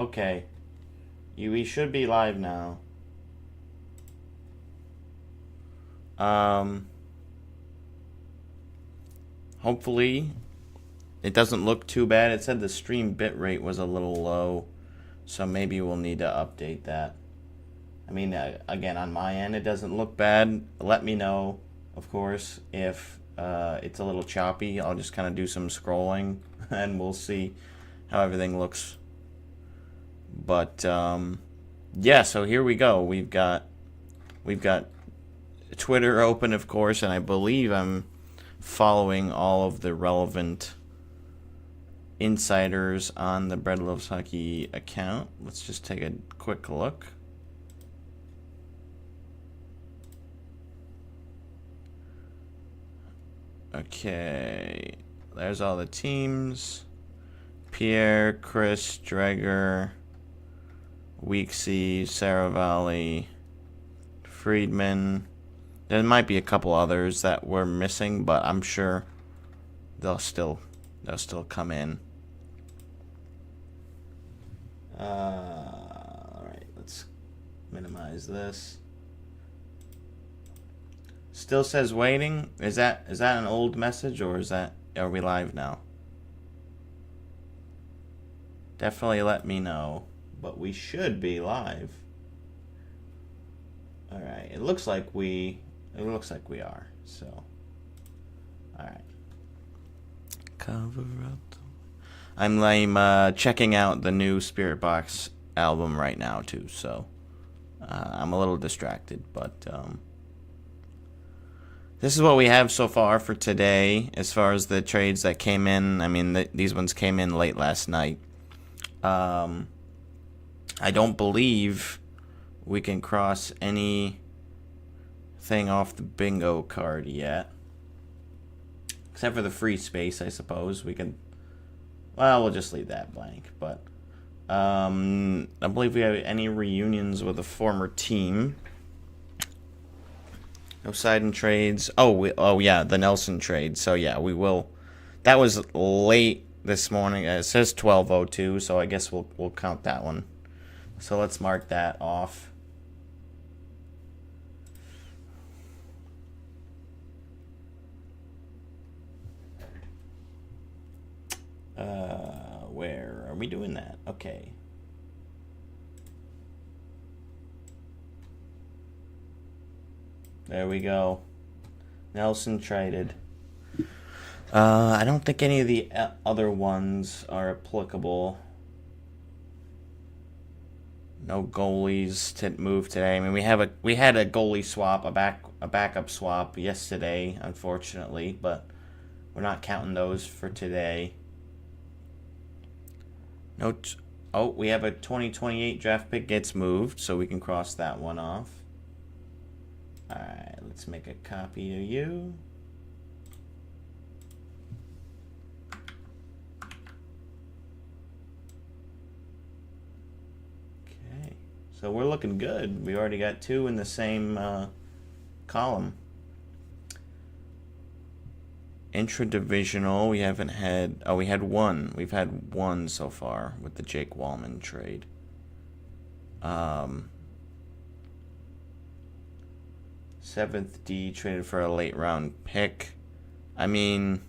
Okay. We should be live now. Um, Hopefully it doesn't look too bad. It said the stream bitrate was a little low, so maybe we'll need to update that. I mean, again, on my end, it doesn't look bad. Let me know, of course, if it's a little choppy. I'll just kind of do some scrolling, and we'll see how everything looks. But yeah, so here we go. We've got Twitter open, of course, and I believe I'm following all of the relevant insiders on the Bread Loves Hockey account. Let's just take a quick look. Okay, there's all the teams. Pierre, Chris, Dreger, Weeksy, Sarah Valley, Friedman. There might be a couple others that we're missing, but I'm sure they'll still come in. All right, let's minimize this. Still says waiting. Is that an old message, or are we live now? Definitely let me know, but we should be live. All right, it looks like we are. So, all right. Cover up. I'm checking out the new Spirit Box album right now too. So, I'm a little distracted, but this is what we have so far for today. As far as the trades that came in, I mean, these ones came in late last night. I don't believe we can cross anything off the bingo card yet. Except for the free space, I suppose. We can... Well, we'll just leave that blank. But I believe we have any reunions with a former team. No side trades. Oh yeah, the Nelson trade. So yeah, we will. That was late this morning. It says 12:02, so I guess we'll count that one. So let's mark that off. Where are we doing that? Okay. There we go. Nelson traded. I don't think any of the other ones are applicable. No goalies to move today. I mean, we had a goalie swap, a backup swap yesterday, unfortunately, but we're not counting those for today. We have a 2028 draft pick gets moved, so we can cross that one off. Alright, let's make a copy of you. Okay, so we're looking good. We already got two in the same column. Intra-divisional, we haven't had... Oh, we had one. We've had one so far with the Jake Wallman trade. 7th D traded for a late round pick. I mean,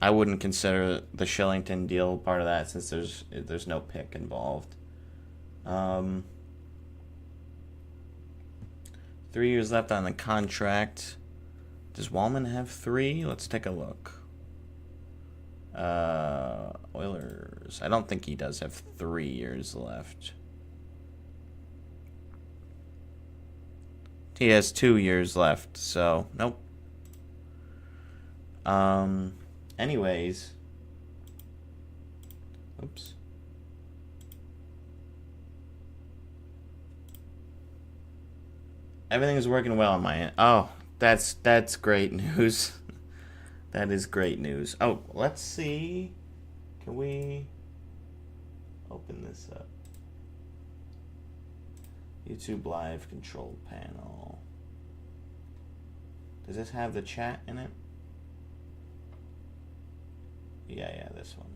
I wouldn't consider the Shillington deal part of that since there's no pick involved. 3 years left on the contract. Does Wallman have 3? Let's take a look. Oilers. I don't think he does have 3 years left. He has 2 years left, so nope. Anyways. Oops. Everything is working well on my end. Oh, that's great news. That is great news. Oh, let's see. Can we open this up? YouTube Live control panel. Does this have the chat in it? Yeah, this one.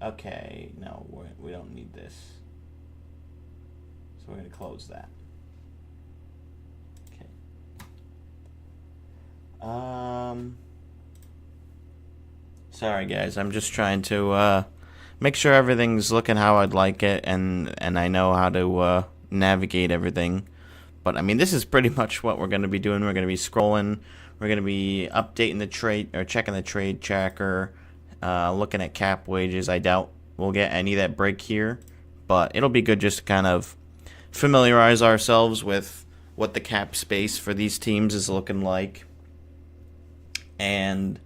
Okay, no, we don't need this. So we're going to close that. Okay. Sorry guys, I'm just trying to make sure everything's looking how I'd like it, and I know how to navigate everything. But I mean, this is pretty much what we're going to be doing. We're going to be scrolling. We're going to be updating the trade, or checking the trade tracker, looking at cap wages. I doubt we'll get any that break here, but it'll be good just to kind of familiarize ourselves with what the cap space for these teams is looking like. And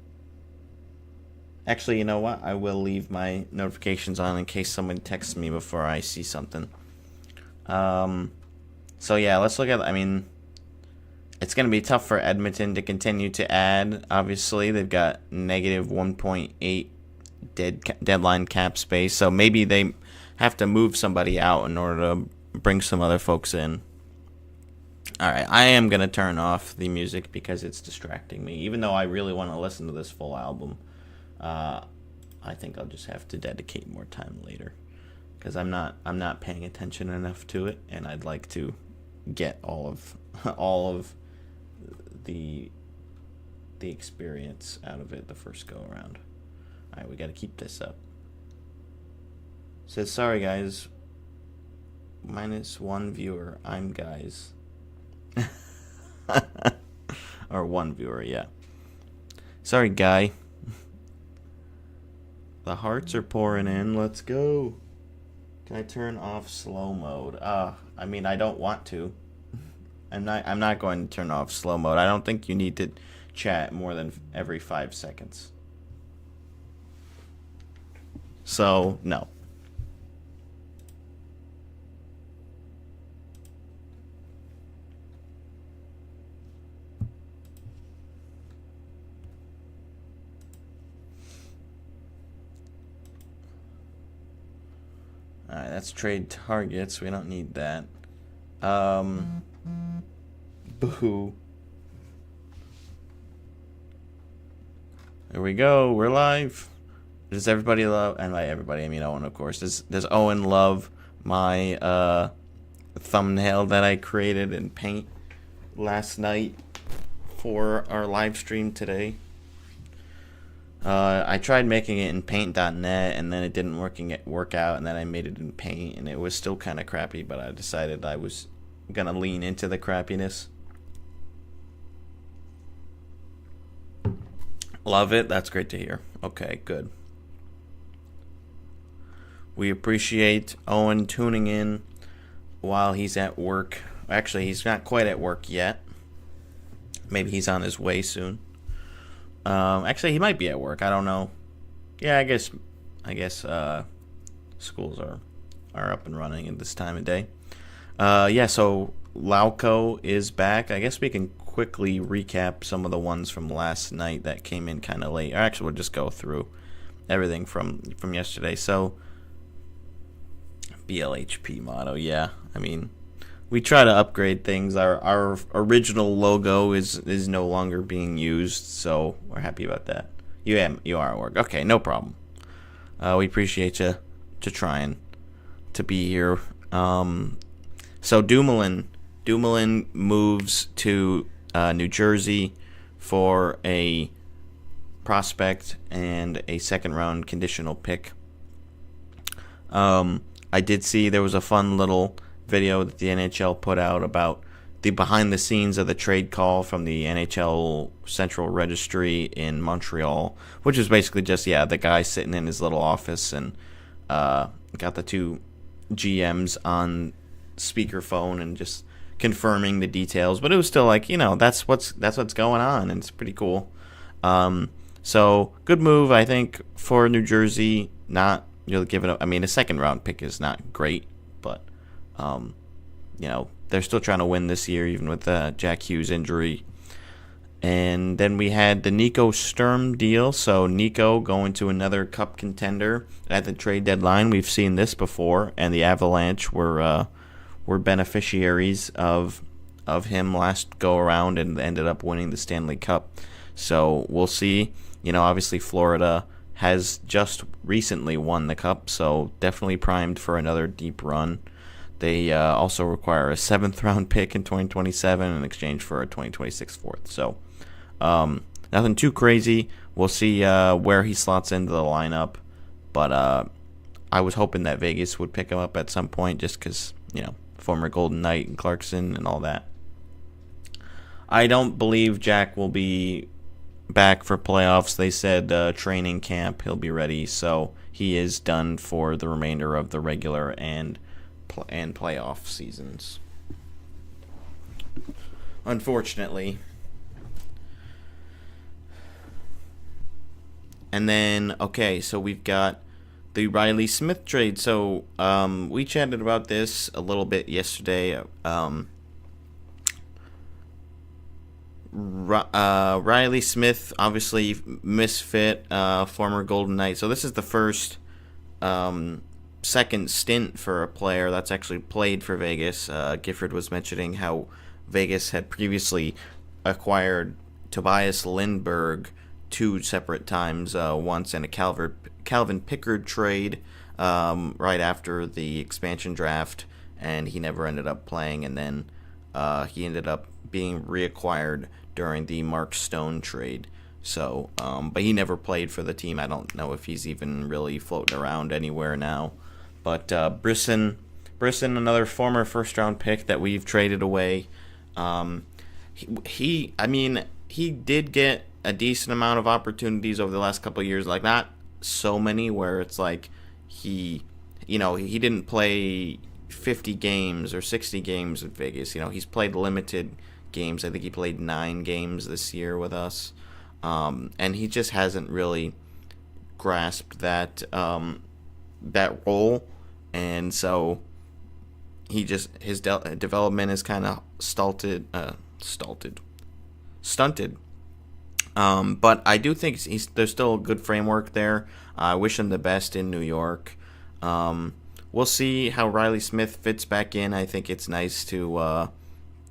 actually, you know what? I will leave my notifications on in case someone texts me before I see something. So yeah, let's look at, I mean, it's going to be tough for Edmonton to continue to add. Obviously, they've got negative 1.8 deadline cap space, so maybe they have to move somebody out in order to bring some other folks in. Alright, I am going to turn off the music because it's distracting me, even though I really want to listen to this full album. I think I'll just have to dedicate more time later, because I'm not paying attention enough to it, and I'd like to get all of the experience out of it the first go around. All right, we got to keep this up. Says sorry guys, -1 viewer. I'm guys. Or 1 viewer, yeah. Sorry guy. The hearts are pouring in. Let's go. Can I turn off slow mode? I mean, I don't want to. I'm not going to turn off slow mode. I don't think you need to chat more than every 5 seconds. So, no. Alright, that's trade targets. We don't need that. Boo. There we go. We're live. Does everybody love, and by everybody I mean Owen, of course. Does Owen love my thumbnail that I created in Paint last night for our live stream today? I tried making it in Paint.net, and then it didn't work out, and then I made it in Paint, and it was still kind of crappy, but I decided I was gonna lean into the crappiness. Love it. That's great to hear. Okay, good. We appreciate Owen tuning in while he's at work. Actually, he's not quite at work yet. Maybe he's on his way soon. Actually, he might be at work. I don't know. Yeah, I guess schools are up and running at this time of day. Yeah, so Lauco is back. I guess we can quickly recap some of the ones from last night that came in kind of late. Or actually, we'll just go through everything from yesterday. So, BLHP motto, yeah. I mean, we try to upgrade things. Our original logo is no longer being used, so we're happy about that. You are at work. Okay, no problem. We appreciate you trying to be here. So Dumoulin moves to New Jersey for a prospect and a second-round conditional pick. I did see there was a fun little video that the NHL put out about the behind the scenes of the trade call from the NHL Central Registry in Montreal, which is basically just, the guy sitting in his little office and got the two GMs on speakerphone and just confirming the details. But it was still like, that's what's going on, and it's pretty cool. So good move, I think, for New Jersey. Not you'll give it up. I mean, a second round pick is not great, but they're still trying to win this year, even with Jack Hughes' injury. And then we had the Nico Sturm deal. So Nico going to another Cup contender at the trade deadline. We've seen this before, and the Avalanche were beneficiaries of him last go around and ended up winning the Stanley Cup. So we'll see. Obviously Florida has just recently won the Cup, so definitely primed for another deep run. They also require a 7th round pick in 2027 in exchange for a 2026 4th. So nothing too crazy. We'll see where he slots into the lineup. But I was hoping that Vegas would pick him up at some point just because, former Golden Knight and Clarkson and all that. I don't believe Jack will be back for playoffs. They said training camp he'll be ready, so he is done for the remainder of the regular and playoff seasons, unfortunately. And then, okay, so we've got the Riley Smith trade. So we chatted about this a little bit yesterday. Riley Smith, obviously misfit, former Golden Knight. So this is the first second stint for a player that's actually played for Vegas. Gifford was mentioning how Vegas had previously acquired Tobias Lindbergh 2 separate times, once in a Calvin Pickard trade right after the expansion draft, and he never ended up playing, and then he ended up being reacquired during the Mark Stone trade. So, but he never played for the team. I don't know if he's even really floating around anywhere now. But Brisson, another former first-round pick that we've traded away. He did get a decent amount of opportunities over the last couple of years. Like, not so many where it's like he didn't play 50 games or 60 games with Vegas. He's played limited games. I think he played 9 games this year with us. And he just hasn't really grasped that role, and so his development is kind of stunted. But I do think there's still a good framework there. I wish him the best in New York. We'll see how Riley Smith fits back in. I think it's nice to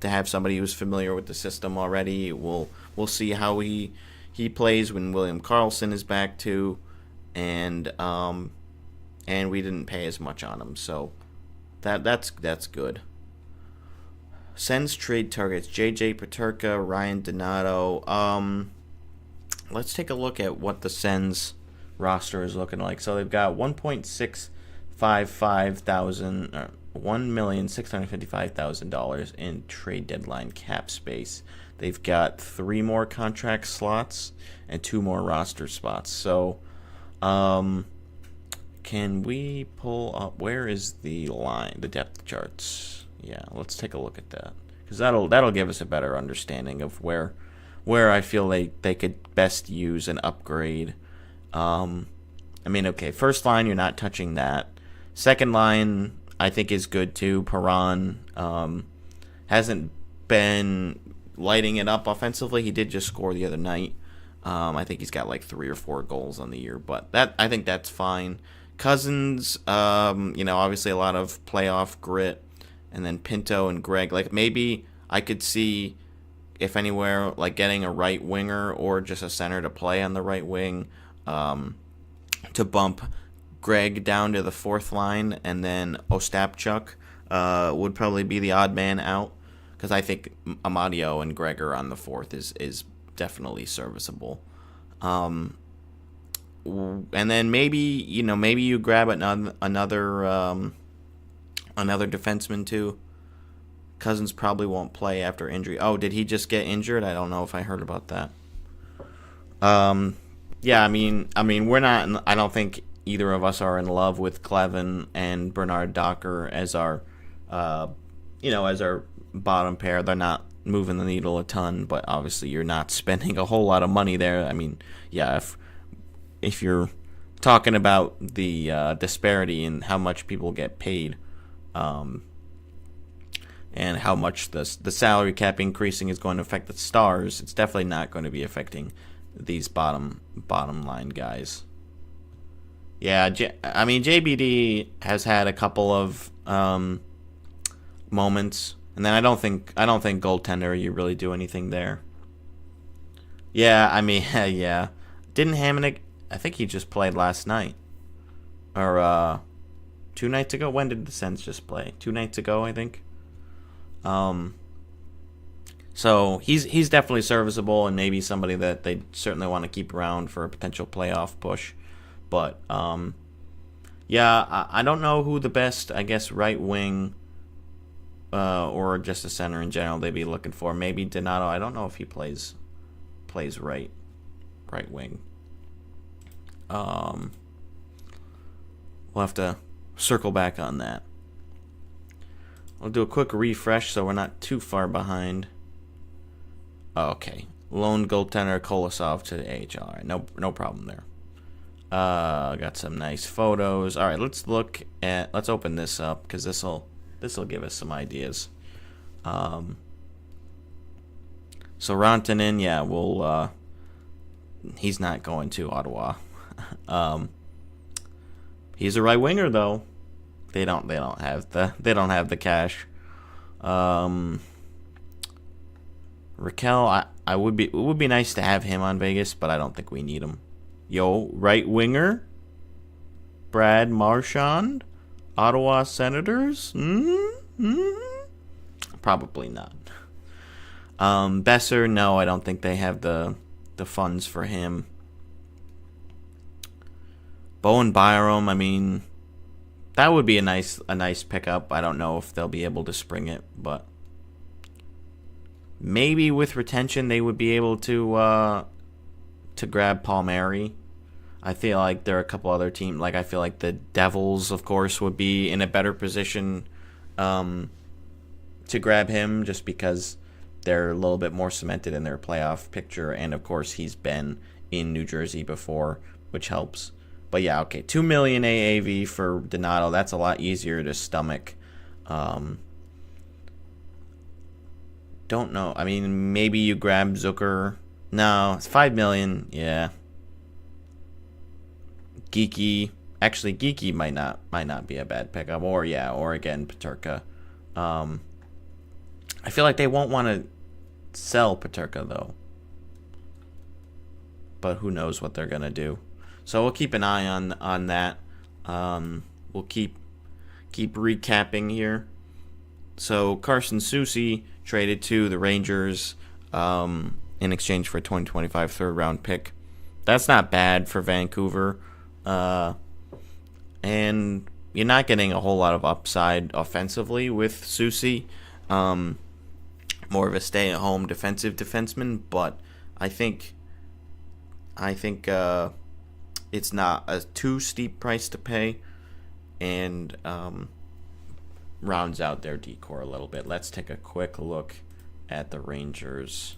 have somebody who's familiar with the system already. We'll see how he plays when William Karlsson is back too, and we didn't pay as much on him, so that's good. Sens trade targets: JJ Peterka, Ryan Donato. Let's take a look at what the Sens roster is looking like. So they've got $1,655,000 in trade deadline cap space. They've got 3 more contract slots and 2 more roster spots. So, can we pull up, where is the depth charts? Yeah, let's take a look at that, because that'll give us a better understanding of where I feel they could best use an upgrade. Okay, first line, you're not touching that. Second line, I think, is good too. Perron hasn't been lighting it up offensively. He did just score the other night. I think he's got like 3 or 4 goals on the year, but I think that's fine. Cousins, obviously a lot of playoff grit, and then Pinto and Greg. Like, maybe I could see, if anywhere, like getting a right winger or just a center to play on the right wing, to bump Greg down to the 4th line, and then Ostapchuk would probably be the odd man out, because I think Amadio and Gregor on the 4th is definitely serviceable. And then maybe you grab another defenseman too. Cousins probably won't play after injury. Oh, did he just get injured? I don't know if I heard about that. Yeah, we're not. I don't think either of us are in love with Clevin and Bernard Docker as our bottom pair. They're not moving the needle a ton, but obviously you're not spending a whole lot of money there. Yeah, if you're talking about the disparity in how much people get paid, and how much the salary cap increasing is going to affect the Stars, it's definitely not going to be affecting these bottom line guys. Yeah, JBD has had a couple of moments, and then I don't think goaltender, you really do anything there. Yeah, yeah. Didn't Hamonic I think he just played last night. Or 2 nights ago. When did the Sens just play? 2 nights ago, I think. So he's definitely serviceable and maybe somebody that they certainly want to keep around for a potential playoff push. But yeah, I don't know who the best, I guess, right wing or just a center in general they'd be looking for. Maybe Donato. I don't know if he plays right wing. We'll have to circle back on that. I'll do a quick refresh so we're not too far behind. Okay. Lone goaltender Kolosov to the AHL. All right, no problem there. Got some nice photos. All right, let's open this up because this'll give us some ideas. So Rantanen, yeah, he's not going to Ottawa. He's a right winger though. They don't have the cash. Raquel, it would be nice to have him on Vegas, but I don't think we need him. Yo, right winger, Brad Marchand, Ottawa Senators. Probably not. Besser, no, I don't think they have the funds for him. Bowen Byram, I mean, that would be a nice pickup. I don't know if they'll be able to spring it, but maybe with retention they would be able to grab Palmieri. I feel like there are a couple other teams. Like I feel like the Devils, of course, would be in a better position to grab him just because they're a little bit more cemented in their playoff picture, and of course he's been in New Jersey before, which helps. But yeah, okay, $2 million AAV for Donato. That's a lot easier to stomach. Don't know. I mean, maybe you grab Zucker. No, it's $5 million. Yeah. Geeky. Actually, Geeky might not be a bad pickup. Or again, Peterka. I feel like they won't want to sell Peterka though. But who knows what they're gonna do. So we'll keep an eye on that. We'll keep recapping here. So Carson Soucy traded to the Rangers in exchange for a 2025 third-round pick. That's not bad for Vancouver. And you're not getting a whole lot of upside offensively with Soucy. More of a stay-at-home defensive defenseman, but I think it's not a too steep price to pay, and rounds out their decor a little bit. Let's take a quick look at the Rangers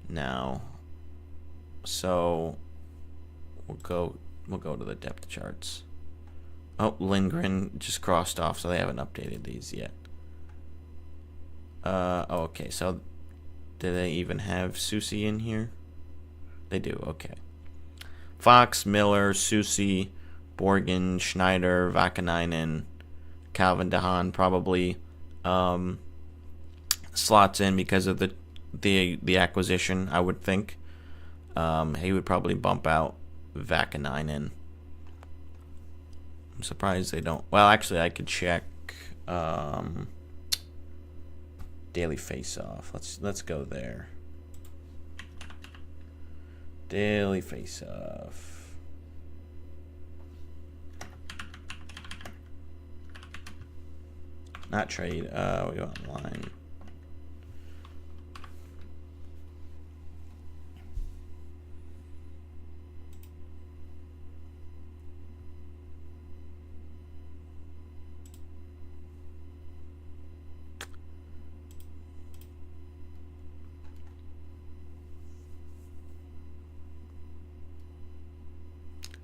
now. So we'll go to the depth charts. Oh, Lindgren just crossed off, so they haven't updated these yet. Okay, so do they even have Soucy in here? They do, okay. Fox, Miller, Soucy, Borgen, Schneider, Vakanainen, Calvin DeHaan probably slots in because of the acquisition, I would think. He would probably bump out Vakanainen. I'm surprised they don't. Well, actually, I could check daily face-off. Let's go there. Daily face-off. Not trade. We go online.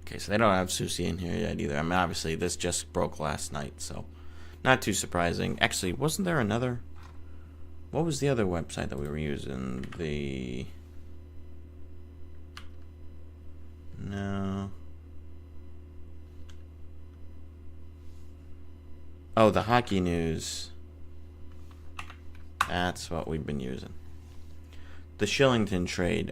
Okay, so they don't have Soucy in here yet either. I mean, obviously, this just broke last night, so not too surprising. Actually, wasn't there another... What was the other website that we were using? No. Oh, the Hockey News. That's what we've been using. The Shillington trade.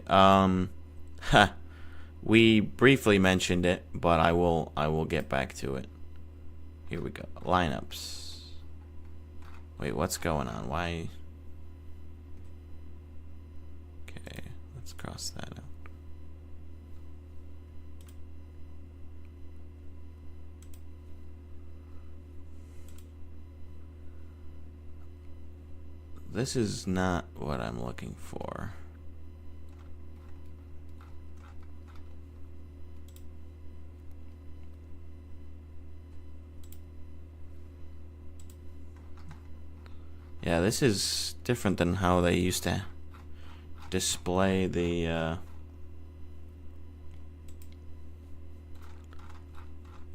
We briefly mentioned it, but I will get back to it. Here we go. Lineups. Wait, what's going on? Why? Okay, let's cross that out. This is not what I'm looking for. Yeah, this is different than how they used to display the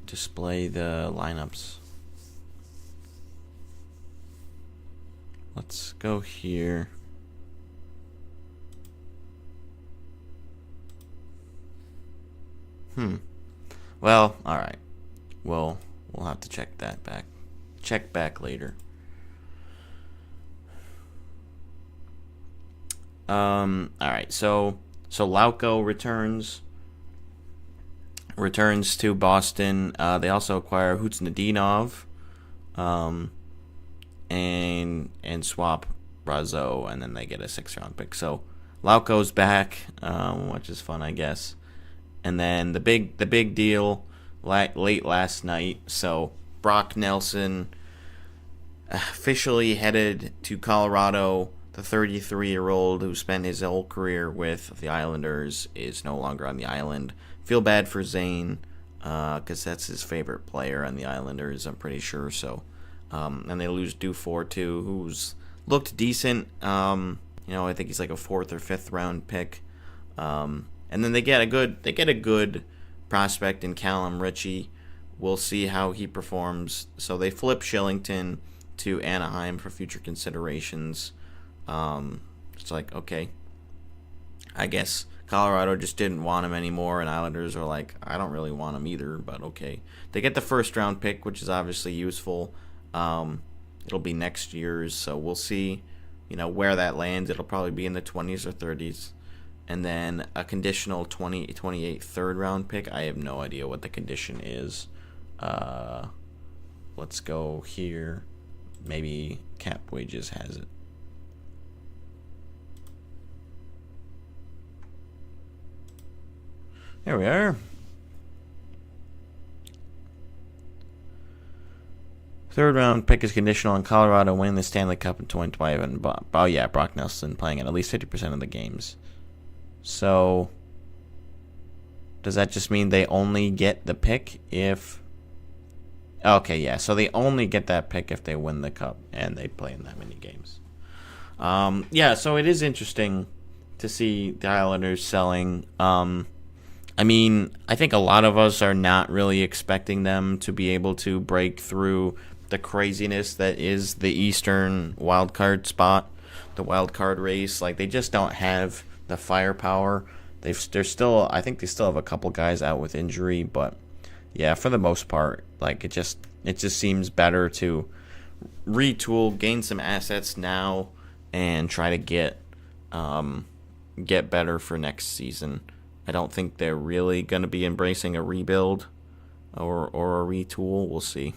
lineups. Let's go here. Well, all right. We'll have to check that back. Check back later. All right. So Lauco returns to Boston. They also acquire Hutsnadinov, and swap Brazeau, and then they get a 6th-round pick. So Lauco's back, which is fun, I guess. And then the big deal late last night. So Brock Nelson officially headed to Colorado. The 33-year-old who spent his whole career with the Islanders is no longer on the island. Feel bad for Zane, because that's his favorite player on the Islanders, I'm pretty sure. So, and they lose Dufour too, who's looked decent. I think he's like a 4th or 5th round pick. And then they get a good prospect in Callum Ritchie. We'll see how he performs. So they flip Shillington to Anaheim for future considerations. It's like, okay, I guess Colorado just didn't want him anymore, and Islanders are like, I don't really want him either, but okay. They get the 1st-round pick, which is obviously useful. It'll be next year's, so we'll see, where that lands. It'll probably be in the 20s or 30s. And then a conditional 28 3rd-round pick. I have no idea what the condition is. Let's go here. Maybe Cap Wages has it. Here we are. 3rd-round pick is conditional on Colorado winning the Stanley Cup in 2025, and Brock Nelson playing in at least 50% of the games. So, does that just mean they only get the pick if... Okay, yeah, so they only get that pick if they win the Cup and they play in that many games. So it is interesting to see the Islanders selling. I think a lot of us are not really expecting them to be able to break through the craziness that is the Eastern wildcard spot, the wildcard race. Like, they just don't have the firepower. I think they still have a couple guys out with injury, but yeah, for the most part, like, it just seems better to retool, gain some assets now, and try to get better for next season. I don't think they're really going to be embracing a rebuild or a retool. We'll see.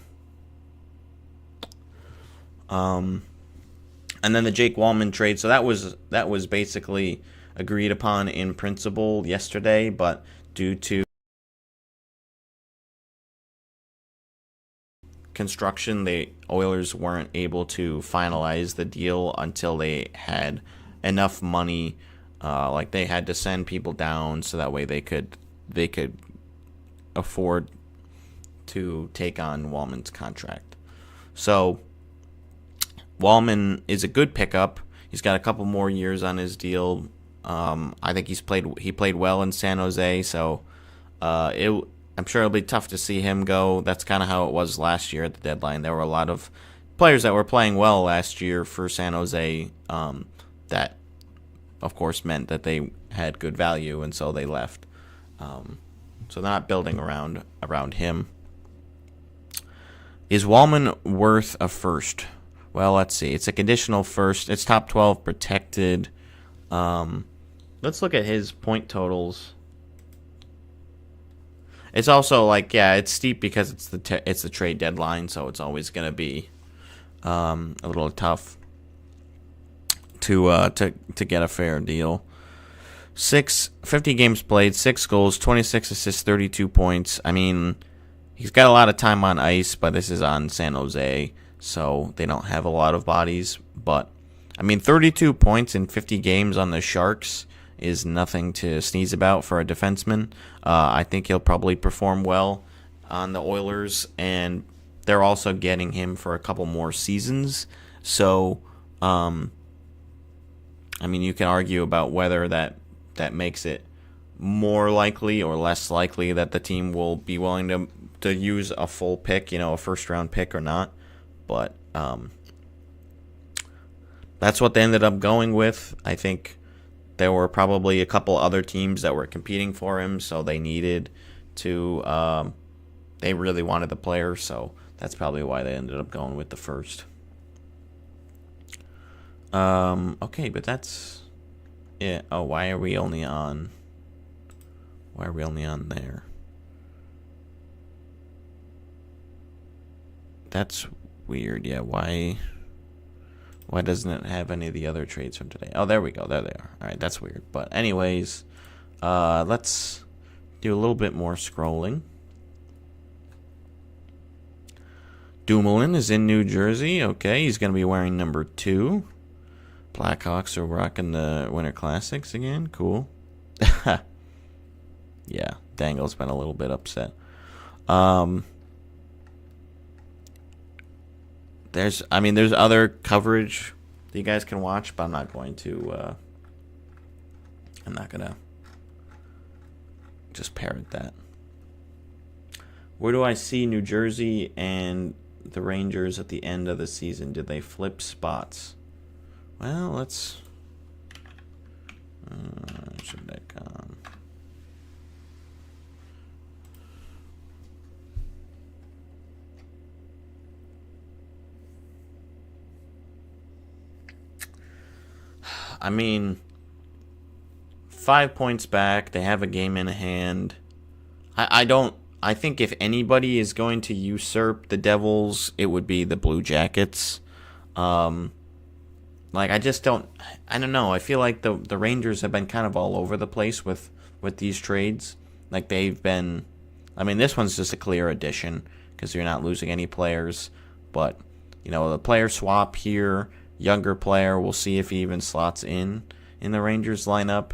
And then the Jake Wallman trade. So that was basically agreed upon in principle yesterday, but due to construction, the Oilers weren't able to finalize the deal until they had enough money. Like, they had to send people down so that way they could afford to take on Wallman's contract. So Wallman is a good pickup. He's got a couple more years on his deal. I think he played well in San Jose, so I'm sure it'll be tough to see him go. That's kind of how it was last year at the deadline. There were a lot of players that were playing well last year for San Jose that, of course, meant that they had good value, and so they left. So they're not building around him. Is Wallman worth a 1st? Well, let's see. It's a conditional 1st. It's top 12 protected. Let's look at his point totals It's also like, yeah, it's steep because it's the trade deadline, so it's always going to be a little tough to get a fair deal. 50 games played, 6 goals, 26 assists, 32 points. I mean, he's got a lot of time on ice, but this is on San Jose, so they don't have a lot of bodies. But, I mean, 32 points in 50 games on the Sharks is nothing to sneeze about for a defenseman. I think he'll probably perform well on the Oilers, and they're also getting him for a couple more seasons. So, I mean, you can argue about whether that makes it more likely or less likely that the team will be willing to use a full pick, a first-round pick or not. But that's what they ended up going with. I think there were probably a couple other teams that were competing for him, so they needed to they really wanted the player, so that's probably why they ended up going with the first. Okay, but that's it. Oh, why are we only on there? That's weird. Yeah, why doesn't it have any of the other trades from today? Oh, there we go. There they are. All right, that's weird. But anyways, let's do a little bit more scrolling. Dumoulin is in New Jersey. Okay, he's going to be wearing number 2. Blackhawks are rocking the Winter Classics again. Cool. Yeah, Dangle's been a little bit upset. There's other coverage that you guys can watch, but I'm not going to just parrot that. Where do I see New Jersey and the Rangers at the end of the season? Did they flip spots? Well, let's should that come? I mean, 5 points back. They have a game in hand. I think if anybody is going to usurp the Devils, it would be the Blue Jackets. I don't know. I feel like the Rangers have been kind of all over the place with these trades. Like they've been, this one's just a clear addition because you're not losing any players. But, the player swap here, younger player, we'll see if he even slots in the Rangers lineup.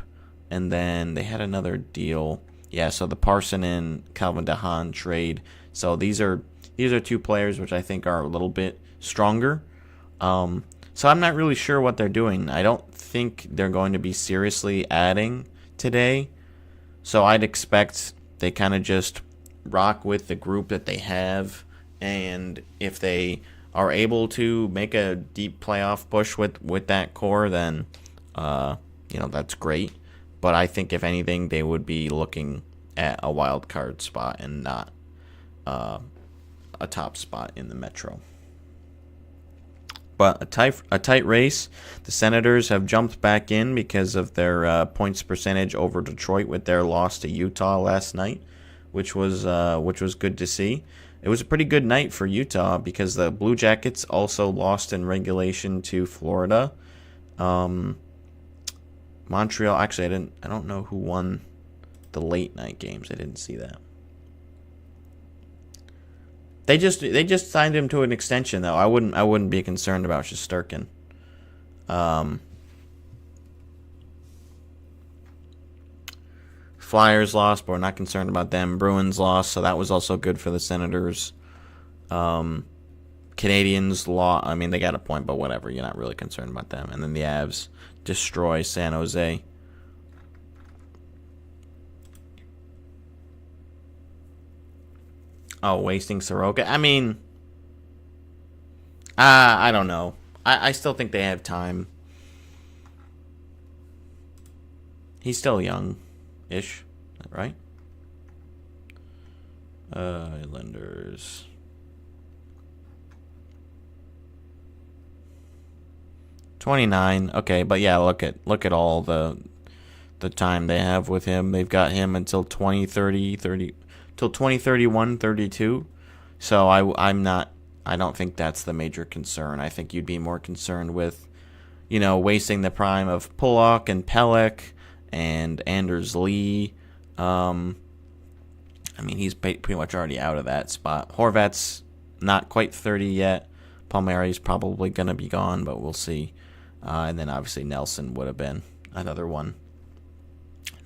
And then they had another deal. Yeah, so the Parson and Calvin DeHaan trade. So these are 2 players which I think are a little bit stronger. So I'm not really sure what they're doing. I don't think they're going to be seriously adding today. So I'd expect they kind of just rock with the group that they have. And if they are able to make a deep playoff push with that core, then, that's great. But I think if anything, they would be looking at a wild card spot and not a top spot in the Metro. But a tight race. The Senators have jumped back in because of their points percentage over Detroit with their loss to Utah last night, which was good to see. It was a pretty good night for Utah because the Blue Jackets also lost in regulation to Florida. Montreal, actually, I don't know who won the late night games. I didn't see that. They just signed him to an extension though. I wouldn't be concerned about Shesterkin. Flyers lost, but we're not concerned about them. Bruins lost, so that was also good for the Senators. Canadians lost. They got a point, but whatever. You're not really concerned about them. And then the Avs destroy San Jose. Oh, wasting Soroka. I don't know. I still think they have time. He's still young-ish, right? Islanders. $29. Okay, but yeah, look at all the time they have with him. They've got him until 2030, till 2031, 32. So I don't think that's the major concern. I think you'd be more concerned with, wasting the prime of Pullock and Pelech and Anders Lee. He's pretty much already out of that spot. Horvat's not quite 30 yet. Palmieri's probably going to be gone, but we'll see. And then obviously Nelson would have been another one.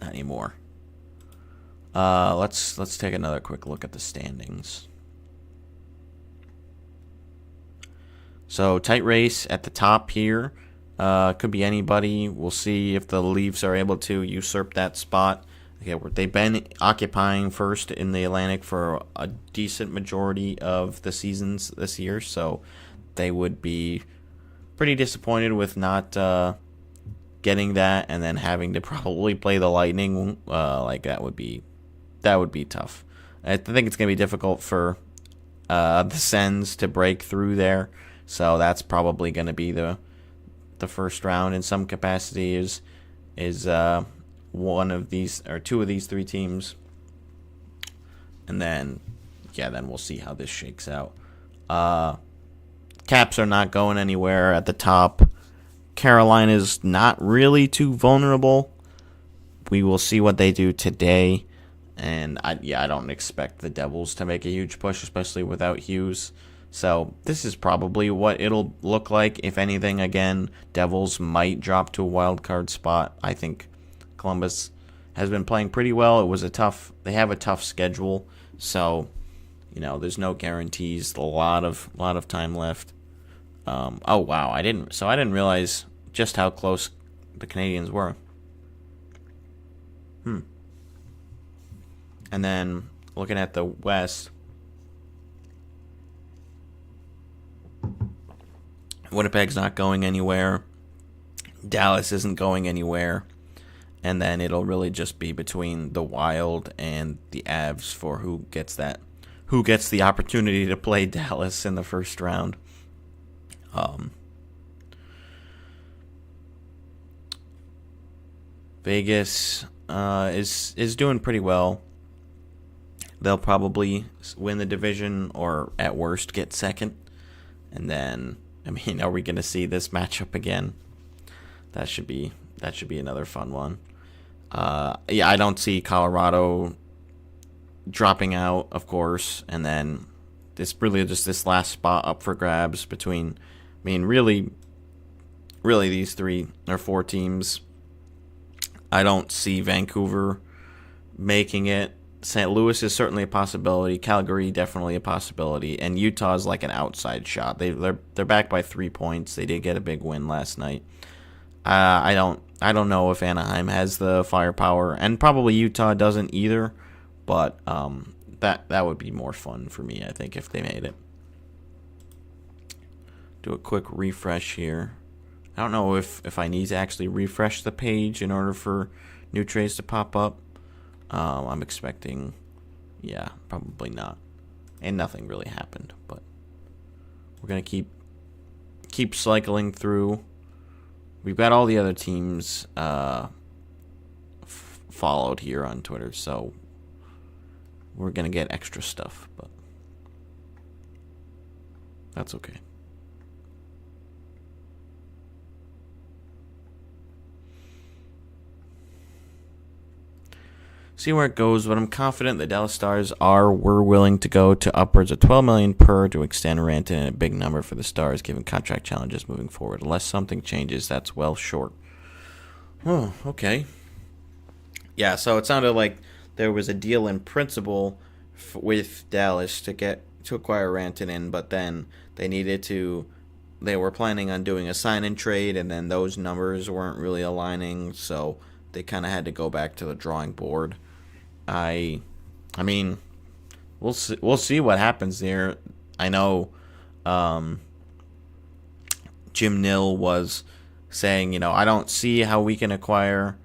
Not anymore. Let's take another quick look at the standings. So tight race at the top here. Could be anybody. We'll see if the Leafs are able to usurp that spot. Okay, they've been occupying first in the Atlantic for a decent majority of the seasons this year, so they would be pretty disappointed with not getting that, and then having to probably play the Lightning. That would be tough. I think it's gonna be difficult for the Sens to break through there, so that's probably gonna be the first round in some capacity. Is one of these or two of these three teams, and then we'll see how this shakes out. Caps are not going anywhere at the top. Carolina's not really too vulnerable. We will see what they do today, and I don't expect the Devils to make a huge push, especially without Hughes. So this is probably what it'll look like. If anything, again, Devils might drop to a wild card spot. I think Columbus has been playing pretty well. They have a tough schedule, so there's no guarantees. A lot of time left. Oh wow, I didn't realize just how close the Canadiens were. And then looking at the West, Winnipeg's not going anywhere. Dallas isn't going anywhere. And then it'll really just be between the Wild and the Avs for who gets the opportunity to play Dallas in the first round. Vegas is doing pretty well. They'll probably win the division, or at worst get second. And then, are we going to see this matchup again? That should be another fun one. I don't see Colorado dropping out, of course, and then this really just this last spot up for grabs between, really these 3 or 4 teams. I don't see Vancouver making it. St. Louis is certainly a possibility. Calgary definitely a possibility, and Utah's like an outside shot. They're back by 3 points. They did get a big win last night. I don't know if Anaheim has the firepower, and probably Utah doesn't either. But that would be more fun for me, I think, if they made it. Do a quick refresh here. I don't know if I need to actually refresh the page in order for new trades to pop up. I'm expecting, probably not. And nothing really happened, but we're gonna keep cycling through. We've got all the other teams followed here on Twitter, so we're gonna get extra stuff, but that's okay. See where it goes, but I'm confident the Dallas Stars were willing to go to upwards of $12 million per to extend Rantanen, and a big number for the Stars given contract challenges moving forward. Unless something changes, that's well short. Oh, okay. Yeah, so it sounded like there was a deal in principle with Dallas to acquire Rantanen, but then they were planning on doing a sign-in trade, and then those numbers weren't really aligning, so they kind of had to go back to the drawing board. We'll see what happens there. I know Jim Nill was saying, I don't see how we can acquire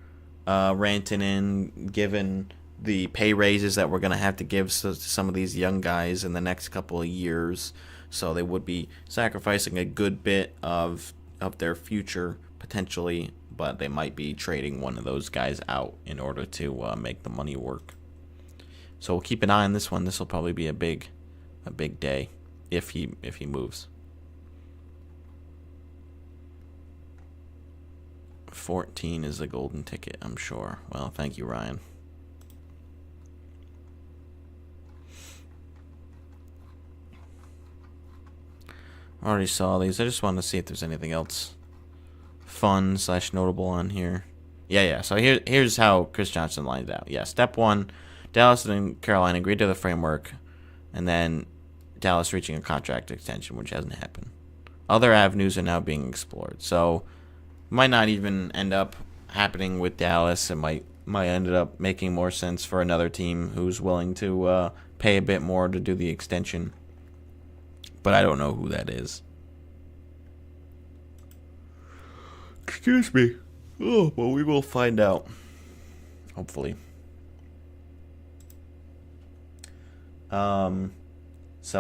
Rantanen given the pay raises that we're going to have to give to some of these young guys in the next couple of years. So they would be sacrificing a good bit of their future potentially, but they might be trading one of those guys out in order to make the money work. So we'll keep an eye on this one. This will probably be a big day if he moves. 14 is a golden ticket, I'm sure. Well, thank you, Ryan. I already saw these. I just wanted to see if there's anything else fun / notable on here. Yeah. So here's how Chris Johnson lined it out. Yeah, step 1, Dallas and Carolina agreed to the framework, and then Dallas reaching a contract extension, which hasn't happened. Other avenues are now being explored. So might not even end up happening with Dallas. It might end up making more sense for another team who's willing to pay a bit more to do the extension. But I don't know who that is. Excuse me. Oh, well, we will find out. Hopefully. So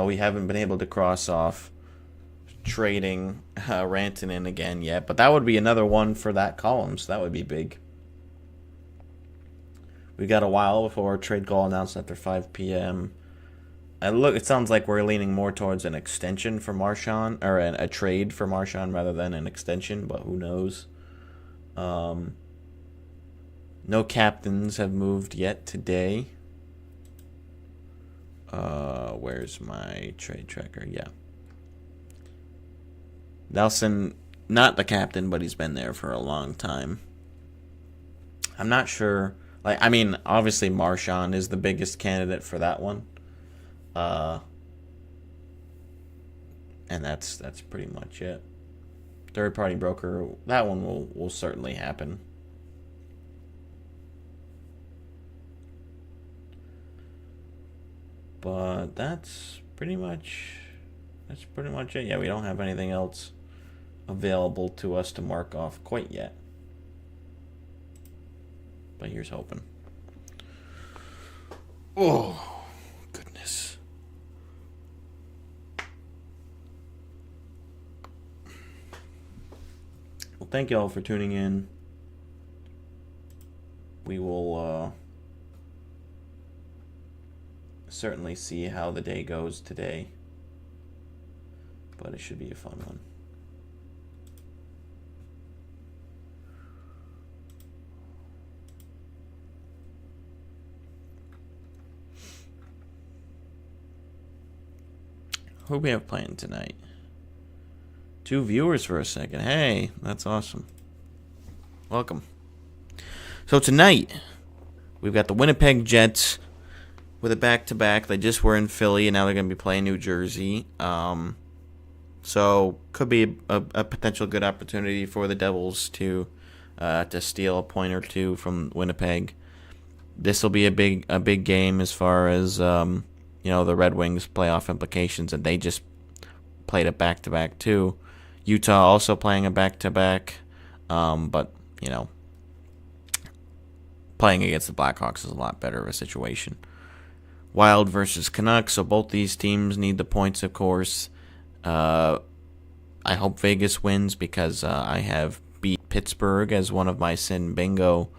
we haven't been able to cross off trading Rantanen again yet, but that would be another one for that column, so that would be big. We got a while before our trade call announced after 5 p.m. It sounds like we're leaning more towards an extension for Marchand, or a trade for Marchand rather than an extension, but who knows. No captains have moved yet today. Where's my trade tracker? Yeah. Nelson, not the captain, but he's been there for a long time. I'm not sure. Obviously Marchand is the biggest candidate for that one. And that's pretty much it. Third party broker, that one will certainly happen. But that's pretty much it. Yeah, we don't have anything else available to us to mark off quite yet. But here's hoping. Oh, goodness. Well, thank you all for tuning in. We will certainly see how the day goes today. But it should be a fun one. Who we have playing tonight? 2 viewers for a second. Hey, that's awesome. Welcome. So tonight, we've got the Winnipeg Jets with a back-to-back. They just were in Philly, and now they're going to be playing New Jersey. So could be a potential good opportunity for the Devils to steal a point or two from Winnipeg. This will be a big game as far as the Red Wings playoff implications, and they just played a back-to-back too. Utah also playing a back-to-back, but playing against the Blackhawks is a lot better of a situation. Wild versus Canucks, so both these teams need the points, of course. I hope Vegas wins because I have beat Pittsburgh as one of my Sin Bingo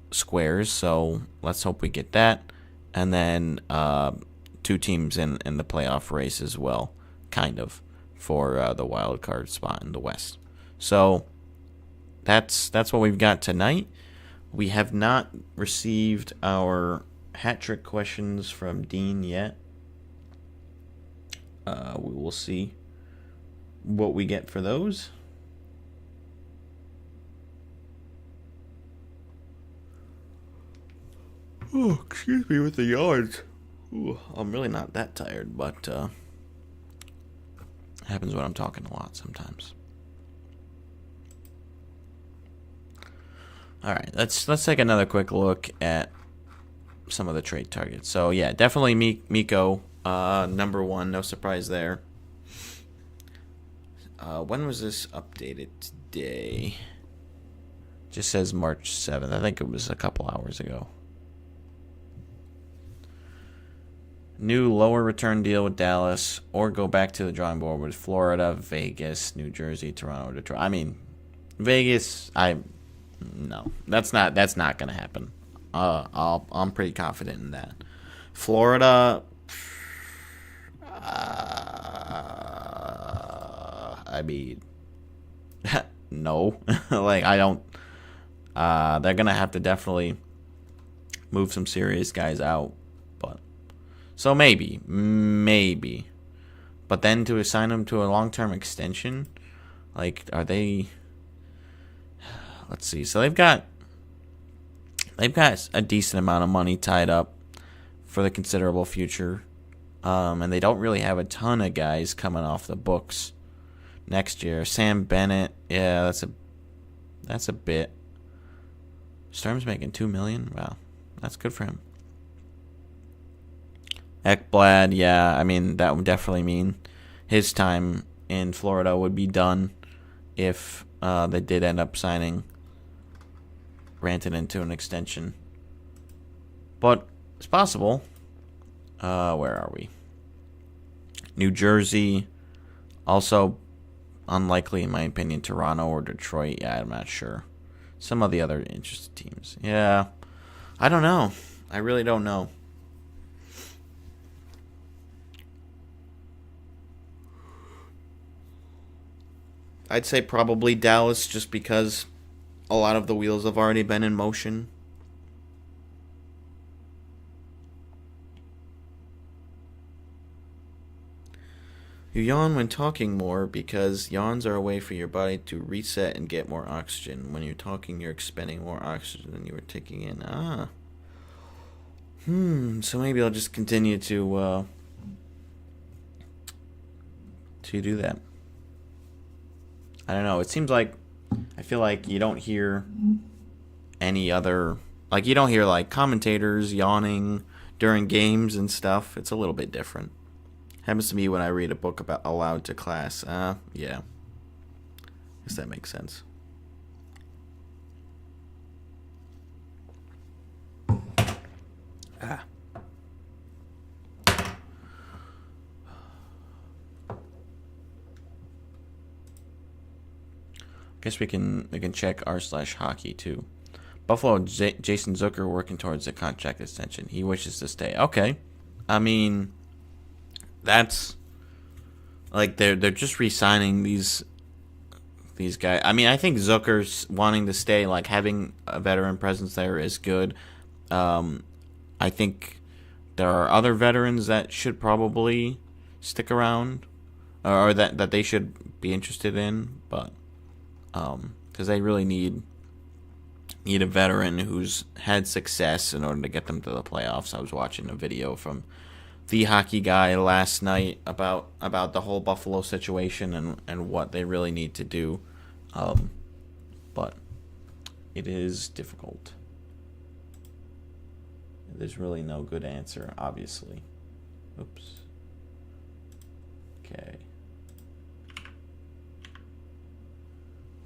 squares, so let's hope we get that. And then 2 teams in the playoff race as well, kind of, for the wild card spot in the West. So that's what we've got tonight. We have not received our hat trick questions from Dean yet. We will see what we get for those. Oh, excuse me with the yards. Ooh, I'm really not that tired, but happens when I'm talking a lot sometimes. All right, let's take another quick look at some of the trade targets. So yeah, definitely Mikko, number 1, no surprise there. When was this updated today? Just says March 7th. I think it was a couple hours ago. New lower return deal with Dallas, or go back to the drawing board with Florida, Vegas, New Jersey, Toronto, Detroit. I mean, Vegas. No, that's not going to happen. I'm pretty confident in that. Florida, I mean, no. Like, I don't. They're going to have to definitely move some serious guys out. But so maybe. But then to assign them to a long-term extension, like, are they? Let's see. So they've got a decent amount of money tied up for the considerable future, and they don't really have a ton of guys coming off the books next year. Sam Bennett, yeah, that's a bit. Sturm's making $2 million. Wow, that's good for him. Ekblad, yeah, I mean that would definitely mean his time in Florida would be done if they did end up signing Rantanen into an extension. But it's possible. Where are we? New Jersey, also unlikely in my opinion. Toronto or Detroit, yeah, I'm not sure. Some of the other interested teams, yeah, I don't know. I really don't know. I'd say probably Dallas, just because a lot of the wheels have already been in motion. You yawn when talking more because yawns are a way for your body to reset and get more oxygen. When you're talking, you're expending more oxygen than you were taking in. So maybe I'll just continue to do that. I don't know. It seems like I feel like you don't hear any other, like, you don't hear like commentators yawning during games and stuff. It's a little bit different. Happens to me when I read a book about aloud to class. Yeah. Guess that makes sense. Guess we can check r/hockey too. Buffalo Jason Zucker working towards a contract extension. He wishes to stay. Okay, I mean, that's like they're just re-signing these guys. I mean, I think Zucker's wanting to stay. Like, having a veteran presence there is good. I think there are other veterans that should probably stick around, or that they should be interested in, but because they really need a veteran who's had success in order to get them to the playoffs. I was watching a video from the hockey guy last night about the whole Buffalo situation and what they really need to do, but it is difficult. There's really no good answer, obviously. Oops. Okay.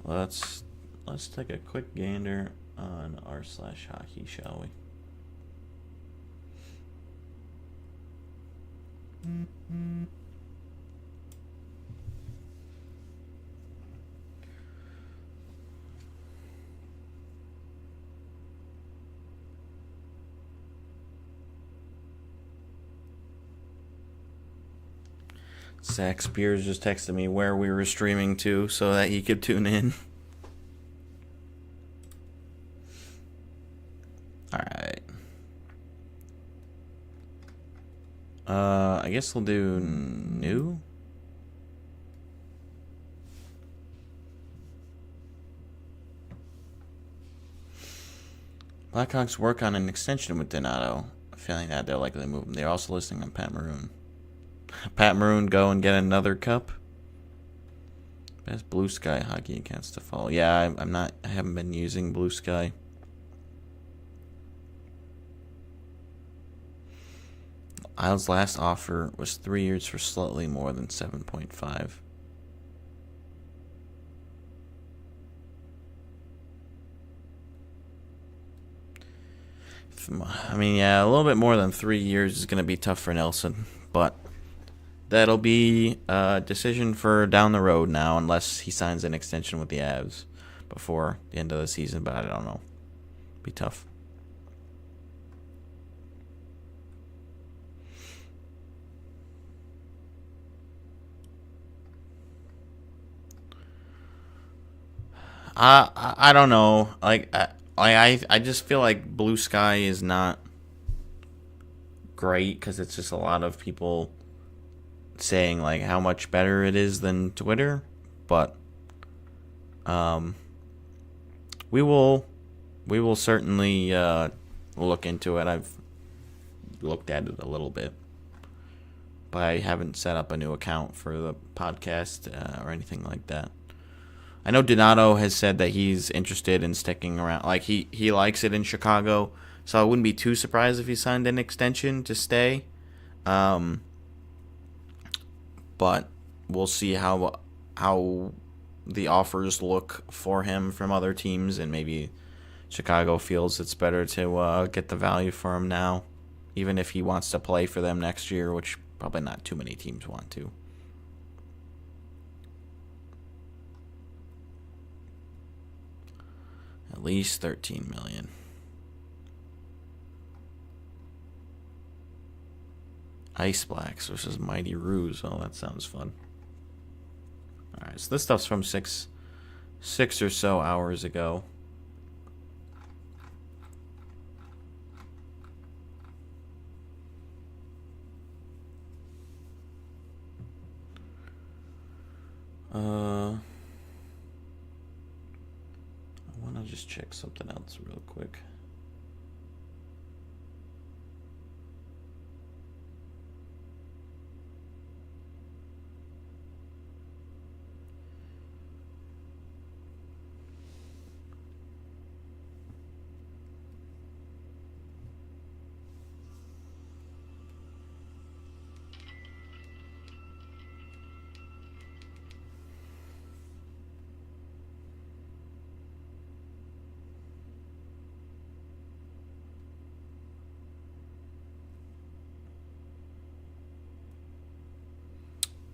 Let's take a quick gander on r/hockey, shall we? Zach Spears just texted me where we were streaming to so that he could tune in. Alright. I guess we'll do new. Blackhawks work on an extension with Donato. Feeling that they're likely to move him. They're also listing on Pat Maroon. Pat Maroon go and get another cup. Best Blue Sky hockey accounts to follow. Yeah, I haven't been using Blue Sky. Isles' last offer was 3 years for slightly more than 7.5. I mean, yeah, a little bit more than 3 years is going to be tough for Nelson, but that'll be a decision for down the road now, unless he signs an extension with the Avs before the end of the season, but I don't know. Be tough. I don't know. I just feel like Blue Sky is not great because it's just a lot of people saying like how much better it is than Twitter, but um, we will certainly look into it. I've looked at it a little bit, but I haven't set up a new account for the podcast or anything like that. I know Donato has said that he's interested in sticking around. Like he likes it in Chicago, so I wouldn't be too surprised if he signed an extension to stay. Um, but we'll see how the offers look for him from other teams, and maybe Chicago feels it's better to get the value for him now, even if he wants to play for them next year, which probably not too many teams want to. At least 13 million. Ice Blacks versus Mighty Ruse. Oh, that sounds fun. All right, so this stuff's from six or so hours ago. I want to just check something else real quick.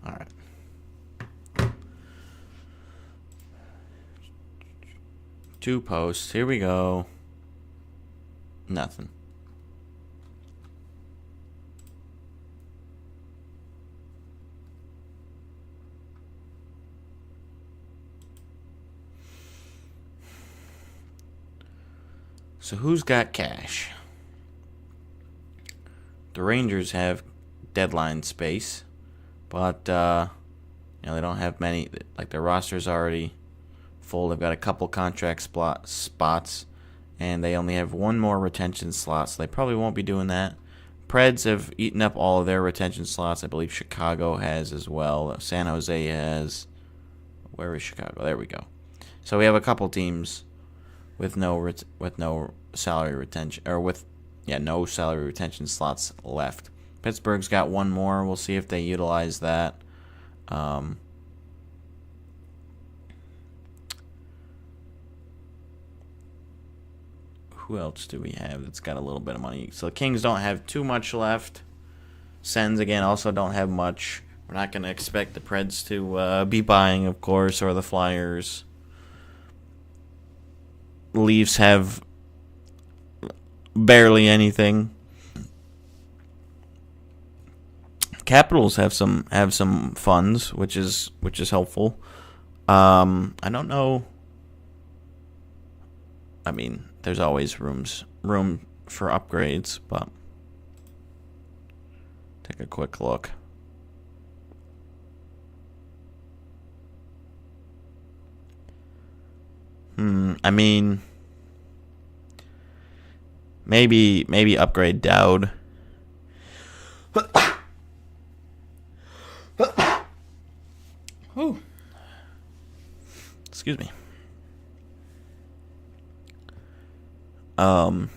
All right. Two posts. Here we go. Nothing. So who's got cash? The Rangers have deadline space, but they don't have many. Like their roster's already full. They've got a couple contract spots, and they only have one more retention slot, so they probably won't be doing that. Preds have eaten up all of their retention slots. I believe Chicago has as well. San Jose has. Where is Chicago? There we go. So we have a couple teams with no salary retention, or no salary retention slots left. Pittsburgh's got one more. We'll see if they utilize that. Who else do we have that's got a little bit of money? So the Kings don't have too much left. Sens, again, also don't have much. We're not going to expect the Preds to be buying, of course, or the Flyers. Leafs have barely anything. Capitals have some funds, which is helpful. I don't know. I mean, there's always room for upgrades, but take a quick look. I mean, maybe upgrade Dowd. Oh, excuse me. I mean,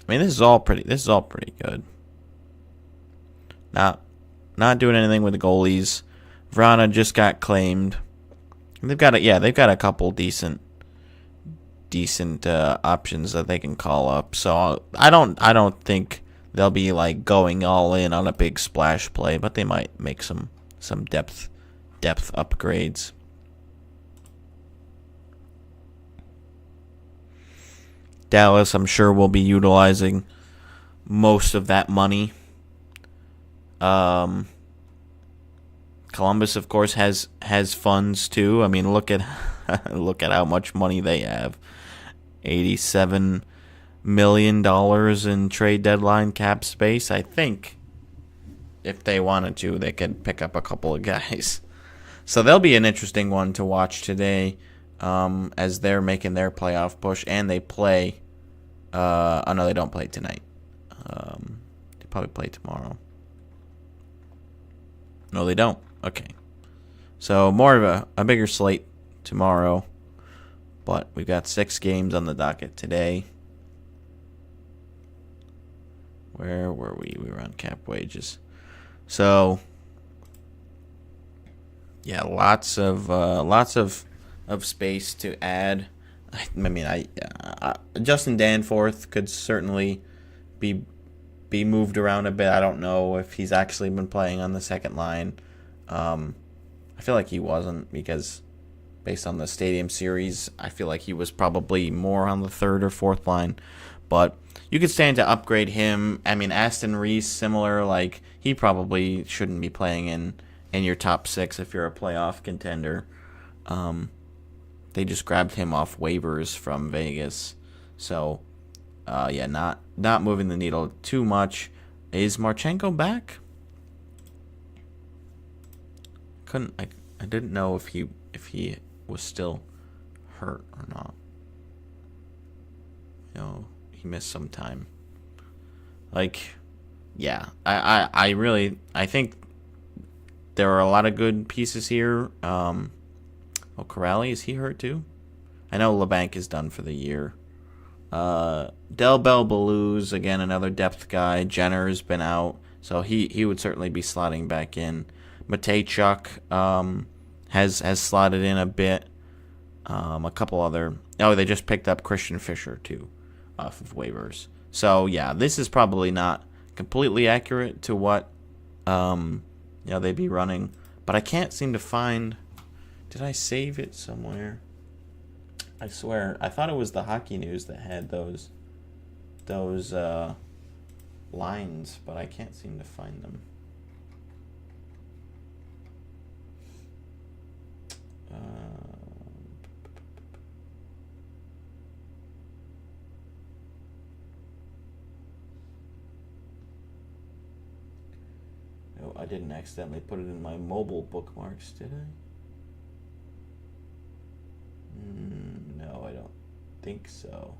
this is all pretty good. Not doing anything with the goalies. Vrana just got claimed. They've got a couple decent options that they can call up. So I don't think they'll be like going all in on a big splash play, but they might make some depth upgrades. Dallas, I'm sure, will be utilizing most of that money. Columbus, of course, has funds too. I mean, look at Look at how much money they have. $87 million in trade deadline cap space. I think if they wanted to, they could pick up a couple of guys. So they'll be an interesting one to watch today, as they're making their playoff push, and they play. Oh no, they don't play tonight. They probably play tomorrow. No, they don't. Okay. So more of a bigger slate tomorrow. But we've got 6 games on the docket today. Where were we? We were on cap wages. So yeah, lots of space to add. I mean, Justin Danforth could certainly be moved around a bit. I don't know if he's actually been playing on the second line. I feel like he wasn't, because based on the Stadium Series, I feel like he was probably more on the third or fourth line. But you could stand to upgrade him. I mean, Aston Reese, similar. Like, he probably shouldn't be playing in your top 6 if you're a playoff contender. They just grabbed him off waivers from Vegas. So, yeah, not moving the needle too much. Is Marchenko back? I didn't know if he was still hurt or not. You know, he missed some time. Like, yeah, I think there are a lot of good pieces here. Corrali, is he hurt too? I know LeBanc is done for the year. Del Bell Belouz, again, another depth guy. Jenner's been out, so he would certainly be slotting back in. Matejchuk has slotted in a bit. A couple other... Oh, they just picked up Christian Fischer, too, off of waivers. So, yeah, this is probably not completely accurate to what they'd be running. But I can't seem to find... Did I save it somewhere? I swear, I thought it was the Hockey News that had those lines, but I can't seem to find them. No, I didn't accidentally put it in my mobile bookmarks, did I? No, I don't think so.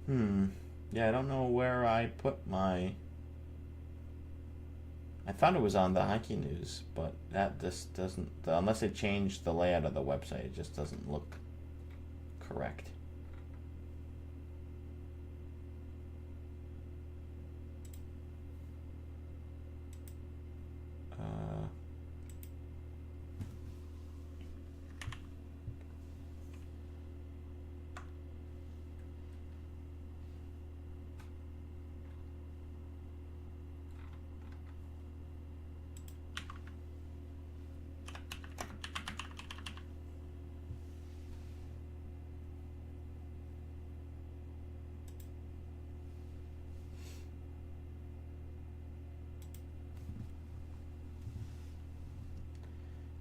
Yeah, I don't know where I put my... I thought it was on the Hockey News, but that just doesn't... Unless they changed the layout of the website, it just doesn't look correct.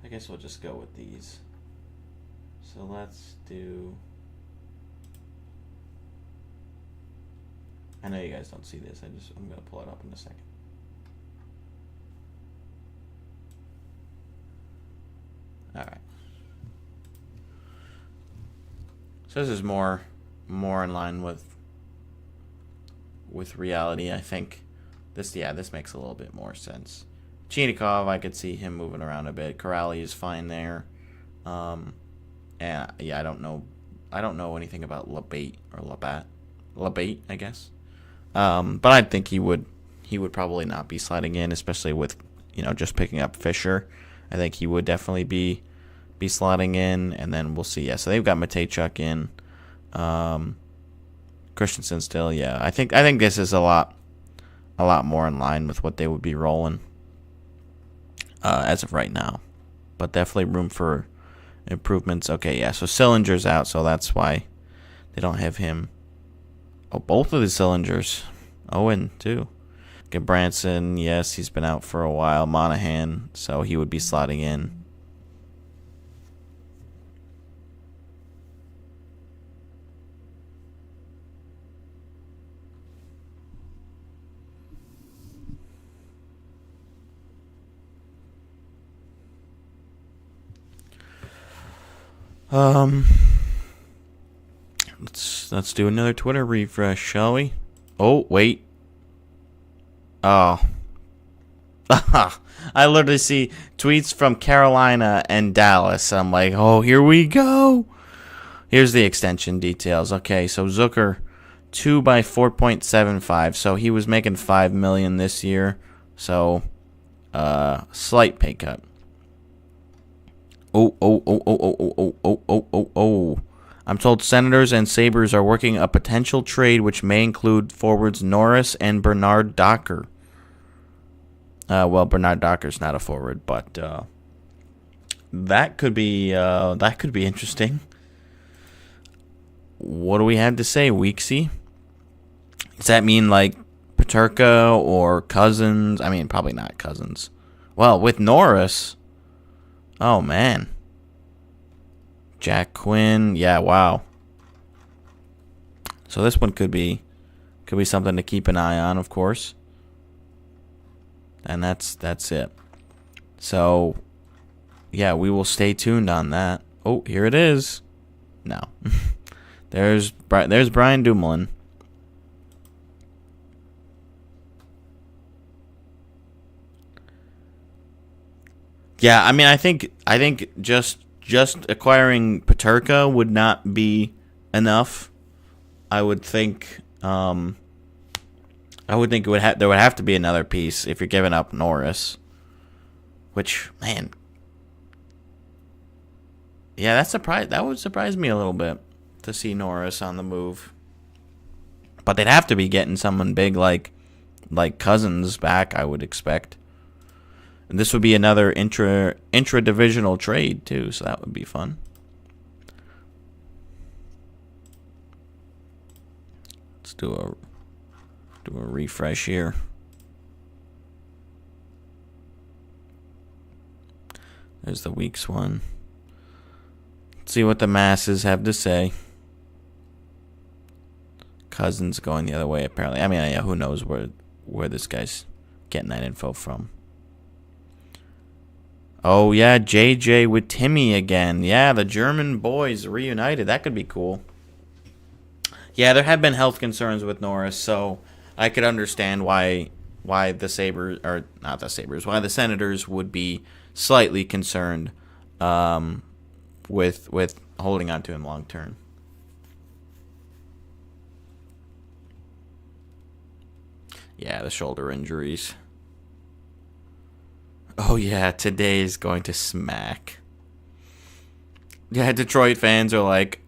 I guess we'll just go with these. So let's do... I know you guys don't see this. I'm going to pull it up in a second. All right. So this is more in line with reality, I think. This makes a little bit more sense. Chinikov, I could see him moving around a bit. Corrali is fine there. And yeah, I don't know anything about Labate or Labate, I guess. But I think he would probably not be sliding in, especially with just picking up Fischer. I think he would definitely be slotting in, and then we'll see. Yeah, so they've got Matejchuk in, Christensen still. Yeah, I think this is a lot more in line with what they would be rolling as of right now, but definitely room for improvements. Okay, yeah. So Sillinger's out, so that's why they don't have him. Oh, both of the Sillingers, 0-2. Gabranson, yes, he's been out for a while. Monahan, so he would be slotting in. Let's do another Twitter refresh, shall we? Oh, wait. Oh. I literally see tweets from Carolina and Dallas. I'm like, oh, here we go. Here's the extension details. Okay, so Zucker, 2 by 4.75. So he was making $5 million this year. So, slight pay cut. Oh. I'm told Senators and Sabres are working a potential trade which may include forwards Norris and Bernard Docker. Well, Bernard Docker's not a forward, but that could be interesting. What do we have to say, Weeksy? Does that mean like Peterka or Cousins? I mean, probably not Cousins. Well, with Norris, oh man. Jack Quinn, yeah, wow. So this one could be something to keep an eye on, of course. And that's it. So, yeah, we will stay tuned on that. Oh, here it is. No, there's Brian Dumoulin. Yeah, I mean, I think just acquiring Peterka would not be enough. I would think there would have to be another piece if you're giving up Norris. Which, man, yeah, that would surprise me a little bit to see Norris on the move. But they'd have to be getting someone big like Cousins back, I would expect. And this would be another intra-divisional trade, too, so that would be fun. Let's do a refresh here. There's the week's one. Let's see what the masses have to say. Cousins going the other way, apparently. I mean, yeah, who knows where this guy's getting that info from. Oh, yeah, JJ with Timmy again. Yeah, the German boys reunited. That could be cool. Yeah, there have been health concerns with Norris, so I could understand why the Sabres, or not the Sabres, why the Senators would be slightly concerned with holding on to him long term. Yeah, the shoulder injuries. Oh, yeah, today is going to smack. Yeah, Detroit fans are like,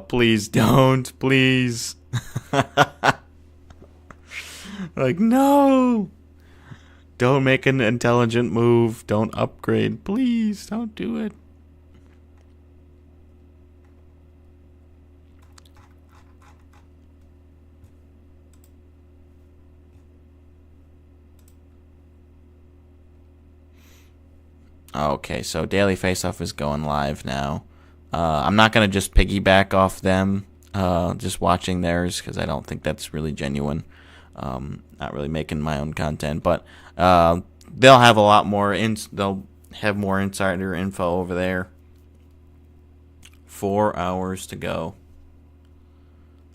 please don't, please. Like, no. Don't make an intelligent move. Don't upgrade. Please, don't do it. Okay, so Daily Faceoff is going live now. I'm not going to just piggyback off them, just watching theirs, because I don't think that's really genuine. Not really making my own content, but they'll have a lot more. They'll have more insider info over there. 4 hours to go.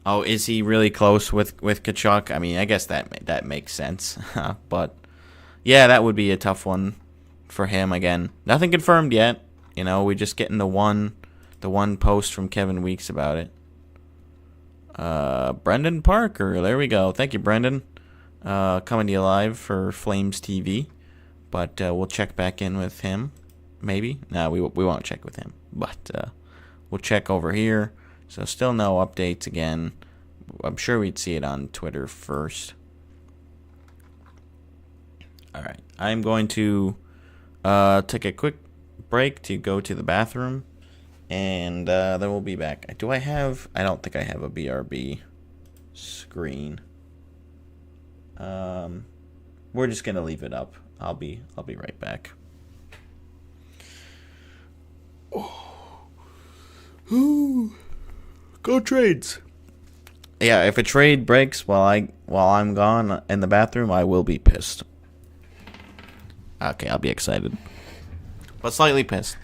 Oh, is he really close with Kachuk? I mean, I guess that makes sense, but yeah, that would be a tough one for him again. Nothing confirmed yet. You know, we're just getting the one post from Kevin Weeks about it. Brendan Parker, there we go. Thank you, Brendan. Coming to you live for Flames TV, but we'll check back in with him. Maybe. No, we won't check with him, but we'll check over here. So still no updates again. I'm sure we'd see it on Twitter first. All right, I'm going to take a quick break to go to the bathroom, and then we'll be back. I don't think I have a BRB screen. we're just gonna leave it up. I'll be right back. Go trades. Yeah, if a trade breaks while I'm gone in the bathroom, I will be pissed. Okay, I'll be excited, but slightly pissed.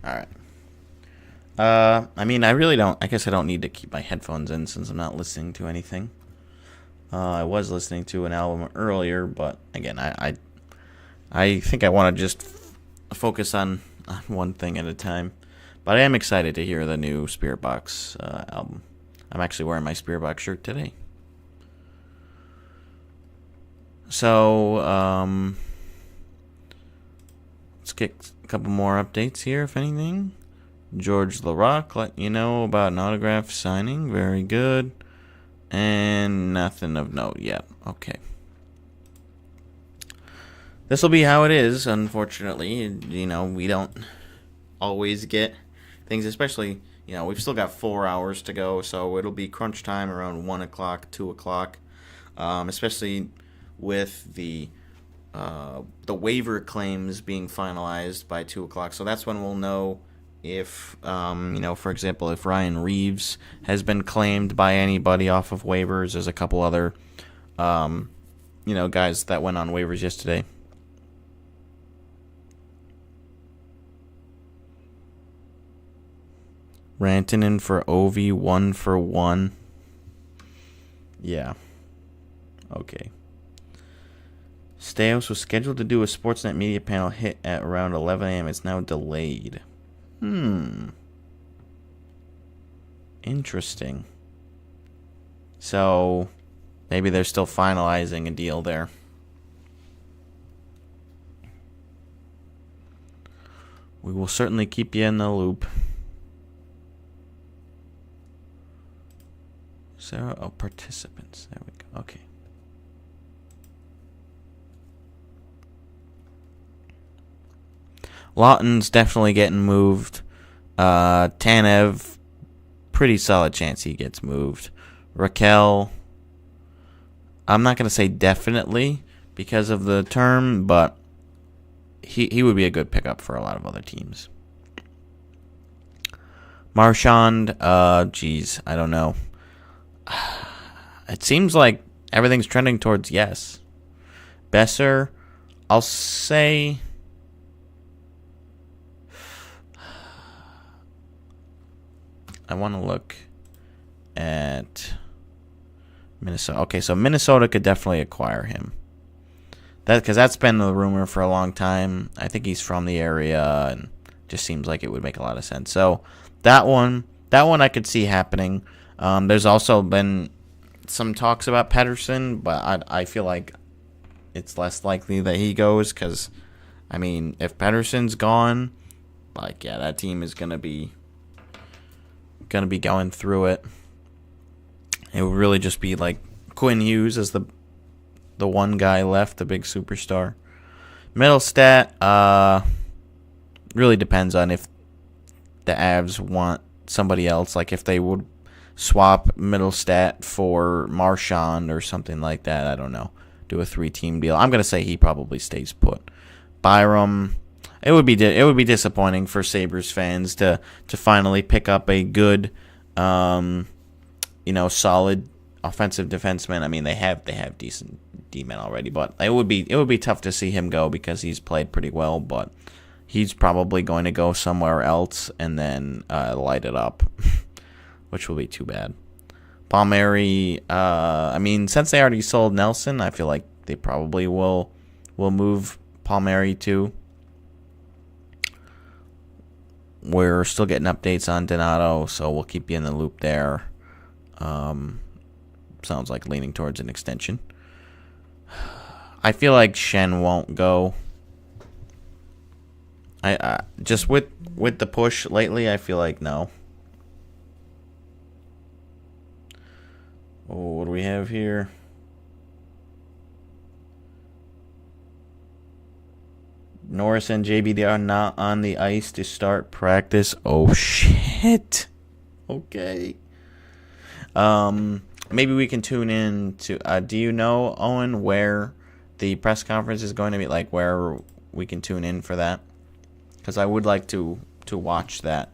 All right. I mean, I really don't. I guess I don't need to keep my headphones in since I'm not listening to anything. I was listening to an album earlier, but again, I think I want to just focus on one thing at a time. But I am excited to hear the new Spirit Box album. I'm actually wearing my Spirit Box shirt today. So, let's get a couple more updates here, if anything. George LaRock letting you know about an autograph signing. Very good. And nothing of note yet. Okay. This will be how it is, unfortunately. You know, we don't always get things, especially, you know, we've still got 4 hours to go, so it'll be crunch time around 1 o'clock, 2 o'clock, especially with the waiver claims being finalized by 2 o'clock. So that's when we'll know if, you know, for example, if Ryan Reeves has been claimed by anybody off of waivers. There's a couple other, you know, guys that went on waivers yesterday. Rantanen for Ovi, 1-for-1. Yeah. Okay. Staios was scheduled to do a Sportsnet media panel hit at around 11 a.m. It's now delayed. Interesting. So, maybe they're still finalizing a deal there. We will certainly keep you in the loop. Sarah, oh, participants. There we go. Okay. Lawton's definitely getting moved. Tanev, pretty solid chance he gets moved. Raquel, I'm not going to say definitely because of the term, but he would be a good pickup for a lot of other teams. Marchand, geez, I don't know. It seems like everything's trending towards yes. Besser, I'll say I want to look at Minnesota. Okay, so Minnesota could definitely acquire him. Because that's been the rumor for a long time. I think he's from the area, and just seems like it would make a lot of sense. So that one I could see happening. There's also been some talks about Pettersson, but I feel like it's less likely that he goes because, I mean, if Pettersson's gone, like, yeah, that team is going to be gonna be going through it. It would really just be like Quinn Hughes as the one guy left, the big superstar. Middle stat, really depends on if the Avs want somebody else, like if they would swap middle stat for Marchand or something like that. I don't know. Do a 3-team deal. I'm gonna say he probably stays put. Byram, it would be disappointing for Sabres fans to finally pick up a good, solid offensive defenseman. I mean, they have decent D-men already, but it would be tough to see him go because he's played pretty well, but he's probably going to go somewhere else and then light it up, which will be too bad. Palmieri, since they already sold Nelson, I feel like they probably will move Palmieri too. We're still getting updates on Donato, so we'll keep you in the loop there. Sounds like leaning towards an extension. I feel like Shen won't go. I just with the push lately, I feel like no. Oh, what do we have here? Norris and JBD are not on the ice to start practice. Oh shit. Okay. Maybe we can tune in to. Do you know, Owen, where the press conference is going to be? Like where we can tune in for that? Because I would like to watch that.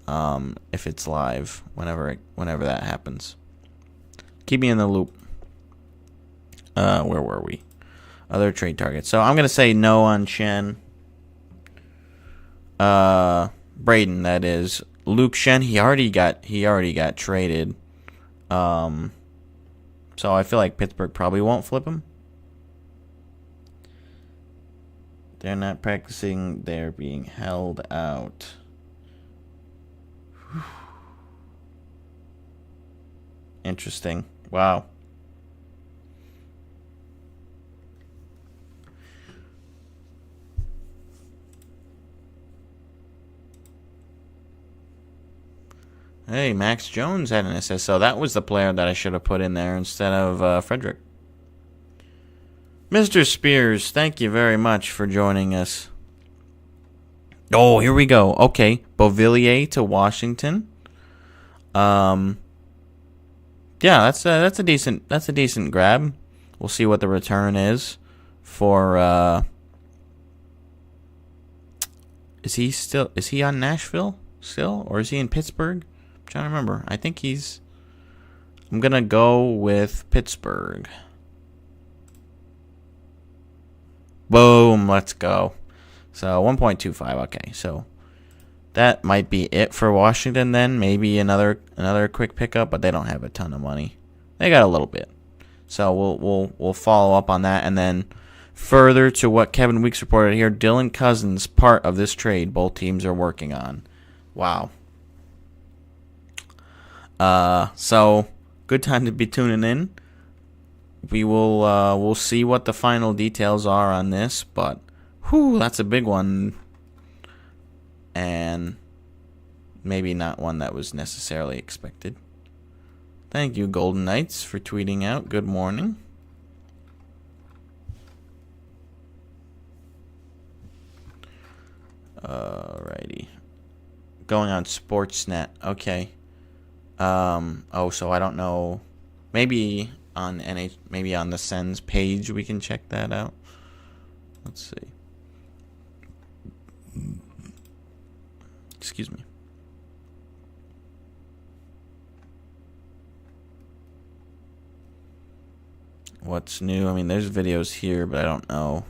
If it's live, whenever that happens. Keep me in the loop. Where were we? Other trade targets. So I'm gonna say no on Shen. Braden, that is. Luke Shen, he already got traded. So I feel like Pittsburgh probably won't flip him. They're not practicing, they're being held out. Interesting. Wow. Hey, Max Jones had an assist, so that was the player that I should have put in there instead of Frederick. Mr. Spears, thank you very much for joining us. Oh, here we go. Okay, Beauvillier to Washington. Yeah, that's a decent grab. We'll see what the return is for. Is he on Nashville still, or is he in Pittsburgh? I'm trying to remember. I think I'm gonna go with Pittsburgh. Boom, let's go. So 1.25. Okay, so that might be it for Washington then. Maybe another quick pickup, but they don't have a ton of money. They got a little bit. So we'll follow up on that, and then further to what Kevin Weeks reported here, Dylan Cousins part of this trade both teams are working on. Wow. So good time to be tuning in. We will we'll see what the final details are on this, but that's a big one, and maybe not one that was necessarily expected. Thank you, Golden Knights, for tweeting out. Good morning. Alrighty. Going on Sportsnet. Okay. So I don't know. Maybe on maybe on the Sens page we can check that out. Let's see. Excuse me. What's new? I mean, there's videos here, but I don't know.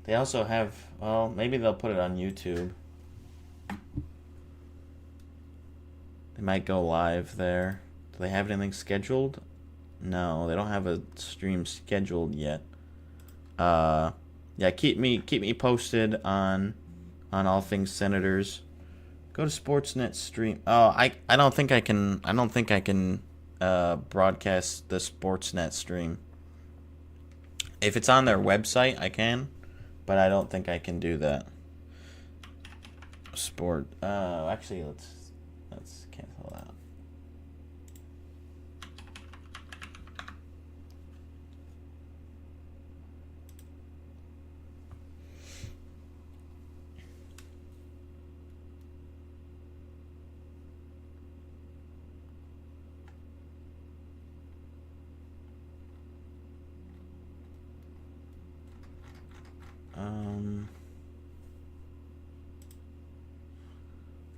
They also have, well, maybe they'll put it on YouTube. They might go live there. Do they have anything scheduled? No, they don't have a stream scheduled yet. Yeah, keep me posted on all things Senators. Go to Sportsnet stream. Oh, I don't think I can. I don't think I can broadcast the Sportsnet stream. If it's on their website, I can, but I don't think I can do that. Actually, let's cancel that.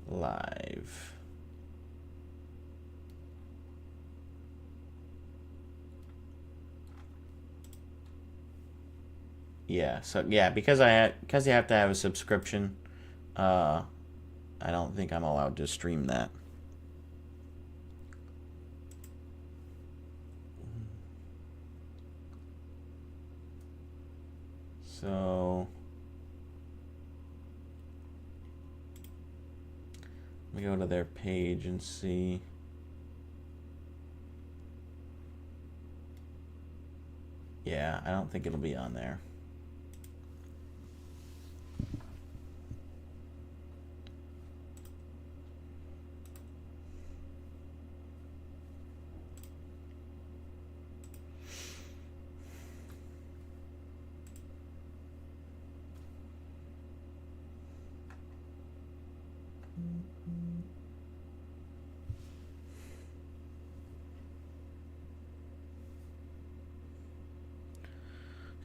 Live. Yeah, so yeah, because you have to have a subscription, I don't think I'm allowed to stream that. So let me go to their page and see. Yeah, I don't think it'll be on there.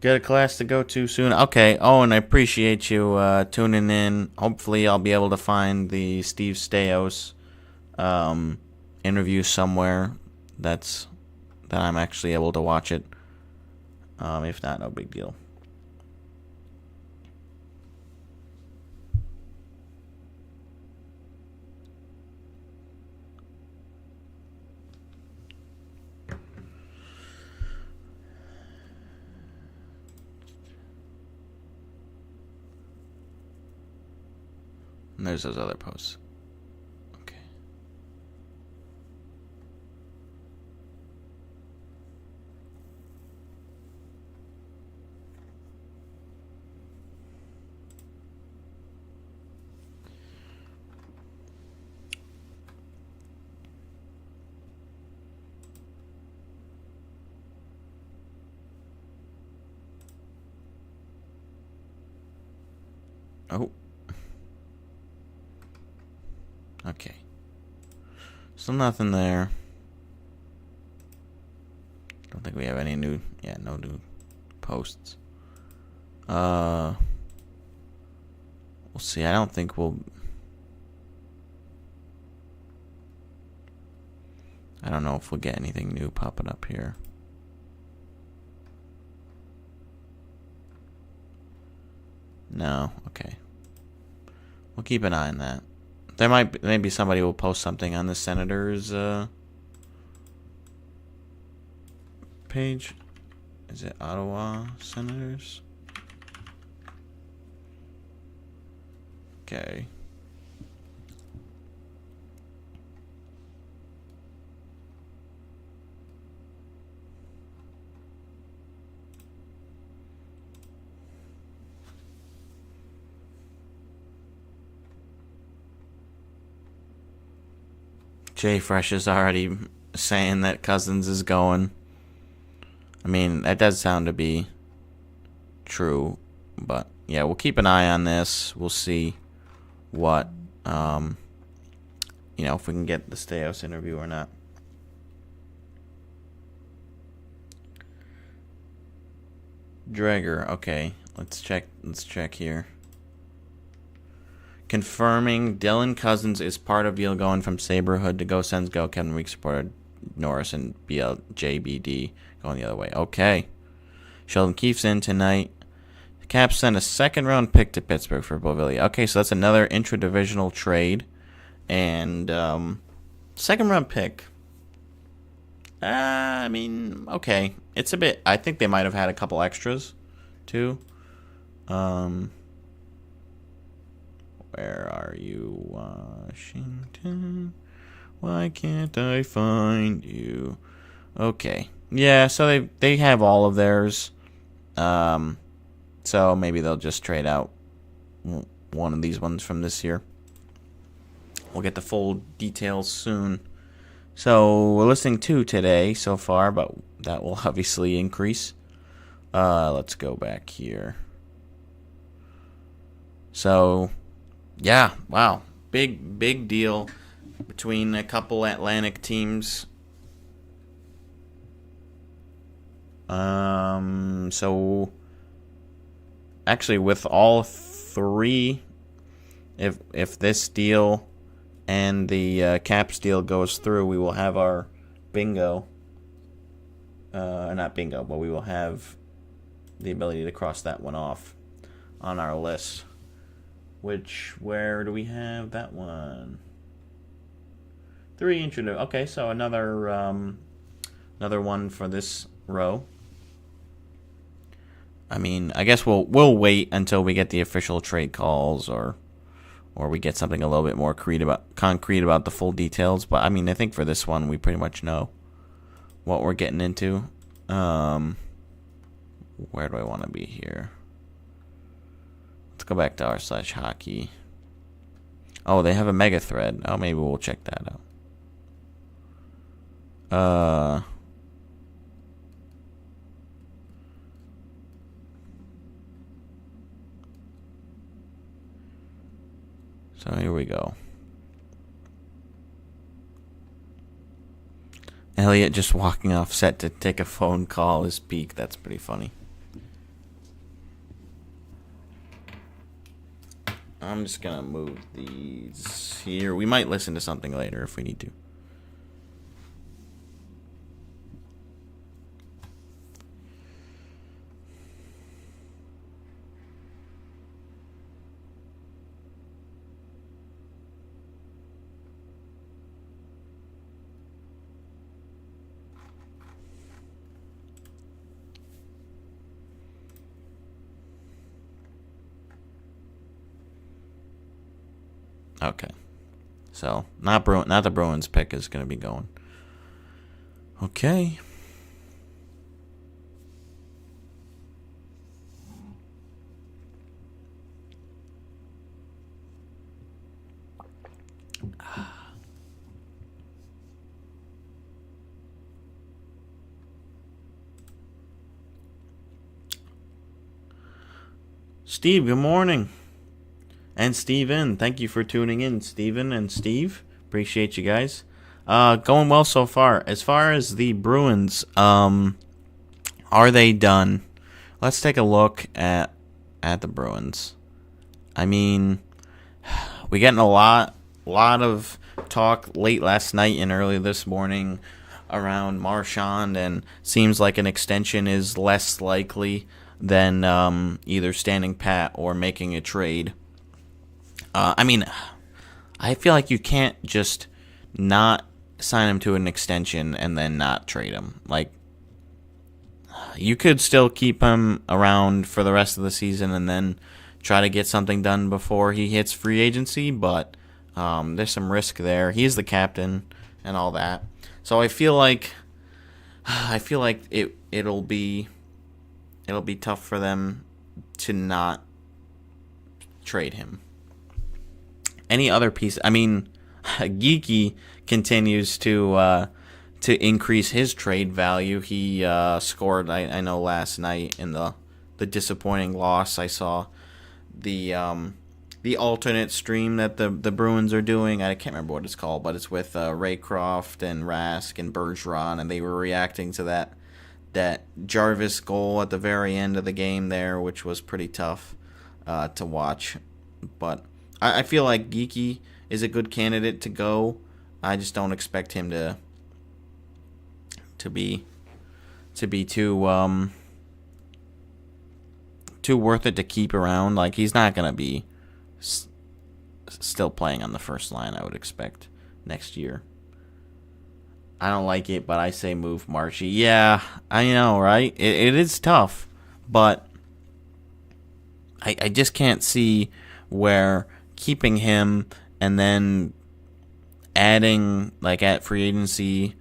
Got a class to go to soon. Okay, Owen, I appreciate you tuning in. Hopefully, I'll be able to find the Steve Staios interview somewhere that I'm actually able to watch it. If not, no big deal. And there's those other posts. Okay. Oh. Okay. Still nothing there. Don't think we have any new... Yeah, no new posts. We'll see. I don't think we'll... I don't know if we'll get anything new popping up here. No. Okay. We'll keep an eye on that. There maybe somebody will post something on the Senators page. Is it Ottawa Senators? Okay. Jay Fresh is already saying that Cousins is going. I mean, that does sound to be true, but yeah, we'll keep an eye on this. We'll see what, if we can get the Staios interview or not. Drager, okay, let's check here. Confirming Dylan Cousins is part of deal going from Saberhood to Go Sens Go. Kevin Weeks supported Norris and BLJBD going the other way. Okay. Sheldon Keefe's in tonight. The Caps sent a second-round pick to Pittsburgh for Beauvillier. Okay, so that's another intra-divisional trade. And second-round pick. I mean, okay. It's a bit... I think they might have had a couple extras, too. Where are you, Washington? Why can't I find you? Okay. Yeah, so they have all of theirs. So maybe they'll just trade out one of these ones from this year. We'll get the full details soon. So we're listening to today so far, but that will obviously increase. Let's go back here. So, yeah, wow. Big deal between a couple Atlantic teams. So actually with all three, if this deal and the Caps deal goes through, we will have our bingo. Not bingo, but we will have the ability to cross that one off on our list. Where do we have that one? 3 introduced. Okay, so another one for this row. I mean, I guess we'll wait until we get the official trade calls or we get something a little bit more concrete about the full details. But I mean, I think for this one, we pretty much know what we're getting into. Where do I want to be here? Let's go back to r/hockey. Oh, they have a mega thread. Oh, maybe we'll check that out. So here we go. Elliot just walking off set to take a phone call is peak. That's pretty funny. I'm just going to move these here. We might listen to something later if we need to. Okay. So, not the Bruins pick is going to be going. Okay. Steve, good morning. And Steven, thank you for tuning in, Steven and Steve. Appreciate you guys. Going well so far. As far as the Bruins, are they done? Let's take a look at the Bruins. I mean, we getting a lot of talk late last night and early this morning around Marchand, and seems like an extension is less likely than either standing pat or making a trade. I mean, I feel like you can't just not sign him to an extension and then not trade him. Like, you could still keep him around for the rest of the season and then try to get something done before he hits free agency, but there's some risk there. He's the captain and all that. So I feel like it'll be tough for them to not trade him. Any other piece? I mean, Geeky continues to increase his trade value. He scored, I know, last night in the disappointing loss. I saw the alternate stream that the Bruins are doing. I can't remember what it's called, but it's with Raycroft and Rask and Bergeron, and they were reacting to that Jarvis goal at the very end of the game there, which was pretty tough to watch. But I feel like Geeky is a good candidate to go. I just don't expect him to be too worth it to keep around. Like, he's not gonna be still playing on the first line, I would expect, next year. I don't like it, but I say move Marshy. Yeah, I know, right? It is tough, but I just can't see where keeping him and then adding, like, at free agency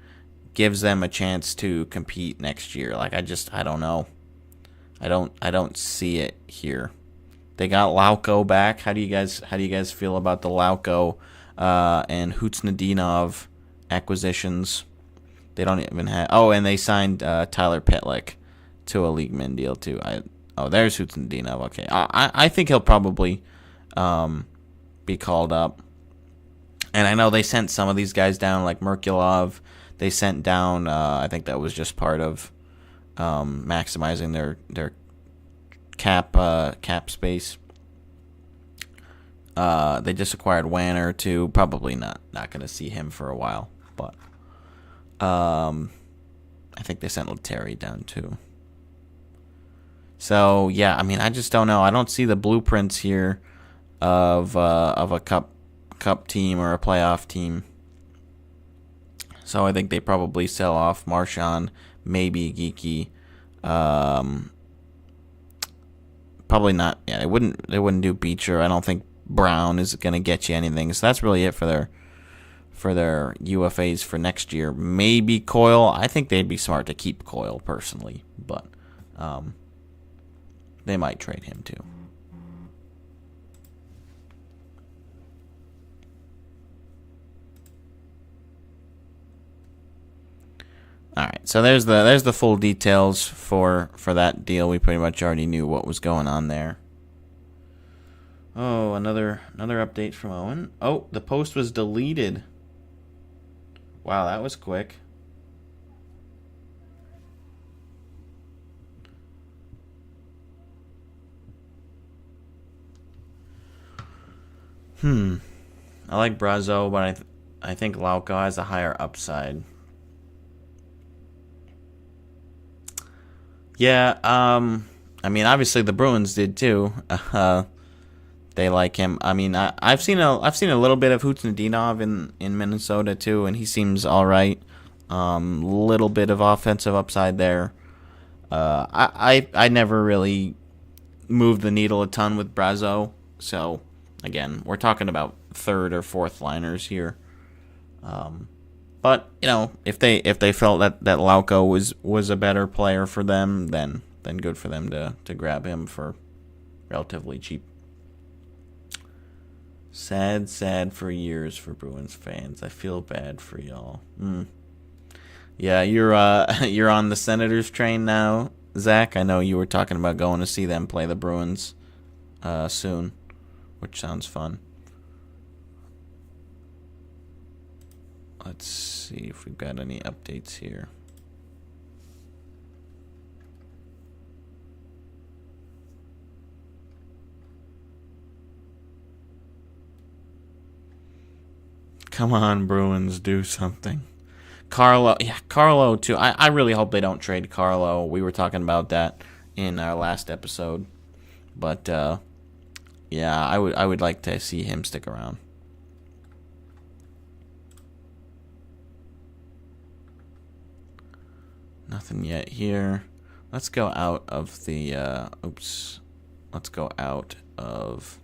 gives them a chance to compete next year. Like, I don't know. I don't see it here. They got Lauko back. How do you guys feel about the Lauko and Hutsnadinov acquisitions? They don't even have. Oh, and they signed Tyler Pitlick to a league min deal too. There's Hutsnadinov. Okay, I think he'll probably be called up. And I know they sent some of these guys down, like Merkulov. They sent down. I think that was just part of maximizing their cap space. They just acquired Wanner too. Probably not going to see him for a while, but I think they sent Letary down too. So yeah, I mean, I just don't know. I don't see the blueprints here of a cup team or a playoff team. So I think they probably sell off Marchand, maybe Geeky. Probably not. Yeah, they wouldn't do Beecher. I don't think Brown is going to get you anything. So that's really it for their UFAs for next year. Maybe Coyle. I think they'd be smart to keep Coyle personally, but they might trade him too. All right, so there's the full details for that deal. We pretty much already knew what was going on there. Oh, another update from Owen. Oh, the post was deleted. Wow, that was quick. I like Brazo, but I think Lauko has a higher upside. Yeah, I mean, obviously the Bruins did too. They like him. I mean, I've seen a little bit of Hutsnadinov in Minnesota too, and he seems all right. Little bit of offensive upside there. I never really moved the needle a ton with Brazo, so again, we're talking about third or fourth liners here. But you know, if they felt that Lauko was a better player for them, then good for them to grab him for relatively cheap. Sad for years for Bruins fans. I feel bad for y'all. Yeah, you're on the Senators train now, Zach. I know you were talking about going to see them play the Bruins soon, which sounds fun. Let's see if we've got any updates here. Come on, Bruins, do something. Carlo too. I really hope they don't trade Carlo. We were talking about that in our last episode, but yeah, I would like to see him stick around. Nothing yet here. Let's go out of the Let's go out of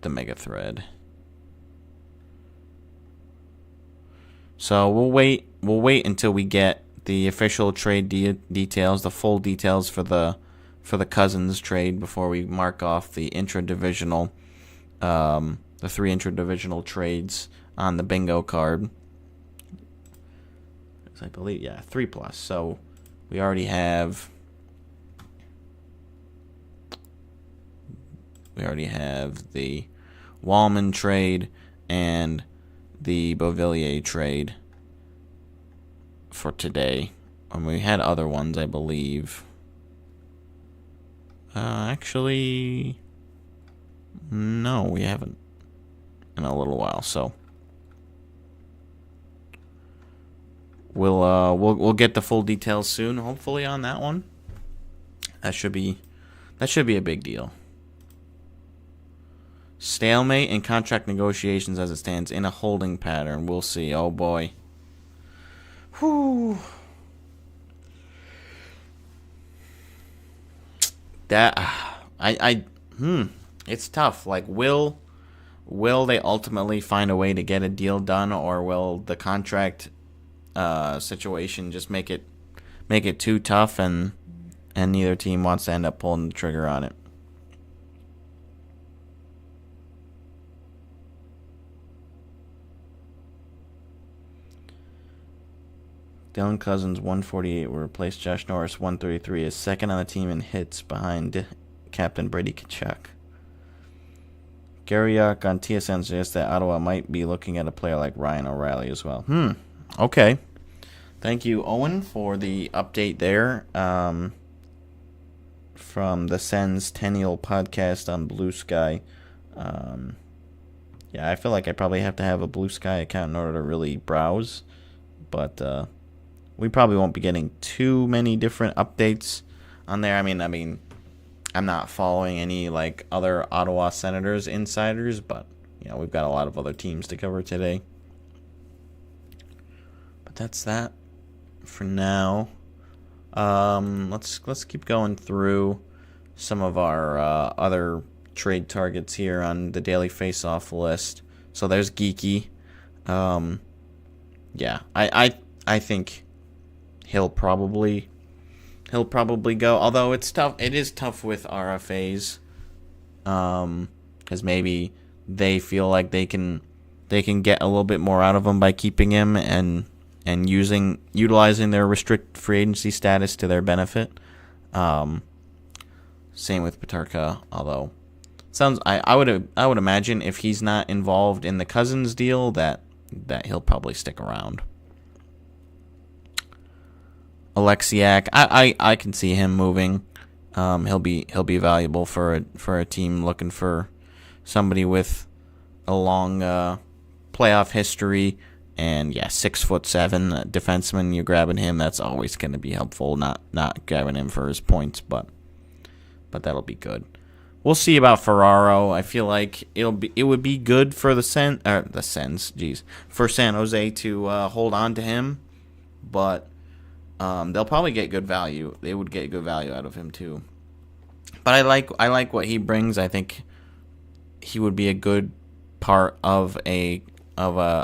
the mega thread. So we'll wait until we get the official trade details, the full details for the Cousins trade before we mark off the intra-divisional, the 3 intra-divisional trades on the bingo card. I believe, yeah, 3+. So we already have the Wallman trade and the Beauvillier trade for today. And we had other ones, I believe. Actually, no, we haven't in a little while. So we'll get the full details soon, hopefully, on that one. That should be a big deal. Stalemate in contract negotiations as it stands in a holding pattern. We'll see. Oh boy. Whew. It's tough. Like, will they ultimately find a way to get a deal done, or will the contract situation just make it too tough, and neither team wants to end up pulling the trigger on it? Dylan Cousins 148 will replace Josh Norris 133, is second on the team in hits behind Captain Brady Tkachuk. Garriock on TSN suggests that Ottawa might be looking at a player like Ryan O'Reilly as well. Okay. Thank you, Owen, for the update there from the Sens Tennial podcast on Blue Sky. Yeah, I feel like I probably have to have a Blue Sky account in order to really browse, but we probably won't be getting too many different updates on there. I mean, I'm not following any like other Ottawa Senators insiders, but we've got a lot of other teams to cover today. But that's that for now. Let's keep going through some of our other trade targets here on the Daily Face-Off list. So there's Geeky. Yeah, I think he'll probably go. Although it's tough. It is tough with RFAs, because maybe they feel like they can get a little bit more out of him by keeping him and utilizing their restricted free agency status to their benefit. Same with Peterka. Although I would imagine if he's not involved in the Cousins deal that he'll probably stick around. Alexiak, I can see him moving. He'll be valuable for a team looking for somebody with a long playoff history, and 6'7" defenseman. You're grabbing him. That's always going to be helpful. Not grabbing him for his points, but that'll be good. We'll see about Ferraro. I feel like it would be good for for San Jose to hold on to him, but they'll probably get good value. They would get good value out of him too. But I like what he brings. I think he would be a good part of a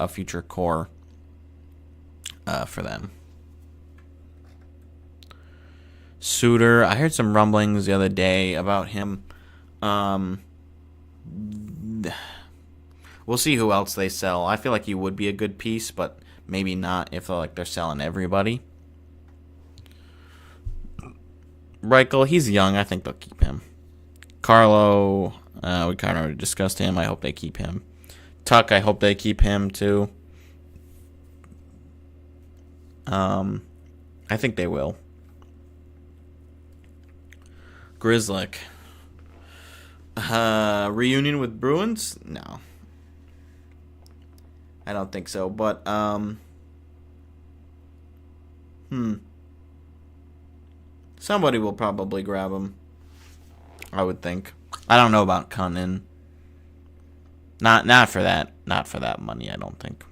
future core for them. Suter, I heard some rumblings the other day about him. We'll see who else they sell. I feel like he would be a good piece, but maybe not if they're selling everybody. Reichel, he's young. I think they'll keep him. Carlo, we kind of already discussed him. I hope they keep him. Tuck, I hope they keep him too. I think they will. Grizzlick. Reunion with Bruins? No. I don't think so, but somebody will probably grab him, I would think. I don't know about Cunnin. Not for that money, I don't think.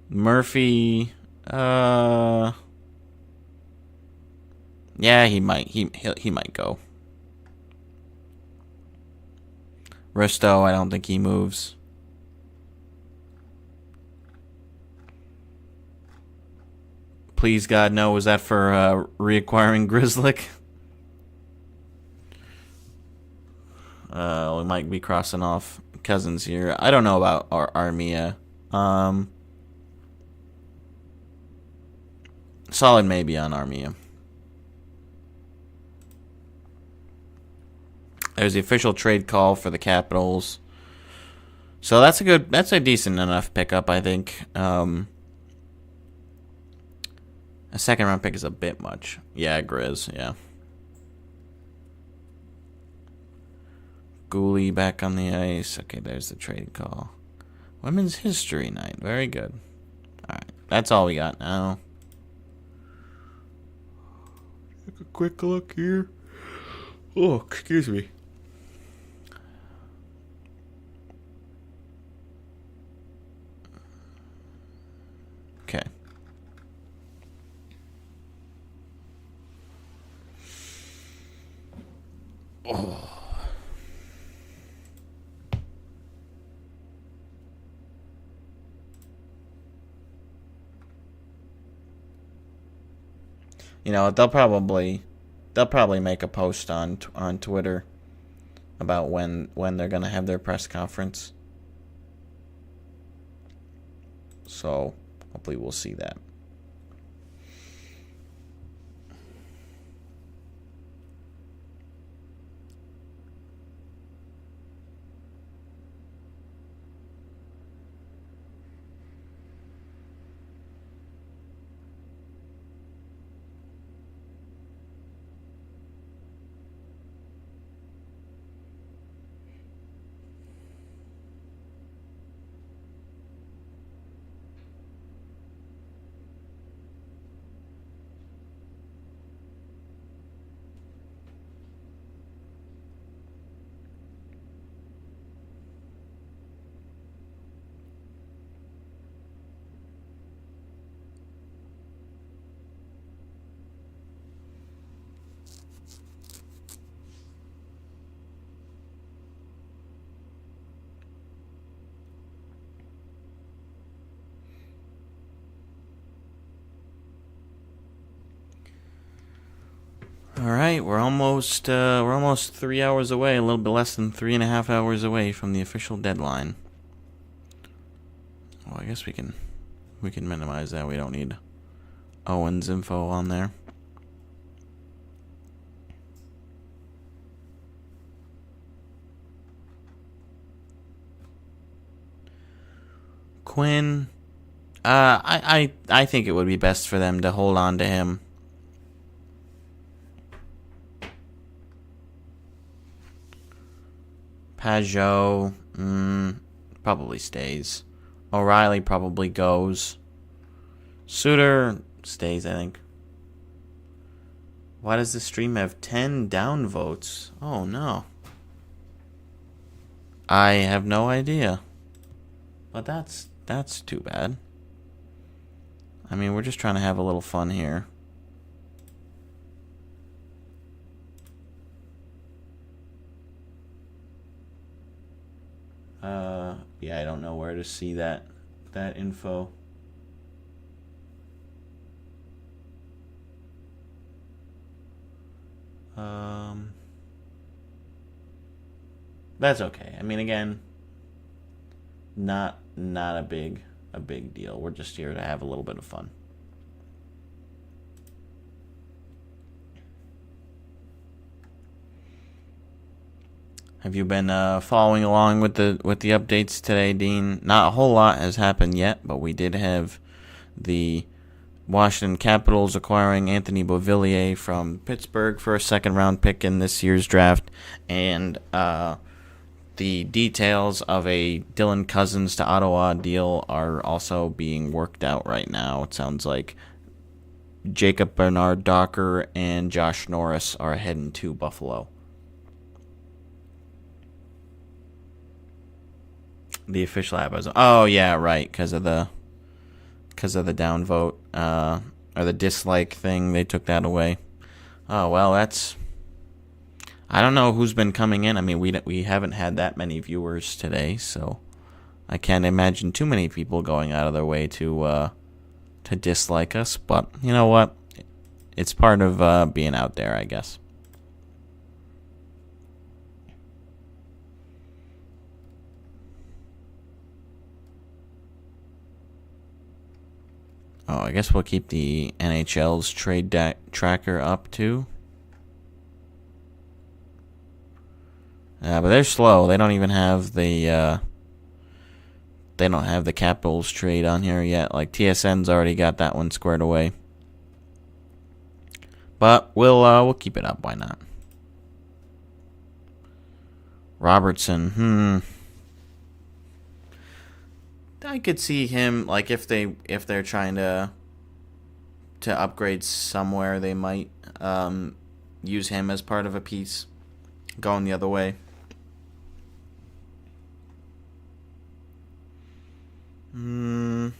Murphy, yeah, he might go. Risto, I don't think he moves. Please God, no. Was that for reacquiring Grizzlick? We might be crossing off Cousins here. I don't know about Armia. Solid maybe on Armia. There's the official trade call for the Capitals. So that's a decent enough pickup, I think. A second round pick is a bit much. Yeah, Grizz, yeah. Gooley back on the ice. Okay, there's the trade call. Women's History Night. Very good. Alright, that's all we got now. Take a quick look here. Oh, excuse me. Okay. Oh. You know, they'll probably make a post on Twitter about when they're gonna have their press conference. So hopefully we'll see that. All right, we're almost 3 hours away, a little bit less than 3.5 hours away from the official deadline. Well, I guess we can minimize that. We don't need Owen's info on there. Quinn, I think it would be best for them to hold on to him. Pajot, probably stays. O'Reilly probably goes. Suter stays, I think. Why does the stream have 10 down votes? Oh no. I have no idea. But that's too bad. I mean, we're just trying to have a little fun here. Yeah, I don't know where to see that info. That's okay. I mean, again, not a big deal. We're just here to have a little bit of fun. Have you been following along with the updates today, Dean? Not a whole lot has happened yet, but we did have the Washington Capitals acquiring Anthony Beauvillier from Pittsburgh for a second-round pick in this year's draft, and the details of a Dylan Cousins to Ottawa deal are also being worked out right now. It sounds like Jacob Bernard Docker and Josh Norris are heading to Buffalo. The official app is... Oh, yeah, right, because of the downvote, or the dislike thing, they took that away. Oh, well, that's... I don't know who's been coming in. I mean, we haven't had that many viewers today, so I can't imagine too many people going out of their way to dislike us. But you know what? It's part of being out there, I guess. Oh, I guess we'll keep the NHL's trade tracker up too. But they're slow. They don't even have the Capitals trade on here yet. Like TSN's already got that one squared away. But we'll keep it up. Why not? Robertson. I could see him, like, if they're trying to upgrade somewhere, they might use him as part of a piece. going the other way. I'm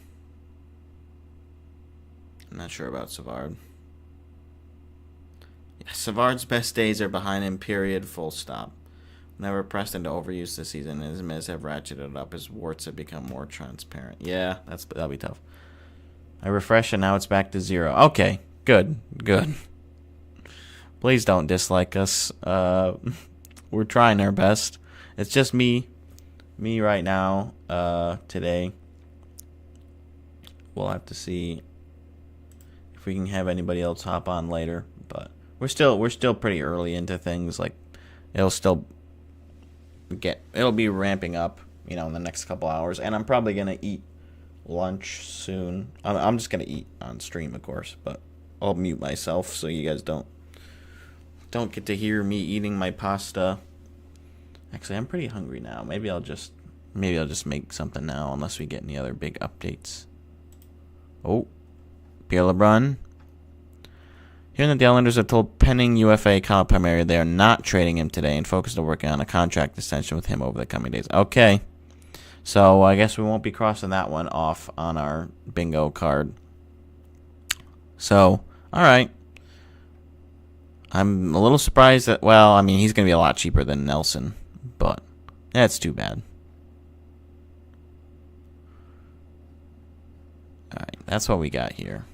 not sure about Savard. Yeah, Savard's best days are behind him, period, full stop. Never pressed into overuse this season. His mids have ratcheted up. His warts have become more transparent. Yeah, that'll be tough. I refresh and now it's back to 0. Okay, good. Please don't dislike us. We're trying our best. It's just me right now. Today. We'll have to see if we can have anybody else hop on later. But we're still pretty early into things. Like it'll be ramping up, in the next couple hours. And I'm probably gonna eat lunch soon. I'm just gonna eat on stream, of course, but I'll mute myself so you guys don't get to hear me eating my pasta. Actually, I'm pretty hungry now. Maybe I'll just make something now, unless we get any other big updates. Oh, Pierre LeBrun. Hearing that the Islanders have told pending UFA Kyle Palmieri they are not trading him today and focused on working on a contract extension with him over the coming days. Okay. So I guess we won't be crossing that one off on our bingo card. So, all right. I'm a little surprised that, he's going to be a lot cheaper than Nelson, but that's too bad. All right, that's what we got here.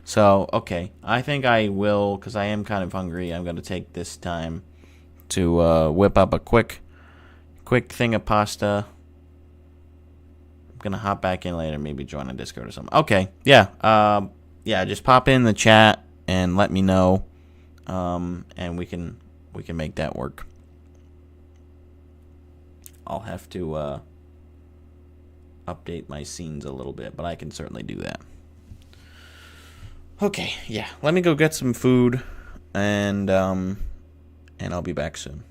So, okay, I think I will, because I am kind of hungry. I'm going to take this time to whip up a quick thing of pasta. I'm going to hop back in later, maybe join a Discord or something. Okay, yeah, just pop in the chat and let me know, and we can make that work. I'll have to update my scenes a little bit, but I can certainly do that. Okay, yeah. Let me go get some food, and I'll be back soon.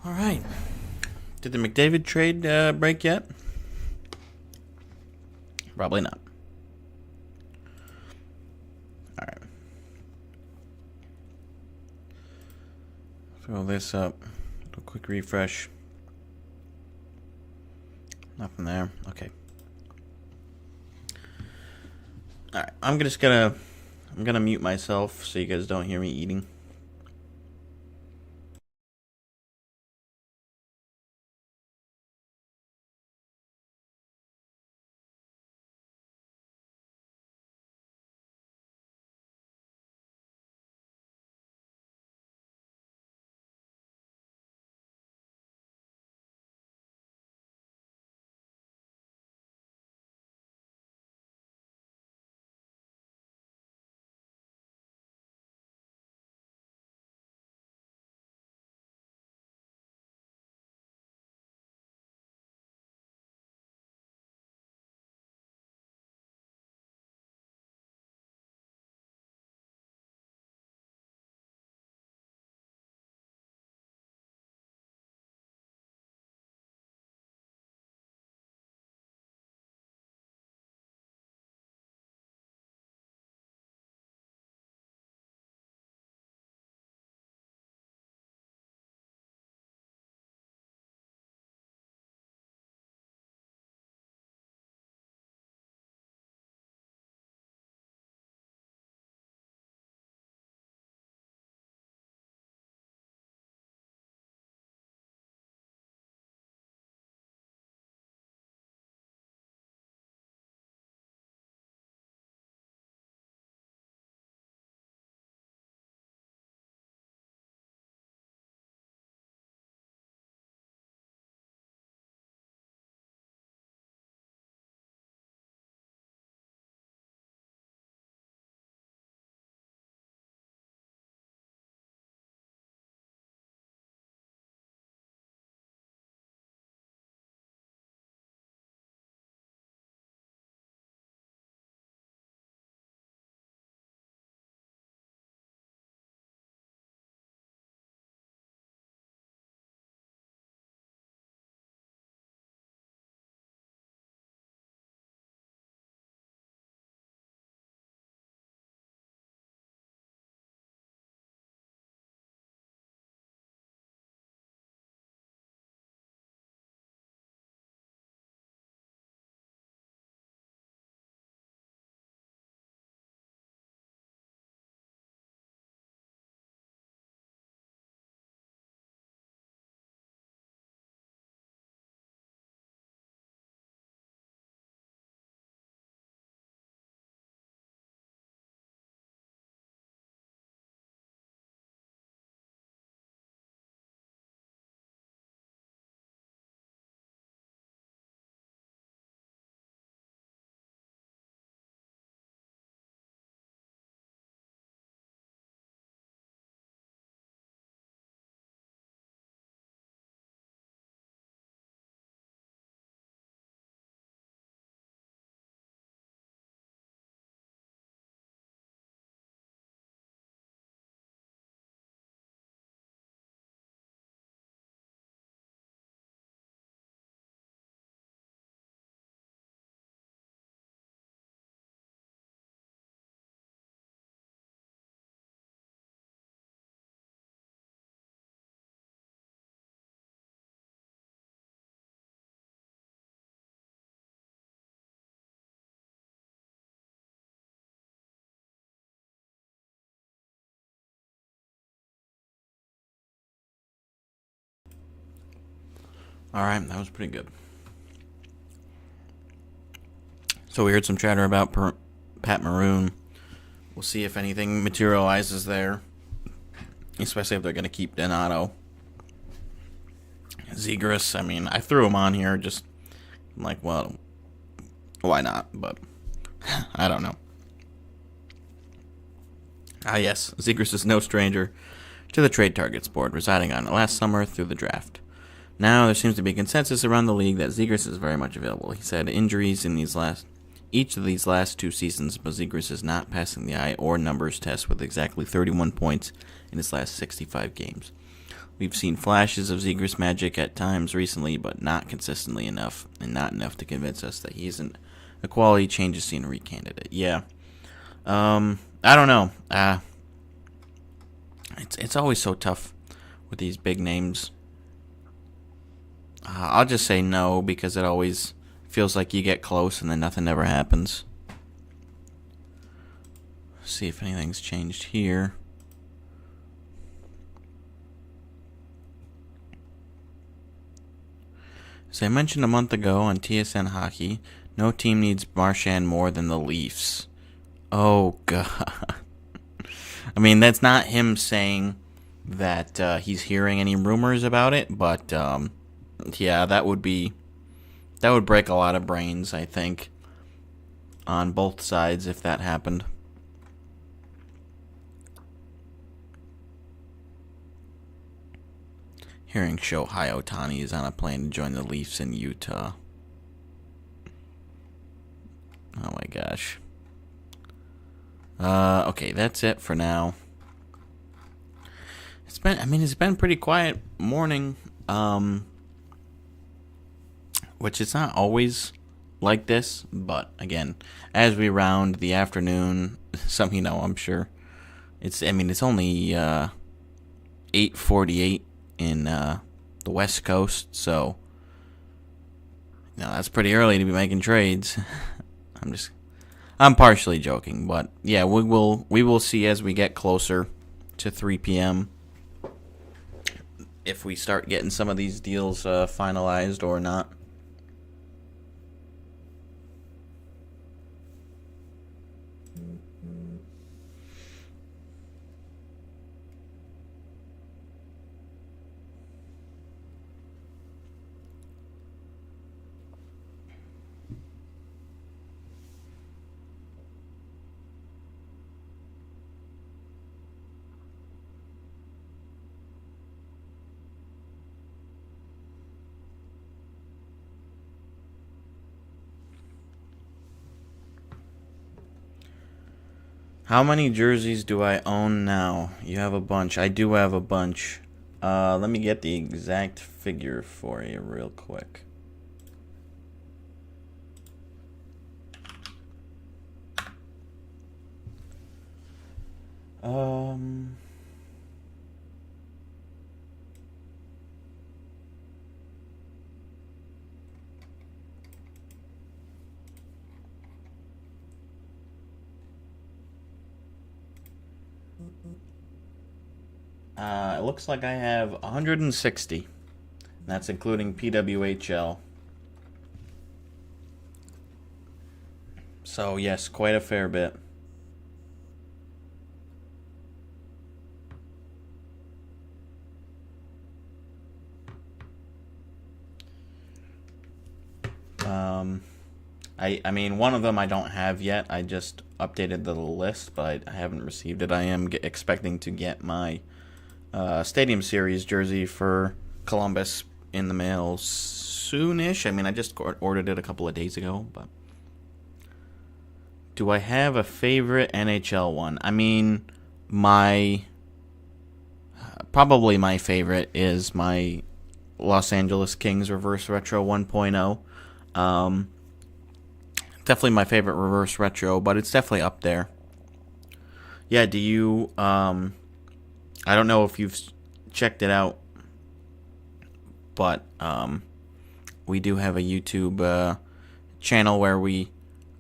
All right. Did the McDavid trade break yet? Probably not. All right. Throw this up. Do a quick refresh. Nothing there. Okay. Alright, I'm gonna mute myself so you guys don't hear me eating. Alright, that was pretty good. So we heard some chatter about Pat Maroon. We'll see if anything materializes there, especially if they're going to keep Donato. Zegras, I mean, I threw him on here just like, well, why not? But I don't know. Yes, Zegras is no stranger to the trade targets board, residing on it last summer through the draft. Now there seems to be consensus around the league that Zegras is very much available. He's had injuries in each of these last 2 seasons, but Zegras is not passing the eye or numbers test with exactly 31 points in his last 65 games. We've seen flashes of Zegras magic at times recently, but not consistently enough, and not enough to convince us that he isn't a quality change of scenery candidate. Yeah. I don't know. It's always so tough with these big names. I'll just say no because it always feels like you get close and then nothing ever happens. See if anything's changed here. As I mentioned a month ago on TSN Hockey, no team needs Marchand more than the Leafs. Oh, God. I mean, that's not him saying that he's hearing any rumors about it, but yeah, that would break a lot of brains, I think, on both sides if that happened. Hearing Shohei Ohtani is on a plane to join the Leafs in Utah. Oh my gosh. Okay, that's it for now. It's been pretty quiet morning. Which it's not always like this, but again, as we round the afternoon, I'm sure it's only 8:48 in the West Coast, so that's pretty early to be making trades. I'm partially joking, but yeah, we will see as we get closer to 3 p.m. if we start getting some of these deals finalized or not. How many jerseys do I own now? You have a bunch. I do have a bunch. Let me get the exact figure for you real quick. It looks like I have 160. That's including PWHL. So yes, quite a fair bit. I mean, one of them I don't have yet. I just updated the list, but I haven't received it. I am expecting to get my Stadium Series jersey for Columbus in the mail soonish. I mean, I just ordered it a couple of days ago, but do I have a favorite NHL one? I mean, probably my favorite is my Los Angeles Kings Reverse Retro 1.0. Definitely my favorite reverse retro, but it's definitely up there. Yeah, do you I don't know if you've checked it out, but we do have a YouTube channel where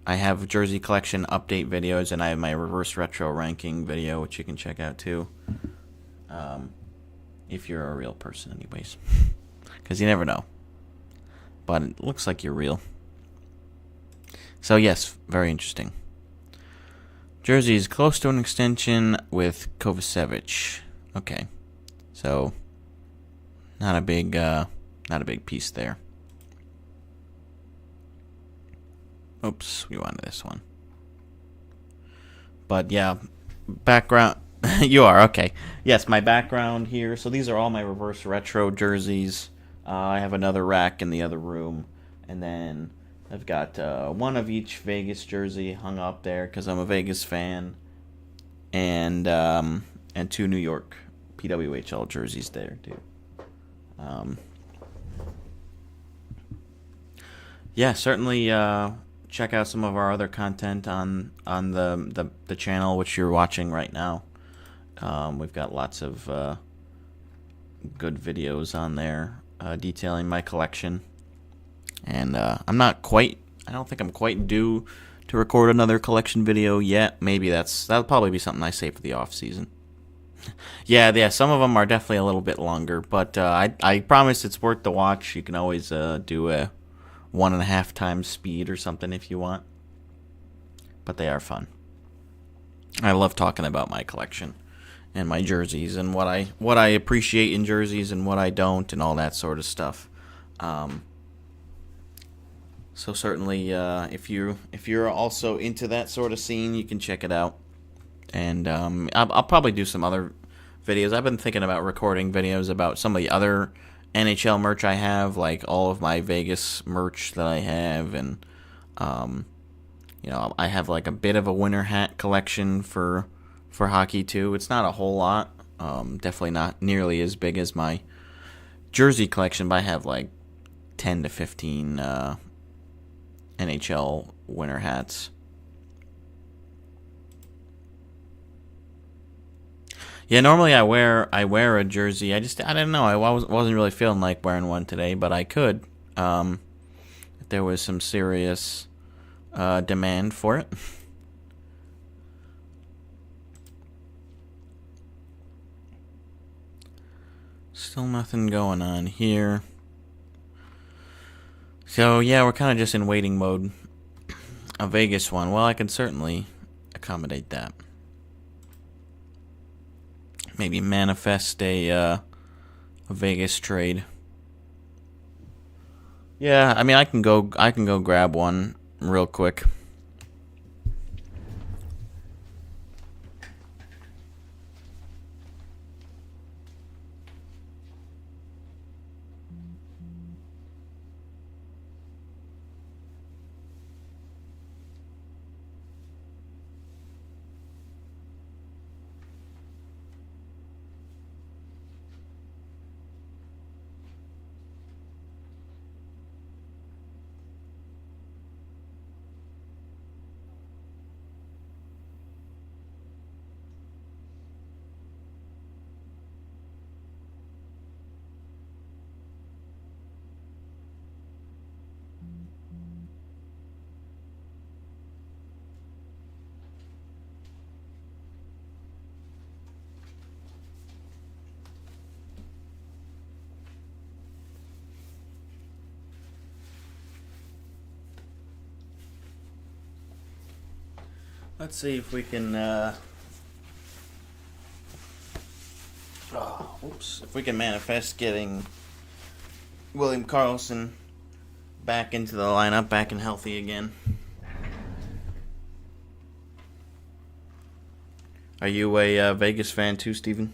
I have jersey collection update videos, and I have my reverse retro ranking video, which you can check out too. If you're a real person, anyways, because you never know. But it looks like you're real. So yes, very interesting. Jersey is close to an extension with Kovacevic. Okay, so not a big piece there. Oops, we wanted this one. But yeah, background. You are okay. Yes, my background here. So these are all my reverse retro jerseys. I have another rack in the other room, and then I've got one of each Vegas jersey hung up there because I'm a Vegas fan, and two New York PWHL jerseys there too. Yeah, certainly check out some of our other content on the channel which you're watching right now. We've got lots of good videos on there detailing my collection. And I'm not quite. I don't think I'm quite due to record another collection video yet. Maybe that'll probably be something I save for the off season. Yeah. Some of them are definitely a little bit longer, but I promise it's worth the watch. You can always do a 1.5 times speed or something if you want. But they are fun. I love talking about my collection and my jerseys and what I appreciate in jerseys and what I don't and all that sort of stuff. So certainly, if you're also into that sort of scene, you can check it out. And I'll probably do some other videos. I've been thinking about recording videos about some of the other NHL merch I have, like all of my Vegas merch that I have, and I have like a bit of a winter hat collection for hockey too. It's not a whole lot, definitely not nearly as big as my jersey collection, but I have like 10 to 15 NHL winter hats. Yeah, normally I wear a jersey. I don't know. I wasn't really feeling like wearing one today, but I could. If there was some serious demand for it. Still nothing going on here. So yeah, we're kind of just in waiting mode. A Vegas one. Well, I can certainly accommodate that. Maybe manifest a Vegas trade. Yeah, I mean I can go grab one real quick. Let's see if we can if we can manifest getting William Karlsson back into the lineup, back and healthy again. Are you a Vegas fan too, Steven?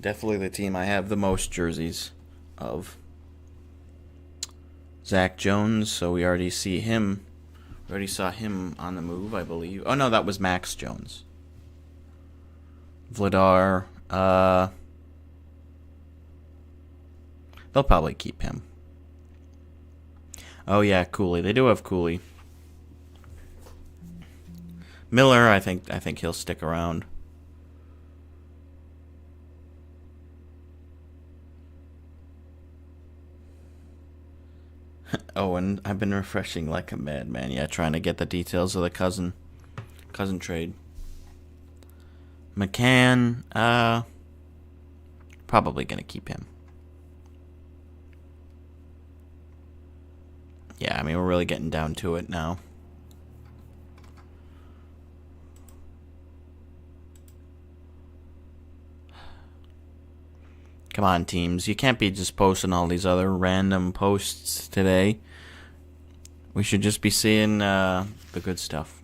Definitely the team I have the most jerseys of. Zach Jones, so we already see him. We already saw him on the move, I believe. Oh no, that was Max Jones. Vladar, they'll probably keep him. Oh yeah, Cooley. They do have Cooley. Miller, I think he'll stick around. Oh, and I've been refreshing like a madman. Yeah, trying to get the details of the cousin trade. McCann, probably gonna keep him. Yeah, I mean, we're really getting down to it now. Come on, teams. You can't be just posting all these other random posts today. We should just be seeing the good stuff.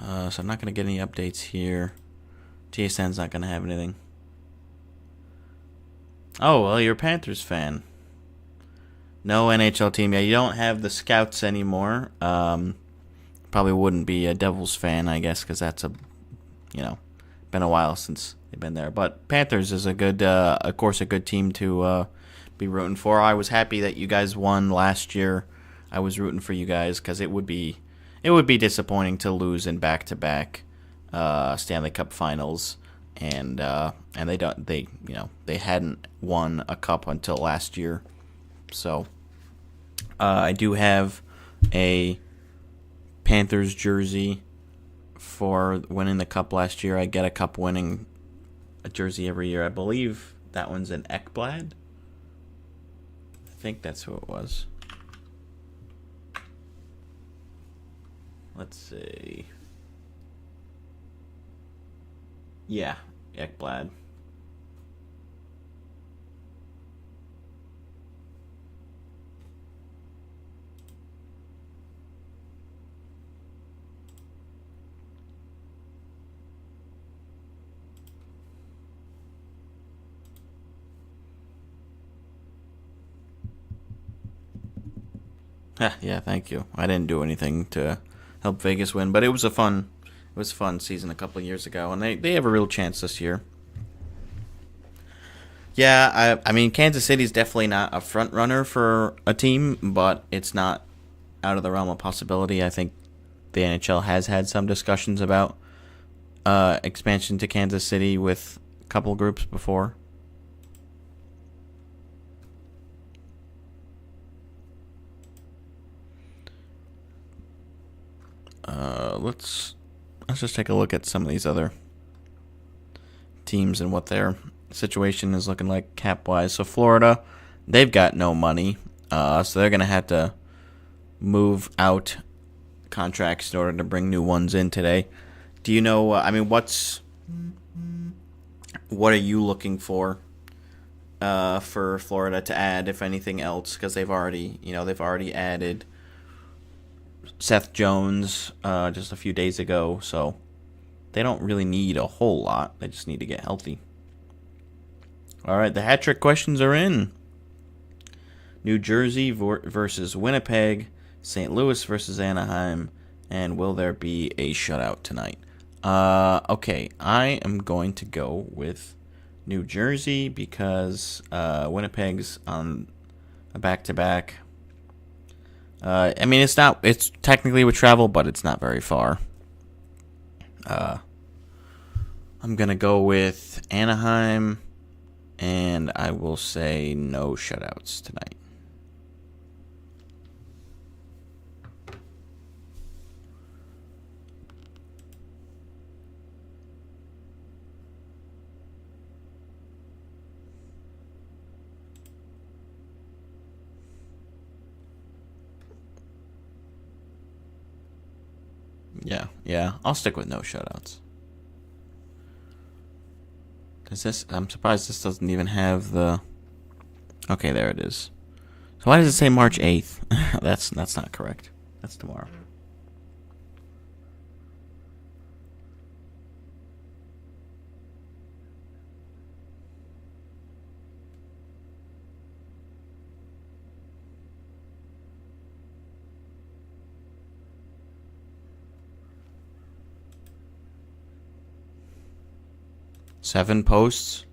So I'm not going to get any updates here. TSN's not going to have anything. Oh, well, you're a Panthers fan. No NHL team. Yeah, you don't have the Scouts anymore. Probably wouldn't be a Devils fan, I guess, because that's been a while since they've been there. But Panthers is a good, of course, a good team to be rooting for. I was happy that you guys won last year. I was rooting for you guys because it would be disappointing to lose in back-to-back Stanley Cup Finals, and they hadn't won a cup until last year. So I do have a Panthers jersey for winning the cup last year. I get a cup winning a jersey every year. I believe that one's an Ekblad. I think that's who it was. Let's see. Yeah, Ekblad. Yeah, thank you. I didn't do anything to help Vegas win, but it was a fun season a couple of years ago, and they have a real chance this year. Yeah, I mean, Kansas City's definitely not a front runner for a team, but it's not out of the realm of possibility. I think the NHL has had some discussions about expansion to Kansas City with a couple groups before. Let's just take a look at some of these other teams and what their situation is looking like cap-wise. So Florida, they've got no money, so they're going to have to move out contracts in order to bring new ones in today. Do you know, what are you looking for Florida to add, if anything else? Because they've already added Seth Jones just a few days ago, so they don't really need a whole lot. They just need to get healthy. All right, the hat trick questions are in. New Jersey versus Winnipeg, St. Louis versus Anaheim, and will there be a shutout tonight? Okay, I am going to go with New Jersey because Winnipeg's on a back-to-back. It's technically with travel, but it's not very far. I'm going to go with Anaheim, and I will say no shutouts tonight. Yeah, I'll stick with no shutouts. I'm surprised this doesn't even have the... Okay, there it is. So why does it say March 8th? That's not correct. That's tomorrow. Seven posts.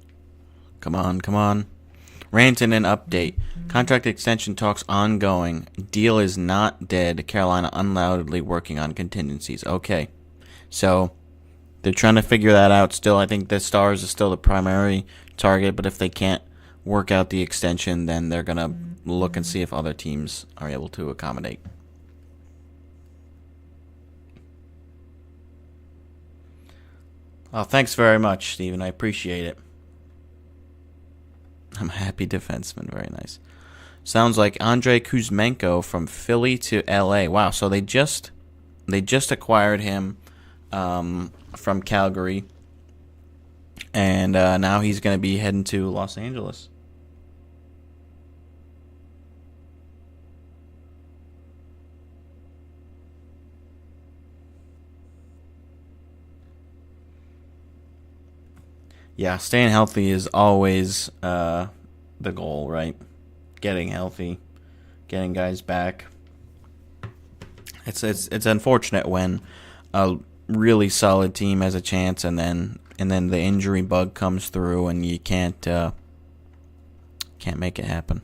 Come on. Rantanen update. Contract extension talks ongoing. Deal is not dead. Carolina undoubtedly working on contingencies. Okay. So, they're trying to figure that out still. I think the Stars is still the primary target, but if they can't work out the extension, then they're going to look and see if other teams are able to accommodate. Oh, thanks very much, Steven. I appreciate it. I'm a happy defenseman. Very nice. Sounds like Andrei Kuzmenko from Philly to LA. Wow, so they just acquired him from Calgary, and now he's going to be heading to Los Angeles. Yeah, staying healthy is always the goal, right? Getting healthy, getting guys back. It's unfortunate when a really solid team has a chance, and then the injury bug comes through, and you can't make it happen.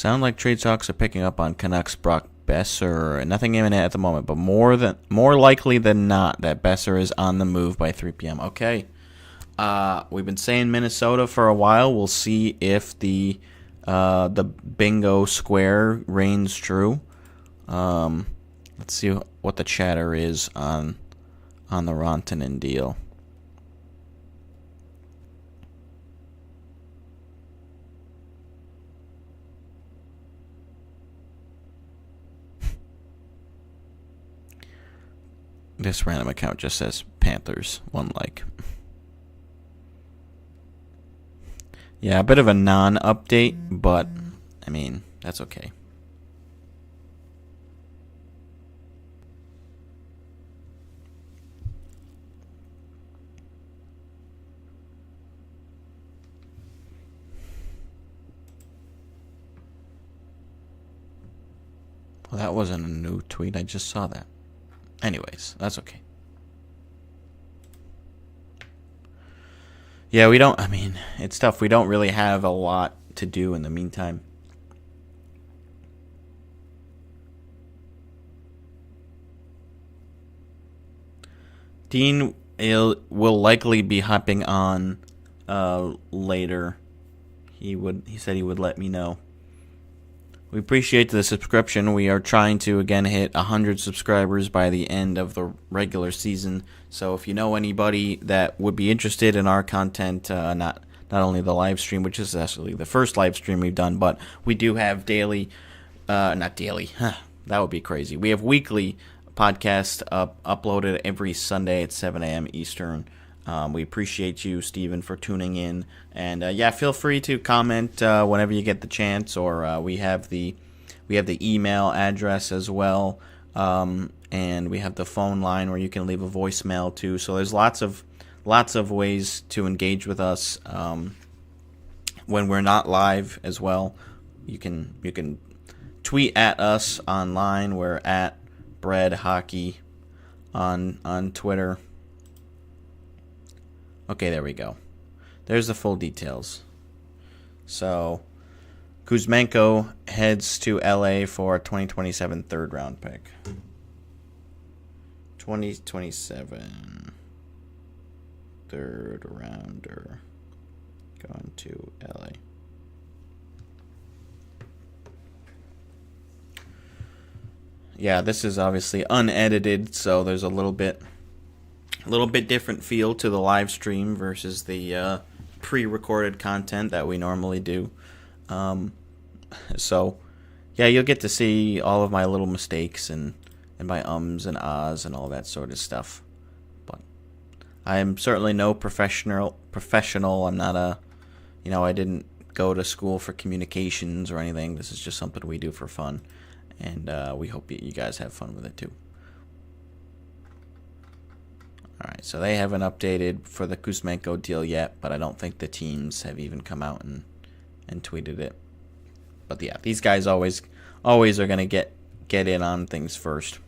Sound like trade talks are picking up on Canucks Brock Besser. Nothing imminent at the moment, but more likely than not that Besser is on the move by 3 p.m. Okay. We've been saying Minnesota for a while. We'll see if the bingo square reigns true. Let's see what the chatter is on the Rantanen deal. This random account just says Panthers, 1 like. Yeah, a bit of a non-update, but, I mean, that's okay. Well, that wasn't a new tweet. I just saw that. Anyways, that's okay. Yeah, it's tough. We don't really have a lot to do in the meantime. Dean will likely be hopping on later. He said he would let me know. We appreciate the subscription. We are trying to, again, hit 100 subscribers by the end of the regular season. So if you know anybody that would be interested in our content, not only the live stream, which is actually the first live stream we've done, but we do have daily, not daily, that would be crazy. We have weekly podcasts uploaded every Sunday at 7 a.m. Eastern. We appreciate you, Steven, for tuning in. And feel free to comment whenever you get the chance. Or we have the email address as well, and we have the phone line where you can leave a voicemail too. So there's lots of ways to engage with us when we're not live as well. You can tweet at us online. We're at Bread Hockey on Twitter. Okay, there we go. There's the full details. So, Kuzmenko heads to LA for a 2027 third round pick. 2027 third rounder going to LA. Yeah, this is obviously unedited, so there's a little bit different feel to the live stream versus the pre-recorded content that we normally do. So, yeah, you'll get to see all of my little mistakes and my ums and ahs and all that sort of stuff. But I am certainly no professional. I'm not I didn't go to school for communications or anything. This is just something we do for fun. And we hope you guys have fun with it too. Alright, so they haven't updated for the Kuzmenko deal yet, but I don't think the teams have even come out and tweeted it. But yeah, these guys always are going to get in on things first.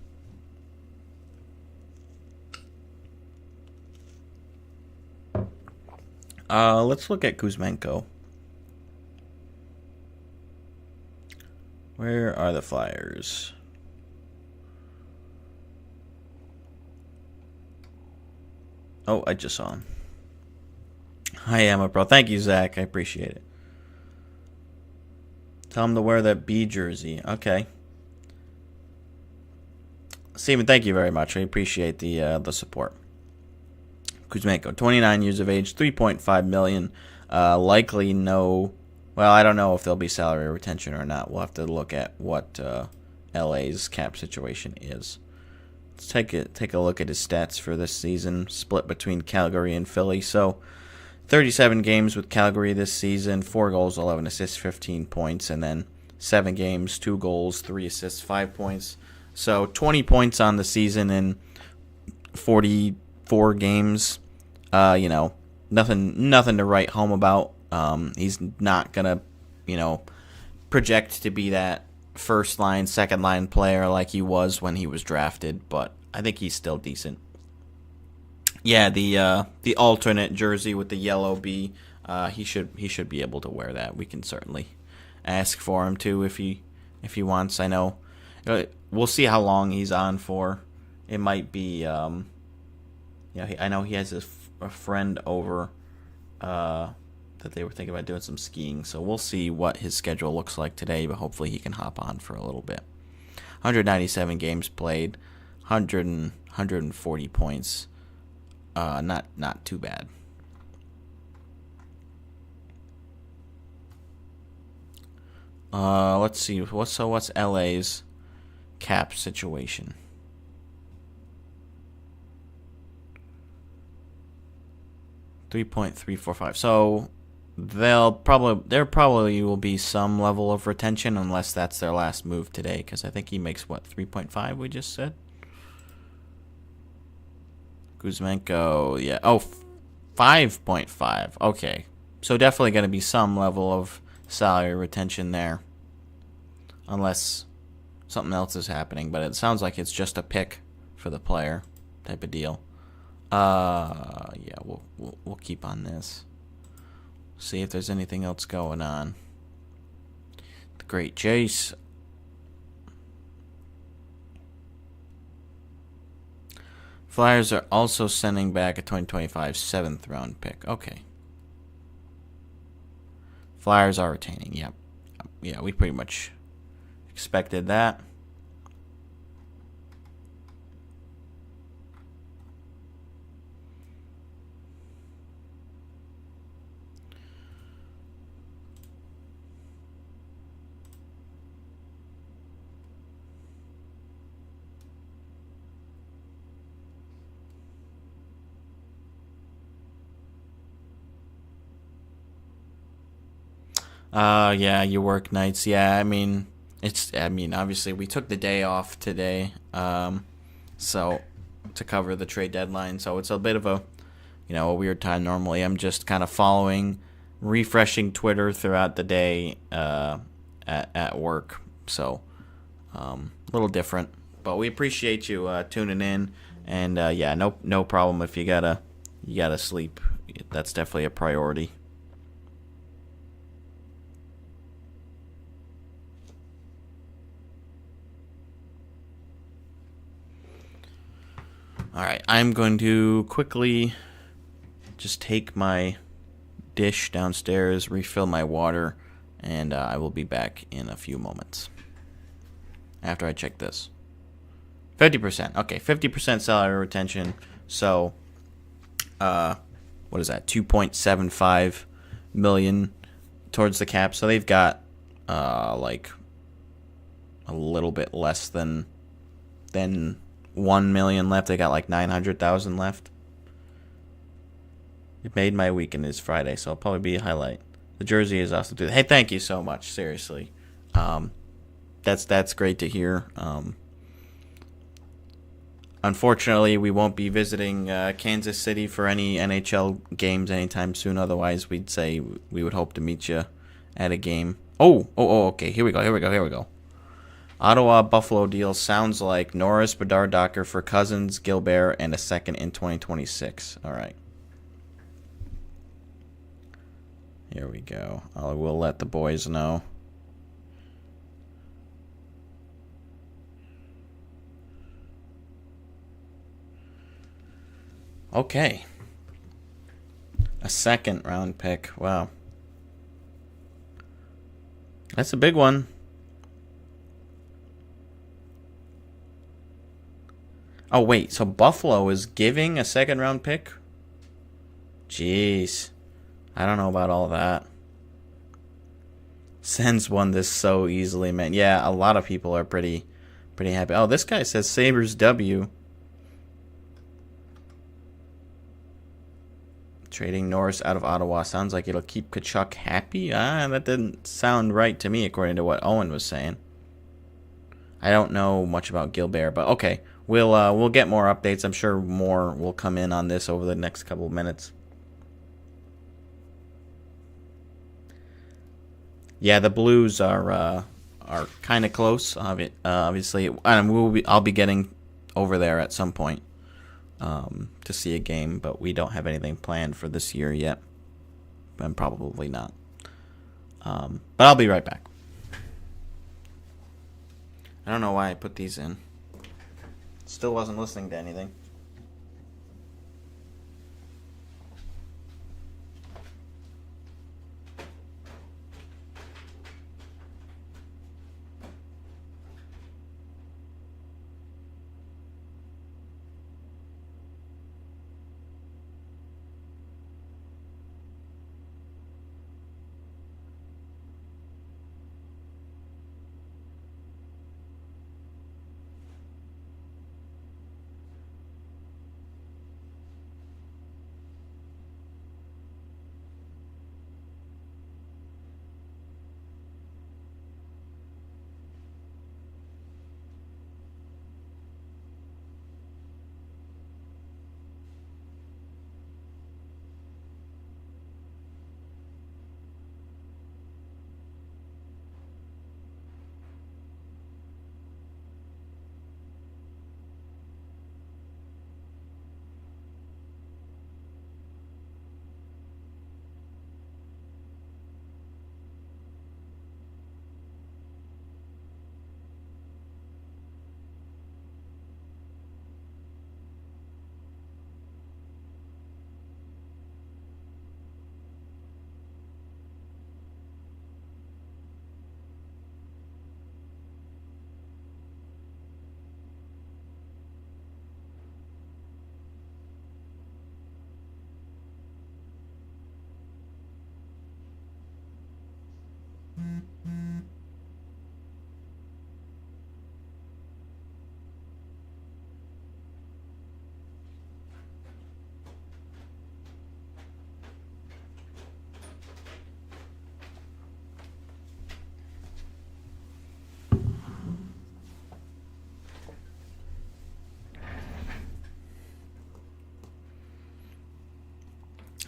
Let's look at Kuzmenko. Where are the Flyers? Oh, I just saw him. Hi, Emma, bro. Thank you, Zach. I appreciate it. Tell him to wear that B jersey. Okay. Steven, thank you very much. I appreciate the support. Kuzmenko, 29 years of age, $3.5 million. Likely no. Well, I don't know if there'll be salary retention or not. We'll have to look at what LA's cap situation is. Let's take a look at his stats for this season, split between Calgary and Philly. So, 37 games with Calgary this season, 4 goals, 11 assists, 15 points, and then 7 games, 2 goals, 3 assists, 5 points. So, 20 points on the season in 44 games. Nothing to write home about. He's not gonna, project to be that first line, second line player like he was when he was drafted, but I think he's still decent. Yeah, the alternate jersey with the yellow B, he should be able to wear that. We can certainly ask for him to if he wants. I know we'll see how long he's on for. It might be I know he has a friend over that they were thinking about doing some skiing, so we'll see what his schedule looks like today, but hopefully he can hop on for a little bit. 197 games played, 140 points. Not too bad. Let's see. What's LA's cap situation? $3.345. So there probably will be some level of retention unless that's their last move today, because I think he makes 3.5 we just said. Kuzmenko, yeah. Oh, 5.5. Okay. So definitely going to be some level of salary retention there. Unless something else is happening, but it sounds like it's just a pick for the player type of deal. Yeah, we'll keep on this. See if there's anything else going on. The Great Jace. Flyers are also sending back a 2025 7th round pick. Okay. Flyers are retaining. Yep. Yeah, we pretty much expected that. Yeah, you work nights. Yeah, I mean, obviously we took the day off today, so to cover the trade deadline. So it's a bit of a weird time. Normally, I'm just kind of refreshing Twitter throughout the day, at work. So, a little different, but we appreciate you tuning in. And yeah, no problem if you gotta sleep. That's definitely a priority. Alright, I'm going to quickly just take my dish downstairs, refill my water, and I will be back in a few moments. After I check this. 50%. Okay, 50% salary retention. So, what is that? 2.75 million towards the cap. So they've got, like, a little bit less than 1 million left. They got like 900,000 left. It made my weekend is Friday, so it'll probably be a highlight. The jersey is awesome too. Hey, thank you so much. Seriously, that's great to hear. Unfortunately, we won't be visiting Kansas City for any NHL games anytime soon. Otherwise, we'd say we would hope to meet you at a game. Oh, okay. Here we go. Ottawa-Buffalo deal sounds like Norris, Bedard, Docker for Cousins, Gilbert, and a second in 2026. All right. Here we go. I will let the boys know. Okay. A second round pick. Wow. That's a big one. Oh, wait. So Buffalo is giving a second round pick? Jeez. I don't know about all that. Sens won this so easily, man. Yeah, a lot of people are pretty happy. Oh, this guy says Sabres W. Trading Norris out of Ottawa sounds like it'll keep Tkachuk happy. That didn't sound right to me according to what Owen was saying. I don't know much about Gilbert, but okay. We'll get more updates. I'm sure more will come in on this over the next couple of minutes. Yeah, the Blues are kind of close. Obviously, and I'll be getting over there at some point to see a game, but we don't have anything planned for this year yet, and probably not. But I'll be right back. I don't know why I put these in. Still wasn't listening to anything.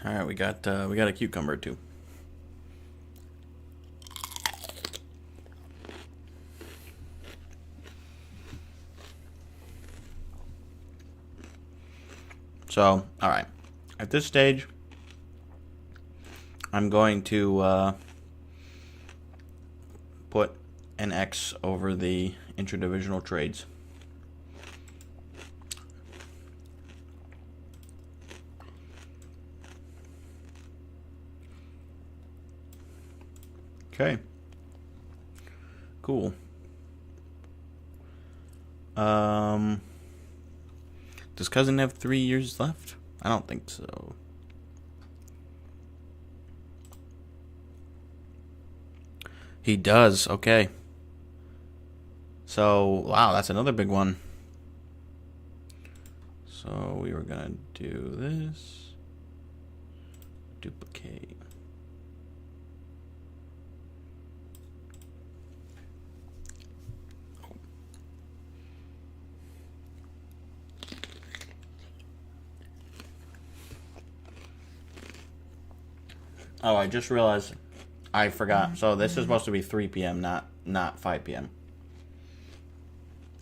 All right, we got a cucumber too. So, all right. At this stage, I'm going to put an X over the interdivisional trades. Okay. Cool. Does Cousin have 3 years left? I don't think so. He does. Okay. So, wow, that's another big one. So, we were going to do this. Duplicate. Oh, I just realized I forgot. So this is supposed to be 3 p.m., not 5 p.m.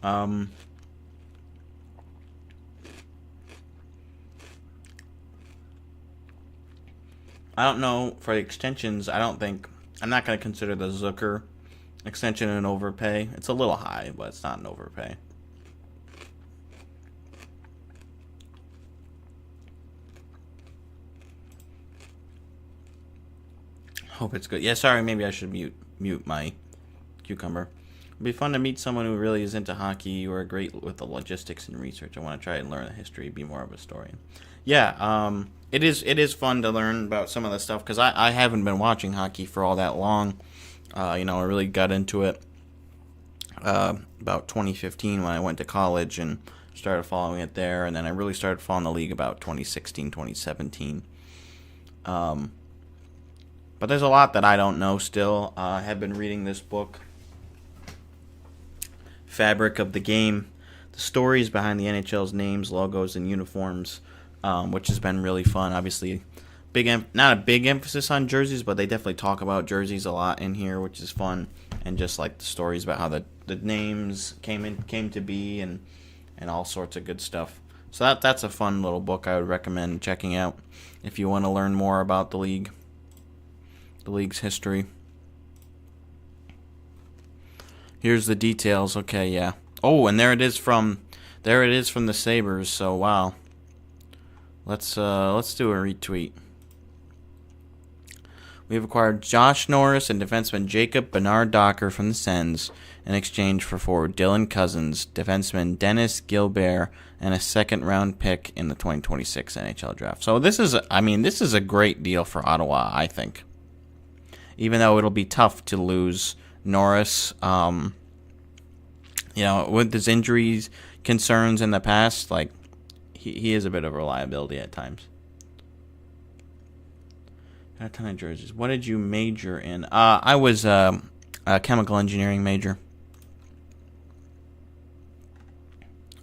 I don't know for the extensions. I'm not going to consider the Zucker extension an overpay. It's a little high, but it's not an overpay. Hope it's good. Yeah, sorry, maybe I should mute my cucumber. It'd be fun to meet someone who really is into hockey or great with the logistics and research. I want to try and learn the history, be more of a historian. Yeah, it is fun to learn about some of the stuff because I haven't been watching hockey for all that long. I really got into it about 2015 when I went to college and started following it there, and then I really started following the league about 2016, 2017. But there's a lot that I don't know still. I have been reading this book, Fabric of the Game, the stories behind the NHL's names, logos, and uniforms, which has been really fun. Obviously, not a big emphasis on jerseys, but they definitely talk about jerseys a lot in here, which is fun. And just like the stories about how the names came to be and all sorts of good stuff. So that's a fun little book I would recommend checking out if you want to learn more about the league's history. Here's the details. Okay, yeah. Oh, and there it is from the Sabres. So wow. Let's do a retweet. We have acquired Josh Norris and defenseman Jacob Bernard-Docker from the Sens in exchange for forward Dylan Cousins, defenseman Dennis Gilbert, and a second-round pick in the 2026 NHL draft. So this is a great deal for Ottawa, I think. Even though it'll be tough to lose Norris, with his injuries concerns in the past, like he is a bit of a reliability at times. Got a ton of jerseys. What did you major in? I was a chemical engineering major.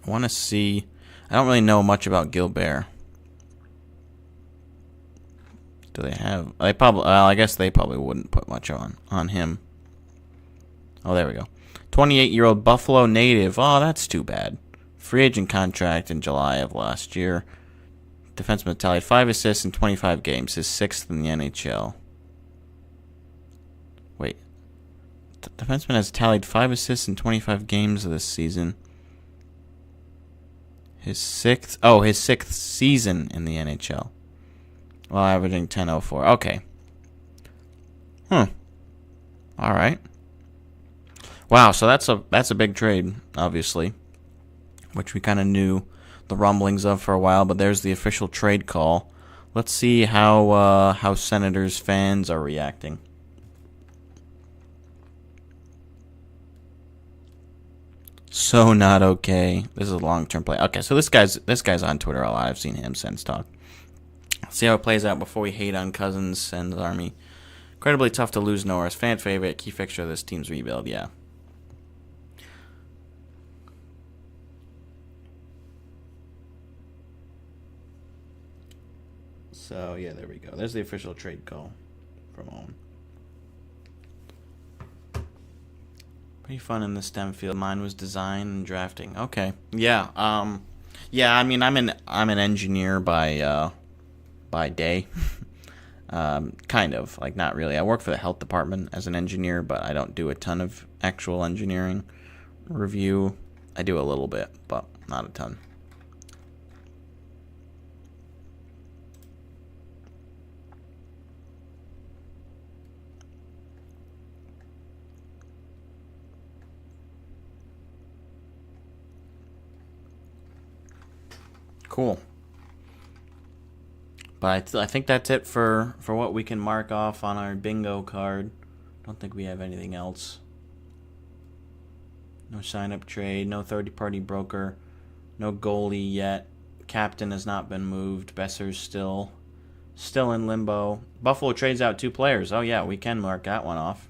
I want to see. I don't really know much about Gilbert. Do they have? They probably. I guess they probably wouldn't put much on him. Oh, there we go. 28-year-old Buffalo native. Oh, that's too bad. Free agent contract in July of last year. Defenseman tallied 5 assists in 25 games, his 6th in the NHL. Wait. Defenseman has tallied 5 assists in 25 games this season. His 6th season in the NHL. While averaging 10.04. Okay. All right. Wow, so that's a big trade, obviously, which we kind of knew the rumblings of for a while, but there's the official trade call. Let's see how Senators fans are reacting. So not okay. This is a long-term play. Okay, so this guy's on Twitter a lot. I've seen him since talk. Let's see how it plays out before we hate on Cousins and the Army. Incredibly tough to lose Norris. Fan favorite, key fixture of this team's rebuild. Yeah. So, yeah, there we go. There's the official trade call from Owen. Pretty fun in the STEM field. Mine was design and drafting. Okay. Yeah. I mean, I'm an engineer by day. Kind of. Like, not really. I work for the health department as an engineer, but I don't do a ton of actual engineering review. I do a little bit, but not a ton. Cool. But I think that's it for what we can mark off on our bingo card. Don't think we have anything else. No sign-up trade, no third-party broker, no goalie yet. Captain has not been moved. Besser's still in limbo. Buffalo trades out 2 players. Oh yeah, we can mark that one off.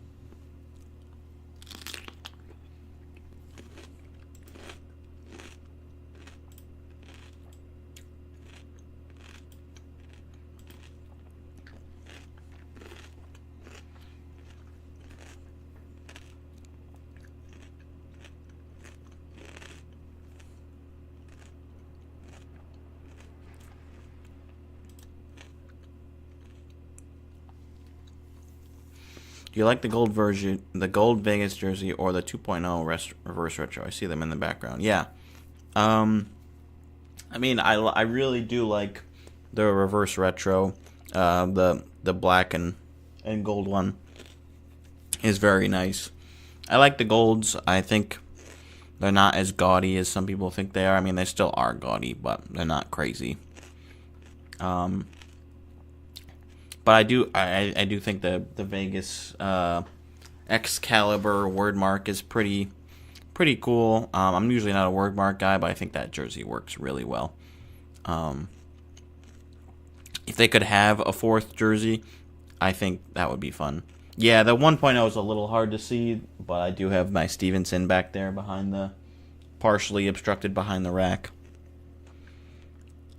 Do you like the gold version, the gold Vegas jersey, or the 2.0 reverse retro? I see them in the background. Yeah. I mean, I really do like the reverse retro. The black and gold one is very nice. I like the golds. I think they're not as gaudy as some people think they are. I mean, they still are gaudy, but they're not crazy. But I do think the Vegas Excalibur word mark is pretty cool. I'm usually not a word mark guy, but I think that jersey works really well. If they could have a 4th jersey, I think that would be fun. Yeah, the 1.0 is a little hard to see, but I do have my Stevenson back there partially obstructed behind the rack.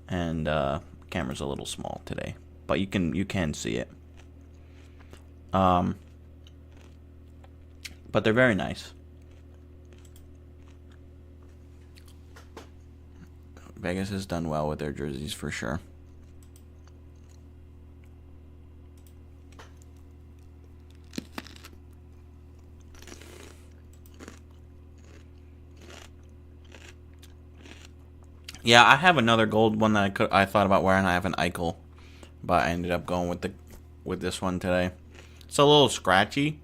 And camera's a little small today, but you can see it. But they're very nice. Vegas has done well with their jerseys for sure. Yeah, I have another gold one that I thought about wearing. I have an Eichel, but I ended up going with this one today. It's a little scratchy.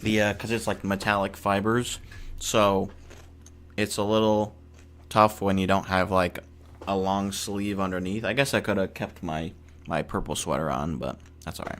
Because it's like metallic fibers, so it's a little tough when you don't have like a long sleeve underneath. I guess I could have kept my purple sweater on, but that's all right.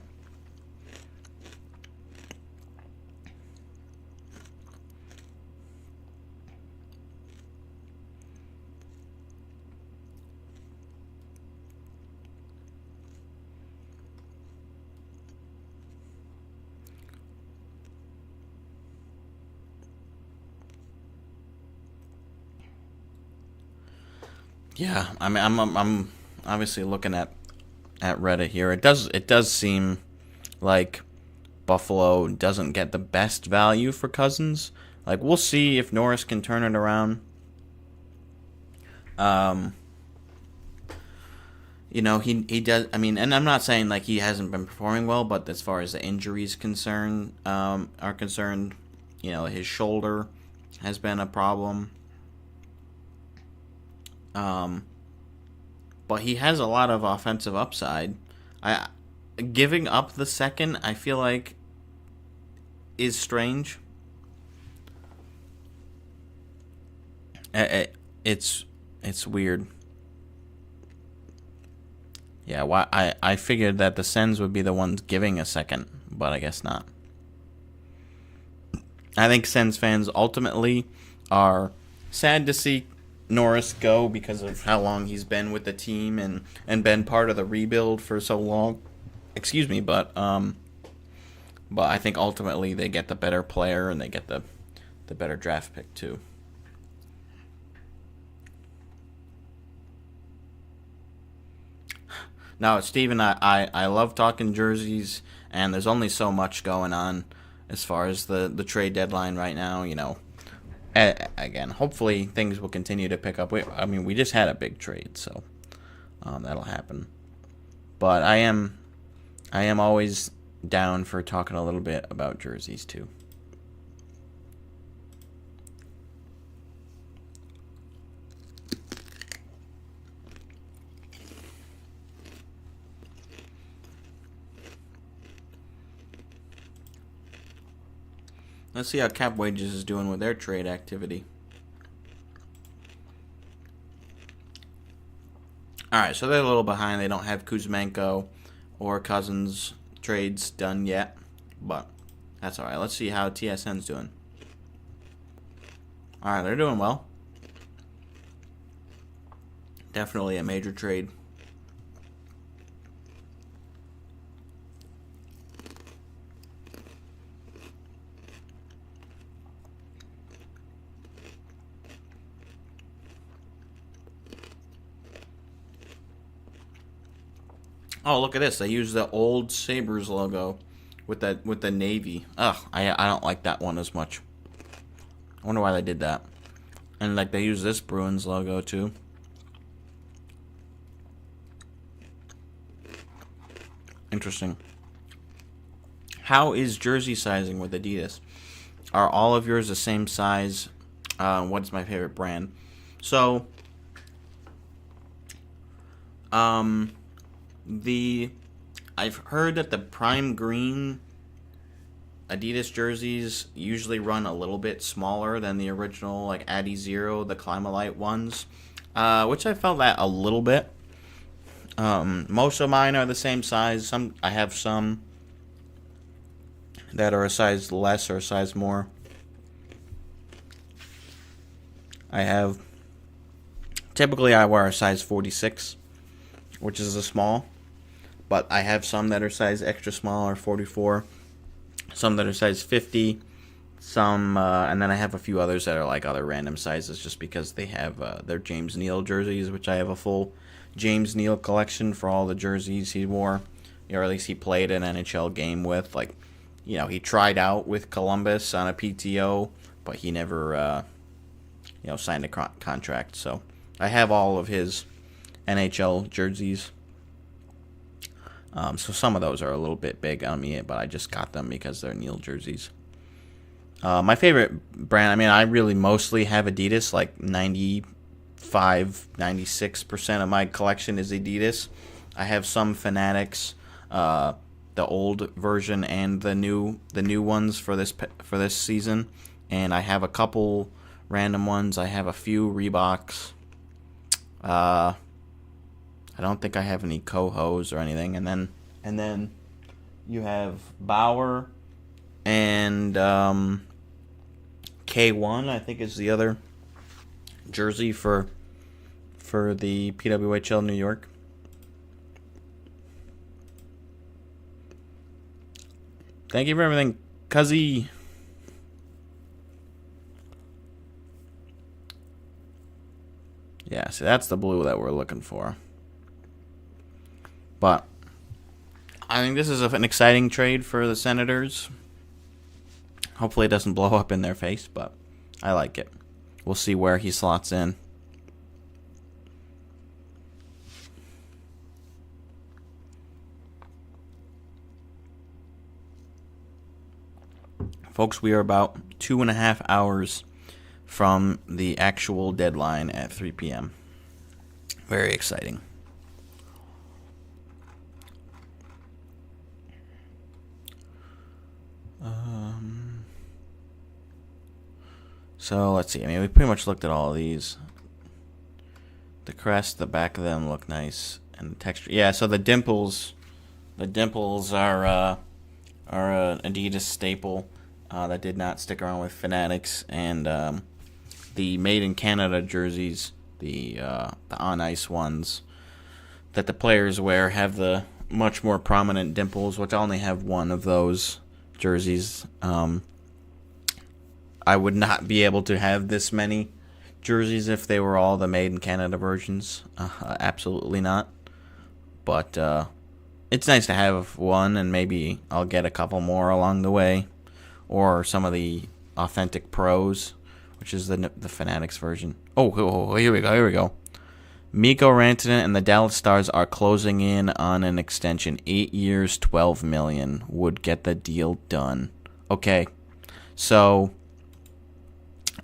Yeah, I mean, I'm obviously looking at Reddit here. It does seem like Buffalo doesn't get the best value for Cousins. Like, we'll see if Norris can turn it around. Um, he does. I mean, and I'm not saying like he hasn't been performing well, but as far as the injuries are concerned, his shoulder has been a problem. Um, but he has a lot of offensive upside. I Giving up the second, I feel like, is strange. It's weird. Yeah, why I figured that the Sens would be the ones giving a second, but I guess not. I think Sens fans ultimately are sad to see Norris go because of how long he's been with the team and been part of the rebuild for so long. Excuse me, but I think ultimately they get the better player and they get the better draft pick too. Now, Steven, I love talking jerseys, and there's only so much going on as far as the trade deadline right now. Again, hopefully things will continue to pick up. We just had a big trade, so that'll happen. But I am always down for talking a little bit about jerseys too. Let's see how Cap Wages is doing with their trade activity. Alright, so they're a little behind. They don't have Kuzmenko or Cousins trades done yet. But that's alright. Let's see how TSN's doing. Alright, they're doing well. Definitely a major trade. Oh, look at this. They use the old Sabres logo with the navy. Ugh, I don't like that one as much. I wonder why they did that. And like they use this Bruins logo too. Interesting. How is jersey sizing with Adidas? Are all of yours the same size? What's my favorite brand? So, I've heard that the prime green Adidas jerseys usually run a little bit smaller than the original, like Adi Zero, the Climalite ones, which I felt that a little bit. Most of mine are the same size. I have some that are a size less or a size more. Typically I wear a size 46, which is a small, but I have some that are size extra small or 44, some that are size 50, and then I have a few others that are like other random sizes just because they have their James Neal jerseys, which I have a full James Neal collection for all the jerseys he wore, or at least he played an NHL game with. Like, he tried out with Columbus on a PTO, but he never, signed a contract. So I have all of his NHL jerseys. So some of those are a little bit big on me, but I just got them because they're Neal jerseys. My favorite brand, I really mostly have Adidas, like 90 96% of my collection is Adidas. I have some Fanatics, the old version and the new ones for this season, and I have a couple random ones. I have a few Reeboks. I don't think I have any Cohos or anything, and then you have Bauer and K1, I think, is the other jersey for the PWHL New York. Thank you for everything, Cuzzy. Yeah, so that's the blue that we're looking for. But I think this is an exciting trade for the Senators. Hopefully it doesn't blow up in their face, but I like it. We'll see where he slots in. Folks, we are about 2.5 hours from the actual deadline at 3 p.m. Very exciting. So let's see. I mean, we pretty much looked at all of these. The crest, the back of them look nice, and the texture. Yeah. So the dimples are an Adidas staple that did not stick around with Fanatics, and the Made in Canada jerseys, the on ice ones that the players wear, have the much more prominent dimples, which I only have one of those jerseys. I would not be able to have this many jerseys if they were all the Made in Canada versions. Absolutely not. But it's nice to have one, and maybe I'll get a couple more along the way, or some of the authentic pros, which is the Fanatics version. Oh, here we go. Mikko Rantanen and the Dallas Stars are closing in on an extension. 8 years, $12 million would get the deal done. Okay, so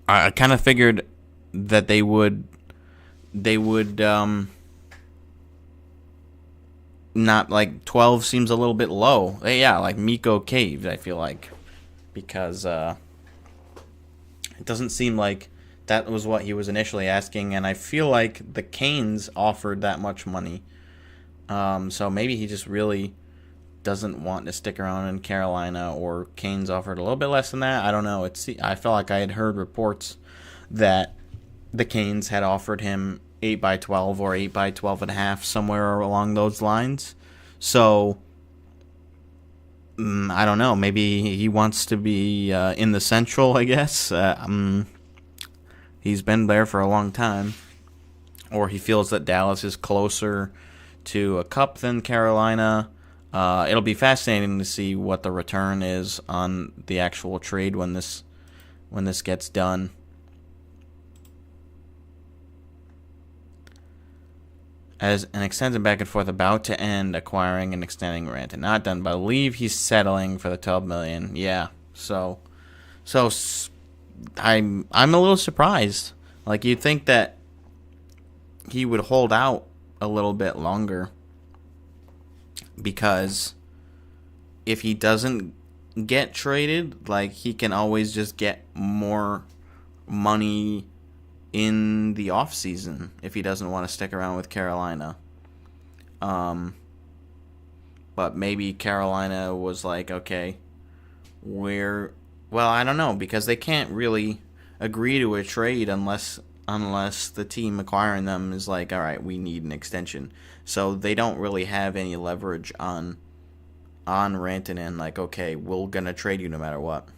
I kind of figured that they would not, like, 12 seems a little bit low. Yeah, like Mikko caved, I feel like, because it doesn't seem like that was what he was initially asking, and I feel like the Canes offered that much money. So maybe he just really doesn't want to stick around in Carolina, or Canes offered a little bit less than that. I don't know. I felt like I had heard reports that the Canes had offered him 8x12 or 8x12.5, somewhere along those lines. So I don't know. Maybe he wants to be in the Central, I guess. He's been there for a long time. Or he feels that Dallas is closer to a cup than Carolina. It'll be fascinating to see what the return is on the actual trade when this gets done. As an extended back and forth about to end, acquiring and extending Rantanen. Not done, but I believe he's settling for the $12 million. Yeah, so I'm a little surprised. Like, you'd think that he would hold out a little bit longer, because if he doesn't get traded, like, he can always just get more money in the off season if he doesn't want to stick around with Carolina. But maybe Carolina was like, okay, well, I don't know, because they can't really agree to a trade unless the team acquiring them is like, all right, we need an extension. So they don't really have any leverage on Rantanen, like, okay, we're gonna trade you no matter what.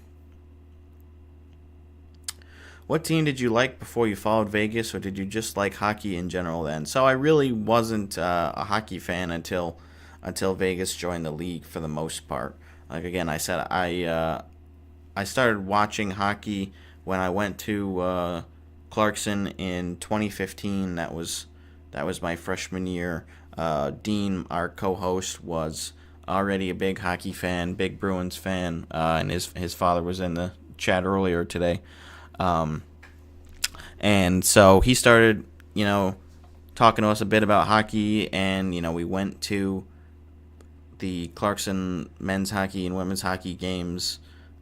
What team did you like before you followed Vegas, or did you just like hockey in general then? So I really wasn't a hockey fan until Vegas joined the league, for the most part. Like, again, I said I started watching hockey when I went to Clarkson in 2015. That was my freshman year. Dean, our co-host, was already a big hockey fan, big Bruins fan, and his father was in the chat earlier today. And so he started talking to us a bit about hockey, and we went to the Clarkson men's hockey and women's hockey games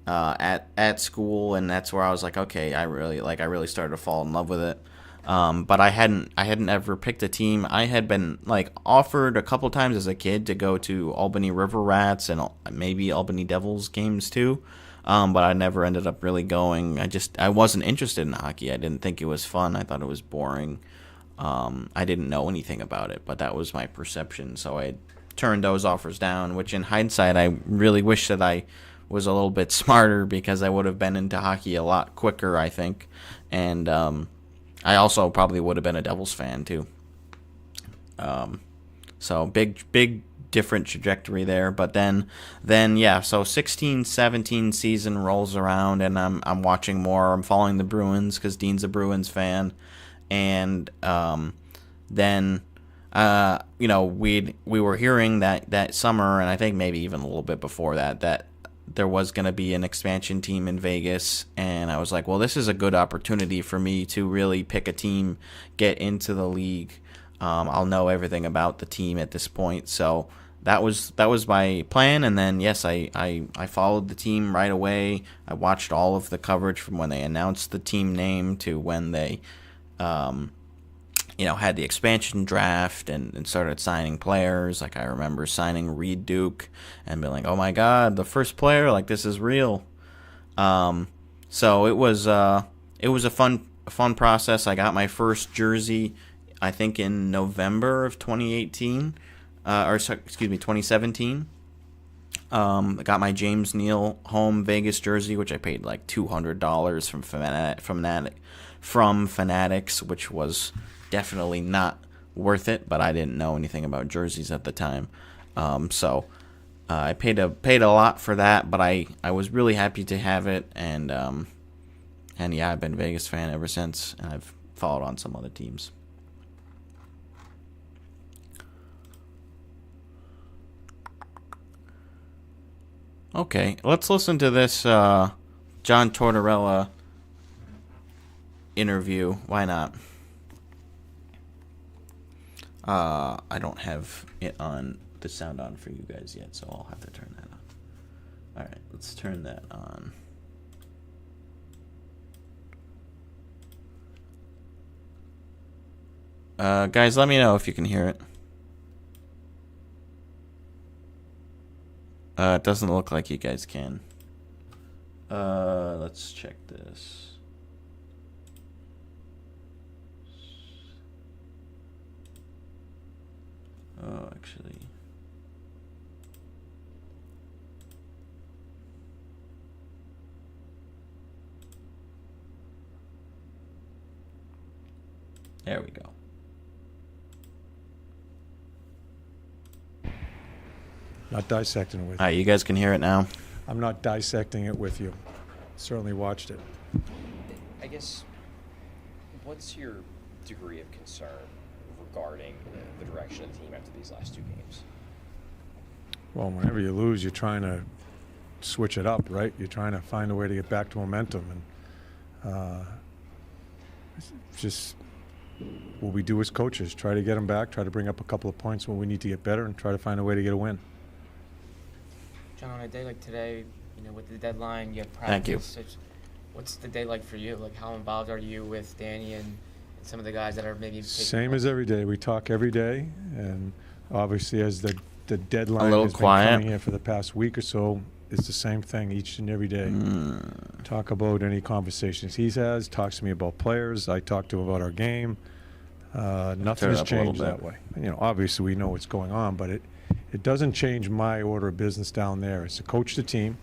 at school, and that's where I was like, okay, I really started to fall in love with it. But I hadn't ever picked a team. I had been offered a couple times as a kid to go to Albany River Rats and maybe Albany Devils games too. But I never ended up really going. I wasn't interested in hockey. I didn't think it was fun. I thought it was boring. I didn't know anything about it, but that was my perception. So I turned those offers down, which in hindsight, I really wish that I was a little bit smarter, because I would have been into hockey a lot quicker, I think. And I also probably would have been a Devils fan too. So big different trajectory there. But then yeah, so 16-17 season rolls around, and I'm watching more. I'm following the Bruins because Dean's a Bruins fan. And then we were hearing that summer, and I think maybe even a little bit before that there was going to be an expansion team in Vegas, and I was like, well, this is a good opportunity for me to really pick a team, get into the league. I'll know everything about the team at this point, so that was my plan. And then yes, I followed the team right away. I watched all of the coverage from when they announced the team name to when they had the expansion draft and started signing players. I remember signing Reed Duke and being like, oh my God, the first player, this is real. So it was a fun process. I got my first jersey, I think, in November of 2018, 2017. I got my James Neal home Vegas jersey, which I paid $200 from Fanatics, which was definitely not worth it, but I didn't know anything about jerseys at the time. So I paid a lot for that, but I was really happy to have it, and yeah, I've been a Vegas fan ever since, and I've followed on some other teams. Okay, let's listen to this John Tortorella interview. Why not? I don't have it on the sound on for you guys yet, so I'll have to turn that on. All right, let's turn that on. Guys, let me know if you can hear it. It doesn't look like you guys can. Let's check this. Oh, actually. There we go. Not dissecting it with you. All right, you guys can hear it now. I'm not dissecting it with you. Certainly watched it. I guess, what's your degree of concern regarding the direction of the team after these last two games? Well, whenever you lose, you're trying to switch it up, right? You're trying to find a way to get back to momentum. And just what we do as coaches, try to get them back, try to bring up a couple of points when we need to get better, and try to find a way to get a win. John, on a day like today, with the deadline, you have practice. Thank you. What's the day like for you? How involved are you with Danny and some of the guys that are maybe same as every day. We talk every day, and obviously as the deadline has been coming here for the past week or so, it's the same thing each and every day. Talk about any conversations he has, talks to me about players, I talk to him about our game. Nothing has changed that way. Obviously we know what's going on, but it doesn't change my order of business down there. It's to coach the team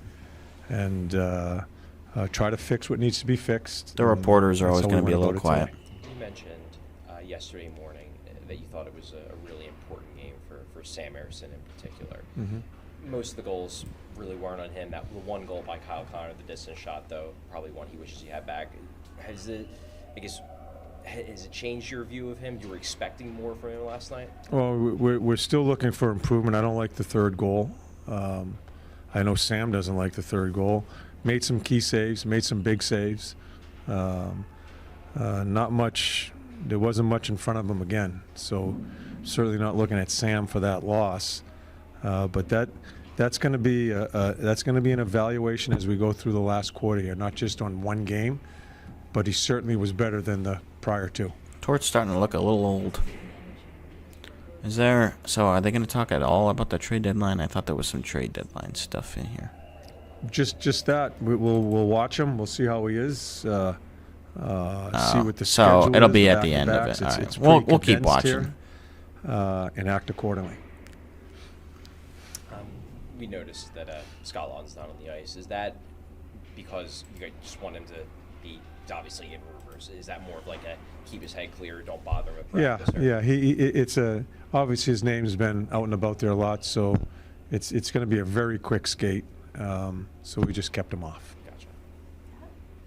and try to fix what needs to be fixed. The reporters are always going to be a little quiet. You mentioned yesterday morning that you thought it was a really important game for Sam Ersson in particular. Mm-hmm. Most of the goals really weren't on him. The one goal by Kyle Connor, the distance shot, though, probably one he wishes he had back. Has it changed your view of him? You were expecting more from him last night? Well, we're still looking for improvement. I don't like the third goal. I know Sam doesn't like the third goal. Made some key saves, made some big saves. Not much there wasn't much in front of him again. So certainly not looking at Sam for that loss. But that's going to be an evaluation as we go through the last quarter here, not just on one game, but he certainly was better than the prior two. Tort's starting to look a little old. So are they going to talk at all about the trade deadline? I thought there was some trade deadline stuff in here. Just that. We'll watch him. We'll see how he is. See what the schedule so it'll is, be the at the end of back-to-backs. it. All right. It's We'll keep condensed watching. here, and act accordingly. We noticed that Scott Lawton's not on the ice. Is that because you guys just want him to be obviously in reverse? Is that more of like a keep his head clear, don't bother him at practice? Yeah. It's obviously his name's been out and about there a lot, so it's going to be a very quick skate. So we just kept him off. Gotcha.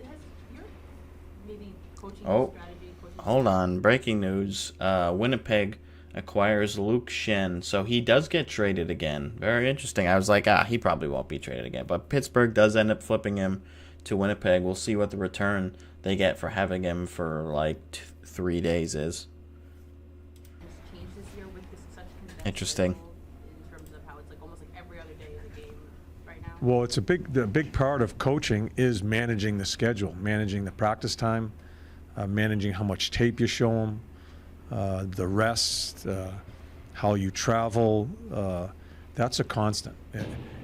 Has your maybe coaching Oh, strategy? hold on. Breaking news. Winnipeg acquires Luke Shen. So he does get traded again. Very interesting. I was like, he probably won't be traded again. But Pittsburgh does end up flipping him to Winnipeg. We'll see what the return they get for having him for like 3 days is. Has changed this year with this such condensed Interesting. schedule in terms of how it's like almost like every other day is a game right now? Well, the big part of coaching is managing the schedule, managing the practice time, managing how much tape you show them, the rest, how you travel. That's a constant.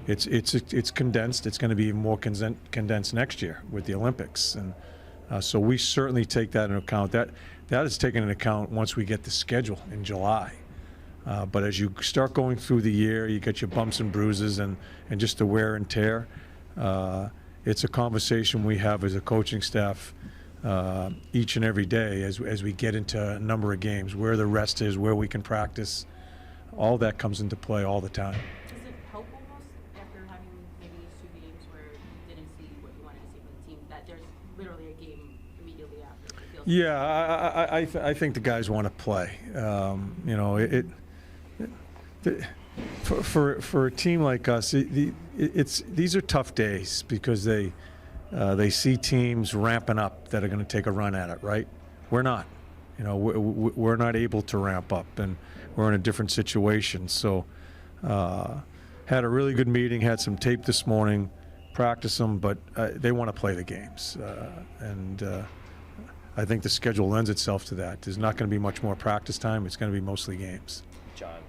It's condensed. It's going to be even more condensed next year with the Olympics, and so we certainly take that into account. That is taken into account once we get the schedule in July. But as you start going through the year, you get your bumps and bruises and just the wear and tear. It's a conversation we have as a coaching staff each and every day as we get into a number of games, where the rest is, where we can practice. All that comes into play all the time. Does it help almost after having maybe these 2 games where you didn't see what you wanted to see from the team that there's literally a game immediately after? It feels Yeah, I think the guys want to play. For a team like us, these are tough days because they see teams ramping up that are going to take a run at it. Right? We're not. We're not able to ramp up, and we're in a different situation. So, had a really good meeting. Had some tape this morning. Practice them, but they want to play the games, and I think the schedule lends itself to that. There's not going to be much more practice time. It's going to be mostly games. John,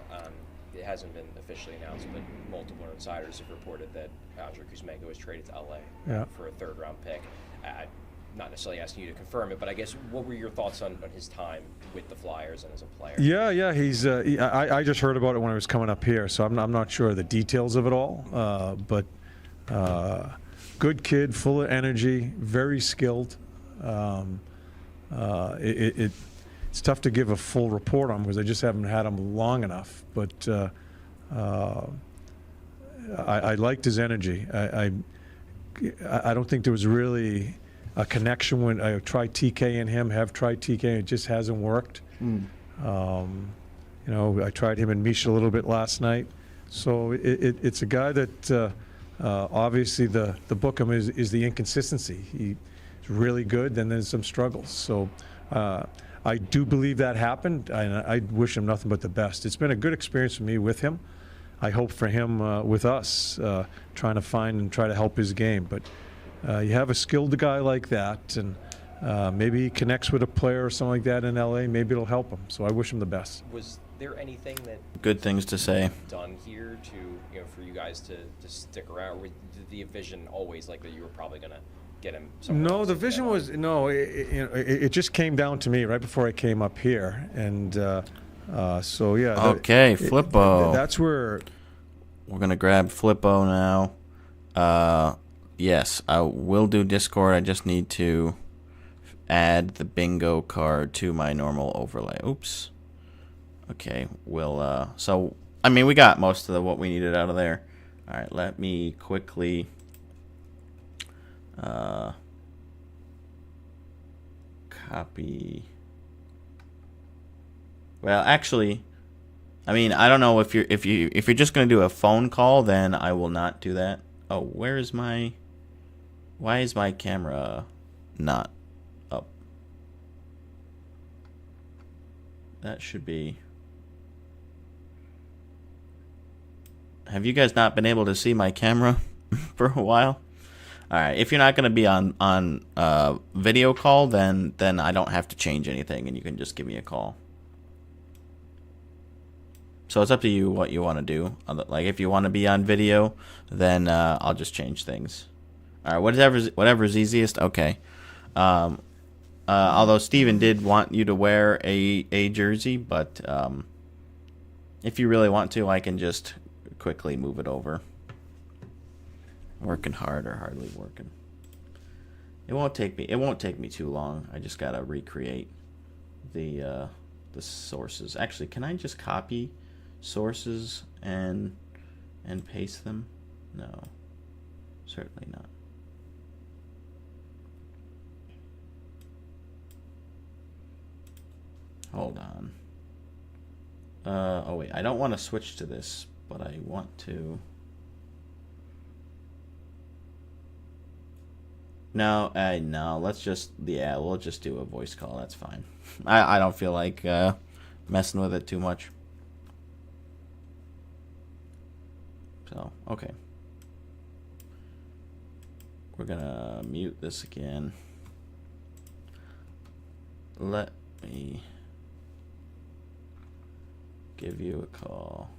it hasn't been officially announced, but multiple insiders have reported that Andrew Kuzmenko was traded to LA for a 3rd-round pick. Not necessarily asking you to confirm it, but I guess what were your thoughts on his time with the Flyers and as a player? Yeah, he's. I just heard about it when I was coming up here, so I'm not sure of the details of it all. But good kid, full of energy, very skilled. It's tough to give a full report on because I just haven't had him long enough. But I liked his energy. I don't think there was really a connection when I tried TK and him. Have tried TK, and it just hasn't worked. I tried him and Misha a little bit last night. So it's a guy that obviously the book him is the inconsistency. He's really good, then there's some struggles. So I do believe that happened, and I wish him nothing but the best. It's been a good experience for me with him. I hope for him with us, trying to find and try to help his game. But you have a skilled guy like that, and maybe he connects with a player or something like that in LA. Maybe it'll help him. So I wish him the best. Was there anything that Good things to say. done here to for you guys to stick around? Or was the vision always like that you were probably gonna get him somewhere No, else the instead vision of- was it just came down to me right before I came up here, and so yeah. Okay, Flippo. That's where. We're going to grab Flippo now. Yes, I will do Discord. I just need to add the bingo card to my normal overlay. Oops. Okay, we'll, so, I mean, we got most of what we needed out of there. All right, let me quickly, copy. Well, actually, I mean, I don't know if you're just gonna do a phone call, then I will not do that. Oh, why is my camera not up? That should be. Have you guys not been able to see my camera for a while? All right. If you're not going to be on video call, then I don't have to change anything, and you can just give me a call. So it's up to you what you want to do. Like if you want to be on video, then I'll just change things. All right. Whatever's easiest. Okay. Although Steven did want you to wear a jersey, but if you really want to, I can just quickly move it over. Working hard or hardly working. It won't take me too long. I just gotta recreate the sources. Actually, can I just copy sources and paste them? No, certainly not. Hold on. Oh wait, I don't want to switch to this, but I want to. No, no. We'll just do a voice call. That's fine. I don't feel like messing with it too much. So okay, we're gonna mute this again. Let me give you a call.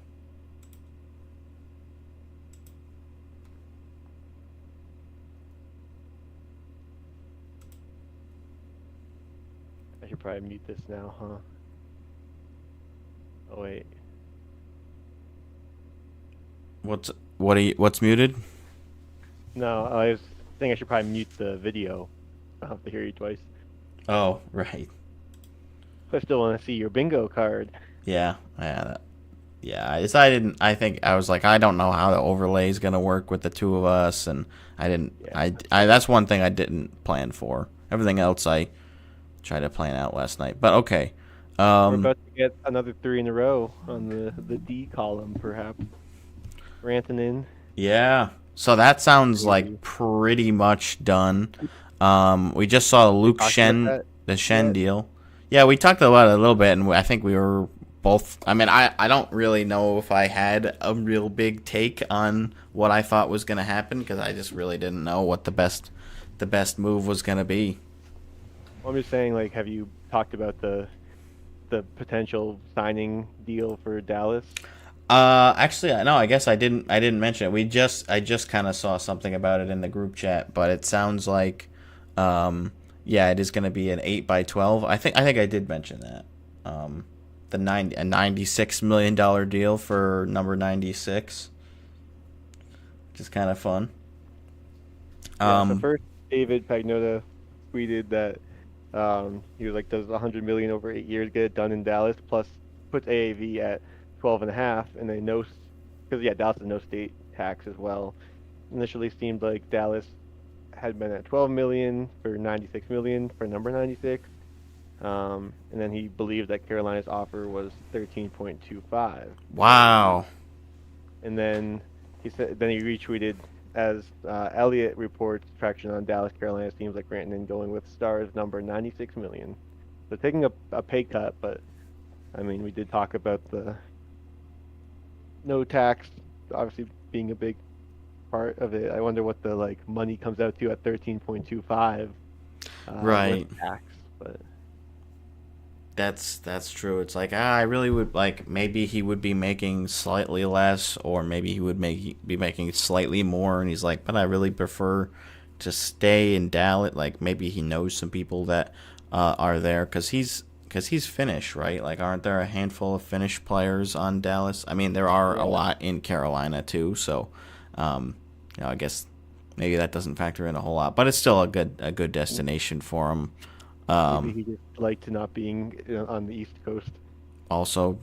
I should probably mute this now, huh? Oh wait. What's muted? No, I was thinking I should probably mute the video. I don't have to hear you twice. Oh, right. But I still want to see your bingo card. Yeah. I think I was like, I don't know how the overlay is gonna work with the two of us, and I didn't. Yeah. I that's one thing I didn't plan for. Everything else I tried to plan out last night. But okay. We're about to get another 3 in a row on the D column, perhaps. Rantanen. Yeah. So that sounds like pretty much done. We just saw Luke Shen, the Shen deal. Yeah, we talked about it a little bit, and I think we were both. I mean, I don't really know if I had a real big take on what I thought was going to happen, because I just really didn't know what the best move was going to be. Well, I'm just saying, like, have you talked about the potential signing deal for Dallas? Actually, no. I guess I didn't mention it. I just kind of saw something about it in the group chat, but it sounds like, yeah, it is going to be an 8x12. I think I did mention that. A $96 million deal for number 96, which is kind of fun. So first, David Pagnotta tweeted that he was like, does 100 million over 8 years get it done in Dallas? Plus, puts AAV at 12.5, and then because Dallas has no state tax as well. Initially seemed like Dallas had been at 12 million for 96 million for number 96, and then he believed that Carolina's offer was 13.25. Wow. And then he retweeted, as Elliott reports traction on Dallas Carolina seems like Rantanen going with Stars number 96 million. So taking a pay cut, but I mean, we did talk about the no tax obviously being a big part of it. I wonder what the money comes out to at 13.25. Right. With tax, but that's true. It's like, I really would maybe he would be making slightly less, or maybe he would be making slightly more, and he's like, but I really prefer to stay in Dallas. Like, maybe he knows some people that are there, because he's Finnish, right? Like, aren't there a handful of Finnish players on Dallas? I mean, there are a lot in Carolina too, so I guess maybe that doesn't factor in a whole lot, but it's still a good destination for him. maybe he just liked not being on the East Coast. Also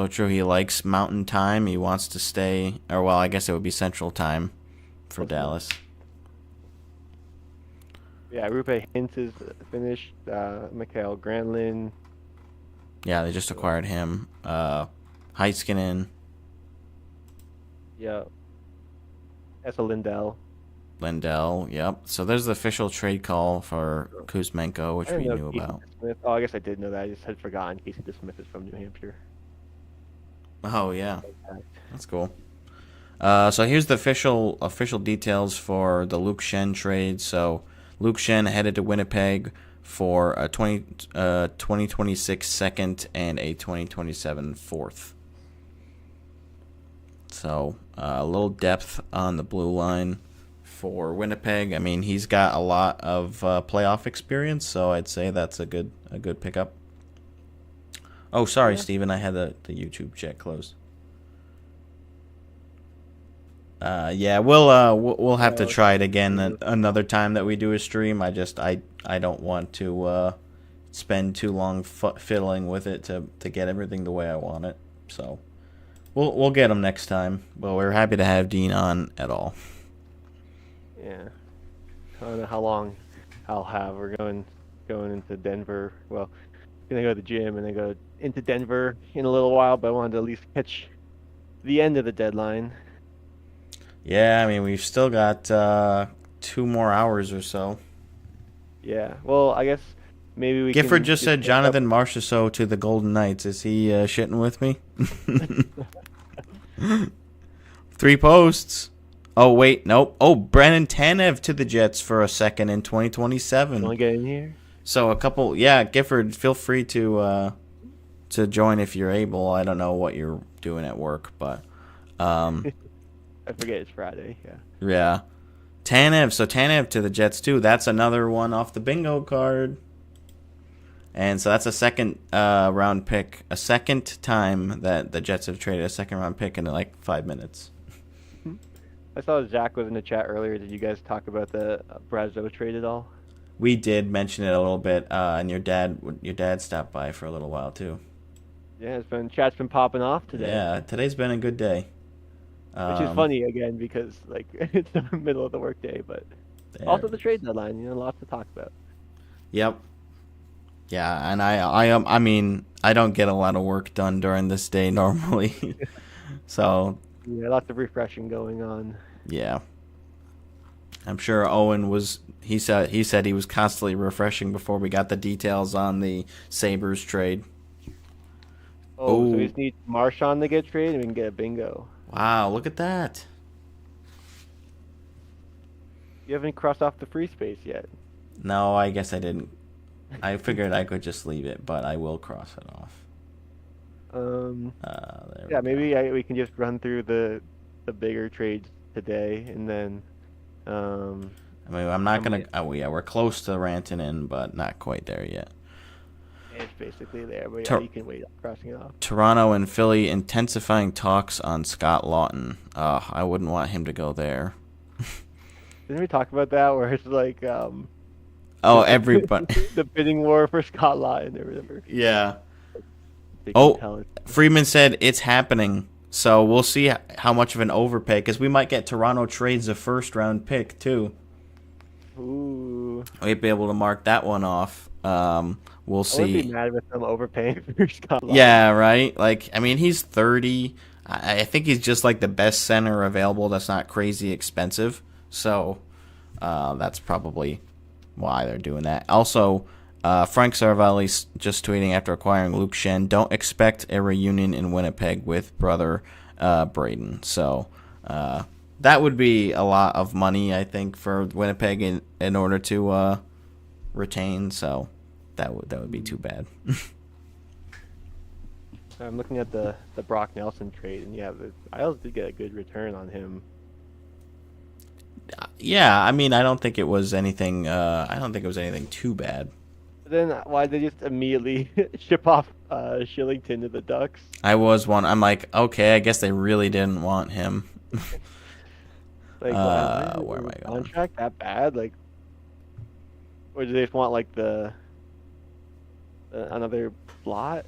true. He likes mountain time. He wants to stay, or well, I guess it would be Central Time for Dallas. Yeah, Rupe Hintz is finished. Mikael Granlund. Yeah, they just acquired him. Heiskanen. Yeah. Esa Lindell. Lindell, yep. So there's the official trade call for Kuzmenko, which we knew about. Smith. Oh, I guess I did know that. I just had forgotten Casey DeSmith is from New Hampshire. Oh, yeah. That's cool. So here's the official details for the Luke Shen trade. So Luke Shen headed to Winnipeg for a 2026 second and a 2027 fourth. So a little depth on the blue line for Winnipeg. I mean, he's got a lot of playoff experience, so I'd say that's a good pickup. Oh, sorry, yeah. Steven, I had the YouTube chat closed. Yeah, we'll have to try it again another time that we do a stream. I don't want to spend too long fiddling with it to get everything the way I want it. So we'll get them next time. But we're happy to have Dean on at all. Yeah, I don't know how long I'll have. We're going into Denver. Well, gonna go to the gym and then go into Denver in a little while. But I wanted to at least catch the end of the deadline. Yeah, I mean, we've still got 2 more hours or so. Yeah, well, I guess maybe we Gifford can just said Jonathan Marchessault to the Golden Knights. Is he shitting with me? 3 posts. Oh, wait, nope. Oh, Brandon Tanev to the Jets for a second in 2027. Want to get in here? So a couple, yeah, Gifford, feel free to join if you're able. I don't know what you're doing at work, but... I forget it's Friday, yeah. Yeah. Tanev to the Jets too. That's another one off the bingo card. And so that's a second round pick. A second time that the Jets have traded a second round pick in like 5 minutes. I saw Zach was in the chat earlier. Did you guys talk about the Brazeau trade at all? We did mention it a little bit, and your dad stopped by for a little while too. Yeah, chat's been popping off today. Yeah, today's been a good day. Which is funny again because like it's the middle of the workday, but also the trade deadline. Lots to talk about. Yep. Yeah, and I mean I don't get a lot of work done during this day normally, so yeah, lots of refreshing going on. Yeah, I'm sure Owen was. He said he was constantly refreshing before we got the details on the Sabres trade. Oh, so we just need Marchand to get traded and we can get a bingo. Wow, look at that. You haven't crossed off the free space yet. No, I guess I didn't. I figured I could just leave it, but I will cross it off. Yeah, maybe we can just run through the bigger trades today, and then... I mean, I'm not going to... Oh, yeah, we're close to ranting in, but not quite there yet. It's basically there, but yeah, you can wait on crossing it off. Toronto and Philly intensifying talks on Scott Lawton. I wouldn't want him to go there. Didn't we talk about that, where it's like... everybody... the bidding war for Scott Lawton or whatever. Yeah. Freeman said it's happening, so we'll see how much of an overpay, because we might get Toronto trades a first-round pick, too. Ooh. We'd be able to mark that one off. We'll see. I wouldn't be mad with them overpaying for Scott Lawton. Yeah, right? Like, I mean, he's 30. I think he's just, like, the best center available that's not crazy expensive. So, that's probably why they're doing that. Also, Frank Saravalli's just tweeting after acquiring Luke Shen, don't expect a reunion in Winnipeg with brother Braden. So, that would be a lot of money, I think, for Winnipeg in order to retain. So, that would be too bad. I'm looking at the Brock Nelson trade, and yeah, the Isles did get a good return on him. Yeah, I mean, I don't think it was anything. I don't think it was anything too bad. Then why did they just immediately ship off Shillington to the Ducks? I'm like, okay, I guess they really didn't want him. Like, where am I going? Contract that bad? Like, or do they just want like another slot?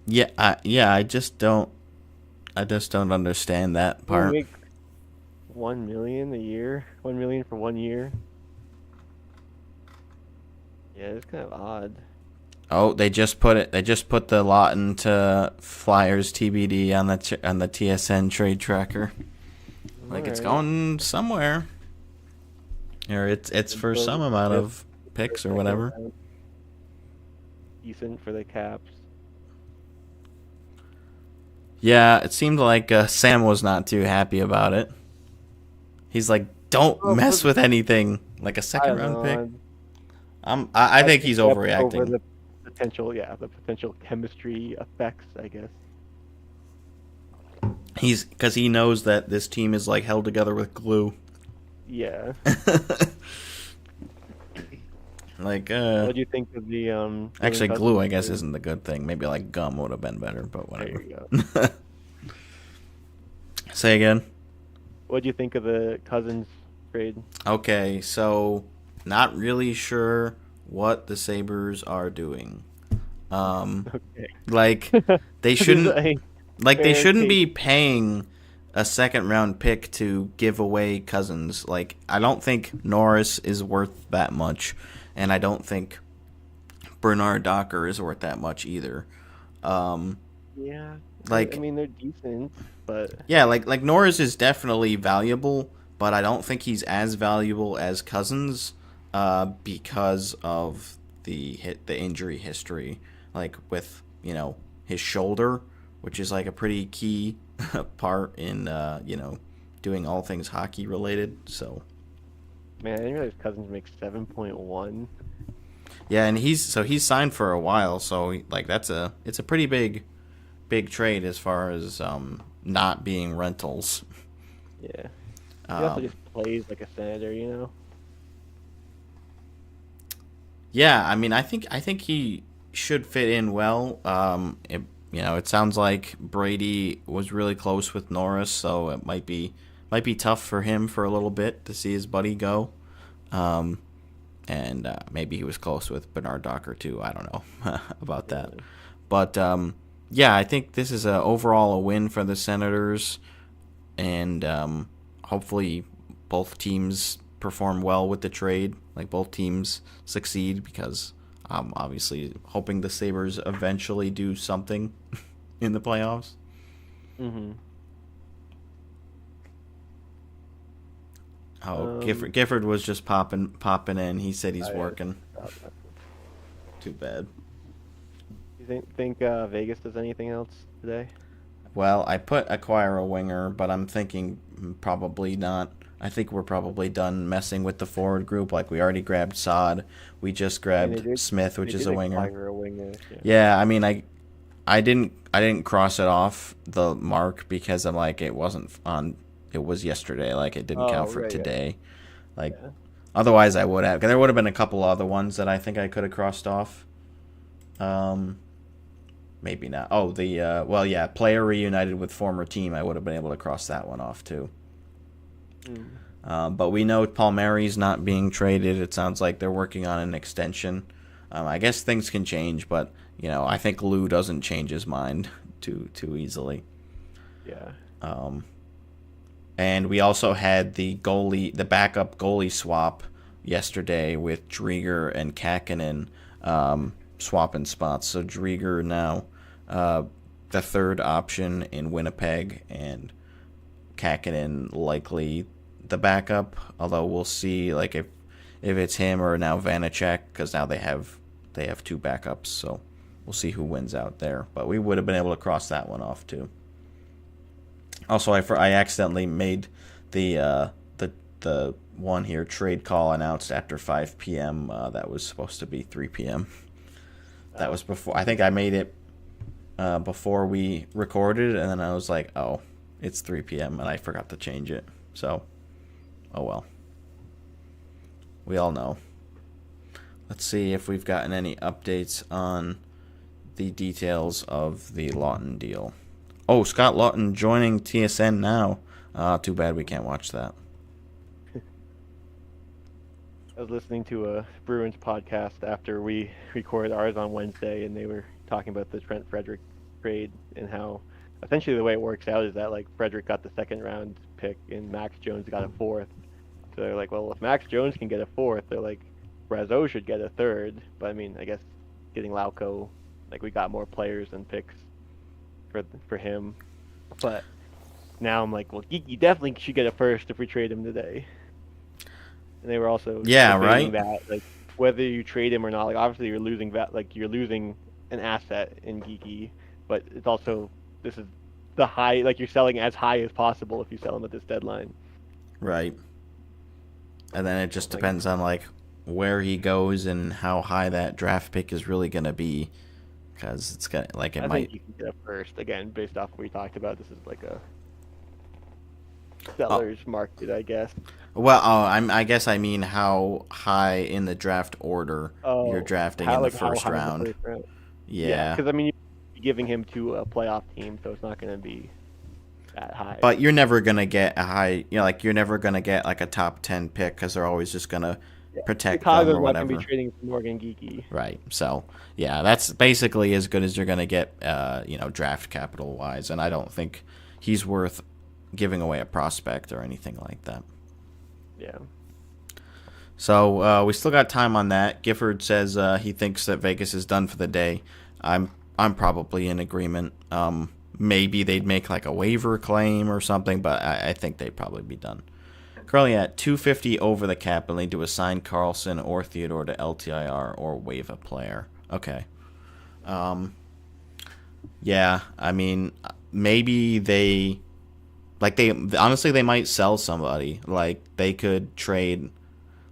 Yeah, I just don't understand that part. Make $1 million a year, $1 million for 1 year. Yeah, it's kind of odd. Oh, they just put the lot into Flyers TBD on the TSN trade tracker. Like, it's going somewhere. Or it's for some amount of picks or whatever. Decent for the Caps. Yeah, it seemed like Sam was not too happy about it. He's like, don't mess with anything. Like a second round pick. I think he's overreacting. Over the potential chemistry effects, I guess. Because he knows that this team is like held together with glue. Yeah. Like, what do you think of the actually, glue, I guess, isn't the good thing. Maybe like gum would have been better, but whatever. There you go. Say again. What do you think of the Cousins trade? Okay, so not really sure what the Sabres are doing. Okay. Like they shouldn't they shouldn't be paying a second round pick to give away Cousins. Like, I don't think Norris is worth that much, and I don't think Bernard Docker is worth that much either. Yeah. Like, I mean, they're decent, but yeah, like Norris is definitely valuable, but I don't think he's as valuable as Cousins, because of the injury history, like with his shoulder, which is like a pretty key part in doing all things hockey related. So, man, I didn't realize Cousins makes 7.1. Yeah, and he's signed for a while, so like it's a pretty big trade as far as not being rentals. Yeah. He also just plays like a senator, Yeah, I mean, I think he should fit in well. It sounds like Brady was really close with Norris, so it might be tough for him for a little bit to see his buddy go. And maybe he was close with Bernard Docker too. I don't know about that. But yeah, I think this is overall a win for the Senators, and hopefully both teams perform well with the trade. Like, both teams succeed, because I'm obviously hoping the Sabres eventually do something in the playoffs. Mm-hmm. Oh, Gifford was just popping in. He said he's working. Too bad. You think Vegas does anything else today? Well, I put acquire a winger, but I'm thinking probably not. I think we're probably done messing with the forward group. Like, we already grabbed Sod. We just grabbed Smith, which is a winger. Yeah, I mean, I didn't cross it off the mark because I'm like, it wasn't on. It was yesterday. Like, it didn't count for today. Yeah. Like, otherwise I would have. There would have been a couple other ones that I think I could have crossed off. Maybe not. Oh, player reunited with former team. I would have been able to cross that one off too. But we know Palmieri's not being traded. It sounds like they're working on an extension. I guess things can change, but I think Lou doesn't change his mind too easily. Yeah. And we also had the backup goalie swap yesterday with Drieger and Kakkonen swapping spots. So Drieger now the third option in Winnipeg, and Kakkonen likely the backup. Although we'll see, like, if it's him or now Vanacek, because now they have two backups. So we'll see who wins out there. But we would have been able to cross that one off too. Also, I accidentally made the one here, trade call announced after 5 p.m. That was supposed to be 3 p.m. That was before. I think I made it before we recorded, and then I was like, oh, it's 3 p.m., and I forgot to change it. So, oh well. We all know. Let's see if we've gotten any updates on the details of the Lawton deal. Oh, Scott Lawton joining TSN now. Too bad we can't watch that. I was listening to a Bruins podcast after we recorded ours on Wednesday, and they were talking about the Trent Frederick trade and how essentially the way it works out is that, like, Frederick got the second round pick and Max Jones got a fourth. So they're like, well, if Max Jones can get a fourth, they're like, Brazeau should get a third. But I mean, I guess getting Lauko, like, we got more players and picks for him. But now I'm like, well, Geeky definitely should get a first if we trade him today. And they were also right. that, like, whether you trade him or not, like, obviously you're losing you're losing an asset in Geeky, but it's also, this is the high, like, you're selling as high as possible if you sell him at this deadline. Right. And then it just depends on, like, where he goes and how high that draft pick is really going to be. Because it's got, like, I think you can get a first, again, based off what we talked about. This is like a seller's market, I guess. Well, I guess I mean how high in the draft order you're drafting in the first round. Yeah. Because, I mean, you're giving him to a playoff team, so it's not going to be that high. But you're never going to get a high, like, you're never going to get, like, a top 10 pick because they're always just going to protect them or whatever. Not going to be trading for Morgan Geeky. Right. So, yeah, that's basically as good as you're going to get, draft capital-wise. And I don't think he's worth giving away a prospect or anything like that. Yeah. So we still got time on that. Gifford says he thinks that Vegas is done for the day. I'm probably in agreement. Maybe they'd make like a waiver claim or something, but I think they'd probably be done. Currently at 250 over the cap, and they do assign Carlson or Theodore to LTIR or waive a player. Okay. Yeah, I mean, maybe they honestly they might sell somebody. Like they could trade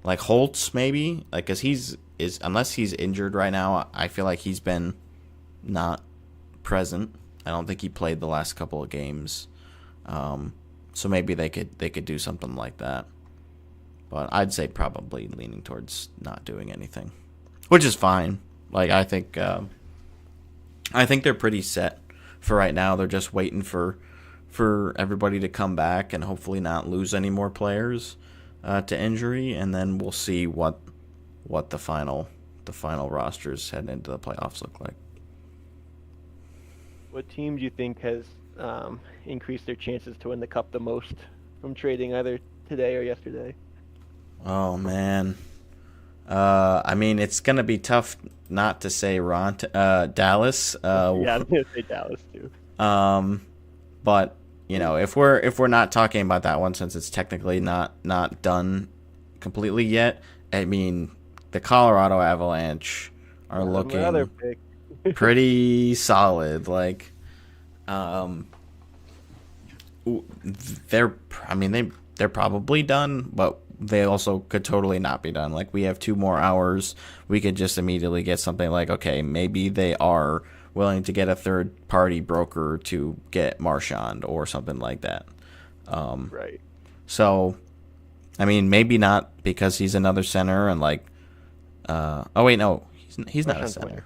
like Holtz maybe, like cuz unless he's injured right now, I feel like he's been not present. I don't think he played the last couple of games. So maybe they could do something like that. But I'd say probably leaning towards not doing anything, which is fine. Like I think they're pretty set for right now. They're just waiting for everybody to come back and hopefully not lose any more players to injury, and then we'll see what the final rosters heading into the playoffs look like. What team do you think has increased their chances to win the cup the most from trading either today or yesterday? Oh man, I mean it's gonna be tough not to say Dallas. Yeah, I'm gonna say Dallas too. But if we're not talking about that one, since it's technically not done completely yet, I mean the Colorado Avalanche are looking pretty solid. Like, they're probably done, but they also could totally not be done. Like, we have 2 more hours. We could just immediately get something like, okay, maybe they are willing to get a third-party broker to get Marchand or something like that. Right. So, I mean, maybe not because he's another center and like. Oh wait, no, he's not a center. Player.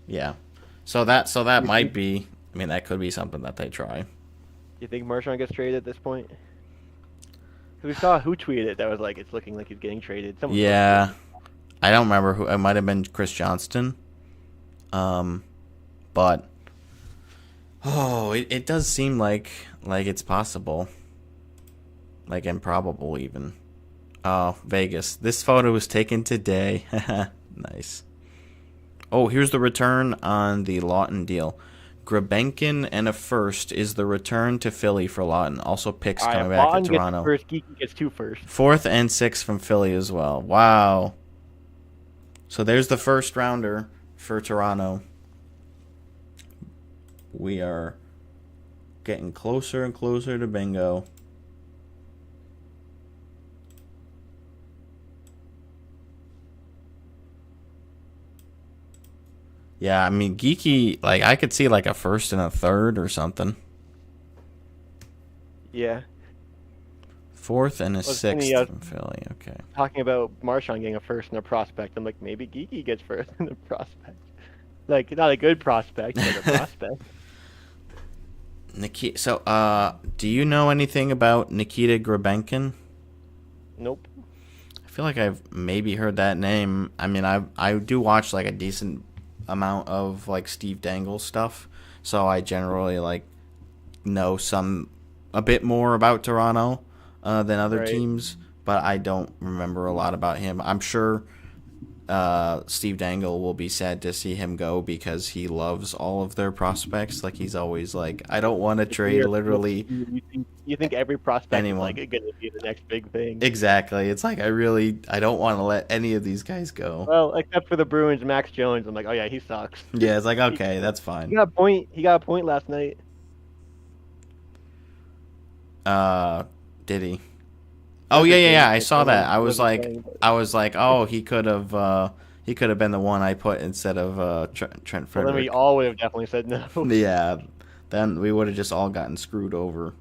Yeah. So that might be. I mean, that could be something that they try. You think Marchand gets traded at this point? Because we saw who tweeted it that was like, it's looking like he's getting traded. Yeah, I don't remember who. It might have been Chris Johnston. But it does seem like it's possible, like improbable even. Oh, Vegas. This photo was taken today. Nice. Oh, here's the return on the Lawton deal. Grabenkin and a first is the return to Philly for Lawton. Also picks coming back at Toronto. First, Geeky gets 2 firsts. 4th and 6th from Philly as well. Wow. So there's the first rounder for Toronto. We are getting closer and closer to bingo. Yeah, I mean, Geeky, like, I could see, like, a first and a third or something. Yeah. 4th and a 6th from Philly, okay. Talking about Marchand getting a first and a prospect, I'm like, maybe Geeky gets first and a prospect. Like, not a good prospect, but a prospect. So, do you know anything about Nikita Grabenkin? Nope. I feel like I've maybe heard that name. I mean, I do watch, like, a decent amount of like Steve Dangle stuff, so I generally like know a bit more about Toronto than other teams, but I don't remember a lot about him. I'm sure Steve Dangle will be sad to see him go because he loves all of their prospects. Like, he's always like, I don't want to trade literally You think every prospect anyone. is like going to be the next big thing. Exactly. It's like, I don't want to let any of these guys go. Well, except for the Bruins, Max Jones. I'm like, oh yeah, he sucks. Yeah, it's like, okay, that's fine. He got a point last night. Did he? Oh yeah. I saw that. I was like, oh, he could have been the one I put instead of Trent Frederick. Well, then we all would have definitely said no. Yeah, then we would have just all gotten screwed over.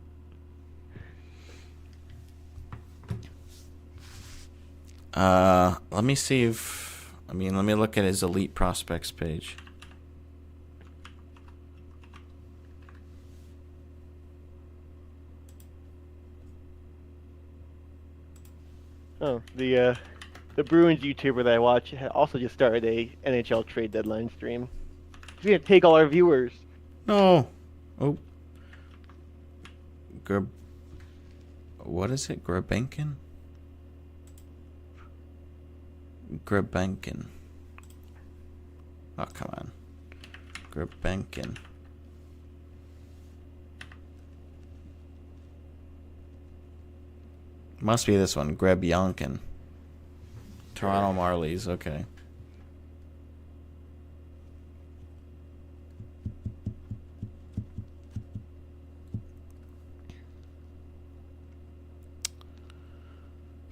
Let me see let me look at his elite prospects page. Oh, the Bruins YouTuber that I watch also just started a NHL trade deadline stream. He's gonna take all our viewers. No. Oh. What is it? Grabenkin? Grabenkin. Oh, come on. Grabenkin. Must be this one, Grebyankin. Toronto Marlies, okay.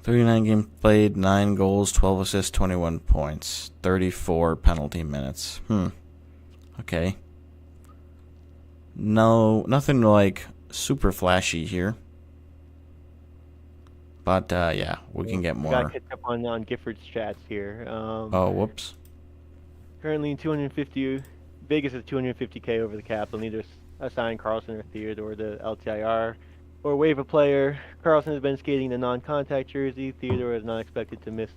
"39 games played, 9 goals, 12 assists, 21 points, 34 penalty minutes." Okay. No, nothing like super flashy here. But yeah, we can get more. Got catch up on Gifford's chats here. Oh, whoops. Currently 250. Vegas is 250K over the cap. They'll need to assign Carlson or Theodore to LTIR or waive a player. Carlson has been skating the non-contact jersey. Theodore is not expected to miss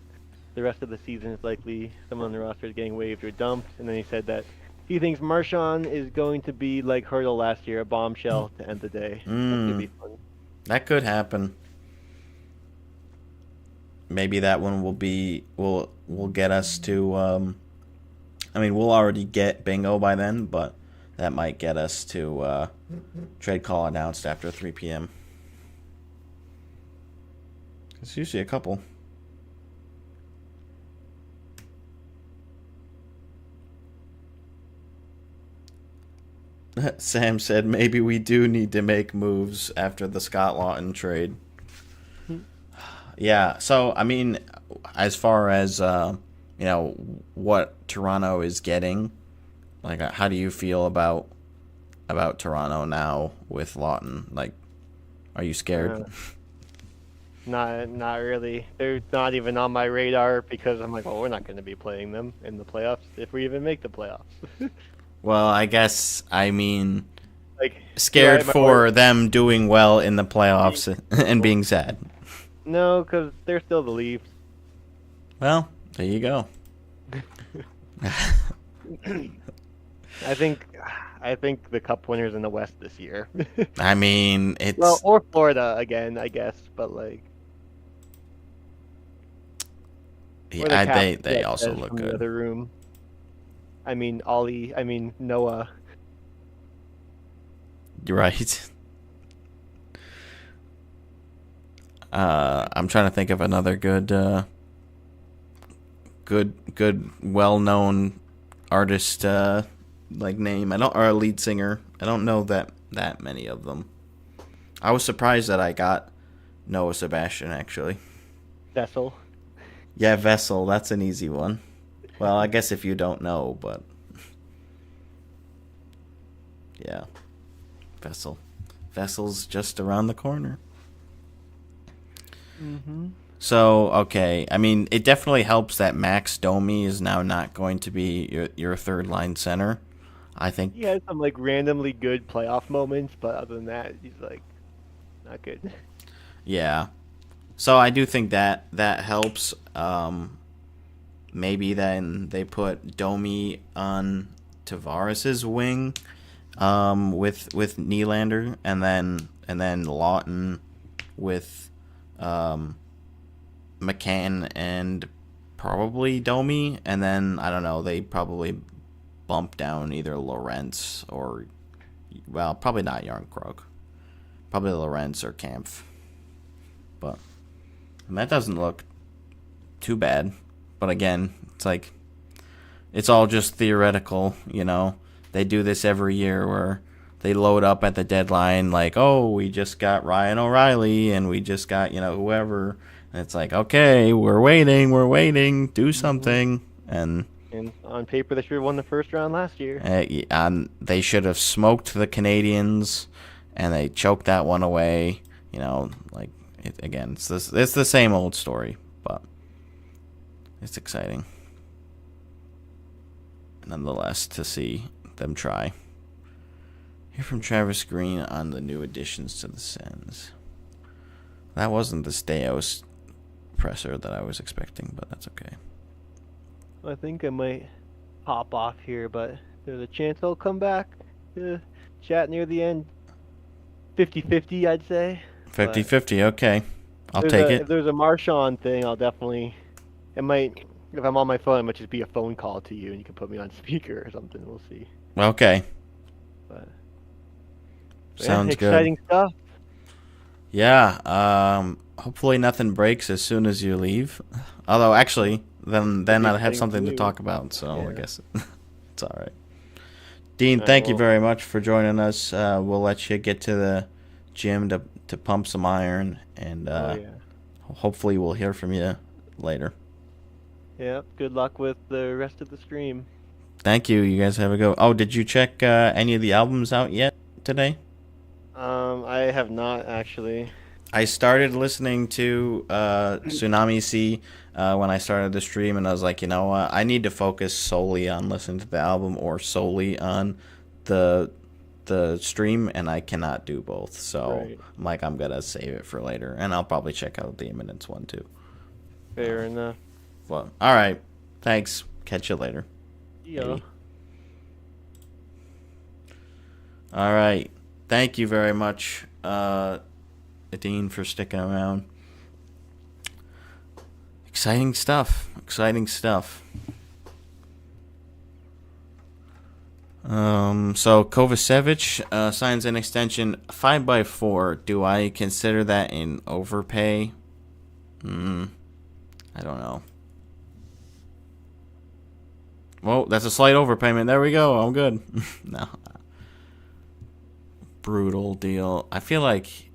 the rest of the season. It's likely someone on the roster is getting waived or dumped. And then he said that he thinks Marchand is going to be like Hurdle last year, a bombshell to end the day. That could be fun. That could happen. Maybe that one will get us to we'll already get bingo by then, but that might get us to trade call announced after 3 p.m. It's usually a couple. Sam said maybe we do need to make moves after the Scott Lawton trade. Yeah, so as far as what Toronto is getting, like, how do you feel about Toronto now with Lawton? Like, are you scared? Not really. They're not even on my radar because I'm like, well, we're not going to be playing them in the playoffs if we even make the playoffs. Well, I guess scared for them doing well in the playoffs and being sad. No, because they're still the Leafs. Well, there you go. I think the Cup winners in the West this year. It's or Florida again, I guess, but like. Yeah, they also look good. The other room. Noah. You're right. I'm trying to think of another good well-known artist name. Or lead singer. I don't know that many of them. I was surprised that I got Noah Sebastian actually. Vessel. Yeah, Vessel. That's an easy one. Well, I guess if you don't know, but yeah, Vessel. Vessel's just around the corner. Mm-hmm. So, okay. It definitely helps that Max Domi is now not going to be your third line center. I think he has some randomly good playoff moments, but other than that, he's not good. Yeah. So I do think that helps. Maybe then they put Domi on Tavares's wing, with Nylander, and then Lawton with McCann and probably Domi, and then I don't know. They probably bump down either Lorentz or, well, probably not Yarncroc. Probably Lorentz or Kampf. But that doesn't look too bad. But again, it's like, it's all just theoretical, you know. They do this every year where they load up at the deadline like, oh, we just got Ryan O'Reilly and we just got, you know, whoever. And it's like, okay, we're waiting, do something. And on paper, they should have won the first round last year. And they should have smoked the Canadians, and they choked that one away. You know, like, again, it's the same old story, but it's exciting nonetheless to see them try. Hear from Travis Green on the new additions to the Sens. That wasn't the Steos presser that I was expecting, but that's okay. I think I might hop off here, but there's a chance I'll come back to chat near the end. 50-50, I'd say. 50-50, okay. I'll take it. If there's a Marchand thing, I'll definitely... It might... If I'm on my phone, it might just be a phone call to you, and you can put me on speaker or something. We'll see. Okay. But sounds good. Exciting stuff. Yeah. Hopefully nothing breaks as soon as you leave. Although, actually, then I'll have something to talk about. So yeah. I guess it's all right. Dean, thank you very much for joining us. We'll let you get to the gym to pump some iron, and hopefully we'll hear from you later. Yeah, good luck with the rest of the stream. Thank you. You guys have a go. Oh, did you check any of the albums out yet today? I have not, actually. I started listening to Tsunami Sea when I started the stream, and I was like, you know what? I need to focus solely on listening to the album or solely on the stream, and I cannot do both. So I'm like, I'm going to save it for later, and I'll probably check out the Imminence one, too. Fair enough. Well, all right. Thanks. Catch you later. Yeah. All right. Thank you very much, Dean, for sticking around. Exciting stuff. So Kovacevic signs an extension 5x4. Do I consider that an overpay? I don't know. Well, that's a slight overpayment. There we go. I'm good. No. Brutal deal. I feel like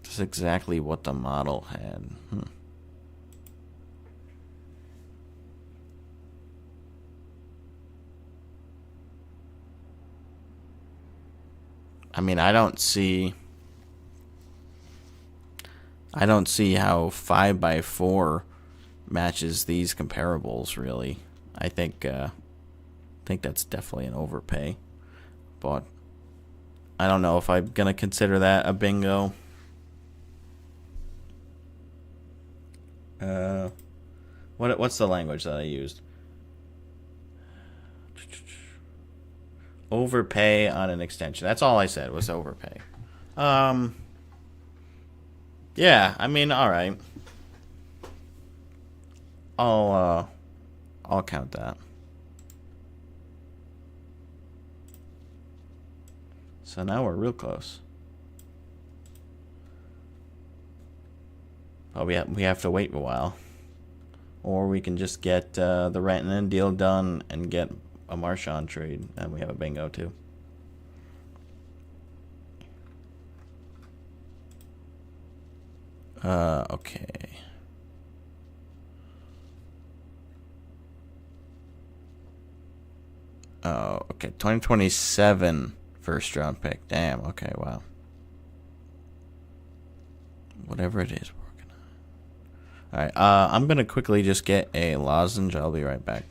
that's exactly what the model had. I mean, I don't see how 5x4 matches these comparables, really. I think that's definitely an overpay. But I don't know if I'm going to consider that a bingo. What's the language that I used? Overpay on an extension. That's all I said was overpay. Yeah, I mean, all right. I'll count that. So now we're real close. Oh, we have to wait a while. Or we can just get the Rantanen deal done and get a Marchand trade, and we have a bingo too. Okay. Oh, okay. 2027 first round pick. Damn. Okay. Wow. Whatever it is, we're working on. All right. I'm gonna quickly just get a lozenge. I'll be right back.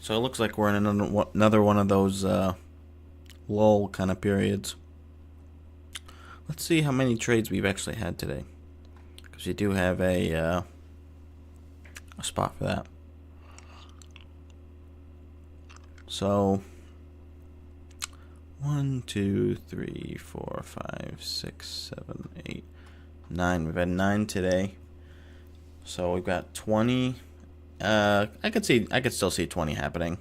So it looks like we're in another one of those lull kind of periods. Let's see how many trades we've actually had today, because you do have a spot for that. So 1, 2, 3, 4, 5, 6, 7, 8, 9. We've had 9 today. So we've got 20. I could still see 20 happening.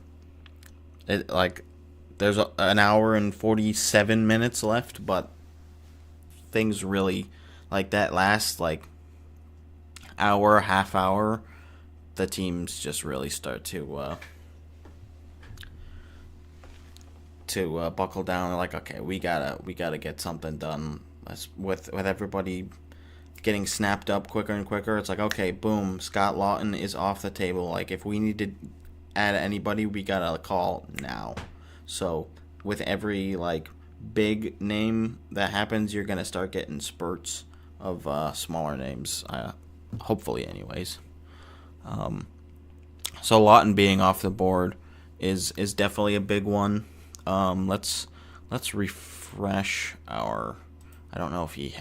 There's an hour and 47 minutes left, but things really, like that last hour, half hour, the teams just really start to buckle down. They're like, okay, we gotta get something done. With everybody getting snapped up quicker and quicker, it's like, okay, boom, Scott Lawton is off the table. Like, if we need to add anybody, we gotta call now. So with every big name that happens, you're gonna start getting spurts of smaller names. Hopefully, anyways. So Lawton being off the board is definitely a big one. Let's refresh our. I don't know if he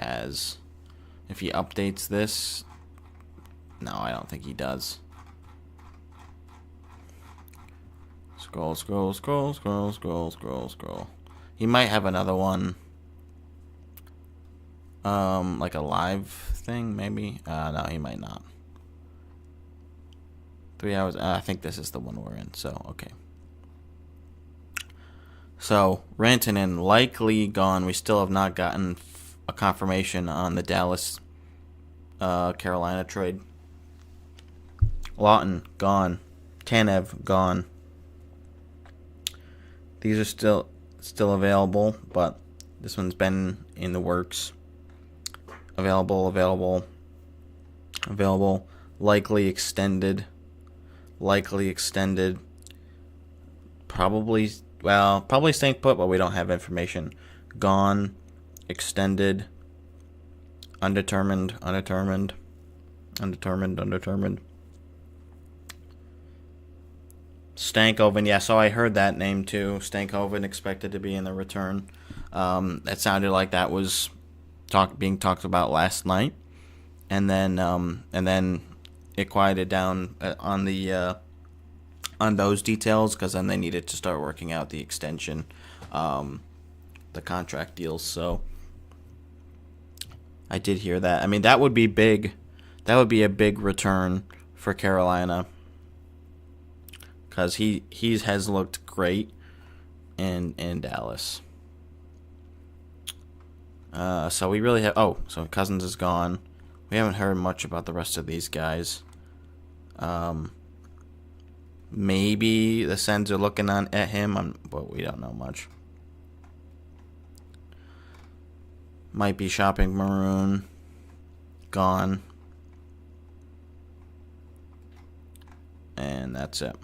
updates this. No, I don't think he does. Scroll. He might have another one. Like a live thing, maybe. No, he might not. 3 hours. I think this is the one we're in. So okay. So Rantanen likely gone. We still have not gotten a confirmation on the Dallas, Carolina trade. Lawton gone. Tanev gone. These are still available, but this one's been in the works. Available. Likely extended. Probably staying put, but we don't have information. Gone. Extended. Undetermined. Stankoven, yeah, so I heard that name too. Stankoven expected to be in the return. That sounded like that was being talked about last night, and then it quieted down on those details, because then they needed to start working out the extension, the contract deals. So I did hear that. I mean, that would be big. That would be a big return for Carolina, because he has looked great in Dallas. So we really have. Oh, so Cousins is gone. We haven't heard much about the rest of these guys. Maybe the Sens are looking at him, but we don't know much. Might be shopping Maroon. Gone. And that's it.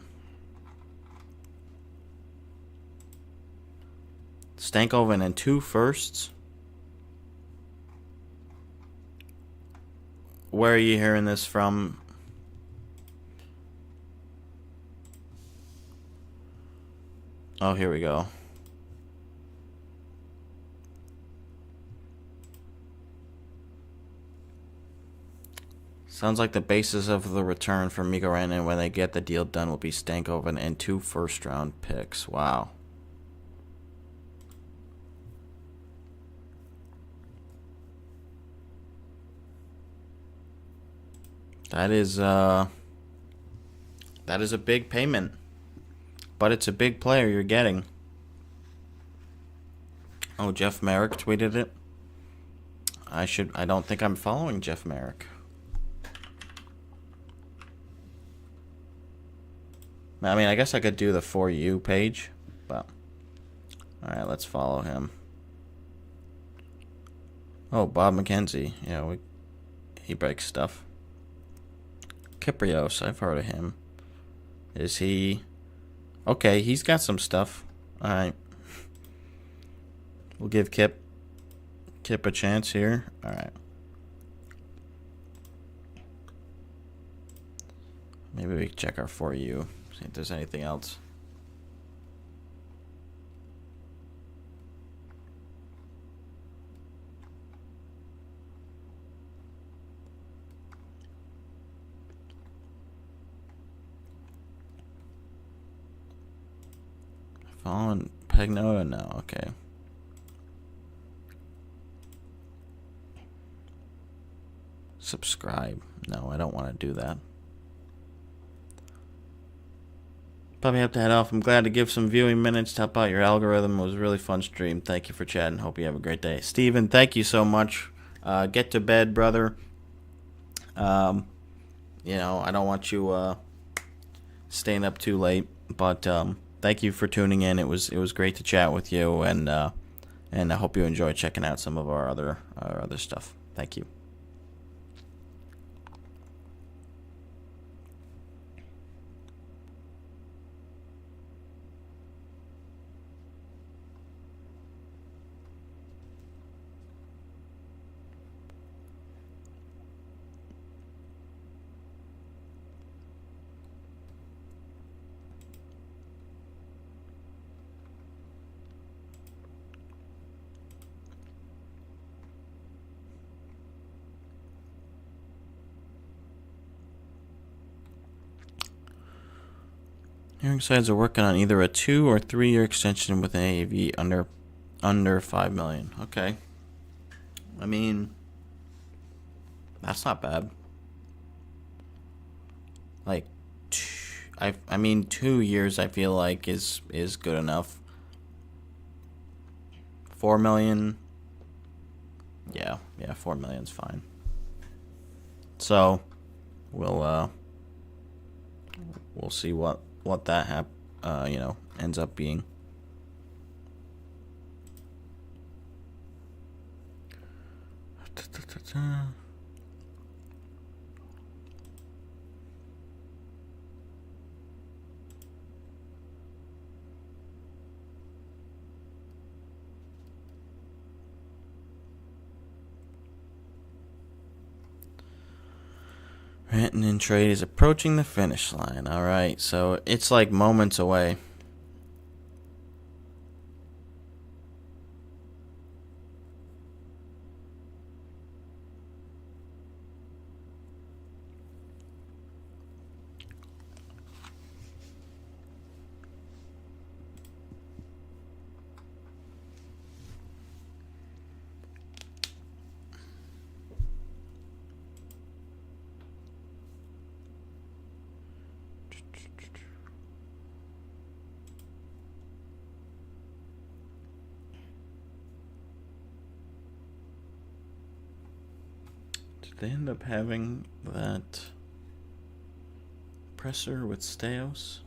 Stankoven and 2 firsts. Where are you hearing this from? Oh, here we go. Sounds like the basis of the return for Mikko Rantanen when they get the deal done will be Stankoven and 2 first-round picks. Wow. That is a big payment, but it's a big player you're getting. Oh, Jeff Merrick tweeted it. I don't think I'm following Jeff Merrick. I mean, I guess I could do the For You page, but alright, let's follow him. Oh, Bob McKenzie. Yeah, he breaks stuff. Kyprios, I've heard of him. Is he... Okay, he's got some stuff. Alright. We'll give Kip a chance here. Alright. Maybe we can check our For You. See if there's anything else. Following Pagnota? No, okay. Subscribe. No, I don't want to do that. Probably have to head off. I'm glad to give some viewing minutes to help out your algorithm. It was a really fun stream. Thank you for chatting. Hope you have a great day. Steven, thank you so much. Get to bed, brother. You know, I don't want you staying up too late, but thank you for tuning in. It was great to chat with you, and I hope you enjoy checking out some of our other stuff. Thank you. Hearing sides are working on either a 2 or 3 year extension with an AAV under $5 million. Okay. I mean, that's not bad. Like, I mean, 2 years I feel like is good enough. 4 million. Yeah, 4 million's fine. So, we'll see what that ends up being. Rantanen trade is approaching the finish line. All right, so it's like moments away. They end up having that presser with Steos.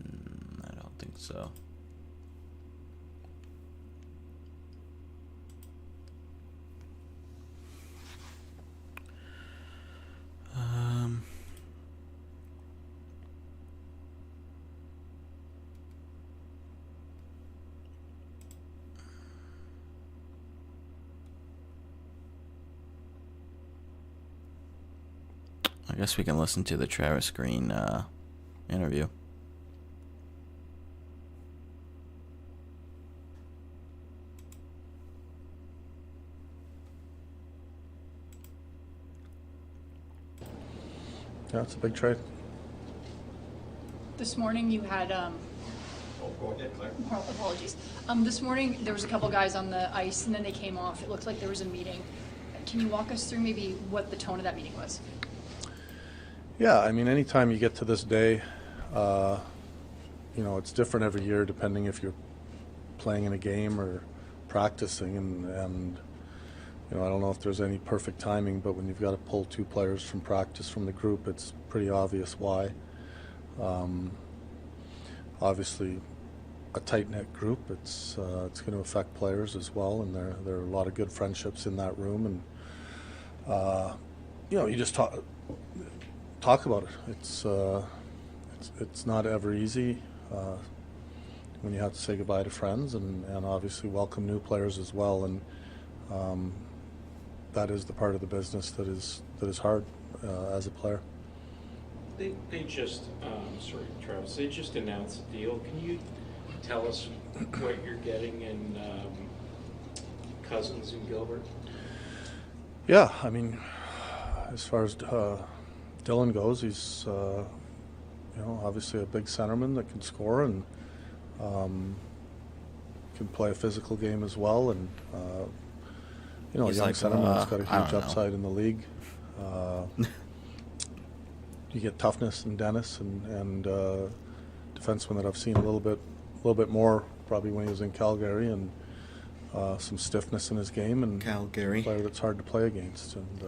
I don't think so. I guess we can listen to the Travis Green interview. Yeah, it's a big trade. This morning you had, Oh, go ahead, Claire. apologies. This morning there was a couple guys on the ice and then they came off. It looked like there was a meeting. Can you walk us through maybe what the tone of that meeting was? Yeah, I mean, anytime you get to this day, it's different every year depending if you're playing in a game or practicing, and I don't know if there's any perfect timing, but when you've got to pull 2 players from practice from the group, it's pretty obvious why. Obviously, a tight-knit group, it's going to affect players as well, and there are a lot of good friendships in that room, and you just talk about it. It's not ever easy when you have to say goodbye to friends and obviously welcome new players as well, and that is the part of the business that is hard as a player. They just, sorry, Travis, they just announced the deal. Can you tell us what you're getting and Cousins and Gilbert? Yeah, I mean, as far as Dylan goes, he's obviously a big centerman that can score and can play a physical game as well. And a he's young like, centerman that's got a huge I don't know. upside in the league. You get toughness in Dennis and defenseman that I've seen a little bit more probably when he was in Calgary, and some stiffness in his game, and Calgary. a player that's hard to play against. And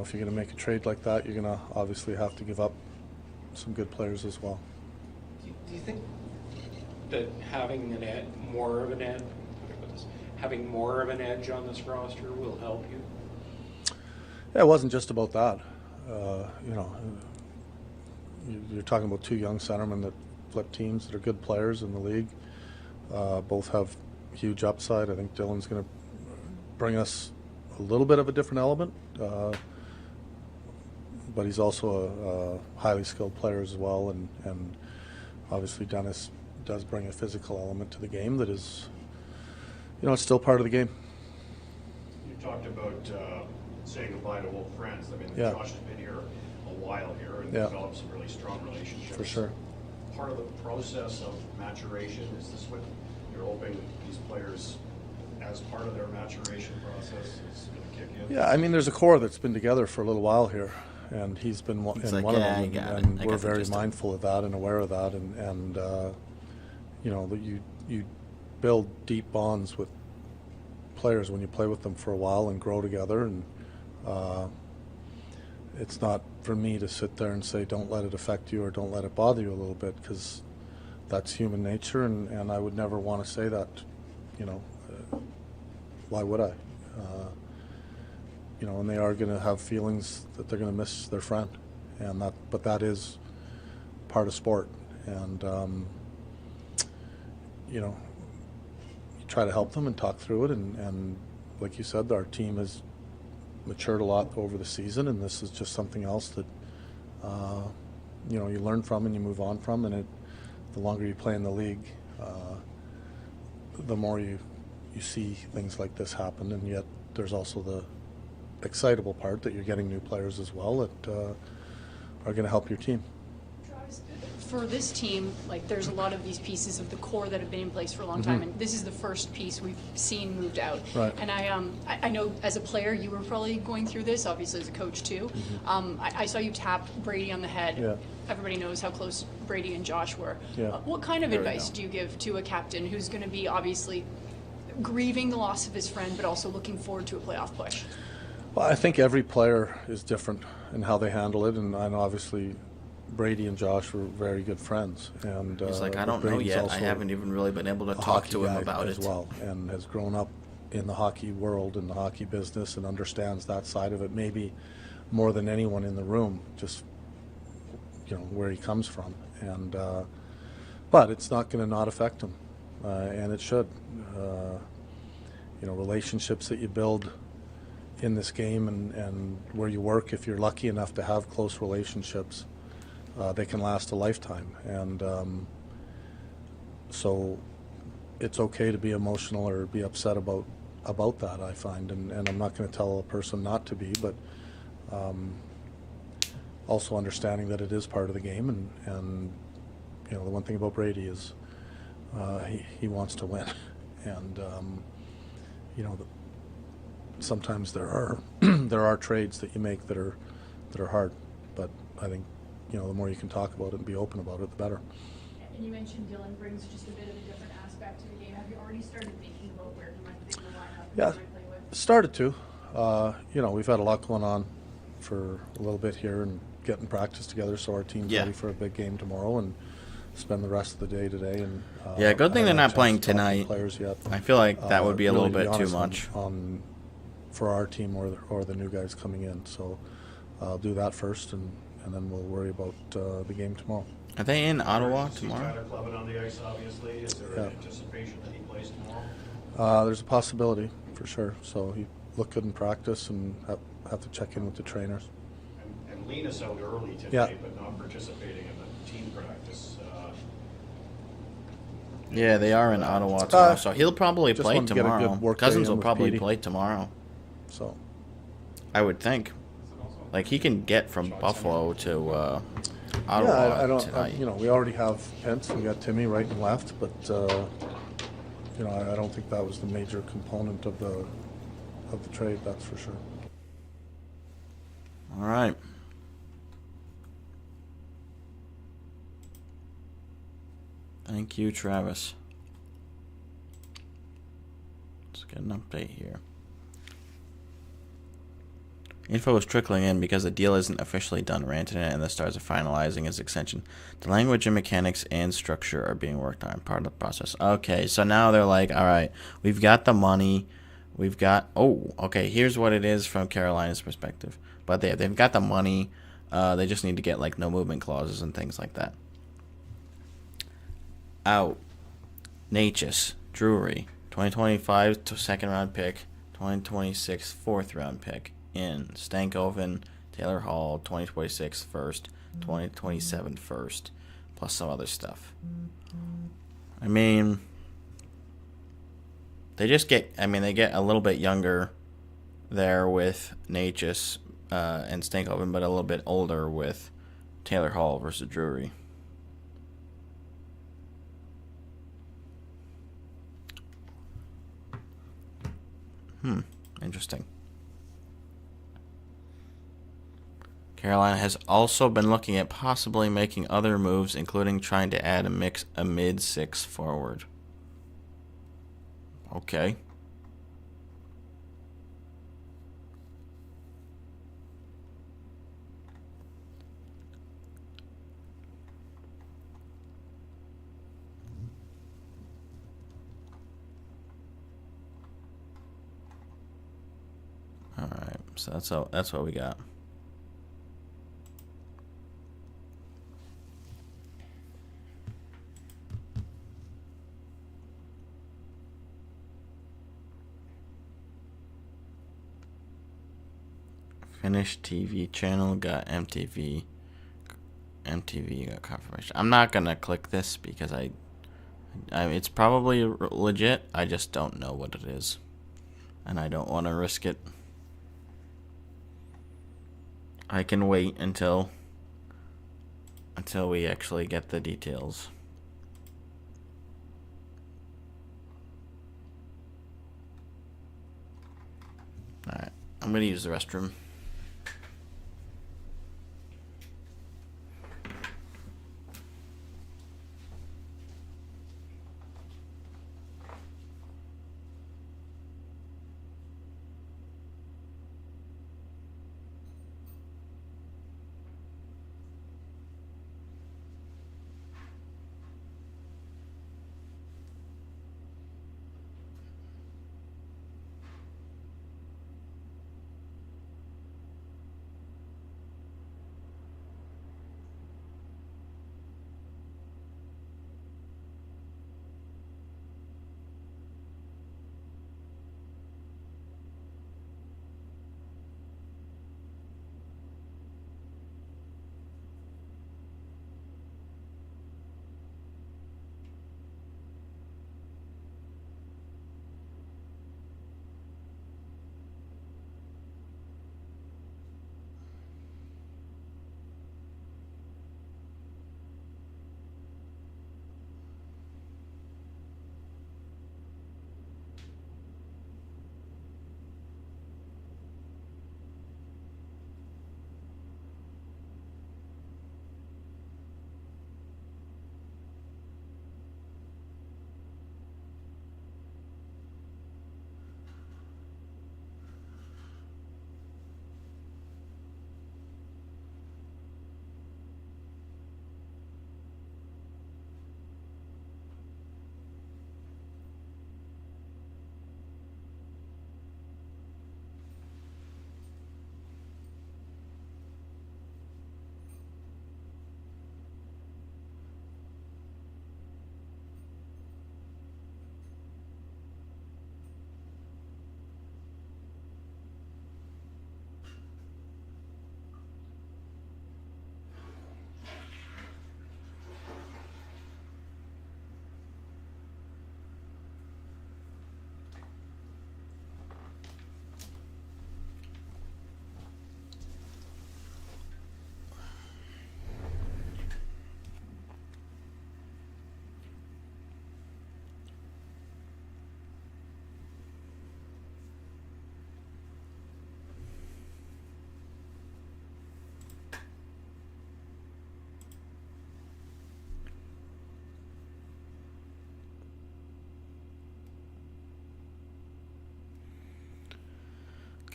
if you're going to make a trade like that, you're going to obviously have to give up some good players as well. Do you think that having more of an edge on this roster will help you? Yeah, it wasn't just about that. You're talking about two young centermen that flip teams that are good players in the league. Both have huge upside. I think Dylan's going to bring us a little bit of a different element, but he's also a highly skilled player as well, and obviously Dennis does bring a physical element to the game that is, it's still part of the game. You talked about saying goodbye to old friends. I mean, Yeah. Josh has been here a while here and Yeah. developed some really strong relationships. For sure. Part of the process of maturation, is this what you're hoping these players, as part of their maturation process, is going to kick in? Yeah, I mean, there's a core that's been together for a little while here, and he's been one It's in like, one yeah, I of them, got it. and I we're got the very gist of it. mindful of that and aware of that, and that you build deep bonds with players when you play with them for a while and grow together, and it's not for me to sit there and say don't let it affect you or don't let it bother you a little bit, because that's human nature, and I would never want to say that. Why would I? And they are going to have feelings that they're going to miss their friend, but that is part of sport, and you try to help them and talk through it, and like you said, our team has matured a lot over the season, and this is just something else that you learn from and you move on from, and the longer you play in the league, the more you see things like this happen, and yet there's also the excitable part that you're getting new players as well that are going to help your team. Travis, for this team, there's a lot of these pieces of the core that have been in place for a long time, and this is the first piece we've seen moved out. Right. And I know as a player you were probably going through this, obviously as a coach too. I saw you tap Brady on the head. Yeah. Everybody knows how close Brady and Josh were. Yeah. What kind of There we advice go. do you give to a captain who's going to be obviously grieving the loss of his friend, but also looking forward to a playoff push? Well, I think every player is different in how they handle it, and obviously Brady and Josh were very good friends. And He's like, I but don't know Brady's yet. I also haven't even really been able to a talk hockey to him guy about as it. well, and has grown up in the hockey world and the hockey business and understands that side of it maybe more than anyone in the room, just where he comes from. And but it's not going to not affect him, and it should. Relationships that you build in this game and where you work, if you're lucky enough to have close relationships, they can last a lifetime. And so it's okay to be emotional or be upset about that, I find. And I'm not going to tell a person not to be, but also understanding that it is part of the game. And the one thing about Brady is he wants to win. And sometimes there are trades that you make that are hard, but I think the more you can talk about it and be open about it, the better. And you mentioned Dylan brings just a bit of a different aspect to the game. Have you already started thinking about where he might fit in the lineup and Yeah, who he might play with? started to. We've had a lot going on for a little bit here and getting practice together, so our team's Yeah. ready for a big game tomorrow and spend the rest of the day today. And Yeah, good thing I they're haven't not had a playing chance to talk to tonight. Players yet. I feel like that would be a really, little to be bit too honest, much. for our team or the new guys coming in. So I'll do that first, and then we'll worry about the game tomorrow. Are they in Ottawa See tomorrow? Tyler Clevin on the ice, obviously. Is there Yeah. an anticipation that he plays tomorrow? There's a possibility for sure. So he looked good in practice, and have to check in with the trainers. And Lena's out early today, Yeah. but not participating in the team practice. Yeah, they are in Ottawa tomorrow, so he'll probably just play wanted to get a good tomorrow. work day Cousins in will with probably Petey. play tomorrow. So I would think. Like, he can get from Buffalo to yeah, Ottawa I don't. tonight. We already have Pence. We got Timmy right and left, but I don't think that was the major component of the trade. That's for sure. All right. Thank you, Travis. Let's get an update here. Info is trickling in because the deal isn't officially done. Rantanen and the Stars are finalizing his extension. The language and mechanics and structure are being worked on, part of the process. Okay, so now they're like, all right, we've got the money. We've got... Oh, okay, here's what it is from Carolina's perspective. But they've got the money. They just need to get, like, no movement clauses and things like that. Out. Natchez, Drury, 2025 second-round pick, 2026 fourth-round pick. In Stankoven, Taylor Hall, 2026 first, 2027 first, plus some other stuff. I mean, they get a little bit younger there with Natchez and Stankoven, but a little bit older with Taylor Hall versus Drury. Interesting. Carolina has also been looking at possibly making other moves, including trying to add a mid-six forward. Okay. All right. So that's what we got. Finnish TV channel got MTV. MTV got confirmation. I'm not gonna click this because it's probably legit. I just don't know what it is, and I don't want to risk it. I can wait until we actually get the details. All right, I'm gonna use the restroom.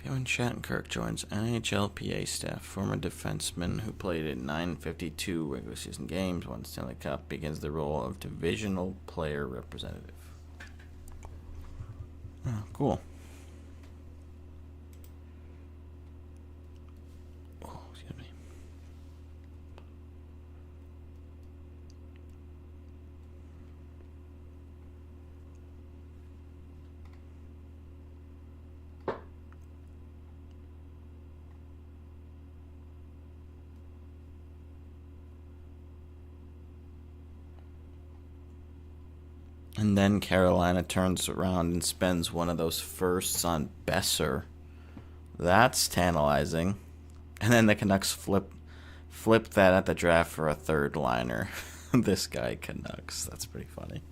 Kevin Shattenkirk joins NHLPA staff. Former defenseman who played in 952 regular season games, won Stanley Cup, begins the role of divisional player representative. Oh, cool. Oh, excuse me. And then Carolina turns around and spends one of those firsts on Besser. That's tantalizing. And then the Canucks flip that at the draft for a third liner. This guy Canucks. That's pretty funny.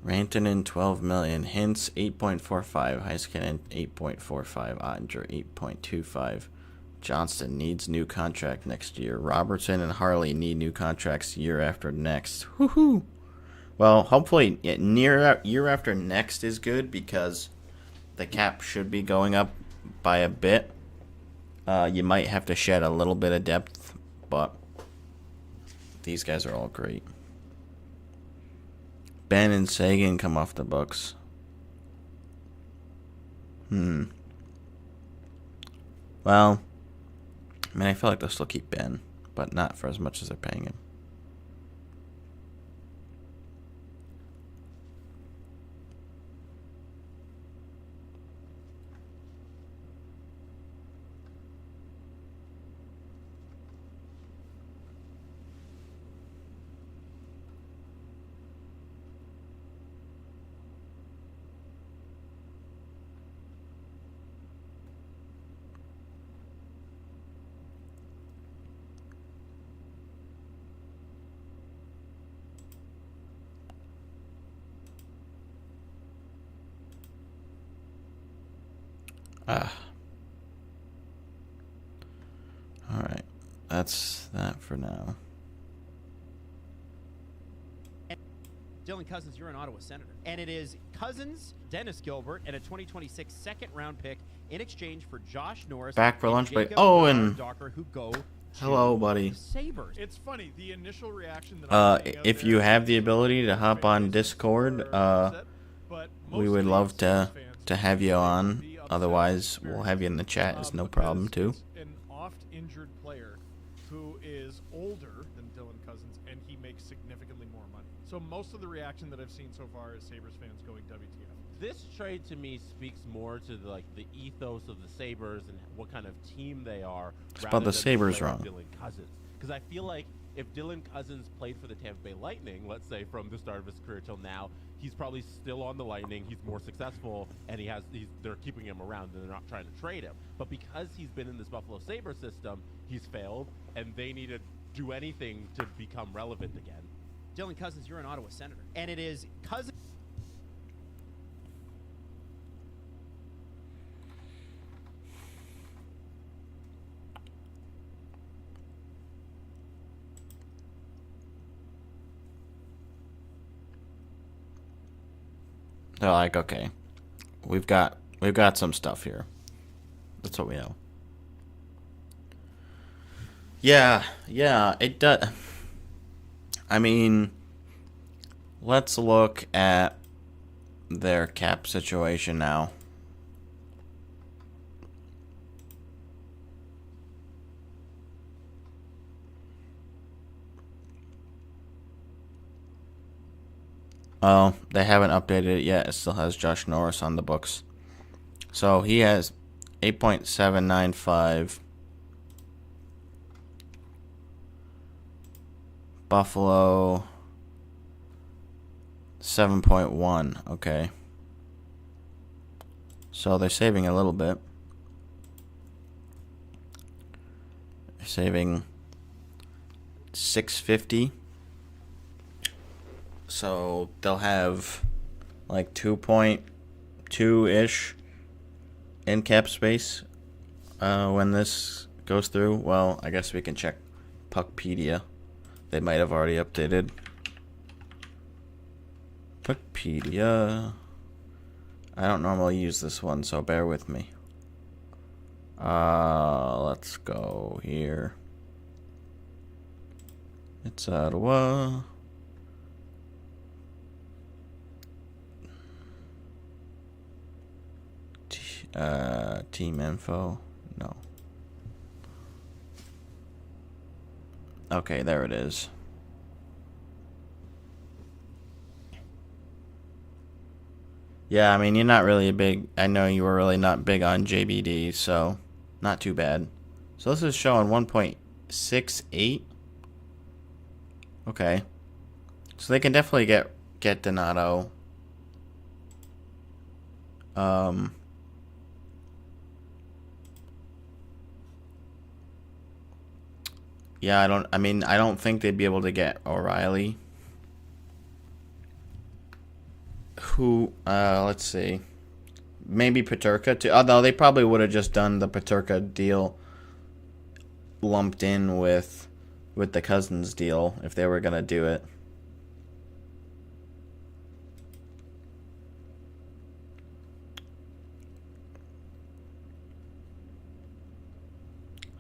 Rantanen 12 million, Hintz 8.45, Heiskanen 8.45, Ottinger 8.25. Johnston needs new contract next year. Robertson and Harley need new contracts year after next. Woohoo! Well, hopefully year after next is good because the cap should be going up by a bit. You might have to shed a little bit of depth, but these guys are all great. Ben and Sagan come off the books. Well, I mean, I feel like they'll still keep Ben, but not for as much as they're paying him. Alright. That's that for now. Dylan Cousins, you're an Ottawa Senator. And it is Cousins, Dennis Gilbert, and a 2026 second-round pick in exchange for Josh Norris. Back for lunch break. Jacob Oh, and Docker, who go hello, buddy. Sabres. It's funny, the initial reaction that if you have the ability to hop on Discord, we would love to have you on. Otherwise, we'll have you in the chat. It's no problem too. An oft-injured player who is older than Dylan Cousins, and he makes significantly more money. So most of the reaction that I've seen so far is Sabres fans going WTF. This trade to me speaks more to the ethos of the Sabres and what kind of team they are. Spelled the Sabres wrong. Dylan Cousins, because I feel like if Dylan Cousins played for the Tampa Bay Lightning, let's say from the start of his career till now, he's probably still on the Lightning. He's more successful, and they're keeping him around, and they're not trying to trade him. But because he's been in this Buffalo Sabres system, he's failed, and they need to do anything to become relevant again. Dylan Cousins, you're an Ottawa Senator. And it is Cousins. They're like, okay, we've got some stuff here. That's what we know. Yeah, it does. I mean, let's look at their cap situation now. Oh, they haven't updated it yet. It still has Josh Norris on the books. So he has 8.795. Buffalo 7.1. Okay. So they're saving a little bit. They're saving $650 So they'll have like 2.2-ish in cap space when this goes through. Well, I guess we can check Puckpedia. They might have already updated. Puckpedia. I don't normally use this one, so bear with me. Let's go here. It's Ottawa. Team info. No. Okay, there it is. Yeah, I mean, you're not really a big... I know you were really not big on JBD, so not too bad. So this is showing 1.68. Okay. So they can definitely get Donato. Yeah, I don't think they'd be able to get O'Reilly. Who, let's see. Maybe Peterka too. Although they probably would have just done the Peterka deal lumped in with the Cousins deal if they were going to do it.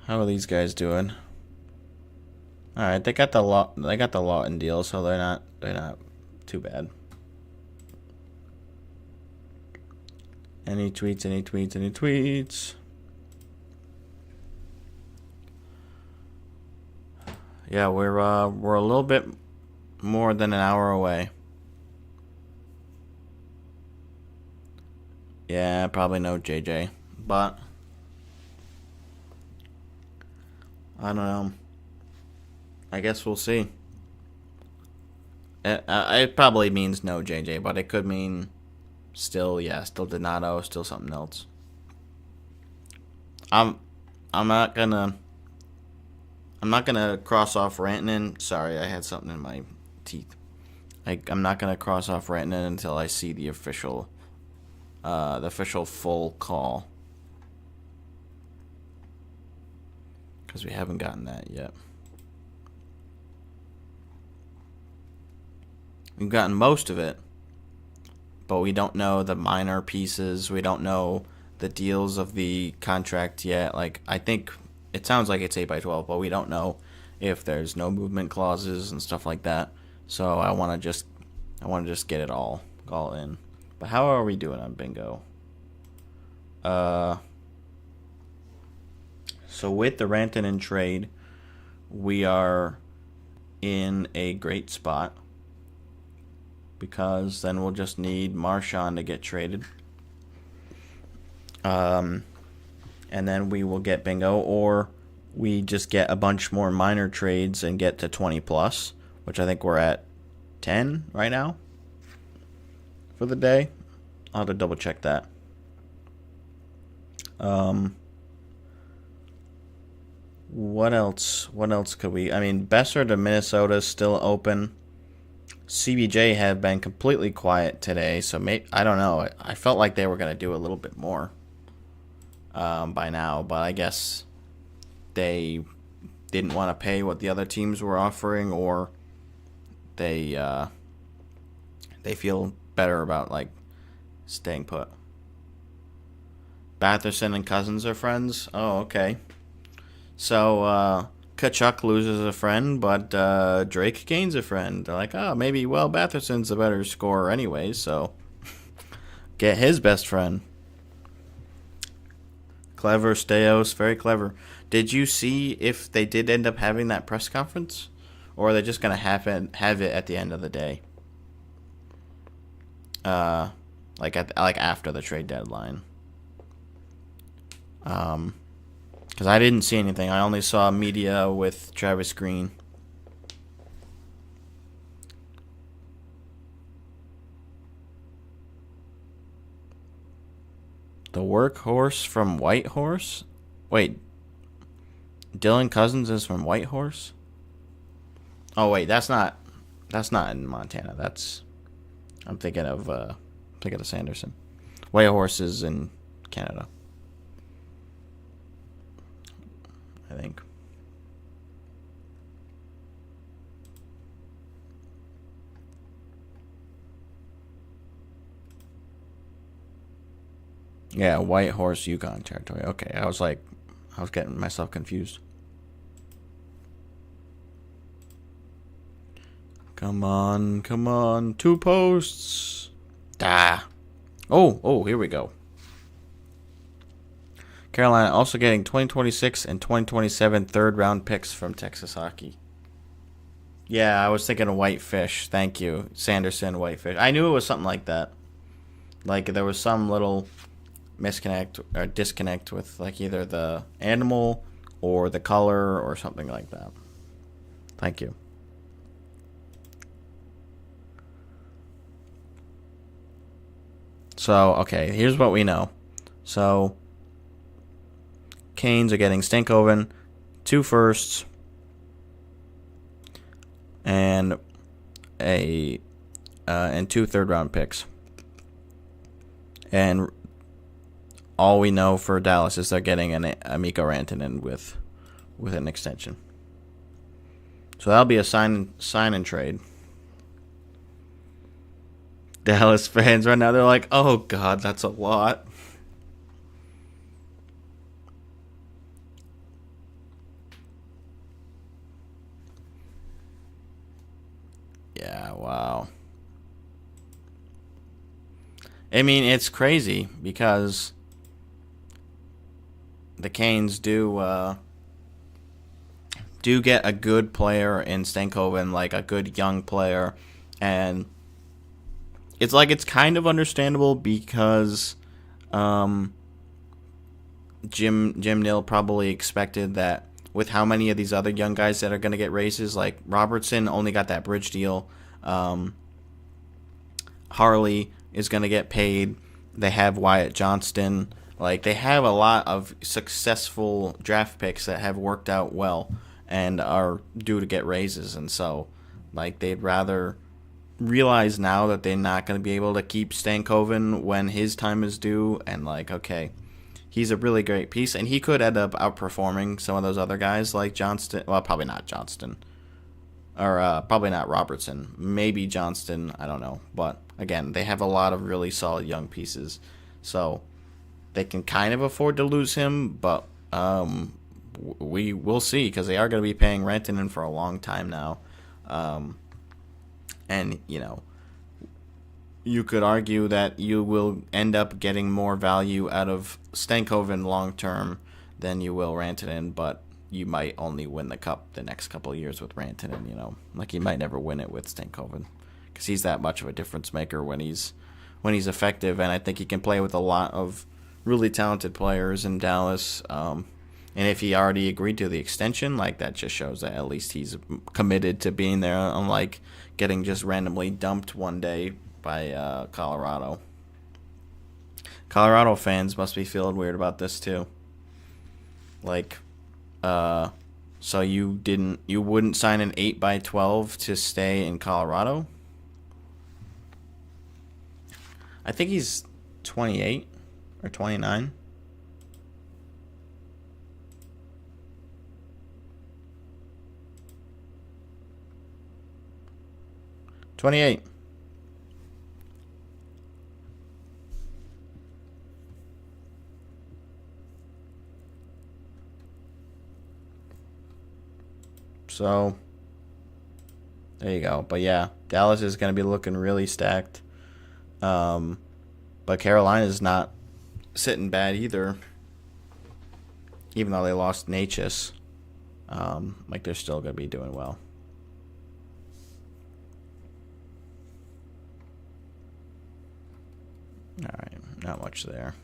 How are these guys doing? All right, they got the Lawton deal, so they're not too bad. Any tweets? Any tweets? Any tweets? Yeah, we're a little bit more than an hour away. Yeah, probably no JJ, but I don't know. I guess we'll see. It probably means no JJ, but it could mean still Donato, still something else. I'm not gonna cross off Rantanen. Sorry, I had something in my teeth. I'm not gonna cross off Rantanen until I see the official full call, because we haven't gotten that yet. We've gotten most of it, but we don't know the minor pieces. We don't know the deals of the contract yet. Like, I think it sounds like it's 8x12, but we don't know if there's no movement clauses and stuff like that. So I want to just get it all in. But how are we doing on bingo? So with the Rantanen trade, we are in a great spot, because then we'll just need Marchand to get traded. And then we will get bingo, or we just get a bunch more minor trades and get to 20 plus, which I think we're at 10 right now for the day. I'll have to double check that. What else could we... I mean, Besser to Minnesota is still open. CBJ have been completely quiet today, so I don't know. I felt like they were going to do a little bit more by now, but I guess they didn't want to pay what the other teams were offering, or they feel better about, like, staying put. Batherson and Cousins are friends? Oh, okay. So, Kachuk loses a friend, but Drake gains a friend. They're like, oh, maybe, well, Batherson's a better scorer anyway, so get his best friend. Clever, Steos, very clever. Did you see if they did end up having that press conference? Or are they just going to have it at the end of the day? Like after the trade deadline. Because I didn't see anything. I only saw media with Travis Green. The workhorse from Whitehorse? Wait. Dylan Cousins is from Whitehorse? Oh, wait. That's not That's not in Montana. I'm thinking of Sanderson. White Horses in Canada, I think. Yeah, White Horse, Yukon Territory. Okay, I was getting myself confused. Come on, 2 posts. Oh, here we go. Carolina also getting 2026 and 2027 third-round picks from Texas Hockey. Yeah, I was thinking of Whitefish. Thank you, Sanderson, Whitefish. I knew it was something like that. Like there was some little misconnect or disconnect with like either the animal or the color or something like that. Thank you. So, okay, here's what we know. So, Canes are getting Stankoven, 2 firsts, and 2 third-round picks. And all we know for Dallas is they're getting a Mikko Rantanen with an extension. So that'll be a sign and trade. Dallas fans right now, they're like, oh God, that's a lot. Yeah, wow. I mean, it's crazy because the Canes do get a good player in Stankoven, like a good young player, and it's kind of understandable because Jim Nill probably expected that with how many of these other young guys that are going to get raises, like Robertson only got that bridge deal. Harley is going to get paid. They have Wyatt Johnston. Like, they have a lot of successful draft picks that have worked out well and are due to get raises. And so, like, they'd rather realize now that they're not going to be able to keep Stankoven when his time is due. And, like, okay, he's a really great piece. And he could end up outperforming some of those other guys like Johnston. Well, probably not Johnston. Or probably not Robertson. Maybe Johnston. I don't know. But, again, they have a lot of really solid young pieces. So they can kind of afford to lose him, but we will see because they are going to be paying Rantanen for a long time now. And, you know, you could argue that you will end up getting more value out of Stankoven long term than you will Rantanen, but you might only win the cup the next couple of years with Rantanen, you know. Like, you might never win it with Stankoven because he's that much of a difference maker when he's effective, and I think he can play with a lot of really talented players in Dallas. And if he already agreed to the extension, like, that just shows that at least he's committed to being there, unlike getting just randomly dumped one day by Colorado. Colorado fans must be feeling weird about this too. Like, so you wouldn't sign an 8x12 to stay in Colorado? I think he's 28 or 29. So, there you go. But yeah, Dallas is going to be looking really stacked. But Carolina's not sitting bad either. Even though they lost Natchez. Like, they're still going to be doing well. Alright, not much there.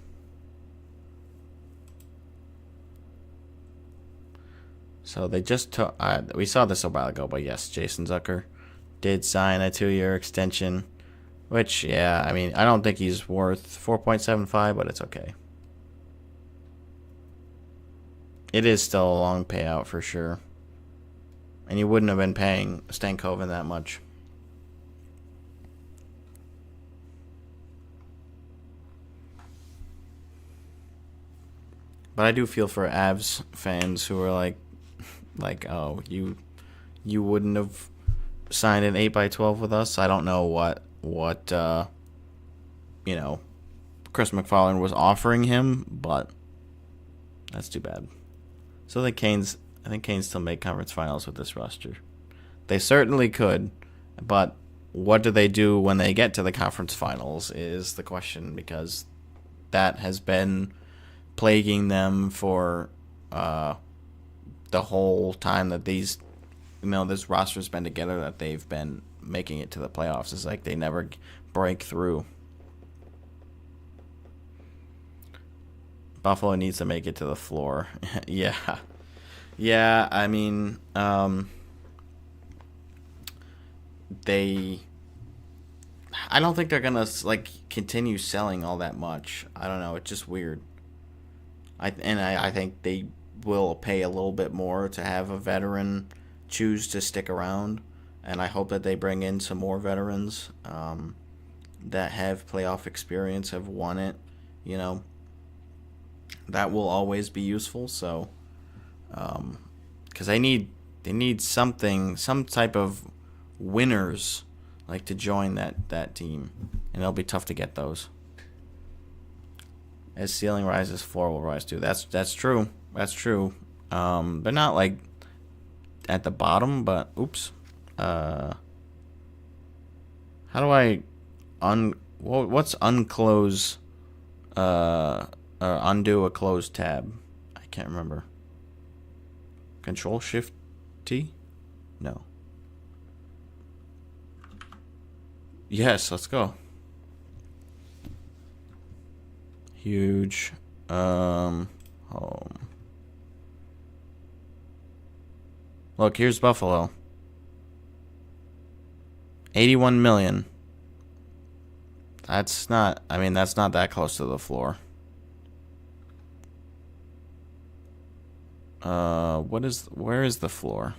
So they just took... we saw this a while ago, but yes, Jason Zucker did sign a 2-year extension. Which, yeah, I mean, I don't think he's worth 4.75, but it's okay. It is still a long payout for sure. And you wouldn't have been paying Stankoven that much. But I do feel for Avs fans who are like, oh, you wouldn't have signed an 8x12 with us. I don't know what Chris McFarland was offering him, but that's too bad. So I think Canes still make conference finals with this roster. They certainly could, but what do they do when they get to the conference finals is the question, because that has been plaguing them for the whole time that this roster's been together, that they've been making it to the playoffs. It's like they never break through. Buffalo needs to make it to the floor. Yeah, I mean, I don't think they're gonna continue selling all that much. I don't know. It's just weird. I think they will pay a little bit more to have a veteran choose to stick around, and I hope that they bring in some more veterans that have playoff experience, have won it. That will always be useful. So, because they need some type of winners to join that team, and it'll be tough to get those. As ceiling rises, floor will rise too. That's true. That's true. They're not at the bottom, but oops. How do I what's unclose or undo a closed tab? I can't remember. Control Shift T? No. Yes, let's go. Huge. Home. Look, here's Buffalo. 81 million. That's not that close to the floor. Where is the floor?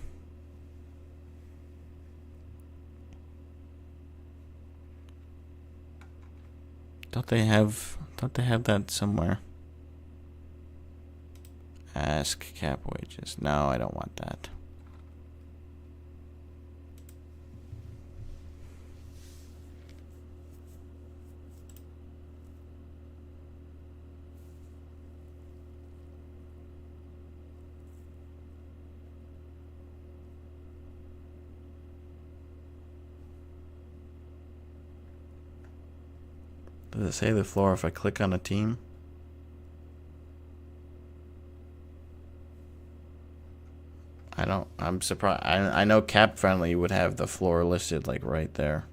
Don't they have that somewhere? Ask cap wages. No, I don't want that. Does it say the floor if I click on a team? I'm surprised. I know Cap Friendly would have the floor listed right there.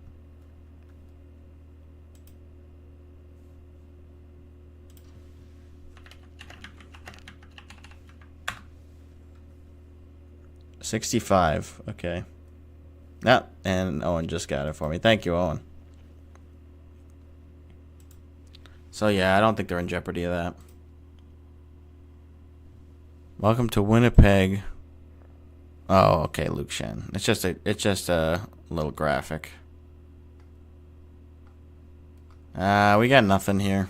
$65. Okay. Yeah, and Owen just got it for me. Thank you, Owen. So yeah, I don't think they're in jeopardy of that. Welcome to Winnipeg. Oh, okay, Luke Shen. It's just a little graphic. We got nothing here.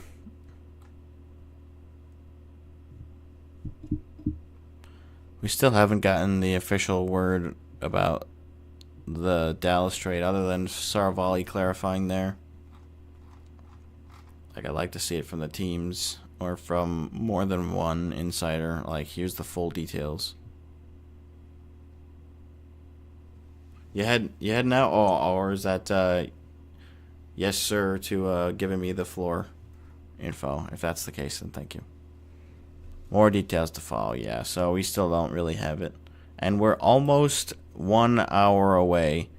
We still haven't gotten the official word about the Dallas trade, other than Saravalli clarifying there. I'd like to see it from the teams or from more than one insider. Here's the full details. You had now, or is that yes sir to giving me the floor info? If that's the case, then thank you. More details to follow. Yeah, so we still don't really have it, and we're almost 1 hour away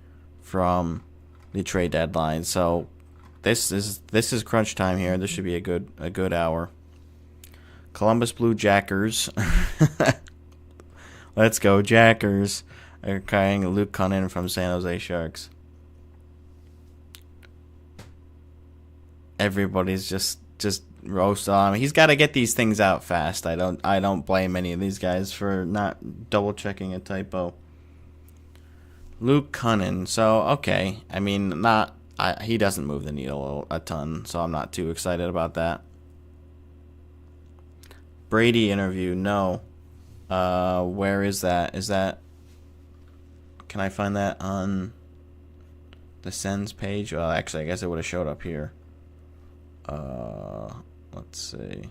from the trade deadline. So this is crunch time here. This should be a good hour. Columbus Blue Jackers. Let's go Jackers. Are carrying Luke Cunnin from San Jose Sharks. Everybody's just roast on him. He's got to get these things out fast. I don't blame any of these guys for not double checking a typo. Luke Cunnin. So okay, he doesn't move the needle a ton, so I'm not too excited about that. Brady interview, no. Where is that? Can I find that on the Sens page? Well, actually, I guess it would have showed up here. Let's see.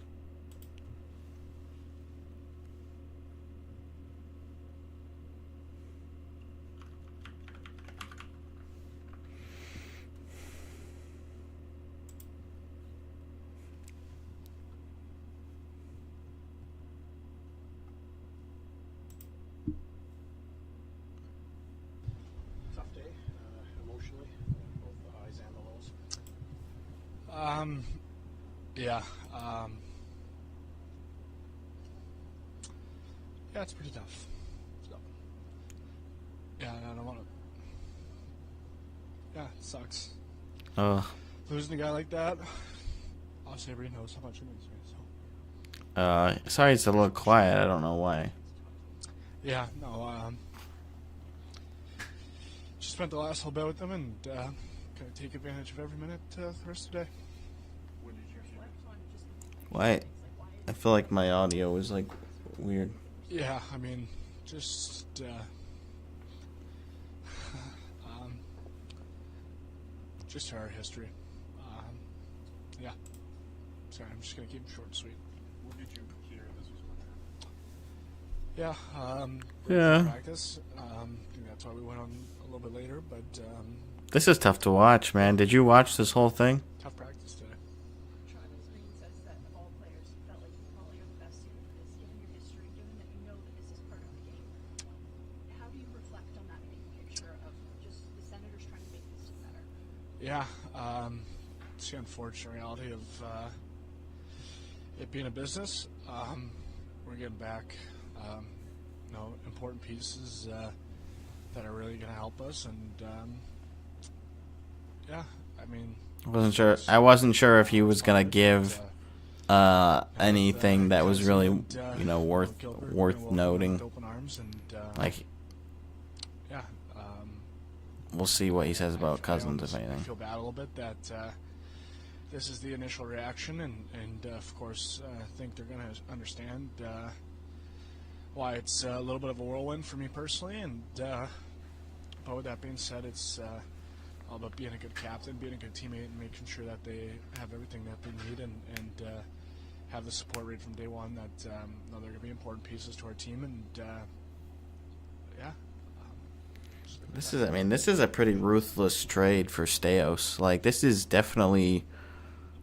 Yeah. Yeah, it's pretty tough. So, yeah, I don't want to. Yeah, it sucks. Losing a guy like that. Obviously, everybody knows how much it means to me. So. Sorry, it's a little quiet. I don't know why. Yeah, no. Just spent the last whole bit with them and gonna take advantage of every minute the rest of the day. Why? I feel like my audio was like weird. Yeah, I mean, just just our history. Yeah. Sorry, I'm just gonna keep it short and sweet. What did you hear this was going to happen? Yeah. Practice. I think that's why we went on a little bit later, but This is tough to watch, man. Did you watch this whole thing? tough practice today. Travis Green says that of all players, you felt like you probably are the best suited for this, given your history, given that you know that this is part of the game. How do you reflect on that big picture of just the Senators trying to make this team better? Yeah, it's the unfortunate reality of it being a business. We're getting back, important pieces that are really going to help us, and yeah, I mean, I wasn't sure if he was gonna give anything that was really, worth noting. Like, yeah, we'll see what he says about Cousins, if anything. I feel bad a little bit that this is the initial reaction, and of course, I think they're going to understand why it's a little bit of a whirlwind for me personally. And but with that being said, it's all about being a good captain, being a good teammate, and making sure that they have everything that they need, and have the support right from day one that they're going to be important pieces to our team. And yeah. This is a pretty ruthless trade for Steos. Like, this is definitely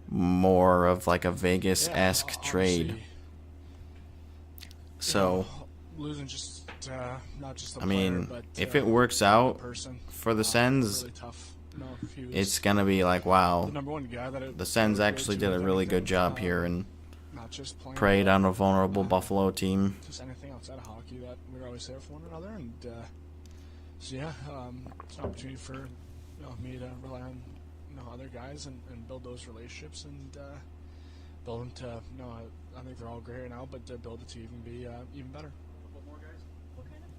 more of like a Vegas-esque trade. So, losing just not just the I mean, player, but, if it works out person, for the Sens, really tough. it's gonna be like, wow, the number one guy that the Sens actually did a really good job here and not just playing, preyed on a vulnerable Buffalo team. Just anything outside of hockey, that we're always there for one another, and so yeah, it's an opportunity for me to rely on other guys and build those relationships and build them to I think they're all great right now, but to build it to even be even better. What kind of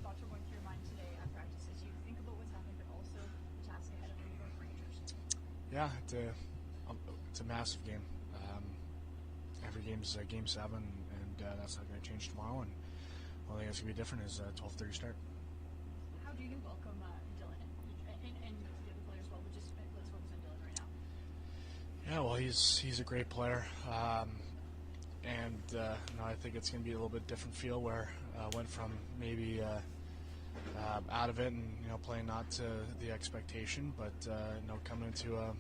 thoughts are going through your mind today at practice as you think about what's happened, but also the task ahead of the New York Rangers? Yeah, it's a massive game. Every game's Game 7, and that's not going to change tomorrow. And the only thing that's going to be different is 12:30 start. How do you welcome Dylan and the other players as well? But just let's focus on Dylan right now. Yeah, well, he's a great player, and I think it's going to be a little bit different feel where went from maybe out of it and playing not to the expectation, but coming into a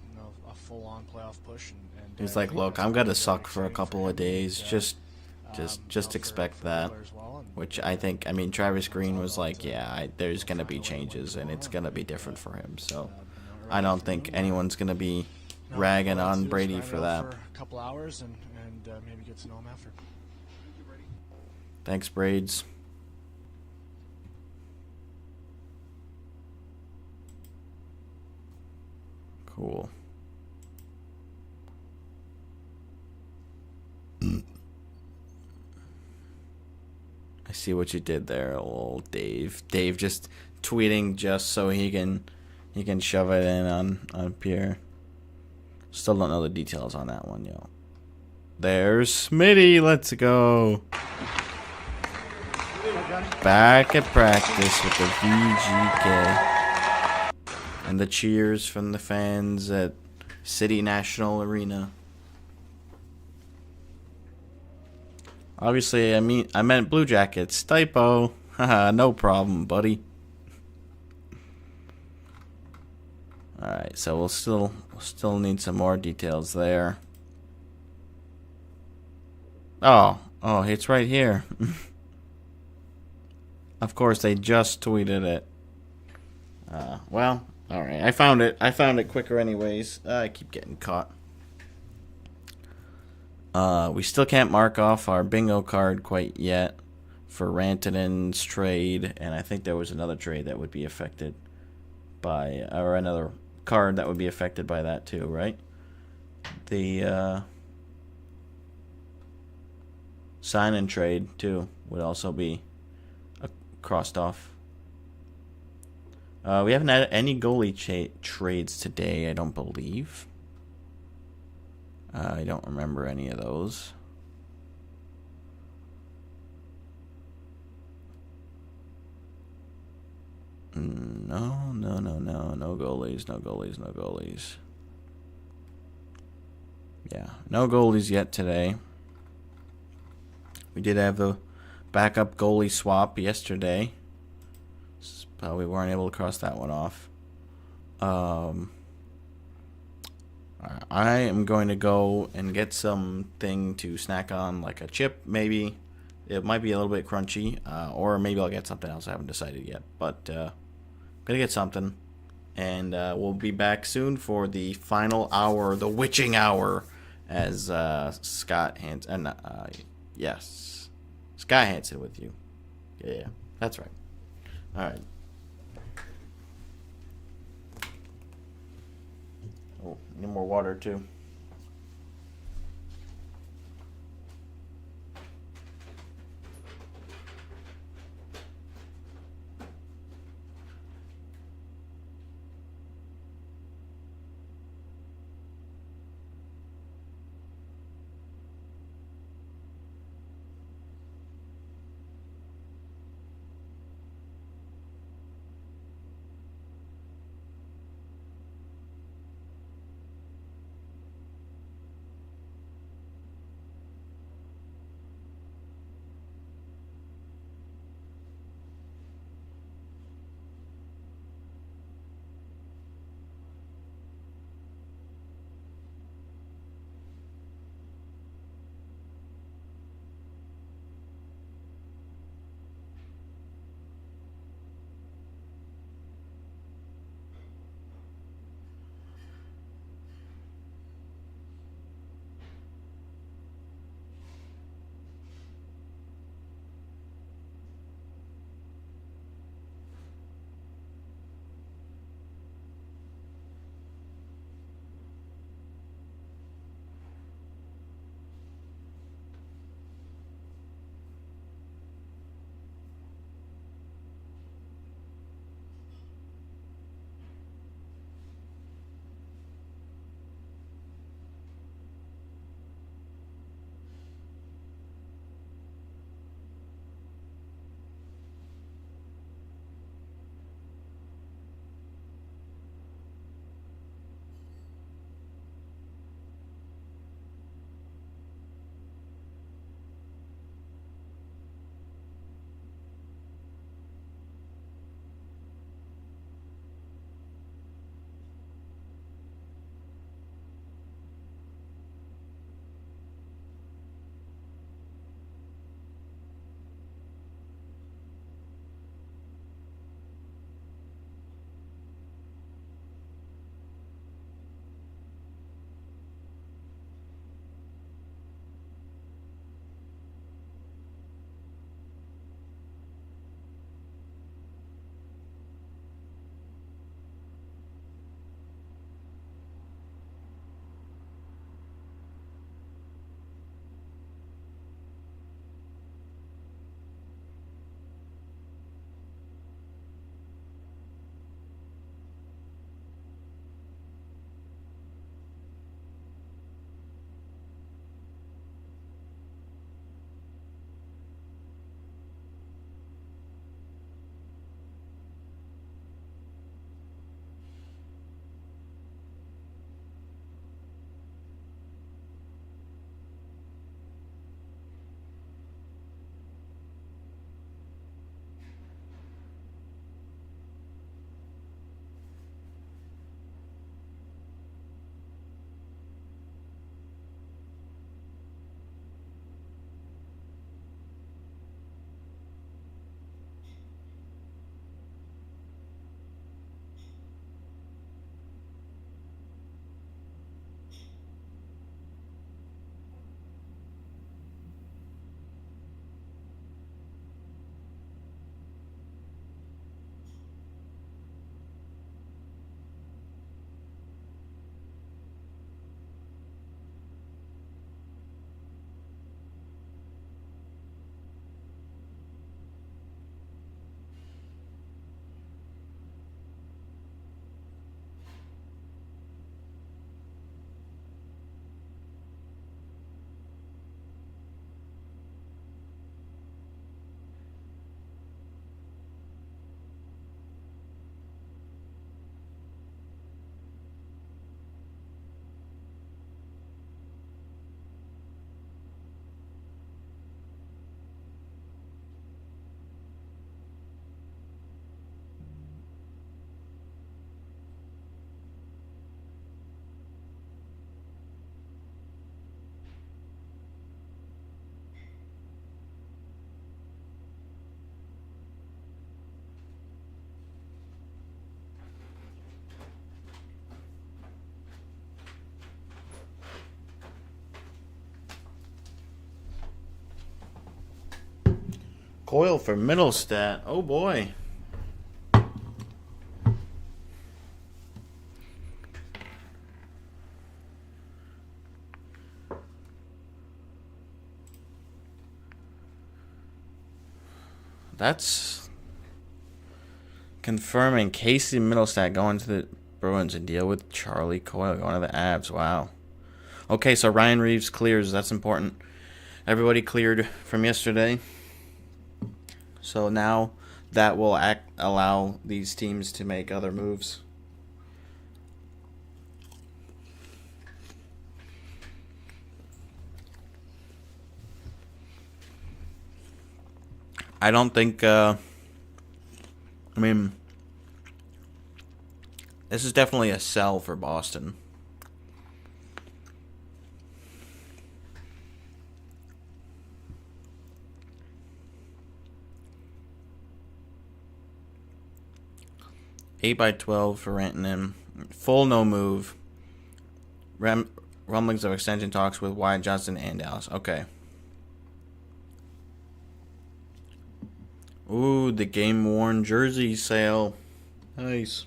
full-on playoff push. And he's like, look, I'm gonna suck for a couple of days. Just expect that. Which I think, Travis Green was like, yeah, there's gonna be changes and it's gonna be different for him. So I don't think anyone's gonna be ragging on Brady for that. For a couple hours and maybe get to know him after. Thanks, Braids. Cool. I see what you did there, old Dave. Dave just tweeting just so he can shove it in on Pierre. Still don't know the details on that one, yo. There's Smitty. Let's go. Back at practice with the VGK. And the cheers from the fans at City National Arena. Obviously, I meant Blue Jackets. Typo. Haha, no problem, buddy. Alright, so we'll still need some more details there. Oh, it's right here. Of course, they just tweeted it. Well, alright. I found it quicker anyways. I keep getting caught. We still can't mark off our bingo card quite yet for Rantanen's trade, and I think there was another trade that would be affected by, or another card that would be affected by that too, right? The sign and trade too would also be crossed off. We haven't had any goalie trades today, I don't believe. I don't remember any of those. No goalies. Yeah, no goalies yet today. We did have the backup goalie swap yesterday. But we weren't able to cross that one off. I am going to go and get something to snack on, like a chip, maybe. It might be a little bit crunchy, or maybe I'll get something else. I haven't decided yet, but gonna get something, and we'll be back soon for the final hour, the witching hour, as Scott Hansen, yes, Scott Hansen with you. Yeah, that's right. All right. Oh, need more water too. Coyle for Middlestat. Oh boy. That's confirming Casey Middlestat going to the Bruins and deal with Charlie Coyle going to the Avs. Wow. Okay, so Ryan Reeves clears. That's important. Everybody cleared from yesterday. So now that will allow these teams to make other moves. I don't think, I mean, this is definitely a sell for Boston. Eight by 12 for Rantanen. Full no move. Rumblings of extension talks with Wyatt Johnston and Dallas. Okay. Ooh, the game-worn jersey sale. Nice.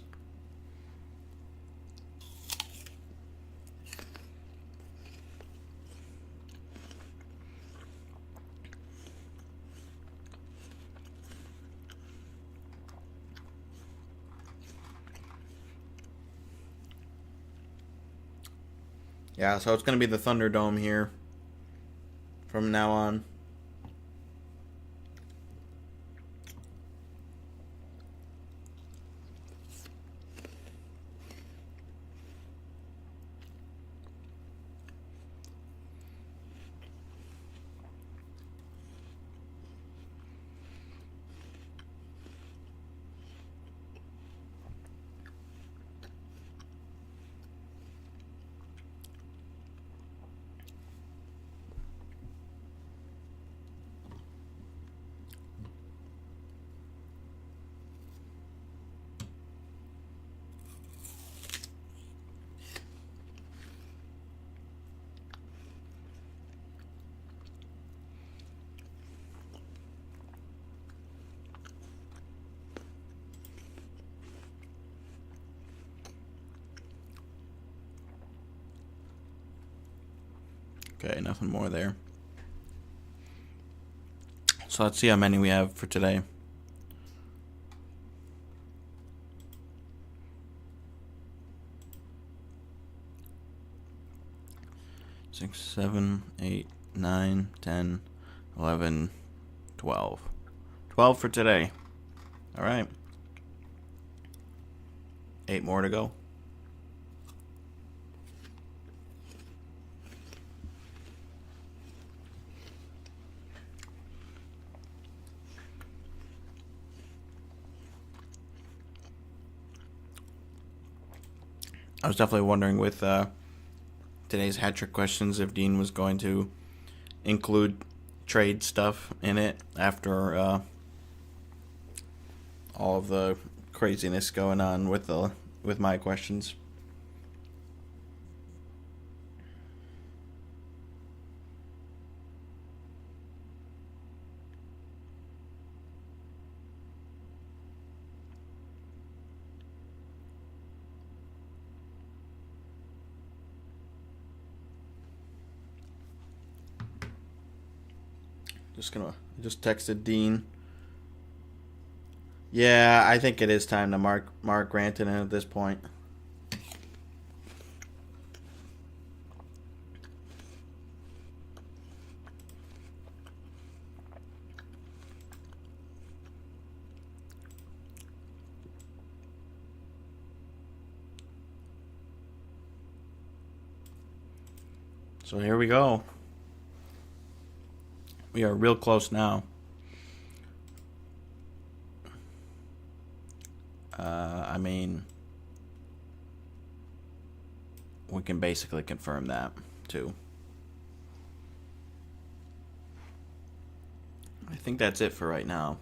Yeah, so it's going to be the Thunderdome here from now on. Okay, nothing more there. So let's see how many we have for today. 6, 7, 8, 9, 10, 11, 12. 12 for today. All right. 8 more to go. I was definitely wondering with today's hat trick questions if Dean was going to include trade stuff in it after all of the craziness going on with my questions. Just texted Dean. Yeah, I think it is time to mark Rantanen at this point. So here we go. We are real close now. I mean, we can basically confirm that, too. I think that's it for right now.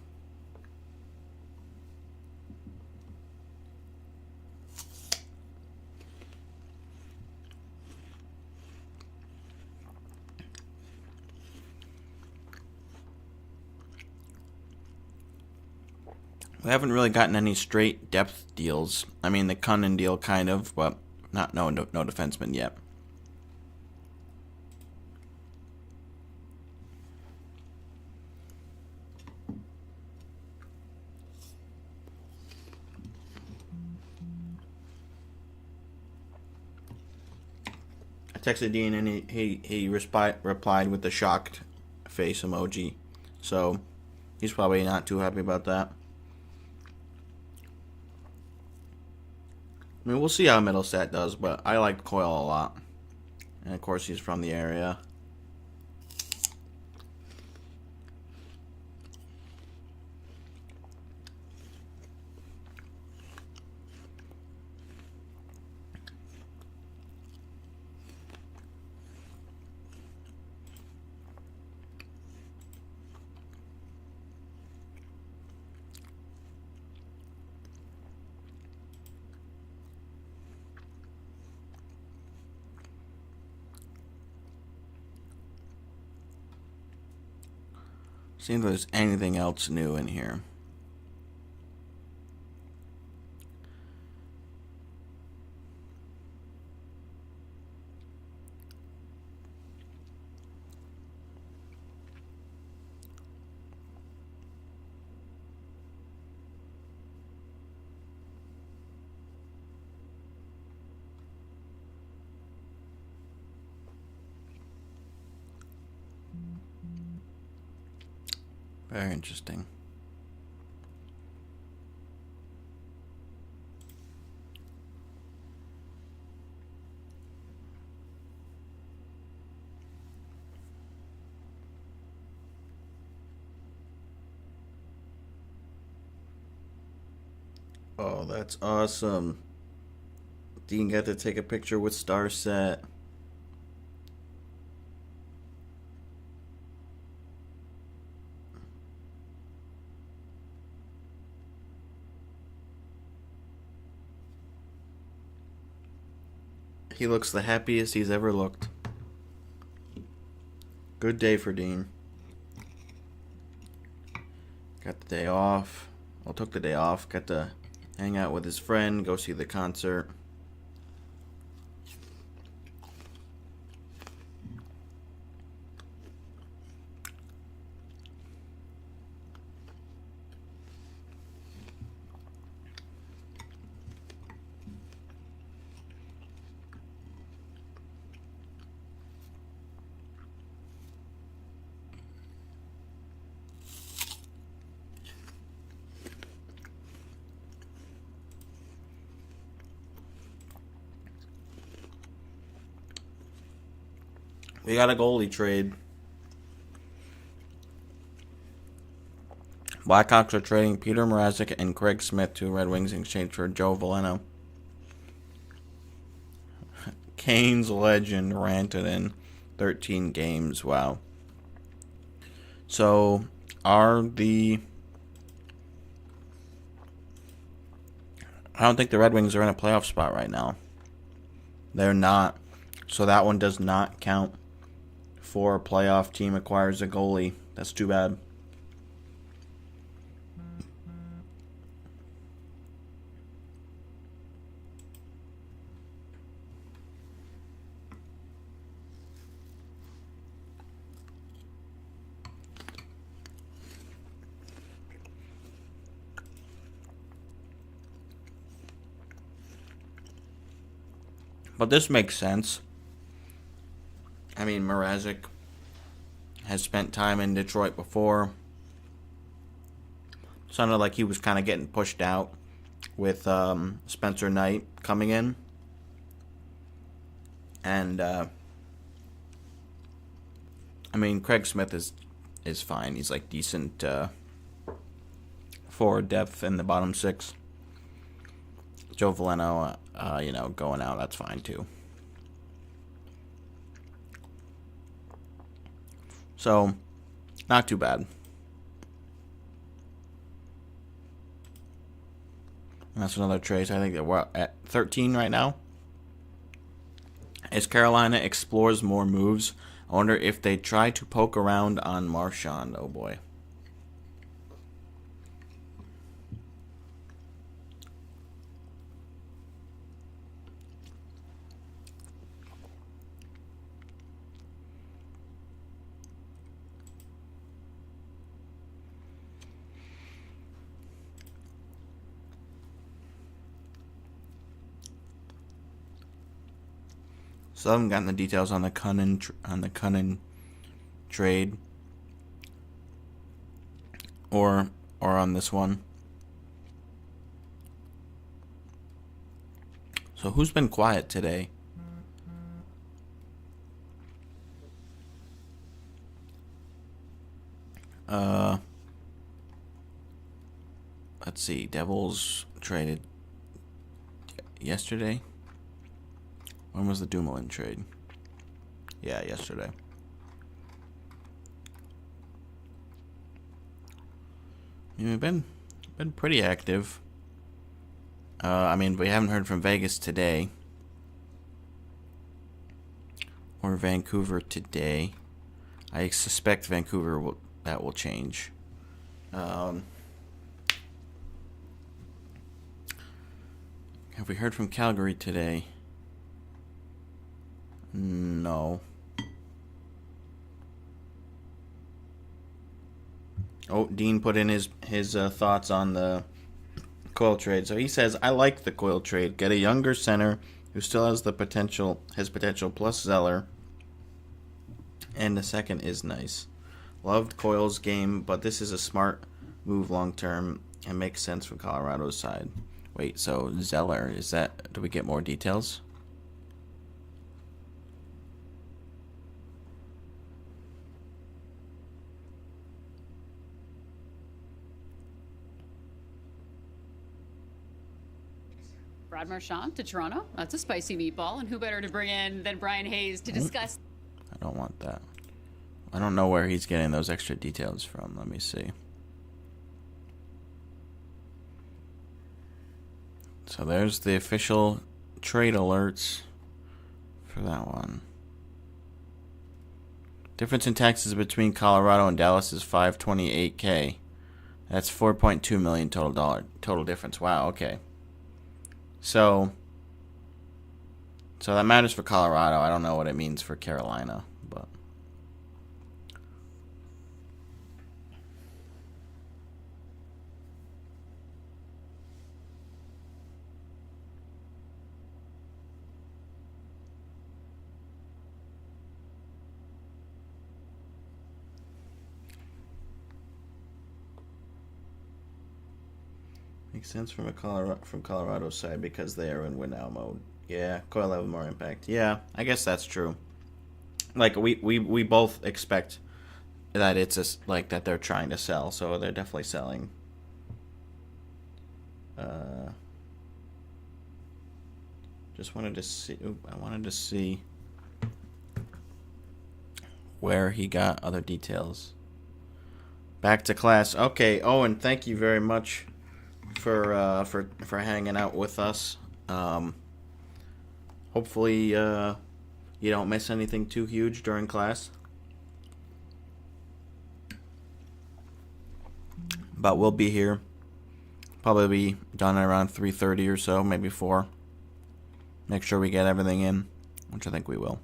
We haven't really gotten any straight depth deals. I mean, the Cunnin deal kind of, but no defenseman yet. I texted Dean and he replied with the shocked face emoji. So he's probably not too happy about that. I mean, we'll see how Middlestat does, but I like Coyle a lot. And of course, he's from the area. See if there's anything else new in here. Very interesting. Oh, that's awesome. Dean got to take a picture with Starset. He looks the happiest he's ever looked. Good day for Dean. Got the day off. Well, took the day off. Got to hang out with his friend, go see the concert. We got a goalie trade. Blackhawks are trading Peter Mrazek and Craig Smith to Red Wings in exchange for Joe Veleno. Canes legend ranted in 13 games. Wow. So, I don't think the Red Wings are in a playoff spot right now. They're not. So that one does not count for a playoff team acquires a goalie. That's too bad. But this makes sense. I mean, Mrazek has spent time in Detroit before. Sounded like he was kind of getting pushed out with Spencer Knight coming in. And, I mean, Craig Smith is fine. He's like decent forward depth in the bottom six. Joe Veleno, going out, that's fine too. So, not too bad. And that's another trade. I think that we're at 13 right now. As Carolina explores more moves, I wonder if they try to poke around on Marchand. Oh boy. So I haven't gotten the details on the Cunnin trade, or on this one. So who's been quiet today? Let's see. Devils traded yesterday. When was the Dumoulin trade? Yeah, yesterday. We've been pretty active. I mean, we haven't heard from Vegas today. Or Vancouver today. I suspect Vancouver will change. Have we heard from Calgary today? No. Oh, Dean put in his thoughts on the Coyle trade. So he says, I like the Coyle trade. Get a younger center who still has potential plus Zeller. And the second is nice. Loved Coyle's game, but this is a smart move long term and makes sense from Colorado's side. Wait, so Zeller, do we get more details? Brad Marchand to Toronto. That's a spicy meatball. And who better to bring in than Brian Hayes to discuss? I don't want that. I don't know where he's getting those extra details from. Let me see. So there's the official trade alerts for that one. Difference in taxes between Colorado and Dallas is $528K. That's $4.2 million total difference. Wow, okay. So that matters for Colorado. I don't know what it means for Carolina, but makes sense from Colorado's side because they are in win now mode. Yeah, Coyle have more impact. Yeah, I guess that's true. Like we both expect that it's that they're trying to sell, so they're definitely selling. Just wanted to see. I wanted to see where he got other details. Back to class. Okay, Owen, thank you very much for hanging out with us. Hopefully you don't miss anything too huge during class. But we'll be here. Probably be done at around 3:30 or so, maybe 4. Make sure we get everything in, which I think we will.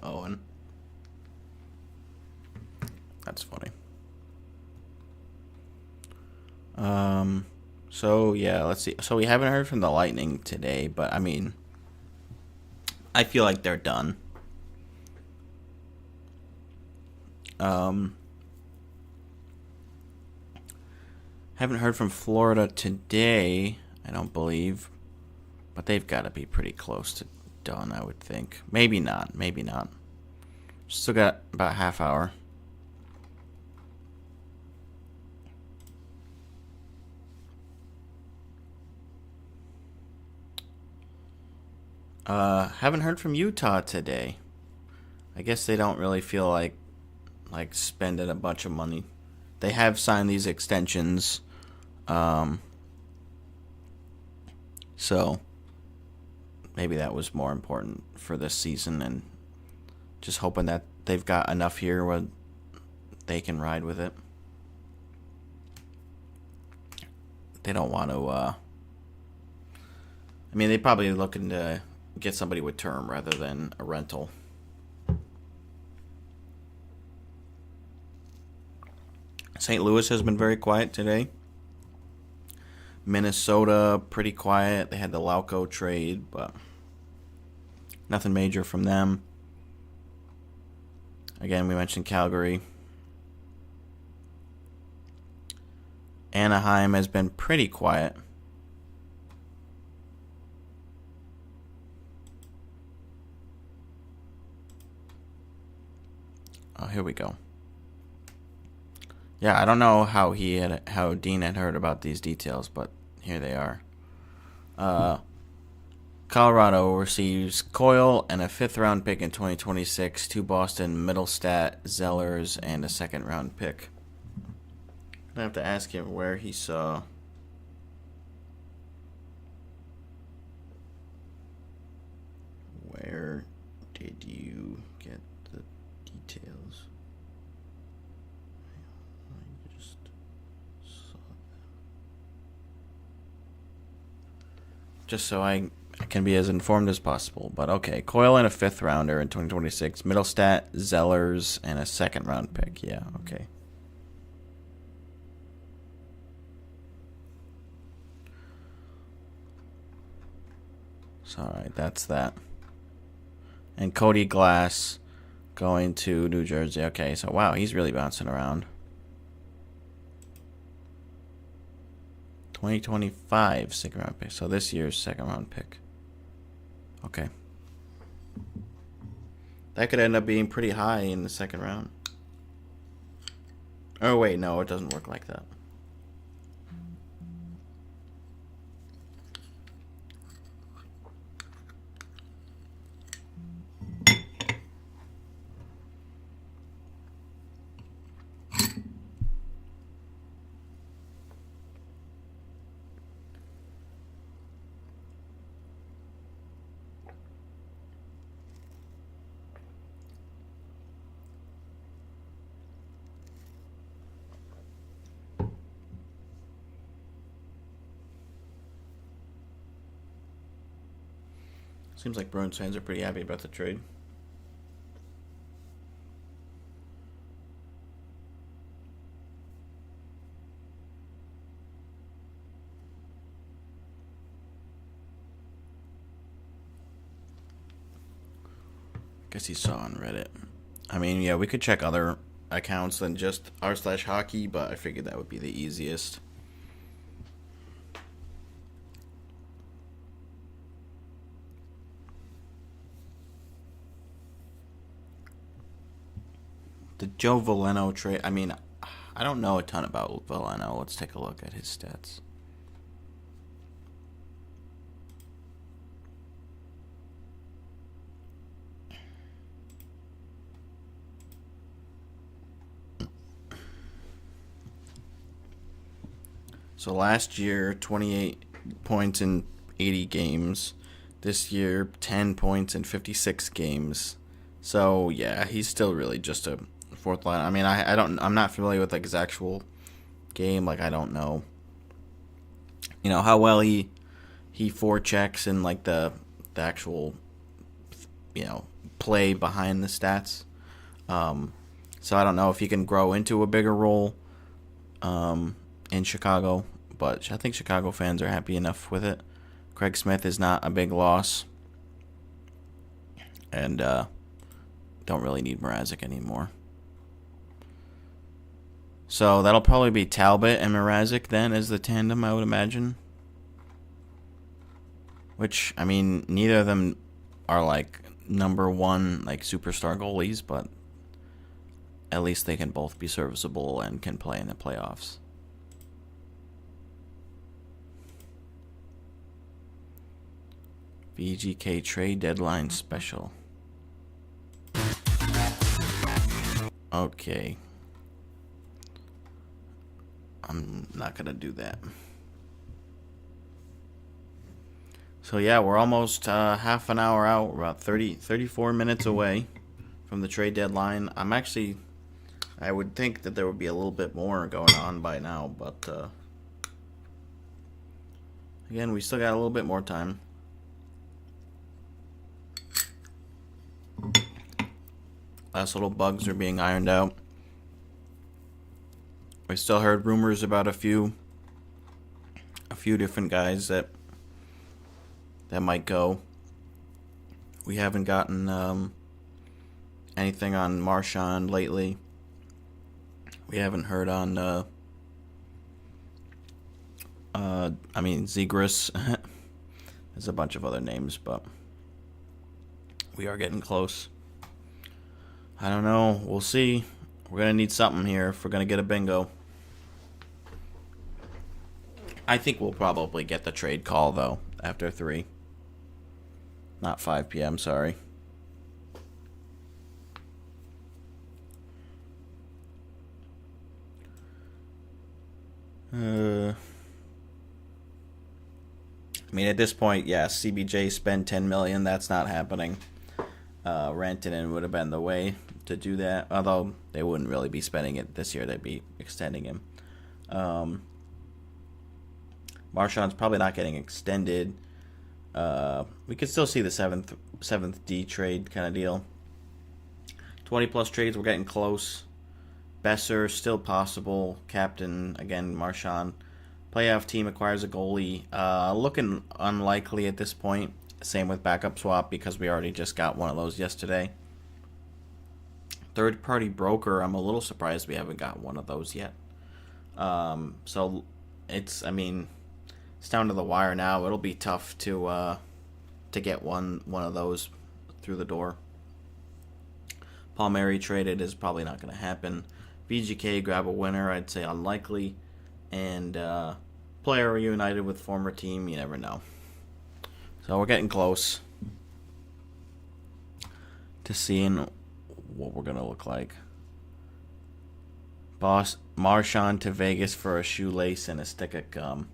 Owen. That's funny. So yeah, let's see. So we haven't heard from the Lightning today, but I mean, I feel like they're done. Haven't heard from Florida today, I don't believe, but they've got to be pretty close to done, I would think. Maybe not. Still got about a half hour. Haven't heard from Utah today. I guess they don't really feel like spending a bunch of money. They have signed these extensions. So maybe that was more important for this season, and just hoping that they've got enough here where they can ride with it. They don't want to, I mean, they probably looking to get somebody with term rather than a rental. St. Louis has been very quiet today. Minnesota, pretty quiet. They had the Lauco trade, but nothing major from them. Again, we mentioned Calgary. Anaheim has been pretty quiet. Oh, here we go. Yeah, I don't know how Dean had heard about these details, but here they are. Colorado receives Coyle and a 5th-round pick in 2026, 2 Boston Middlestat, Zellers, and a 2nd-round pick. I have to ask him where he saw. Where did you get the details? I just saw them. Just so I can be as informed as possible. But okay, Coyle and a 5th-rounder in 2026, Middlestat, Zellers, and a 2nd-round pick. Yeah, okay. So, alright, that's that. And Cody Glass going to New Jersey. Okay, so wow, he's really bouncing around. 2025 2nd-round pick. So this year's 2nd-round pick. Okay. That could end up being pretty high in the 2nd round. Oh, wait, no, it doesn't work like that. Seems like Bruins fans are pretty happy about the trade. Guess he saw on Reddit. I mean, yeah, we could check other accounts than just r/hockey, but I figured that would be the easiest. The Joe Veleno trade, I mean, I don't know a ton about Veleno. Let's take a look at his stats. So last year, 28 points in 80 games. This year, 10 points in 56 games. So yeah, he's still really just a 4th line. I mean, I'm not familiar with like his actual game. Like, I don't know, you know, how well he forechecks and like the actual, you know, play behind the stats. So I don't know if he can grow into a bigger role in Chicago, but I think Chicago fans are happy enough with it. Craig Smith is not a big loss, and don't really need Mrazek anymore. So that'll probably be Talbot and Mrazek then as the tandem, I would imagine. Which, I mean, neither of them are like #1 like superstar goalies, but at least they can both be serviceable and can play in the playoffs. VGK trade deadline special. Okay. I'm not gonna do that. So yeah, we're almost half an hour out. We're about 34 minutes away from the trade deadline. I would think that there would be a little bit more going on by now, but again, we still got a little bit more time. Last little bugs are being ironed out. We still heard rumors about a few different guys that might go. We haven't gotten anything on Marchand lately. We haven't heard on Zegras. There's a bunch of other names, but we are getting close. I don't know. We'll see. We're going to need something here if we're going to get a bingo. I think we'll probably get the trade call, though, after 3. Not 5 p.m., sorry. I mean, at this point, yes, CBJ spend $10 million. That's not happening. Rantanen would have been the way to do that. Although they wouldn't really be spending it this year. They'd be extending him. Marchand's probably not getting extended. We could still see the 7th D trade kind of deal. 20-plus trades, we're getting close. Besser, still possible. Captain, again, Marchand. Playoff team acquires a goalie. Looking unlikely at this point. Same with backup swap because we already just got one of those yesterday. Third-party broker, I'm a little surprised we haven't got one of those yet. So it's down to the wire now. It'll be tough to get one of those through the door. Palmieri traded is probably not going to happen. VGK grab a winner, I'd say unlikely. And player reunited with former team, you never know. So we're getting close to seeing what we're going to look like. Marchand to Vegas for a shoelace and a stick of gum.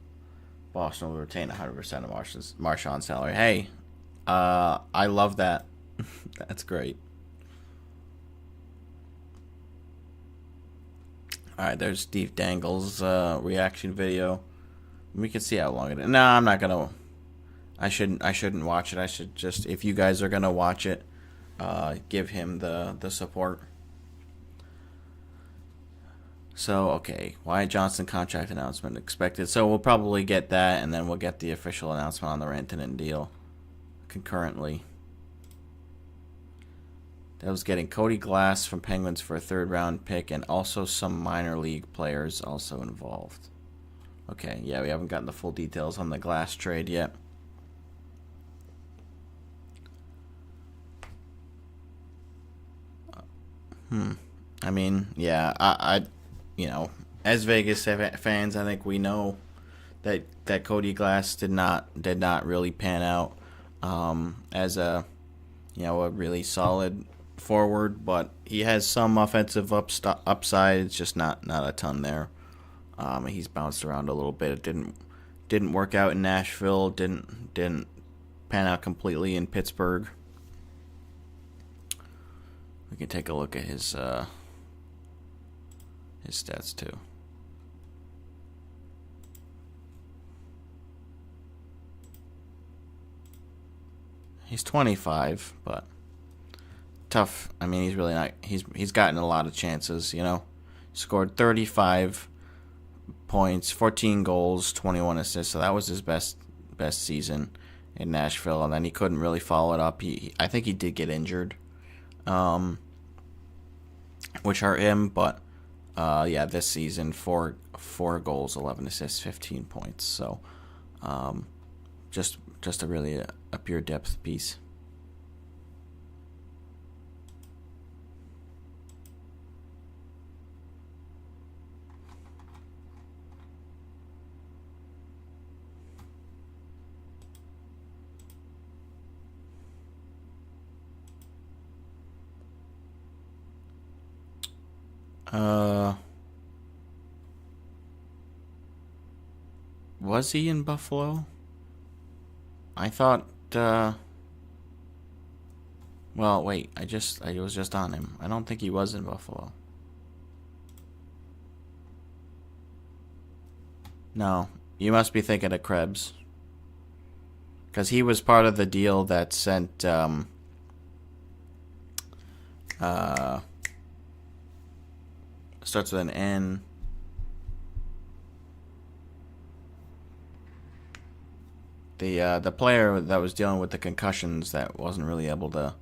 Boston will retain 100% of Marchand's salary. Hey, I love that. That's great. Alright, there's Steve Dangle's reaction video. We can see how long it is. No, I'm not gonna. I shouldn't watch it. I should just, if you guys are gonna watch it, give him the support. So, okay, Wyatt Johnson contract announcement expected. So we'll probably get that, and then we'll get the official announcement on the Rantanen deal concurrently. That was getting Cody Glass from Penguins for a 3rd-round pick, and also some minor league players also involved. Okay, yeah, we haven't gotten the full details on the Glass trade yet. I mean, yeah, I as Vegas fans, I think we know that Cody Glass did not really pan out as a really solid forward, but he has some offensive upside. It's just not a ton there. He's bounced around a little bit. It didn't work out in Nashville. Didn't pan out completely in Pittsburgh. We can take a look at his stats too. He's 25, but tough. I mean, he's really not. He's gotten a lot of chances. Scored 35 points, 14 goals, 21 assists. So that was his best season in Nashville, and then he couldn't really follow it up. I think he did get injured, which hurt him. But yeah, this season, four goals, 11 assists, 15 points. So just a really a pure depth piece. Was he in Buffalo? I thought, well, wait, I was just on him. I don't think he was in Buffalo. No, you must be thinking of Krebs. Because he was part of the deal that sent, starts with an N. The player that was dealing with the concussions that wasn't really able to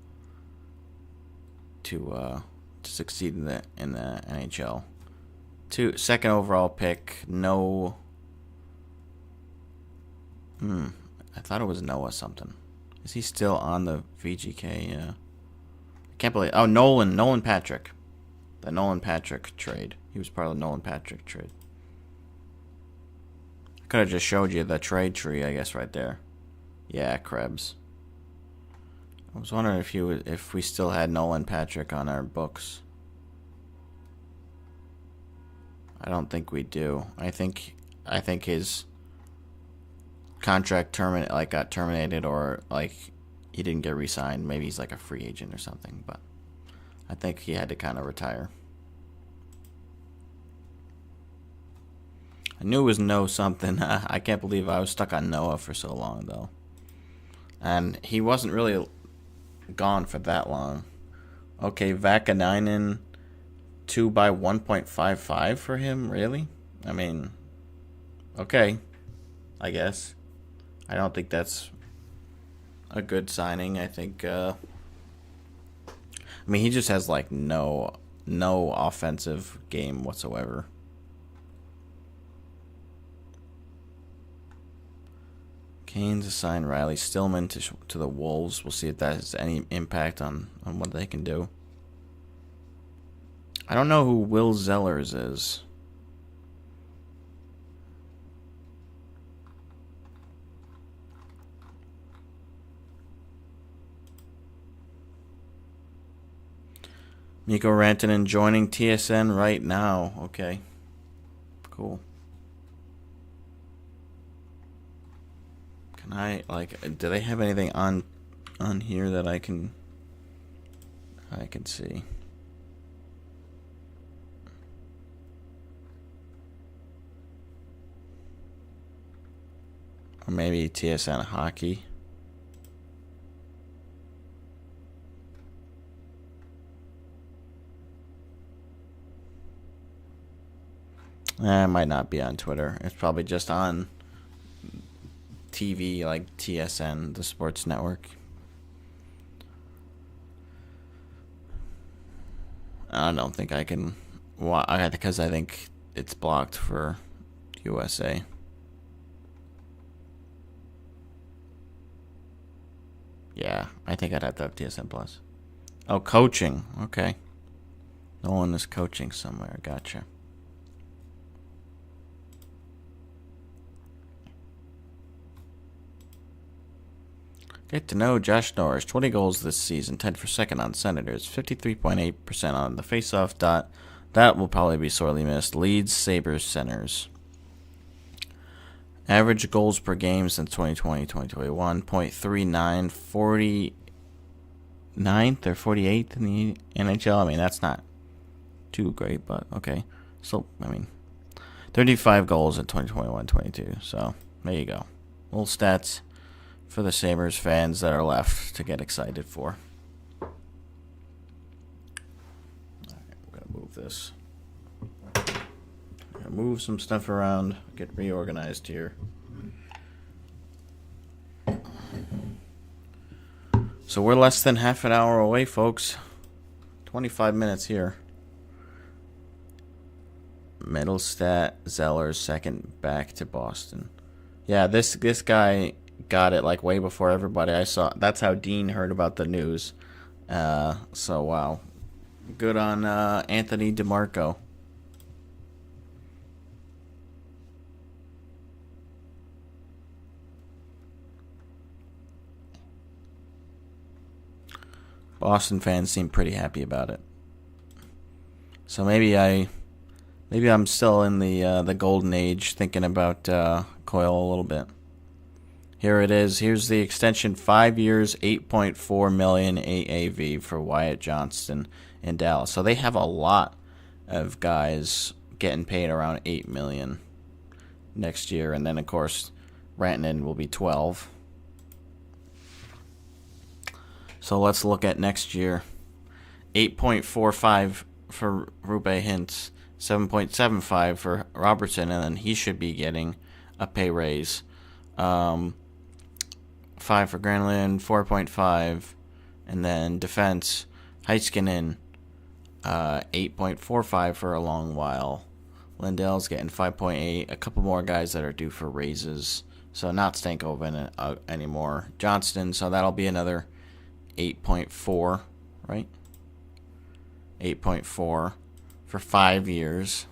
succeed in the NHL. Second overall pick. No. I thought it was Noah something. Is he still on the VGK? Yeah. I can't believe. Oh, Nolan Patrick. The Nolan Patrick trade. He was part of the Nolan Patrick trade. I could have just showed you the trade tree, I guess, right there. Yeah, Krebs. I was wondering if we still had Nolan Patrick on our books. I don't think we do. I think his contract got terminated, or like he didn't get re-signed. Maybe he's like a free agent or something, but I think he had to kind of retire. I knew it was no something. I can't believe I was stuck on Noah for so long, though. And he wasn't really gone for that long. Okay, Vakanainen, 2 by 1.55 for him? Really? I mean, okay, I guess. I don't think that's a good signing. I think, I mean, he just has, like, no offensive game whatsoever. Canes assigned Riley Stillman to the Wolves. We'll see if that has any impact on what they can do. I don't know who Will Zellers is. Mikko Rantanen joining TSN right now. Okay. Cool. Can I, like, do they have anything on here that I can see? Or maybe TSN Hockey. It might not be on Twitter. It's probably just on TV, like TSN, the sports network. I don't think I can, because I think it's blocked for USA. Yeah, I think I'd have to have TSN Plus. Oh, coaching. Okay. No one is coaching somewhere. Gotcha. Get to know Josh Norris. 20 goals this season, tied for second on Senators. 53.8% on the faceoff dot. That will probably be sorely missed. Leads Sabres centers. Average goals per game since 2020-2021. 0.39. 49th or 48th in the NHL. I mean, that's not too great, but okay. So, I mean, 35 goals in 2021-22. So, there you go. Little stats for the Sabres fans that are left to get excited for. Alright, I'm going to move this. I'm going to move some stuff around, get reorganized here. So we're less than half an hour away, folks. 25 minutes here. Middlestat, Zellers, second back to Boston. Yeah, this guy got it like way before everybody. I saw. That's how Dean heard about the news. So wow, good on Anthony DeMarco. Boston fans seem pretty happy about it. So maybe I'm still in the golden age, thinking about Coyle a little bit. Here it is. Here's the extension: 5 years, $8.4 million AAV for Wyatt Johnston in Dallas. So they have a lot of guys getting paid around $8 million next year, and then of course Rantanen will be 12. So let's look at next year. 8.45 for Rube Hintz, 7.75 for Robertson, and then he should be getting a pay raise. 5 for Granlund, 4.5, and then defense, Heiskanen, 8.45 for a long while. Lindell's getting 5.8. A couple more guys that are due for raises. So not Stankoven anymore. Johnston, so that'll be another 8.4, right? 8.4 for 5 years.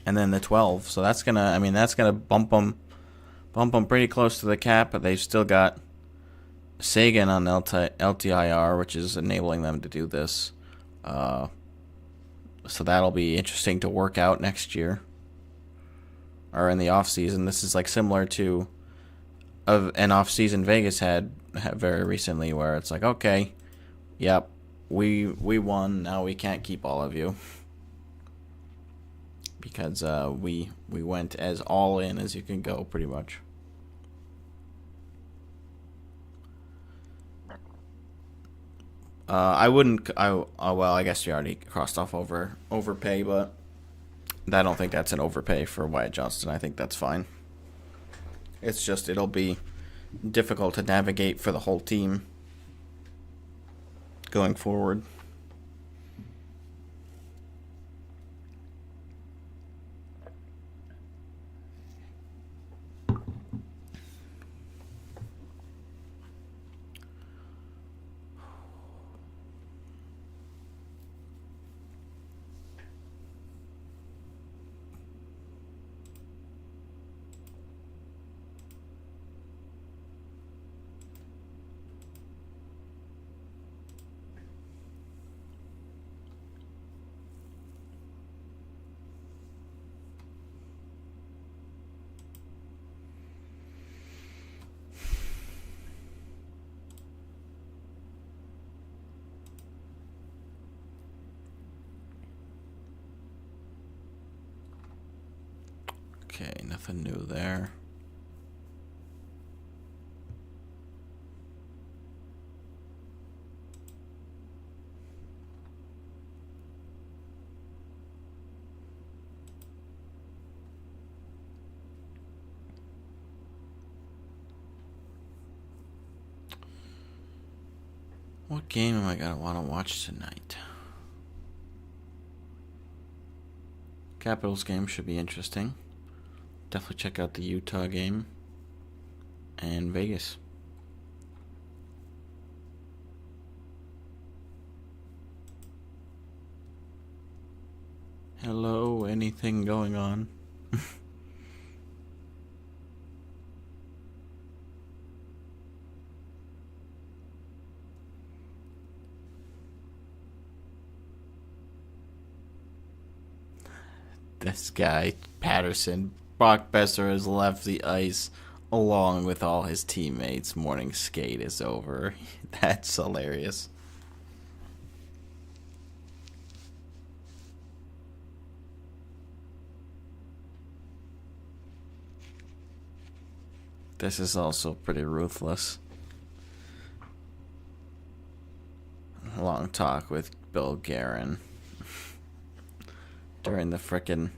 And then the 12. So that's gonna bump them pretty close to the cap, but they've still got Sagan on LTIR, which is enabling them to do this. So that'll be interesting to work out next year, or in the off season. This is like similar to an off season Vegas had very recently, where it's like, okay, yep, we won. Now we can't keep all of you because we went as all in as you can go, pretty much. I wouldn't. Well, I guess you already crossed off overpay, but I don't think that's an overpay for Wyatt Johnston. I think that's fine. It's just it'll be difficult to navigate for the whole team going forward. Okay, nothing new there. What game am I gonna want to watch tonight? Capitals game should be interesting. Definitely check out the Utah game and Vegas. Hello, anything going on? This guy, Patterson, Brock Besser has left the ice along with all his teammates. Morning skate is over. That's hilarious. This is also pretty ruthless. Long talk with Bill Guerin during the frickin'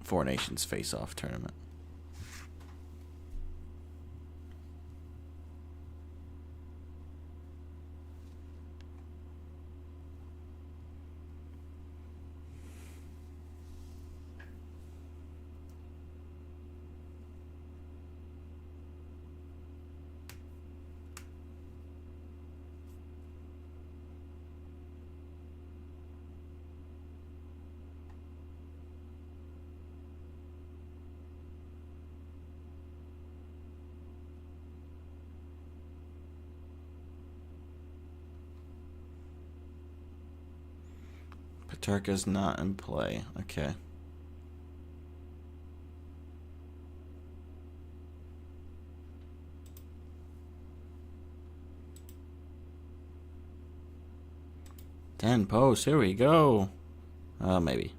Four Nations face-off tournament. Peterka's not in play. Okay. Ten posts. Here we go. Maybe.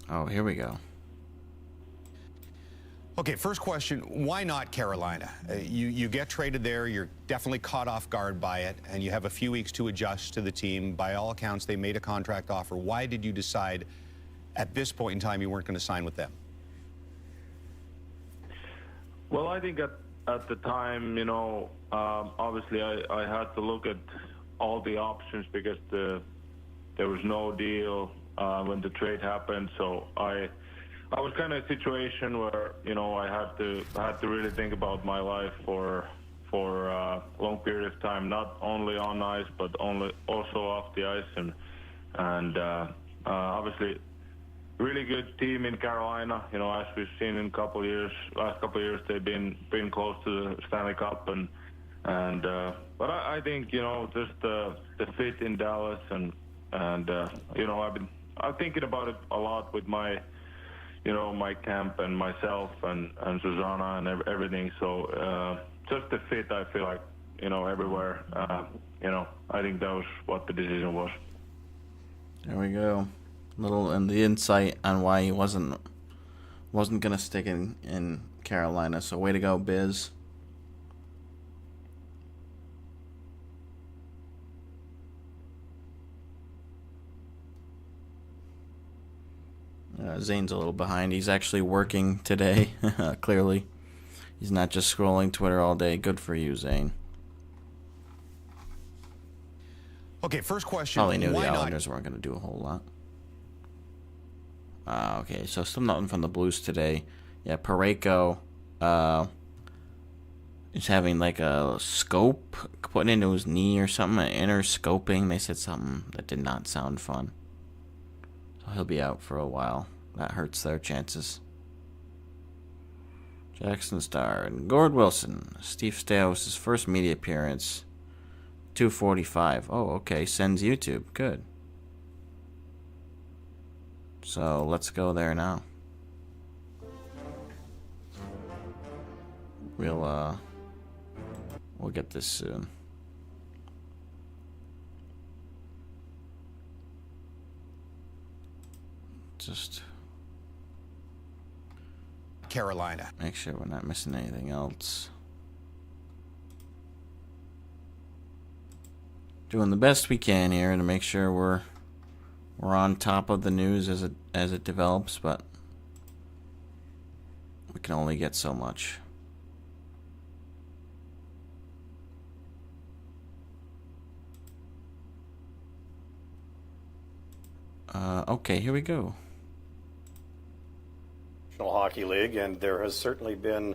Oh, here we go. Okay, first question, why not Carolina? You get traded there, you're definitely caught off guard by it, and you have a few weeks to adjust to the team. By all accounts, they made a contract offer. Why did you decide at this point in time you weren't going to sign with them? Well, I think at the time, obviously I had to look at all the options because there was no deal when the trade happened. So I was kind of in a situation where I had to really think about my life for a long period of time, not only on ice but also off the ice, and obviously really good team in Carolina. As we've seen in last couple of years, they've been close to the Stanley Cup, but I think just the fit in Dallas, and I'm thinking about it a lot with my my camp and myself and Susanna and everything. So just the fit, I feel like everywhere. I think that was what the decision was. There we go. And the insight on why he wasn't gonna stick in Carolina. So way to go, Biz. Zane's a little behind. He's actually working today. Clearly, he's not just scrolling Twitter all day. Good for you, Zane. Okay, first question. Probably knew the Islanders weren't going to do a whole lot. Okay, so still nothing from the Blues today. Yeah, Parayko is having like a scope put into his knee or something, an inner scoping. They said something that did not sound fun. So he'll be out for a while. That hurts their chances. Jackson Starr and Gord Wilson. Steve Stamkos' first media appearance. 2:45. Oh, okay. Sends YouTube. Good. So let's go there now. We'll get this soon. Just Carolina. Make sure we're not missing anything else. Doing the best we can here to make sure we're on top of the news as it develops, but we can only get so much. Okay, here we go. National Hockey League, and there has certainly been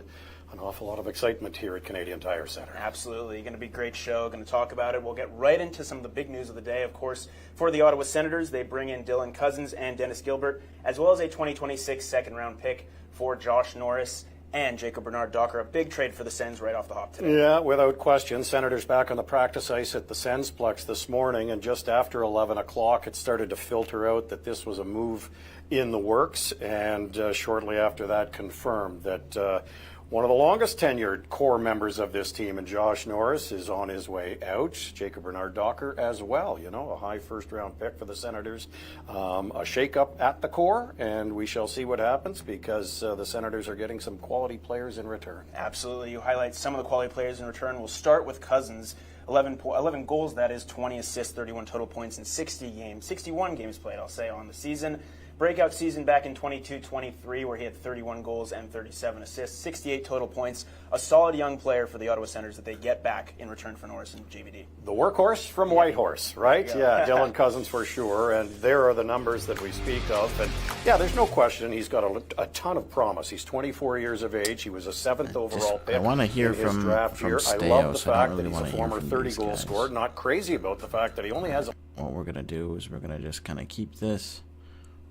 an awful lot of excitement here at Canadian Tire Center. Absolutely. Going to be a great show. Going to talk about it. We'll get right into some of the big news of the day. Of course, for the Ottawa Senators, they bring in Dylan Cousins and Dennis Gilbert, as well as a 2026 second-round pick for Josh Norris and Jacob Bernard-Docker. A big trade for the Sens right off the hop today. Yeah, without question. Senators back on the practice ice at the Sensplex this morning, and just after 11 o'clock, it started to filter out that this was a move in the works, and shortly after that confirmed that one of the longest tenured core members of this team, and Josh Norris, is on his way out. Jacob Bernard-Docker as well, a high first-round pick for the Senators. A shake-up at the core, and we shall see what happens because the Senators are getting some quality players in return. Absolutely. You highlight some of the quality players in return. We'll start with Cousins. 11 goals, that is 20 assists, 31 total points in 61 games played, I'll say, on the season. Breakout season back in 22-23 where he had 31 goals and 37 assists, 68 total points. A solid young player for the Ottawa Senators that they get back in return for Norris and JVD. The workhorse from Whitehorse, right? Yeah, Dylan Cousins for sure. And there are the numbers that we speak of. And yeah, there's no question he's got a ton of promise. He's 24 years of age. He was a 7th overall pick. I want to hear in his from draft year. Staios. I love the fact really that he's a former 30-goal scorer. Not crazy about the fact that he only has What we're going to do is we're going to just kind of keep this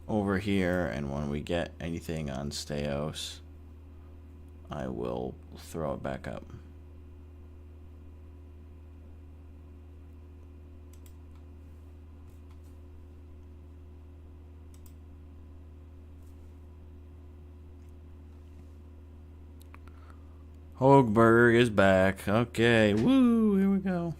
over here, and when we get anything on Staios, I will throw it back up. Hogberg is back. Okay, woo, here we go.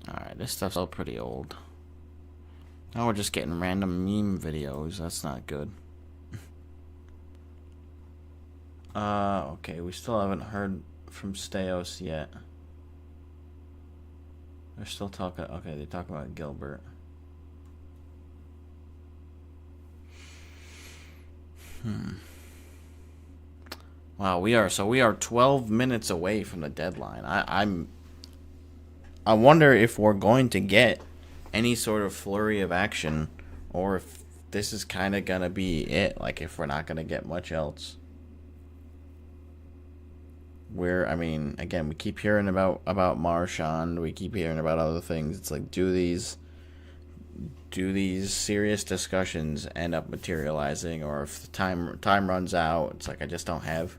Alright, this stuff's all pretty old. Now we're just getting random meme videos. That's not good. Okay, we still haven't heard from Staios yet. They're still talking. Okay, they talk about Gilbert. Wow, we are 12 minutes away from the deadline. I wonder if we're going to get any sort of flurry of action, or if this is kind of gonna be it. Like, if we're not gonna get much else. I mean, again, we keep hearing about Marchand. We keep hearing about other things. It's like, do these serious discussions end up materializing, or if the time runs out, it's like, I just don't have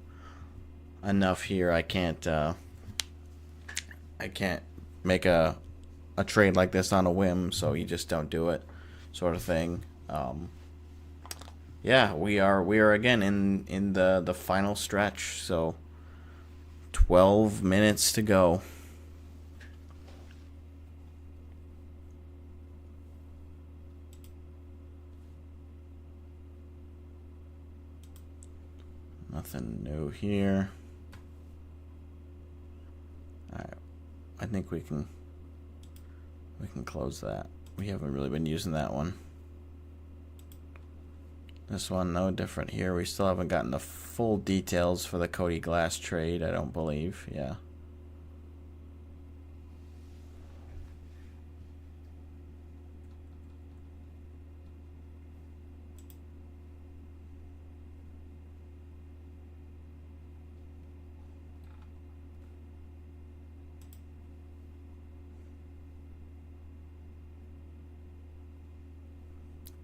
enough here. I can't make a trade like this on a whim, so you just don't do it, sort of thing. Yeah, we are again in the final stretch, so 12 minutes to go. Nothing new here. Alright, I think we can close that. We haven't really been using that one. This one, no different here. We still haven't gotten the full details for the Cody Glass trade, I don't believe. Yeah.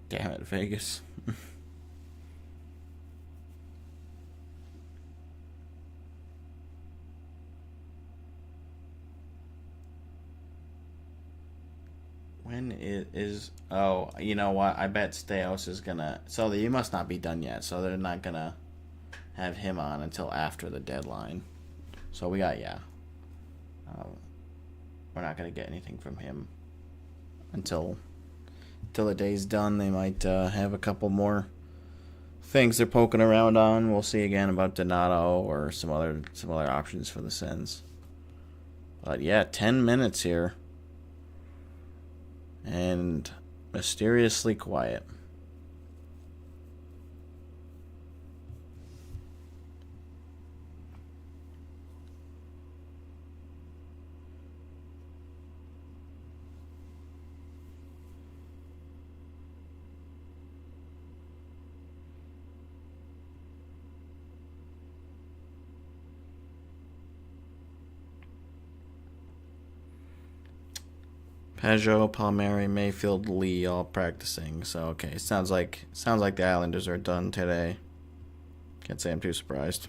Damn it, Vegas. When it is... Oh, you know what? I bet Staios is gonna... So you must not be done yet. So they're not gonna have him on until after the deadline. So we got, yeah. We're not gonna get anything from him until the day's done. They might have a couple more things they're poking around on. We'll see again about Donato or some other options for the Sens. But yeah, 10 minutes here. And mysteriously quiet. Peugeot, Palmieri, Mayfield, Lee all practicing. So okay, sounds like the Islanders are done today. Can't say I'm too surprised.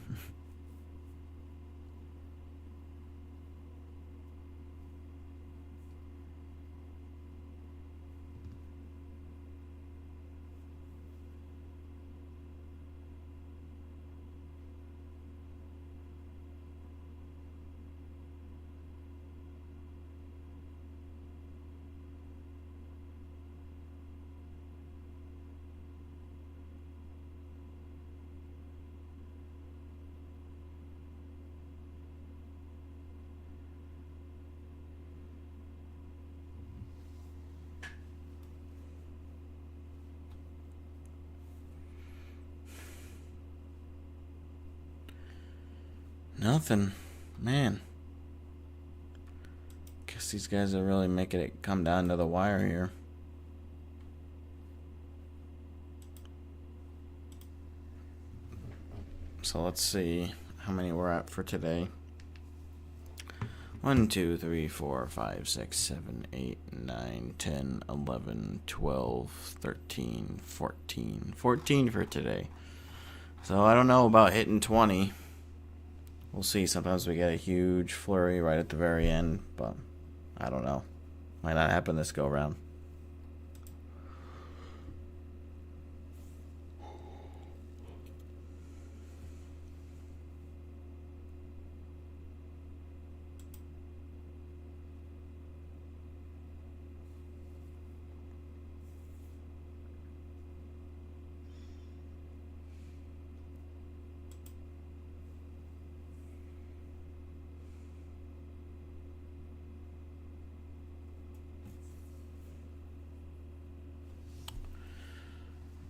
Nothing. Man. Guess these guys are really making it come down to the wire here. So let's see how many we're at for today. 1, 2, 3, 4, 5, 6, 7, 8, 9, 10, 11, 12, 13, 14. 14 for today. So I don't know about hitting 20. We'll see. Sometimes we get a huge flurry right at the very end, but I don't know. Might not happen this go round.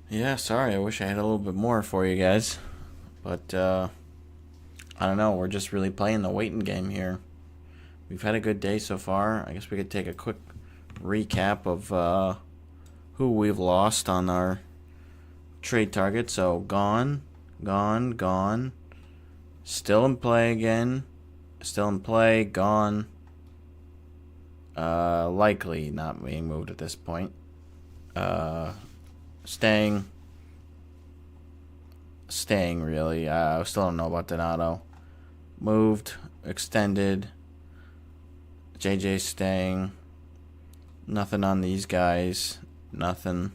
Yeah, sorry. I wish I had a little bit more for you guys. But, I don't know. We're just really playing the waiting game here. We've had a good day so far. I guess we could take a quick recap of who we've lost on our trade target. So, gone, gone, gone. Still in play again. Still in play, gone. Likely not being moved at this point. Staying really. I still don't know about Donato. Moved, extended. JJ staying. Nothing on these guys. Nothing.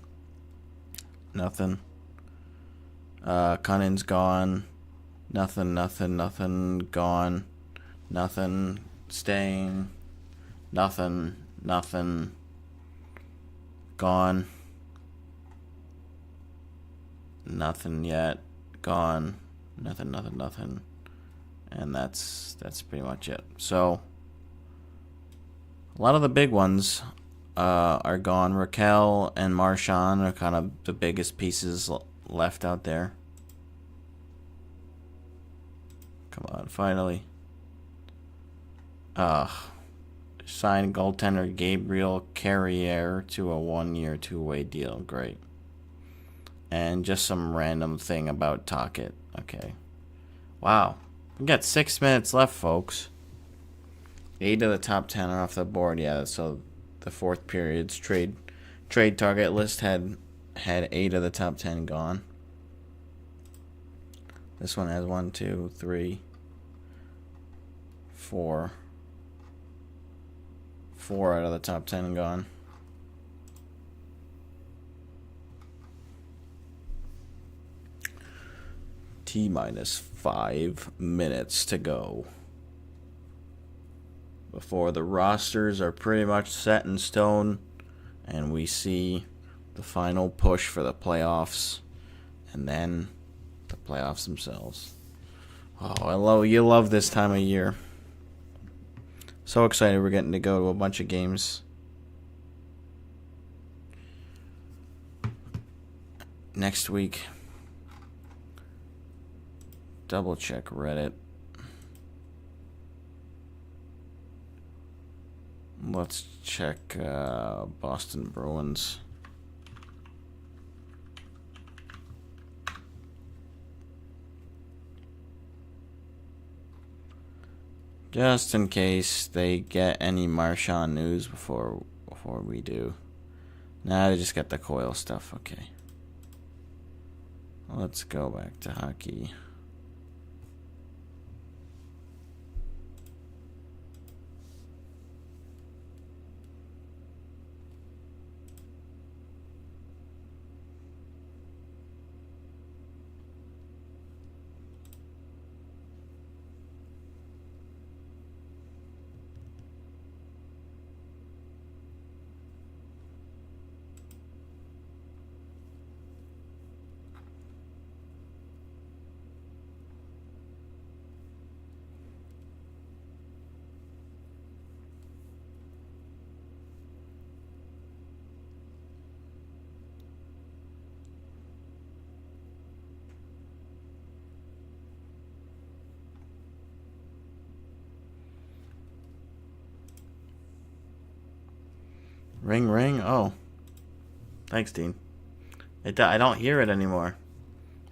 Cunning's gone. Nothing. Gone. Nothing. Staying. Nothing. Gone. Nothing yet. Gone. Nothing. And that's pretty much it. So a lot of the big ones are gone. Raquel and Marchand are kind of the biggest pieces left out there. Come on, finally. Signed goaltender Gabriel Carrier to a 1-year, 2-way deal. Great. And just some random thing about Tocchet. Okay. Wow. We got 6 minutes left, folks. 8 of the top 10 are off the board. Yeah, so the fourth period's trade target list had 8 of the top 10 gone. This one has 1, 2, 3, 4. 4 out of the top 10 gone. T-minus 5 minutes to go before the rosters are pretty much set in stone and we see the final push for the playoffs and then the playoffs themselves. Oh, you love this time of year. So excited we're getting to go to a bunch of games. Next week. Double check Reddit. Let's check Boston Bruins. Just in case they get any Marchand news before we do. Nah, they just got the Coyle stuff. Okay. Let's go back to hockey. Ring, ring. Oh. Thanks, Dean. I don't hear it anymore.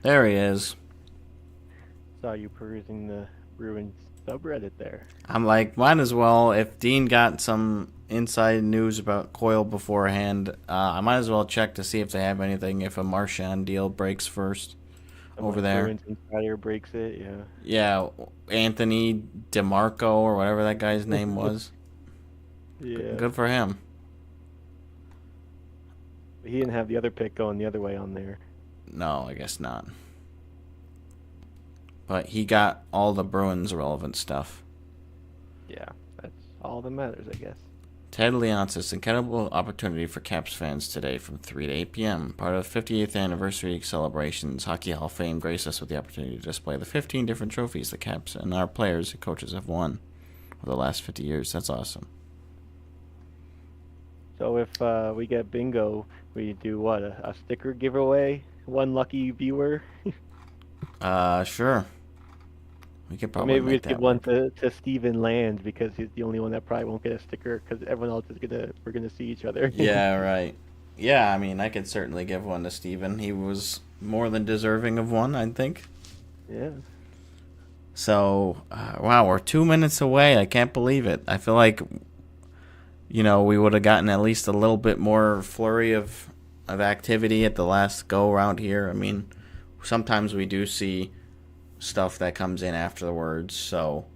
There he is. Saw you perusing the Bruins subreddit there. I'm like, might as well. If Dean got some inside news about Coyle beforehand, I might as well check to see if they have anything. If a Marchand deal breaks first over there. Bruins insider breaks it. Yeah. Yeah, Anthony DeMarco or whatever that guy's name was. Yeah. Good for him. He didn't have the other pick going the other way on there. No, I guess not. But he got all the Bruins relevant stuff. Yeah, that's all that matters, I guess. Ted Leonsis, incredible opportunity for Caps fans today from 3 to 8 p.m. Part of the 50th anniversary celebrations, Hockey Hall of Fame graced us with the opportunity to display the 15 different trophies the Caps and our players and coaches have won over the last 50 years. That's awesome. So if we get bingo, we do what? A sticker giveaway? One lucky viewer? Sure. We could probably maybe we make just give that one to Steven Land because he's the only one that probably won't get a sticker because everyone else is we're gonna see each other. Yeah, right. Yeah, I mean, I could certainly give one to Steven. He was more than deserving of one, I think. Yeah. So, wow, we're 2 minutes away. I can't believe it. I feel like, we would have gotten at least a little bit more flurry of activity at the last go around here. I mean, sometimes we do see stuff that comes in afterwards, so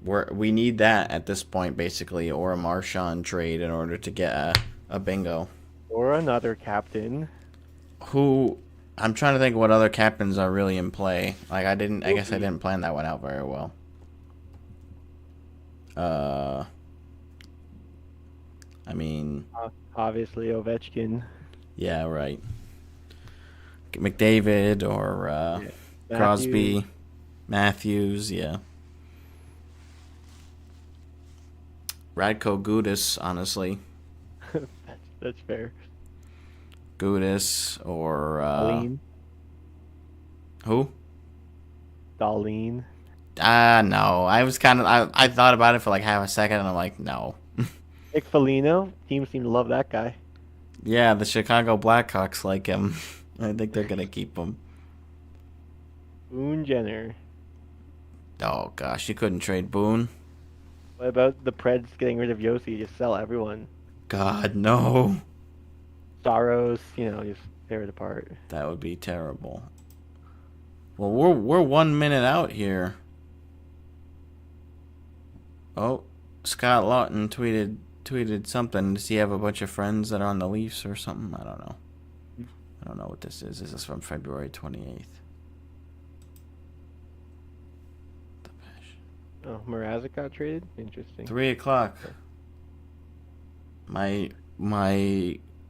we need that at this point, basically, or a Marchand trade in order to get a bingo. Or another captain. Who... I'm trying to think what other captains are really in play. Like, I guess I didn't plan that one out very well. I mean... obviously, Ovechkin. Yeah, right. McDavid or Crosby. Matthews, yeah. Radko Gudas, honestly. That's fair. Gudas or Dahlin. Who? Dahlin. No. I was kind of I thought about it for like half a second and I'm like, no. Nick Foligno. Teams seem to love that guy. Yeah, the Chicago Blackhawks like him. I think they're gonna keep him. Boone Jenner. Oh gosh, you couldn't trade Boone. What about the Preds getting rid of Yossi? Just sell everyone. God, no. Saros, just tear it apart. That would be terrible. Well, we're 1 minute out here. Oh, Scott Lawton tweeted something. Does he have a bunch of friends that are on the Leafs or something? I don't know. I don't know what this is. This is from February 28th. Oh, Mrazek got traded? Interesting. 3 o'clock. My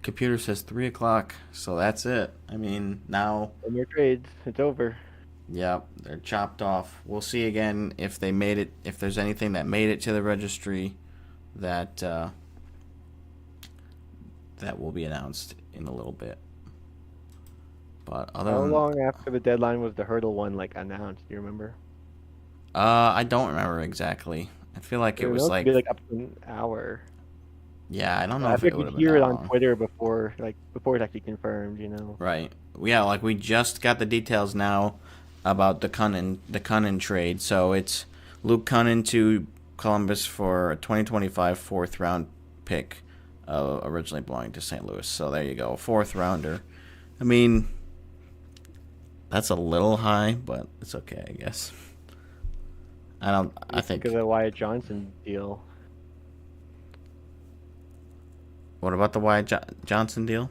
computer says 3 o'clock, so that's it. I mean, now... No more trades. It's over. Yep, they're chopped off. We'll see again if they made it, if there's anything that made it to the registry that that will be announced in a little bit. But other How long after the deadline was the Hurdle one announced? Do you remember? I don't remember exactly. I feel like it was like up to an hour. Yeah, I don't know if if it it would would have hear been it that on long. Twitter before it's actually confirmed. Right. Yeah, like we just got the details now about the Cunnin trade. So it's Luke Cunnin to Columbus for a 2025 fourth round pick, originally belonging to St. Louis. So there you go, a fourth rounder. I mean, that's a little high, but it's okay, I guess. I think because of the Wyatt Johnson deal. What about the Wyatt Johnson deal?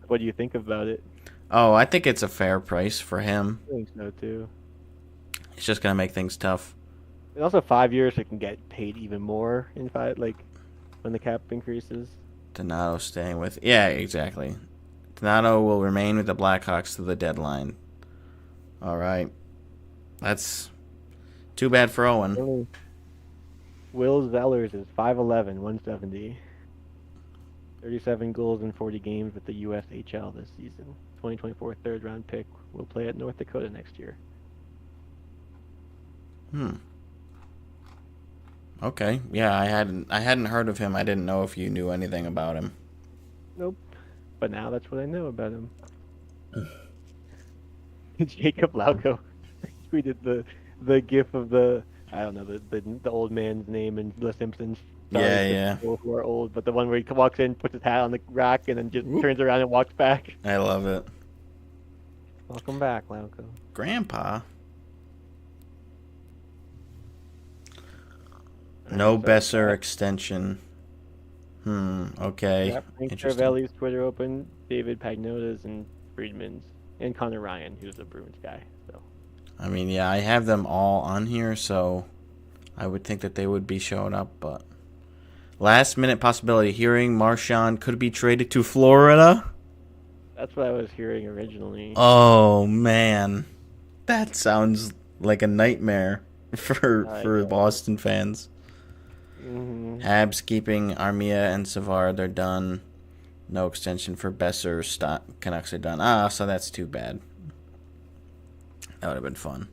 What do you think about it? Oh, I think it's a fair price for him. I think so too. It's just gonna make things tough. And also 5 years, it can get paid even more in when the cap increases. Donato staying with... Yeah, exactly. Donato will remain with the Blackhawks to the deadline. All right. That's too bad for Owen. Will Zellers is 5'11", 170. 37 goals in 40 games with the USHL this season. 2024 third-round pick. Will play at North Dakota next year. Okay. Yeah, I hadn't heard of him. I didn't know if you knew anything about him. Nope. But now that's what I know about him. Jacob Lauko tweeted the gif of the old man's name in The Simpsons. Sorry Yeah. People who are old, but the one where he walks in, puts his hat on the rack, and then just turns around and walks back. I love it. Welcome back, Lauko. Grandpa. No Besser extension. Okay. Yeah, Frank Cervelli's Twitter open, David Pagnotta's and Friedman's, and Connor Ryan, who's the Bruins guy. So. I mean, yeah, I have them all on here, so I would think that they would be showing up, but last minute possibility, hearing Marchand could be traded to Florida. That's what I was hearing originally. Oh man, that sounds like a nightmare for Boston fans. Mm-hmm. Habs keeping Armia and Savard, they're done. No extension for Besser. Canucks are done. So that's too bad. That would have been fun.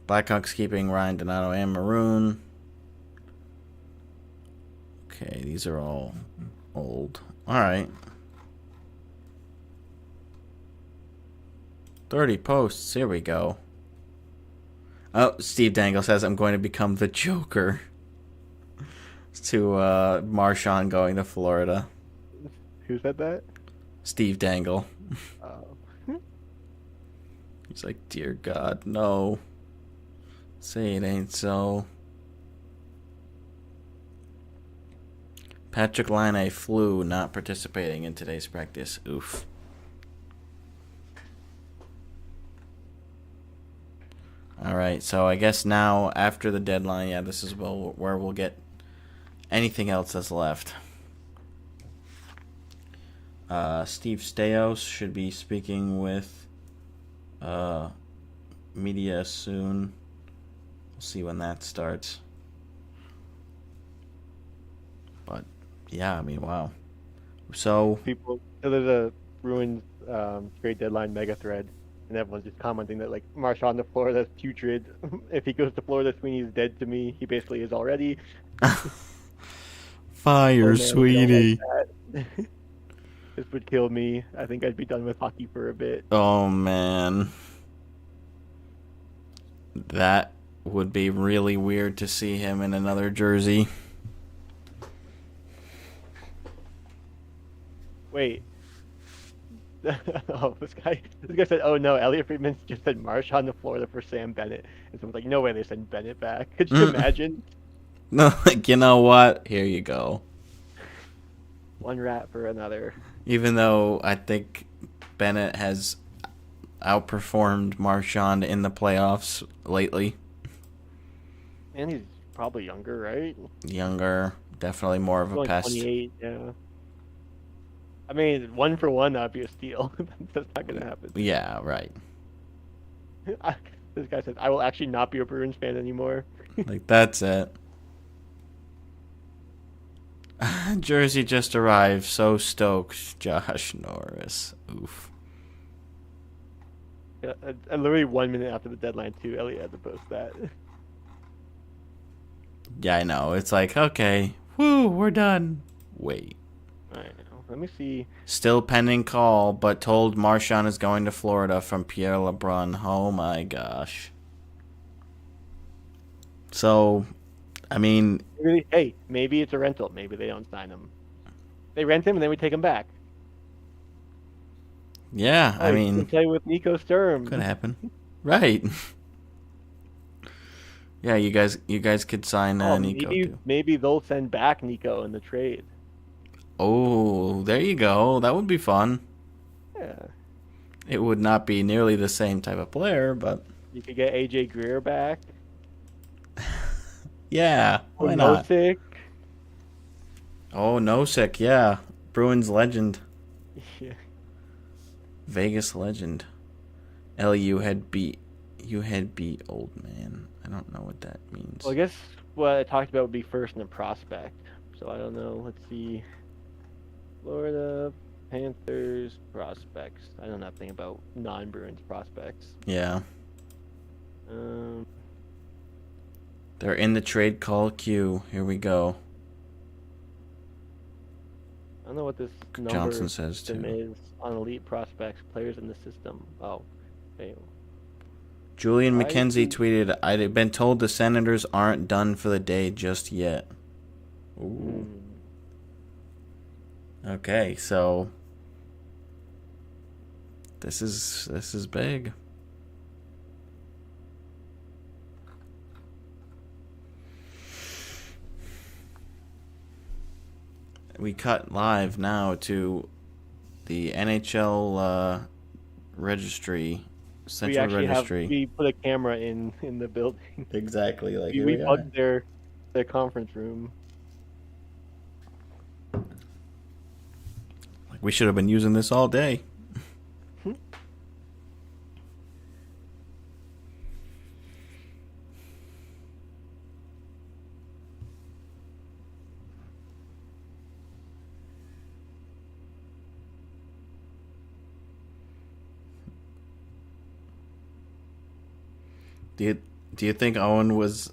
Blackhawks keeping Ryan Donato and Maroon. Okay, these are all old. All right. 30 posts. Here we go. Oh, Steve Dangle says, I'm going to become the Joker. To Marchand going to Florida. Who said that? Steve Dangle. Oh. He's like, dear God, no. Say it ain't so. Patrick Laine flew, not participating in today's practice. Oof. All right, so I guess now after the deadline, yeah, this is where we'll get anything else that's left. Steve Stais should be speaking with media soon. We'll see when that starts. But yeah, I mean, wow. So there's a Bruins trade deadline mega thread, and everyone's just commenting that like Marchand to Florida is putrid. If he goes to Florida, Sweeney's dead to me. He basically is already. Fire, Sweeney. Like this would kill me. I think I'd be done with hockey for a bit. Oh man, that would be really weird to see him in another jersey. Wait. Oh, this guy said, "Oh no, Elliot Friedman just said Marchand to Florida for Sam Bennett," and someone's like, "No way, they sent Bennett back." Could you imagine? No, like, you know what? Here you go. One rat for another. Even though I think Bennett has outperformed Marchand in the playoffs lately. And he's probably younger, right? Younger, definitely more of a pest. 28, yeah. I mean, 1 for 1, that'd be a steal. That's not gonna happen. Yeah, right. This guy says, "I will actually not be a Bruins fan anymore." Like, that's it. Jersey just arrived. So stoked. Josh Norris. Oof. Yeah, and literally 1 minute after the deadline, too, Elliot had to post that. Yeah, I know. It's like, okay, woo, we're done. Wait. I know. Let me see. Still pending call, but told Marchand is going to Florida from Pierre LeBrun. Oh my gosh. So, I mean... Hey, maybe it's a rental. Maybe they don't sign him. They rent him and then we take him back. Yeah, I mean... You can play with Nico Sturm. Could happen. Right. Yeah, you guys could sign Nico too. Maybe they'll send back Nico in the trade. Oh, there you go. That would be fun. Yeah. It would not be nearly the same type of player, but... You could get AJ Greer back. Yeah, why not? Nosek. Oh, Nosek, yeah. Bruins legend. Yeah. Vegas legend. You had beat old man. I don't know what that means. Well, I guess what I talked about would be first in the prospect. So I don't know. Let's see. Florida Panthers prospects. I know nothing about non-Bruins prospects. Yeah. They're in the trade call queue. Here we go. I don't know what this number Johnson says system too. is on elite prospects, players in the system. Oh, okay. Julian I McKenzie see. tweeted, "I've been told the Senators aren't done for the day just yet." Ooh. Okay, so this is big. We cut live now to the NHL registry, central registry. We put a camera in the building. Exactly, like here we we are. plugged their conference room. Like we should have been using this all day. Do you think Owen was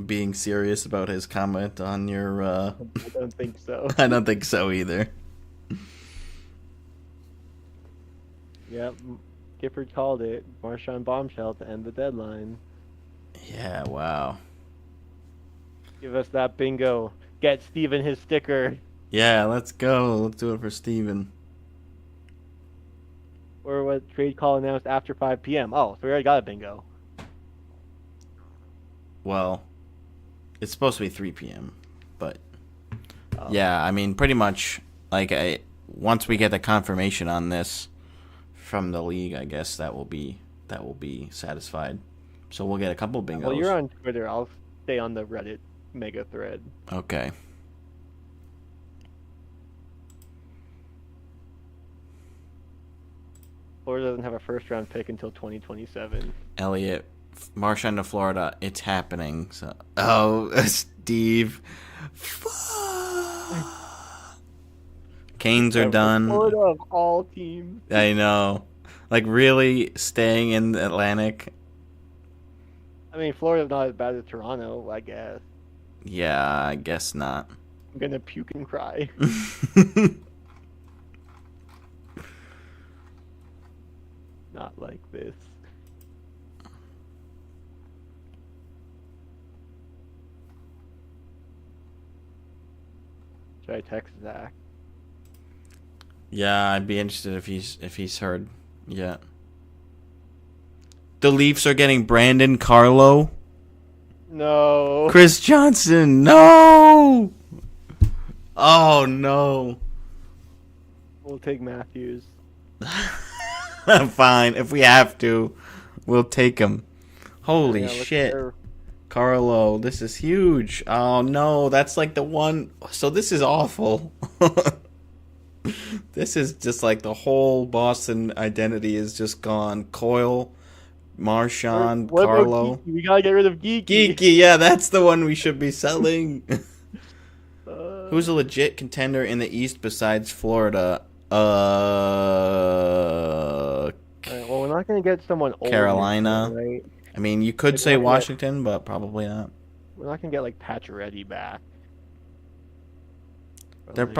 being serious about his comment on your? I don't think so. I don't think so either. Yep, Gifford called it. Marchand bombshell to end the deadline. Yeah, wow. Give us that bingo. Get Steven his sticker. Yeah, let's go. Let's do it for Steven. Or what trade call announced after 5 p.m. Oh, so we already got a bingo. Well, it's supposed to be 3 p.m., but yeah, I mean, pretty much, like, once we get the confirmation on this from the league, I guess that will be satisfied. So we'll get a couple bingos. Well, you're on Twitter. I'll stay on the Reddit mega thread. Okay. Florida doesn't have a first-round pick until 2027. Elliot, Marchand to Florida, it's happening. So, oh, Steve, Canes are done. Florida of all teams. I know, like really staying in the Atlantic. I mean, Florida's not as bad as Toronto, I guess. Yeah, I guess not. I'm gonna puke and cry. Not like this. Should I text Zach? Yeah, I'd be interested if he's heard yet. The Leafs are getting Brandon Carlo. No. Chris Johnson. No. Oh no. We'll take Matthews. Fine, if we have to, we'll take him. Holy Yeah, shit. Carlo, this is huge. Oh no, that's like the one. So this is awful. This is just like the whole Boston identity is just gone. Coyle, Marchand, What about Carlo. Geeky? We gotta get rid of Geeky. Geeky, yeah, that's the one we should be selling. Who's a legit contender in the East besides Florida? Well, we're not gonna get someone old. Carolina. Right? I mean, you could Like, say we're not Washington, but probably not. We're not gonna get like Pacioretty back. They're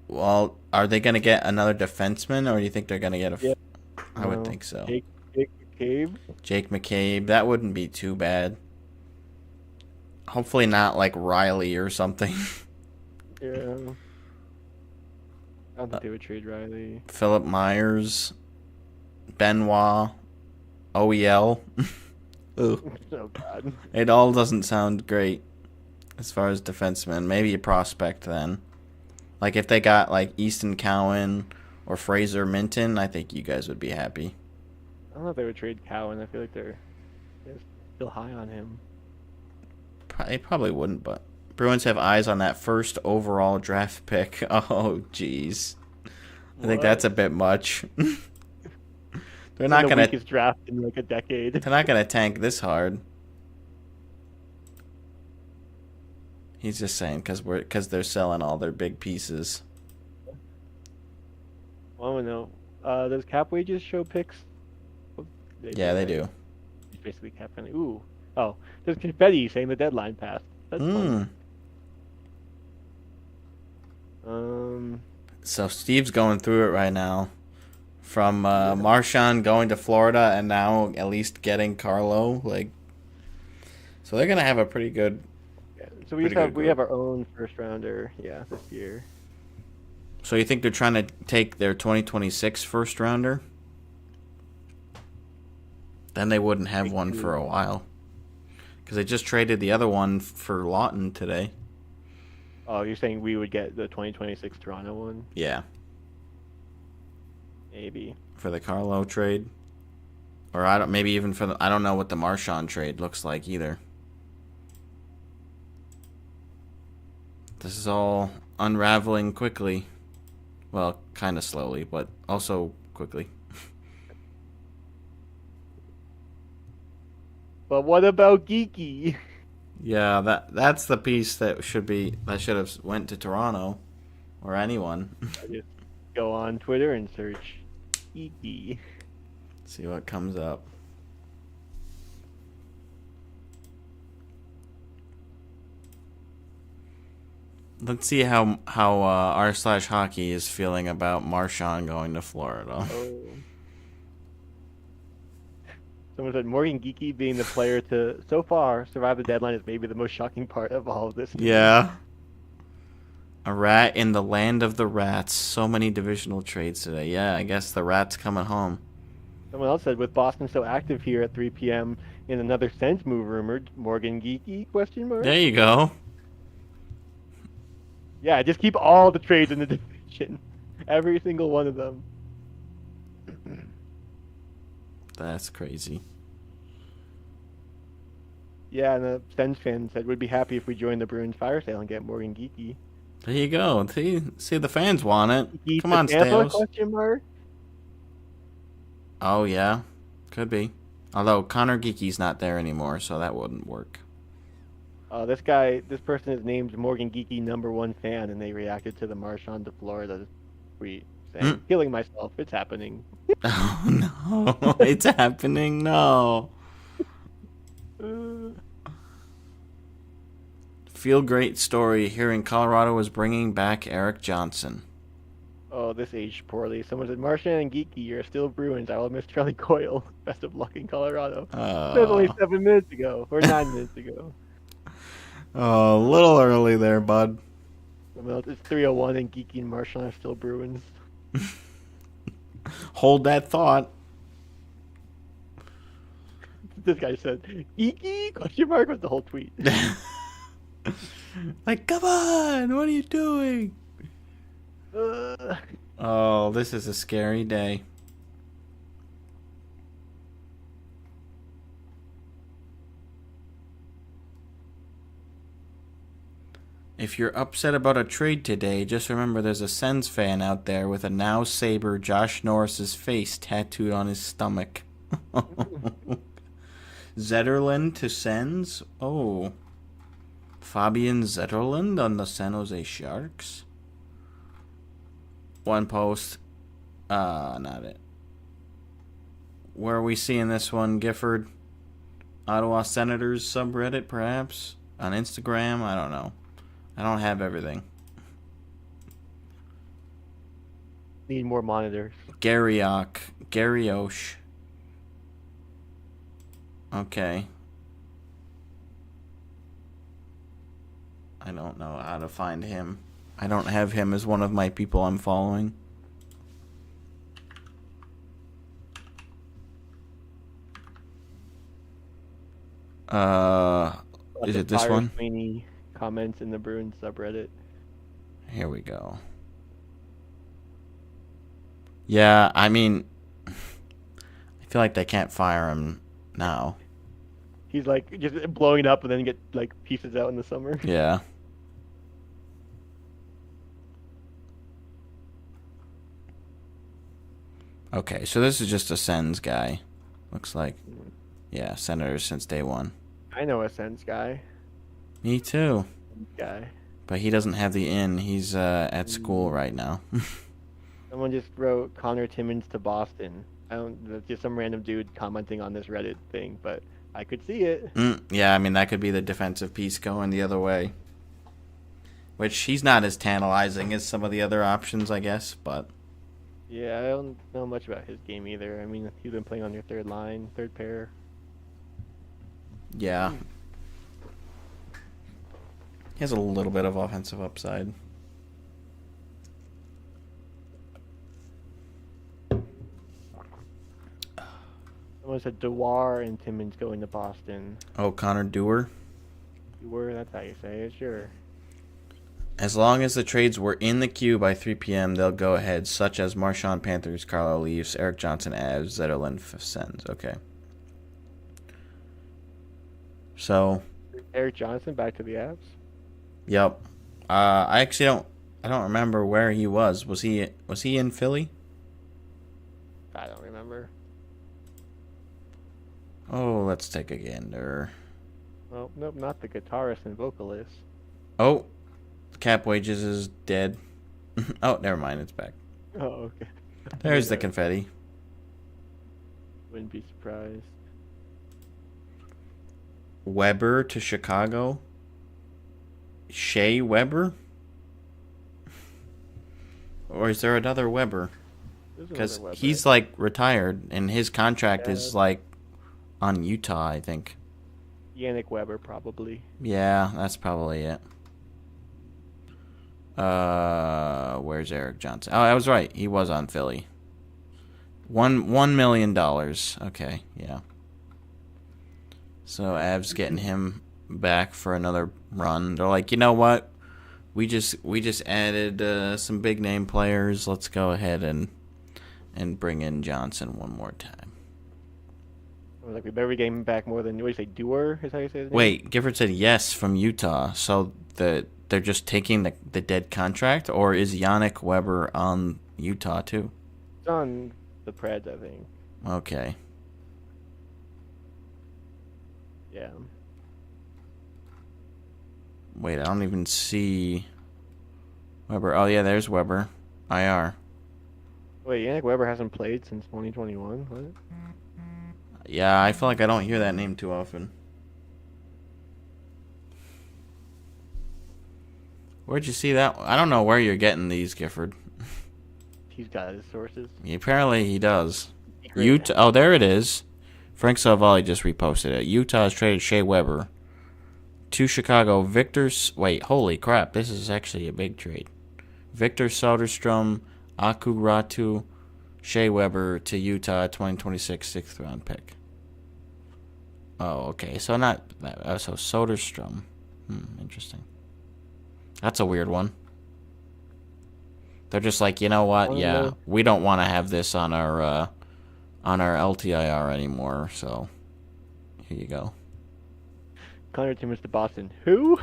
well, are they going to get another defenseman, or do you think they're going to get a? Yeah. I would think so. Jake McCabe. Jake McCabe, that wouldn't be too bad. Hopefully not like Riley or something. Yeah. I don't think they would trade Riley. Philip Myers, Benoit, OEL. Ooh. So bad. It all doesn't sound great as far as defensemen. Maybe a prospect then. Like if they got like Easton Cowan or Fraser Minton, I think you guys would be happy. I don't know if they would trade Cowan. I feel like they're still high on him. They probably wouldn't, but Bruins have eyes on that first overall draft pick. Oh, jeez. I think that's a bit much. They're not going to weakest draft in like a decade. They're not going to tank this hard. He's just saying because they're selling all their big pieces. Well, I don't know. Does cap wages show picks? Yeah, they do. It's basically cap friendly. Ooh. Oh, there's confetti saying the deadline passed. That's fun. So Steve's going through it right now. From Marshawn going to Florida and now at least getting Carlo. So they're gonna have a pretty good. Yeah, so we have our own first rounder. Yeah, this year. So you think they're trying to take their 2026 first rounder? Then they wouldn't have one for a while. Because they just traded the other one for Lawton today. Oh, you're saying we would get the 2026 Toronto one? Yeah. Maybe. For the Carlo trade. Or I don't know what the Marshawn trade looks like either. This is all unraveling quickly. Well, kind of slowly, but also quickly. But what about Geeky? Yeah, that's the piece that should have went to Toronto or anyone. I just go on Twitter and search Geeky. See what comes up. Let's see how r/hockey is feeling about Marshawn going to Florida. Oh. Someone said Morgan Geeky being the player to so far survive the deadline is maybe the most shocking part of all of this. Yeah. A rat in the land of the rats. So many divisional trades today. Yeah, I guess the rat's coming home. Someone else said, with Boston so active here at 3 p.m. in another Sens move rumored, Morgan Geeky, ? There you go. Yeah, just keep all the trades in the division. Every single one of them. That's crazy. Yeah, and the Sens fan said, we'd be happy if we joined the Bruins fire sale and get Morgan Geeky. There you go. See the fans want it. Geeky Come on, Tampa, Stales. Oh, yeah. Could be. Although Connor Geeky's not there anymore, so that wouldn't work. This person is named Morgan Geeky #1 fan, and they reacted to the Marshawn to Florida tweet saying, killing myself, it's happening. Oh, no. It's happening, no. Feel great story hearing Colorado was bringing back Eric Johnson. Oh, this aged poorly. Someone said, Marshawn and Geeky, you're still Bruins. I will miss Charlie Coyle. Best of luck in Colorado. That was only 7 minutes ago, or 9 minutes ago. Oh, a little early there, bud. Well, it's 3:01 and Geeky and Marshawn are still Bruins. Hold that thought. This guy said, Geeky? ? Was the whole tweet. Like, come on, what are you doing? Oh, this is a scary day. If you're upset about a trade today, just remember there's a Sens fan out there with a now Sabre Josh Norris's face tattooed on his stomach. Zetterlund to Sens? Oh. Fabian Zetterlund on the San Jose Sharks? One post. Not it. Where are we seeing this one, Gifford? Ottawa Senators subreddit, perhaps? On Instagram? I don't know. I don't have everything. Need more monitors. Garriosh. Okay. I don't know how to find him. I don't have him as one of my people I'm following. Is it this one? Sweeney comments in the Bruins subreddit. Here we go. Yeah, I mean, I feel like they can't fire him now. He's like just blowing up and then get like pieces out in the summer. Yeah. Okay, so this is just a Sens guy. Looks like. Yeah, Senators since day one. I know a Sens guy. Me too. Guy. But he doesn't have the in. He's at school right now. Someone just wrote Connor Timmins to Boston. That's just some random dude commenting on this Reddit thing, but I could see it. Yeah, I mean, that could be the defensive piece going the other way. Which he's not as tantalizing as some of the other options, I guess, but... Yeah, I don't know much about his game either. I mean, he's been playing on your third line, third pair. Yeah. He has a little bit of offensive upside. Someone said Dewar and Timmins going to Boston. Oh, Connor Dewar? Dewar, that's how you say it, sure. As long as the trades were in the queue by 3 p.m., they'll go ahead, such as Marchand Panthers, Carlisle Leafs, Eric Johnson Avs, Zetterlund Sens. Okay. So. Eric Johnson back to the Avs? Yep. I actually don't remember where he was. Was he in Philly? I don't remember. Oh, let's take a gander. Well, nope, not the guitarist and vocalist. Oh, Cap Wages is dead. Oh, never mind, it's back. Oh, okay. There's the confetti. Wouldn't be surprised. Weber to Chicago. Shea Weber? Or is there another Weber? Because he's like retired and his contract is like on Utah, I think. Yannick Weber, probably. Yeah, that's probably it. Where's Eric Johnson? Oh, I was right. He was on Philly. $1 million. Okay, yeah. So Avs getting him back for another run. They're like, you know what? We just added some big name players. Let's go ahead and bring in Johnson one more time. Like we better be getting back more than, what do you say, Dewar is how you say his name? Wait, Gifford said yes from Utah. So they're just taking the dead contract, or is Yannick Weber on Utah too? It's on the Preds, I think. Okay. Yeah. Wait, I don't even see Weber. Oh yeah, there's Weber. IR. Wait, Yannick Weber hasn't played since 2021? What? Yeah, I feel like I don't hear that name too often. Where'd you see that? I don't know where you're getting these, Gifford. He's got his sources. Apparently he does. Utah. Oh, there it is. Frank Salvalli just reposted it. Utah has traded Shea Weber to Chicago. Wait, holy crap. This is actually a big trade. Victor Soderstrom, Aku Ratu, Shea Weber to Utah, 2026 6th round pick. Oh, okay. So not that. So Soderstrom. Interesting. That's a weird one. They're just like, you know what? Yeah, we don't want to have this on our LTIR anymore. So here you go. Connor Timmins to Boston. Who?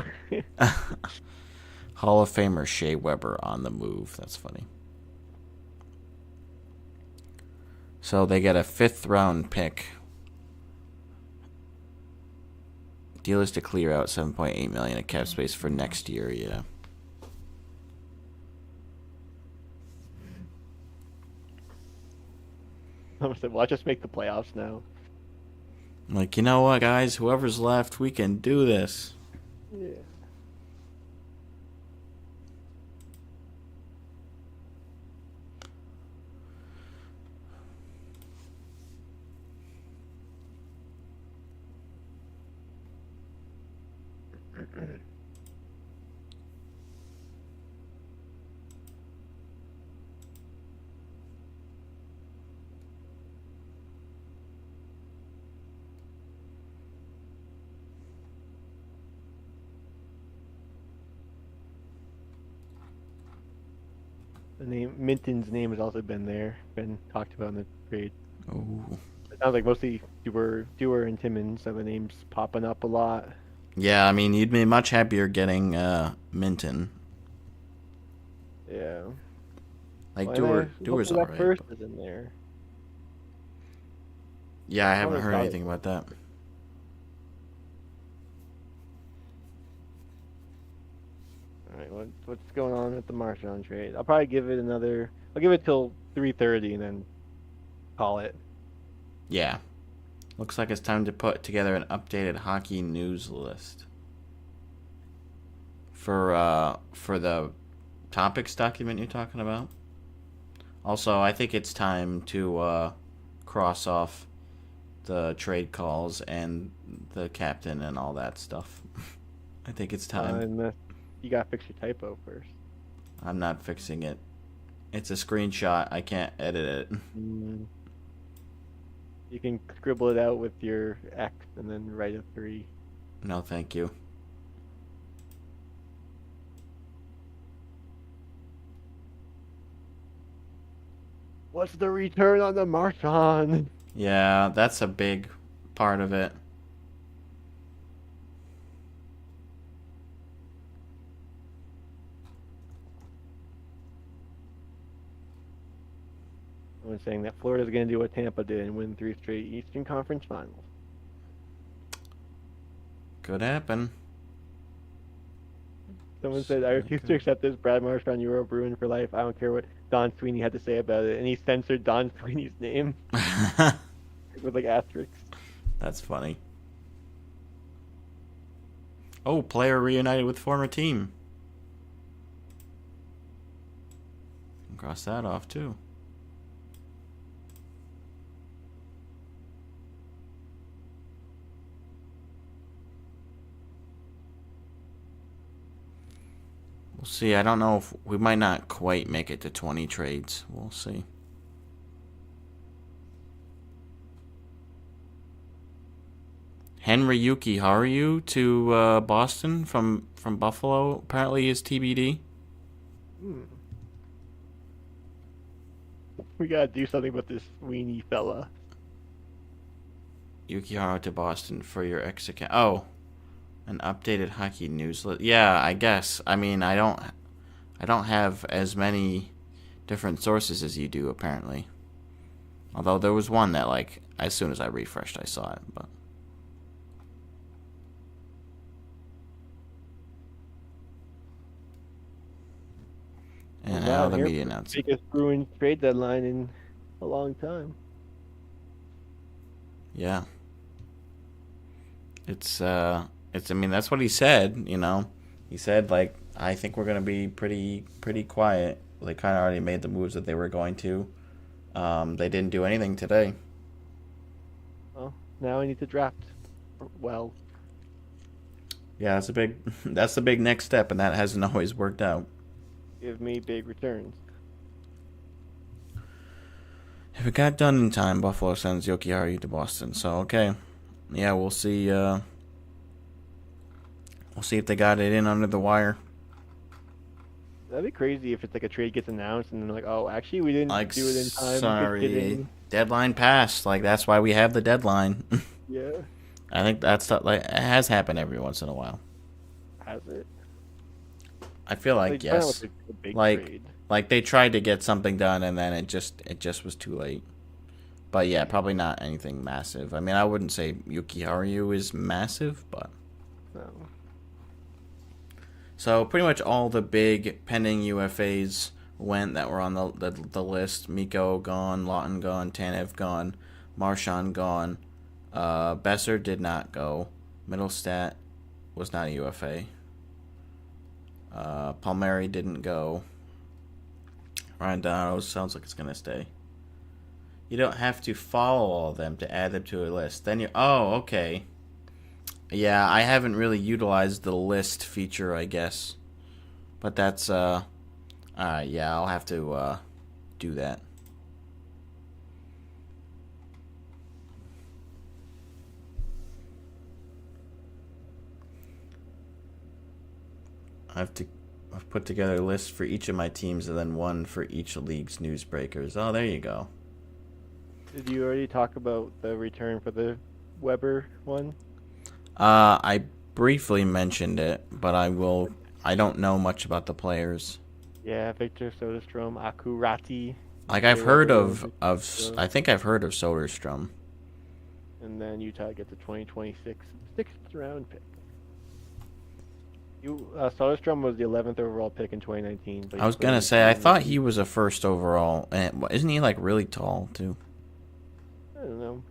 Hall of Famer Shea Weber on the move. That's funny. So they get a 5th round pick. Deal is to clear out $7.8 million of cap space for next year. Yeah. I said, well, just make the playoffs now. Like, you know what, guys? Whoever's left, we can do this. Yeah. Minton's name has also been talked about in the trade. Oh. It sounds like mostly Dewar and Timmins are the names popping up a lot. Yeah, I mean, you'd be much happier getting Minton. Yeah. Like Dewar's alright. That first is in there. Yeah, I haven't heard anything about that. Alright, what's going on with the Marchand trade? I'll probably give it till 3:30 and then call it. Yeah. Looks like it's time to put together an updated hockey news list for the topics document you're talking about. Also, I think it's time to cross off the trade calls and the captain and all that stuff. I think it's time. You gotta fix your typo first. I'm not fixing it. It's a screenshot. I can't edit it. You can scribble it out with your X and then write a 3. No, thank you. What's the return on the Marchand? Yeah, that's a big part of it. Someone's saying that Florida's going to do what Tampa did and win 3 straight Eastern Conference Finals. Could happen. Someone said, I refuse to accept this. Brad Marchand, you are a Bruin for life. I don't care what Don Sweeney had to say about it. And he censored Don Sweeney's name with like asterisks. That's funny. Oh, player reunited with former team. Cross that off too. We'll see. I don't know if we might not quite make it to 20 trades. We'll see. Henry Yuki Haru to Boston from Buffalo apparently is TBD. We gotta do something with this Sweeney fella. Yuki Haru to Boston for your X account. Oh. An updated hockey newsletter. Yeah, I guess. I mean, I don't have as many different sources as you do, apparently. Although there was one that, like, as soon as I refreshed, I saw it. But and now the media announcement. Biggest Bruins trade deadline in a long time. Yeah. I mean, that's what he said, you know. He said, like, I think we're going to be pretty quiet. They kind of already made the moves that they were going to. They didn't do anything today. Well, now I need to draft well. Yeah, that's the big next step, and that hasn't always worked out. Give me big returns. If it got done in time, Buffalo sends Yuki Haru to Boston. So, okay. Yeah, we'll see. We'll see if they got it in under the wire. That'd be crazy if it's like a trade gets announced and then like, oh, actually we didn't do it in time. Sorry, deadline passed. Like, that's why we have the deadline. Yeah. I think that's like it has happened every once in a while. Has it? I feel like yes. Like they tried to get something done and then it just was too late. But yeah, probably not anything massive. I mean, I wouldn't say Yuki Haru is massive, but no. So pretty much all the big pending UFAs went that were on the list. Mikko gone, Lawton gone, Tanev gone, Marchand gone. Besser did not go. Middlestat was not a UFA. Palmieri didn't go. Ryan Donato sounds like it's going to stay. You don't have to follow all of them to add them to a list. Then you... Oh, okay. Yeah, I haven't really utilized the list feature, I guess. But that's, alright, yeah, I'll have to, do that. I've put together a list for each of my teams and then one for each league's newsbreakers. Oh, there you go. Did you already talk about the return for the Weber one? I briefly mentioned it, but I don't know much about the players. Yeah, Victor Soderstrom, Akurati. Like I've heard of I think I've heard of Soderstrom. And then Utah gets a 2026 6th round pick. Soderstrom was the 11th overall pick in 2019. But I was gonna say I thought he was a first overall, and isn't he like really tall too? I don't know.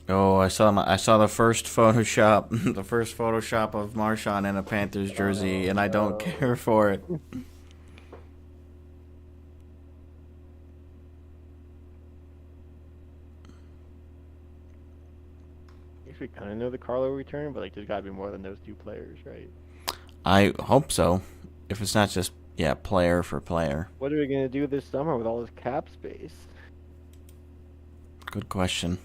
Oh, I saw the first Photoshop, the first Photoshop of Marchand in a Panthers jersey, and I don't care for it. I guess we kind of know the Carlo return, but like there's got to be more than those two players, right? I hope so. If it's not just player for player. What are we gonna do this summer with all this cap space? Good question.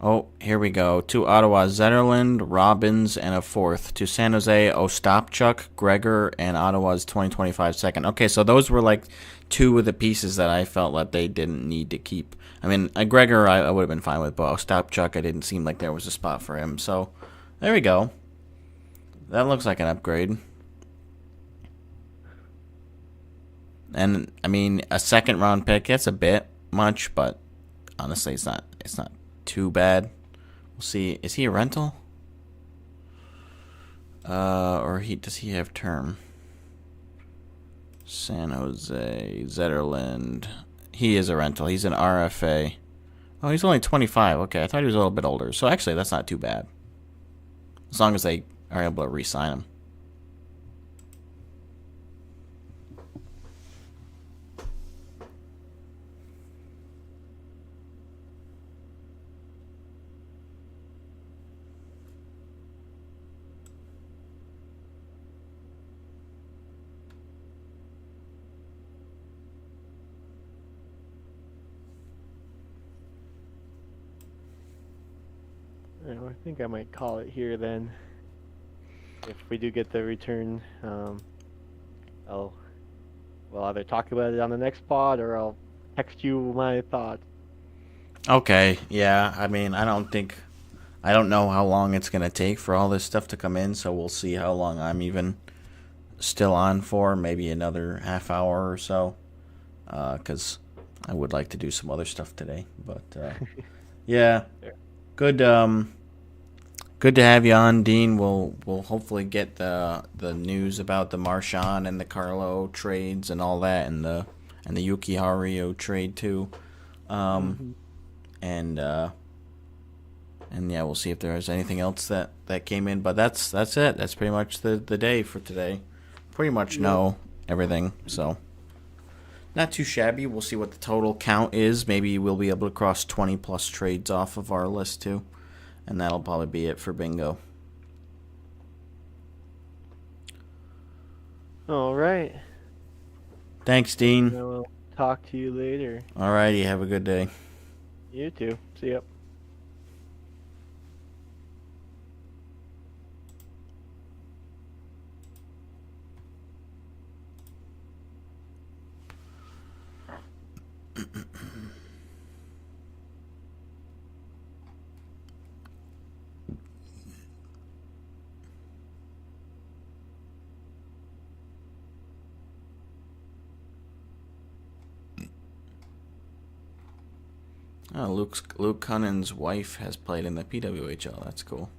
Oh, here we go. To Ottawa, Zetterlund, Robbins, and a fourth. To San Jose, Ostapchuk, Gregor, and Ottawa's 2025 second. Okay, so those were like two of the pieces that I felt like they didn't need to keep. I mean, Gregor I would have been fine with, but Ostapchuk, I didn't seem like there was a spot for him. So there we go. That looks like an upgrade. And I mean, a second round pick, that's a bit much, but honestly, it's not too bad. We'll see. Is he a rental? Or does he have term? San Jose, Zetterlund. He is a rental. He's an RFA. Oh, he's only 25. Okay, I thought he was a little bit older. So actually, that's not too bad. As long as they are able to re-sign him. I think I might call it here then. If we do get the return, I'll either talk about it on the next pod or I'll text you my thoughts. Okay, yeah. I mean, I don't know how long it's gonna take for all this stuff to come in, so we'll see how long I'm even still on for. Maybe another half hour or so, because I would like to do some other stuff today. But yeah, good. Good to have you on, Dean. We'll hopefully get the news about the Marchand and the Carlo trades and all that, and the Yuki Hario trade too. And yeah, we'll see if there's anything else that came in. But that's it. That's pretty much the day for today. Pretty much know everything, so not too shabby. We'll see what the total count is. Maybe we'll be able to cross 20 plus trades off of our list too. And that'll probably be it for bingo. All right. Thanks, Dean. I will talk to you later. All righty. Have a good day. You too. See ya. Oh, Luke Cunning's wife has played in the PWHL. That's cool.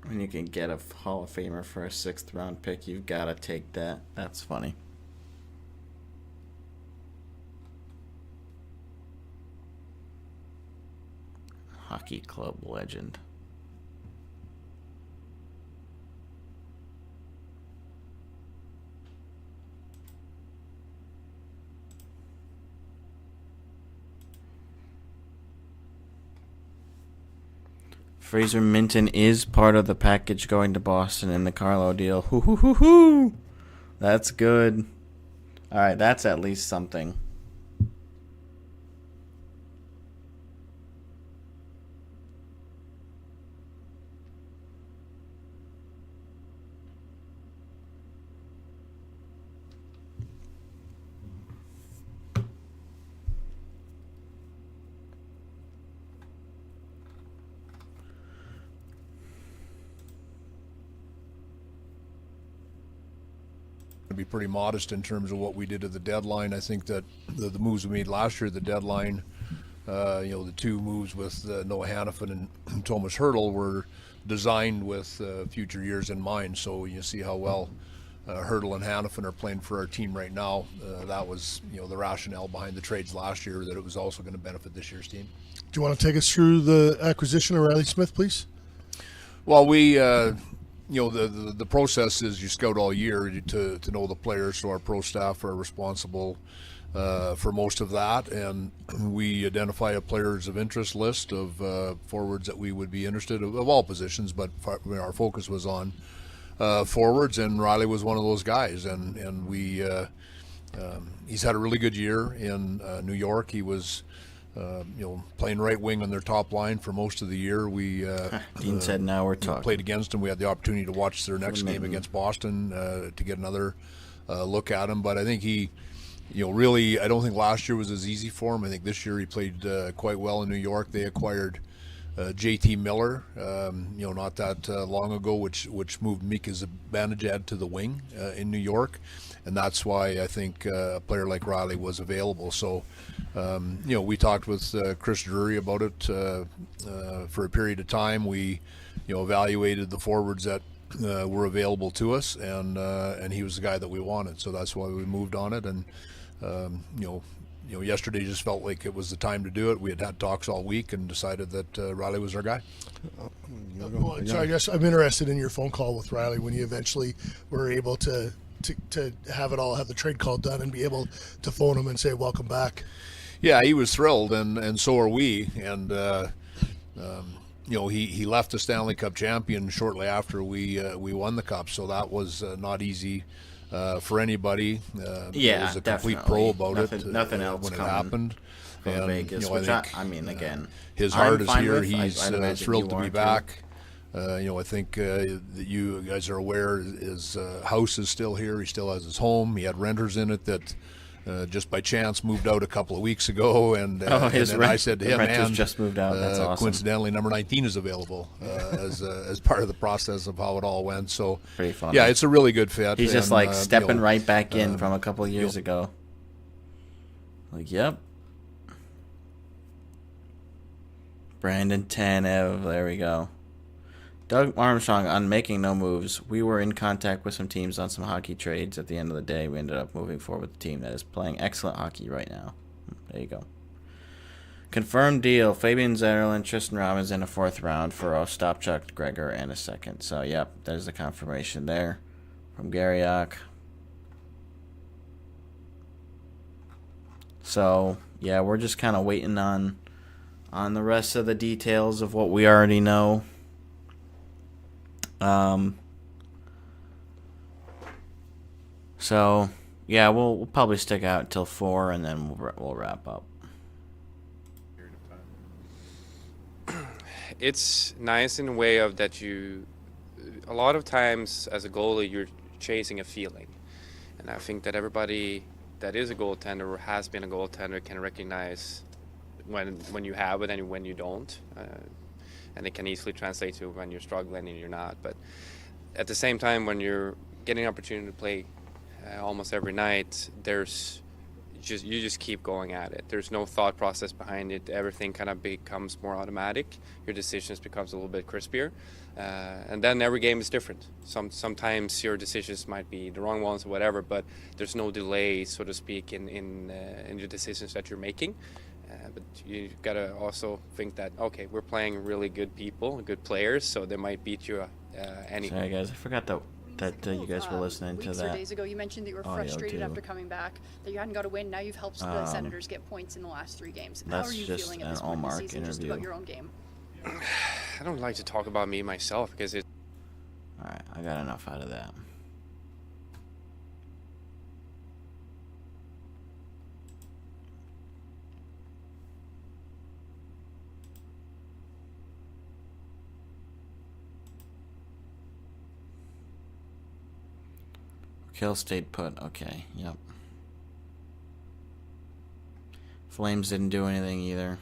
When you can get a Hall of Famer for a 6th round pick, you've got to take that. That's funny. Hockey club legend. Fraser Minton is part of the package going to Boston in the Carlo deal. Hoo hoo hoo hoo. That's good. All right, that's at least something. Be pretty modest in terms of what we did at the deadline. I think that the moves we made last year at the deadline, the two moves with Noah Hannafin and Thomas Hertl were designed with future years in mind. So you see how well Hertl and Hannafin are playing for our team right now. That was the rationale behind the trades last year, that it was also going to benefit this year's team. Do you want to take us through the acquisition of Riley Smith, please? Well, we the process is you scout all year to know the players, so our pro staff are responsible for most of that, and we identify a players of interest list of forwards that we would be interested of all positions, but our focus was on forwards, and Riley was one of those guys, and we he's had a really good year in New York. He was playing right wing on their top line for most of the year. We Dean said now we're talking. Played against them. We had the opportunity to watch their next game against Boston to get another look at him. But I think he, really, I don't think last year was as easy for him. I think this year he played quite well in New York. They acquired JT Miller, not that long ago, which moved Mika Zibanejad to the wing in New York, and that's why I think a player like Riley was available. So, we talked with Chris Drury about it for a period of time. We, evaluated the forwards that were available to us, and he was the guy that we wanted. So that's why we moved on it, and yesterday just felt like it was the time to do it. We had talks all week and decided that Riley was our guy. So I guess I'm interested in your phone call with Riley when you eventually were able to have the trade call done and be able to phone him and say welcome back. Yeah, he was thrilled, and so are we. And he left the Stanley Cup champion shortly after we won the cup, so that was not easy for anybody. Yeah, was a definitely. complete pro about it. Nothing else when it coming happened. from And, Vegas. I mean, again, his I'm heart is fine here. with. He's I'd imagine thrilled you to are be too. back. I think that you guys are aware his house is still here. He still has his home. He had renters in it that just by chance moved out a couple of weeks ago, and then I said to him, renters just moved out. That's awesome. Coincidentally, number 19 is available as part of the process of how it all went. So pretty fun. Yeah, it's a really good fit. He's just like stepping right back in from a couple of years ago. Like, yep. Brandon Tanev, there we go. Doug Armstrong on making no moves. We were in contact with some teams on some hockey trades. At the end of the day, we ended up moving forward with the team that is playing excellent hockey right now. There you go. Confirmed deal. Fabian Zetterlund, Tristan Robbins in a 4th round for Ostapchuk, Gregor, and a 2nd. So, yep, there's the confirmation there from Garriock. So, yeah, we're just kind of waiting on the rest of the details of what we already know. So yeah, we'll probably stick out until 4, and then we'll wrap up. It's nice in a way of that a lot of times as a goalie you're chasing a feeling, and I think that everybody that is a goaltender or has been a goaltender can recognize when you have it and when you don't. And it can easily translate to when you're struggling and you're not. But at the same time, when you're getting an opportunity to play almost every night, you just keep going at it. There's no thought process behind it. Everything kind of becomes more automatic. Your decisions becomes a little bit crispier, and then every game is different. Sometimes your decisions might be the wrong ones or whatever, but there's no delay, so to speak, in your decisions that you're making. But you gotta also think that, okay, we're playing really good people, good players, so they might beat you anyway. Sorry guys, I forgot that you guys were listening to Weeks that. Or days ago, you mentioned that you were frustrated after coming back, that you hadn't got a win. Now you've helped the Senators get points in the last 3 games. How are you feeling at this point in the season, just about your own game? I don't like to talk about me myself because it. All right, I got enough out of that. Kill stayed put. Okay, yep. Flames didn't do anything either.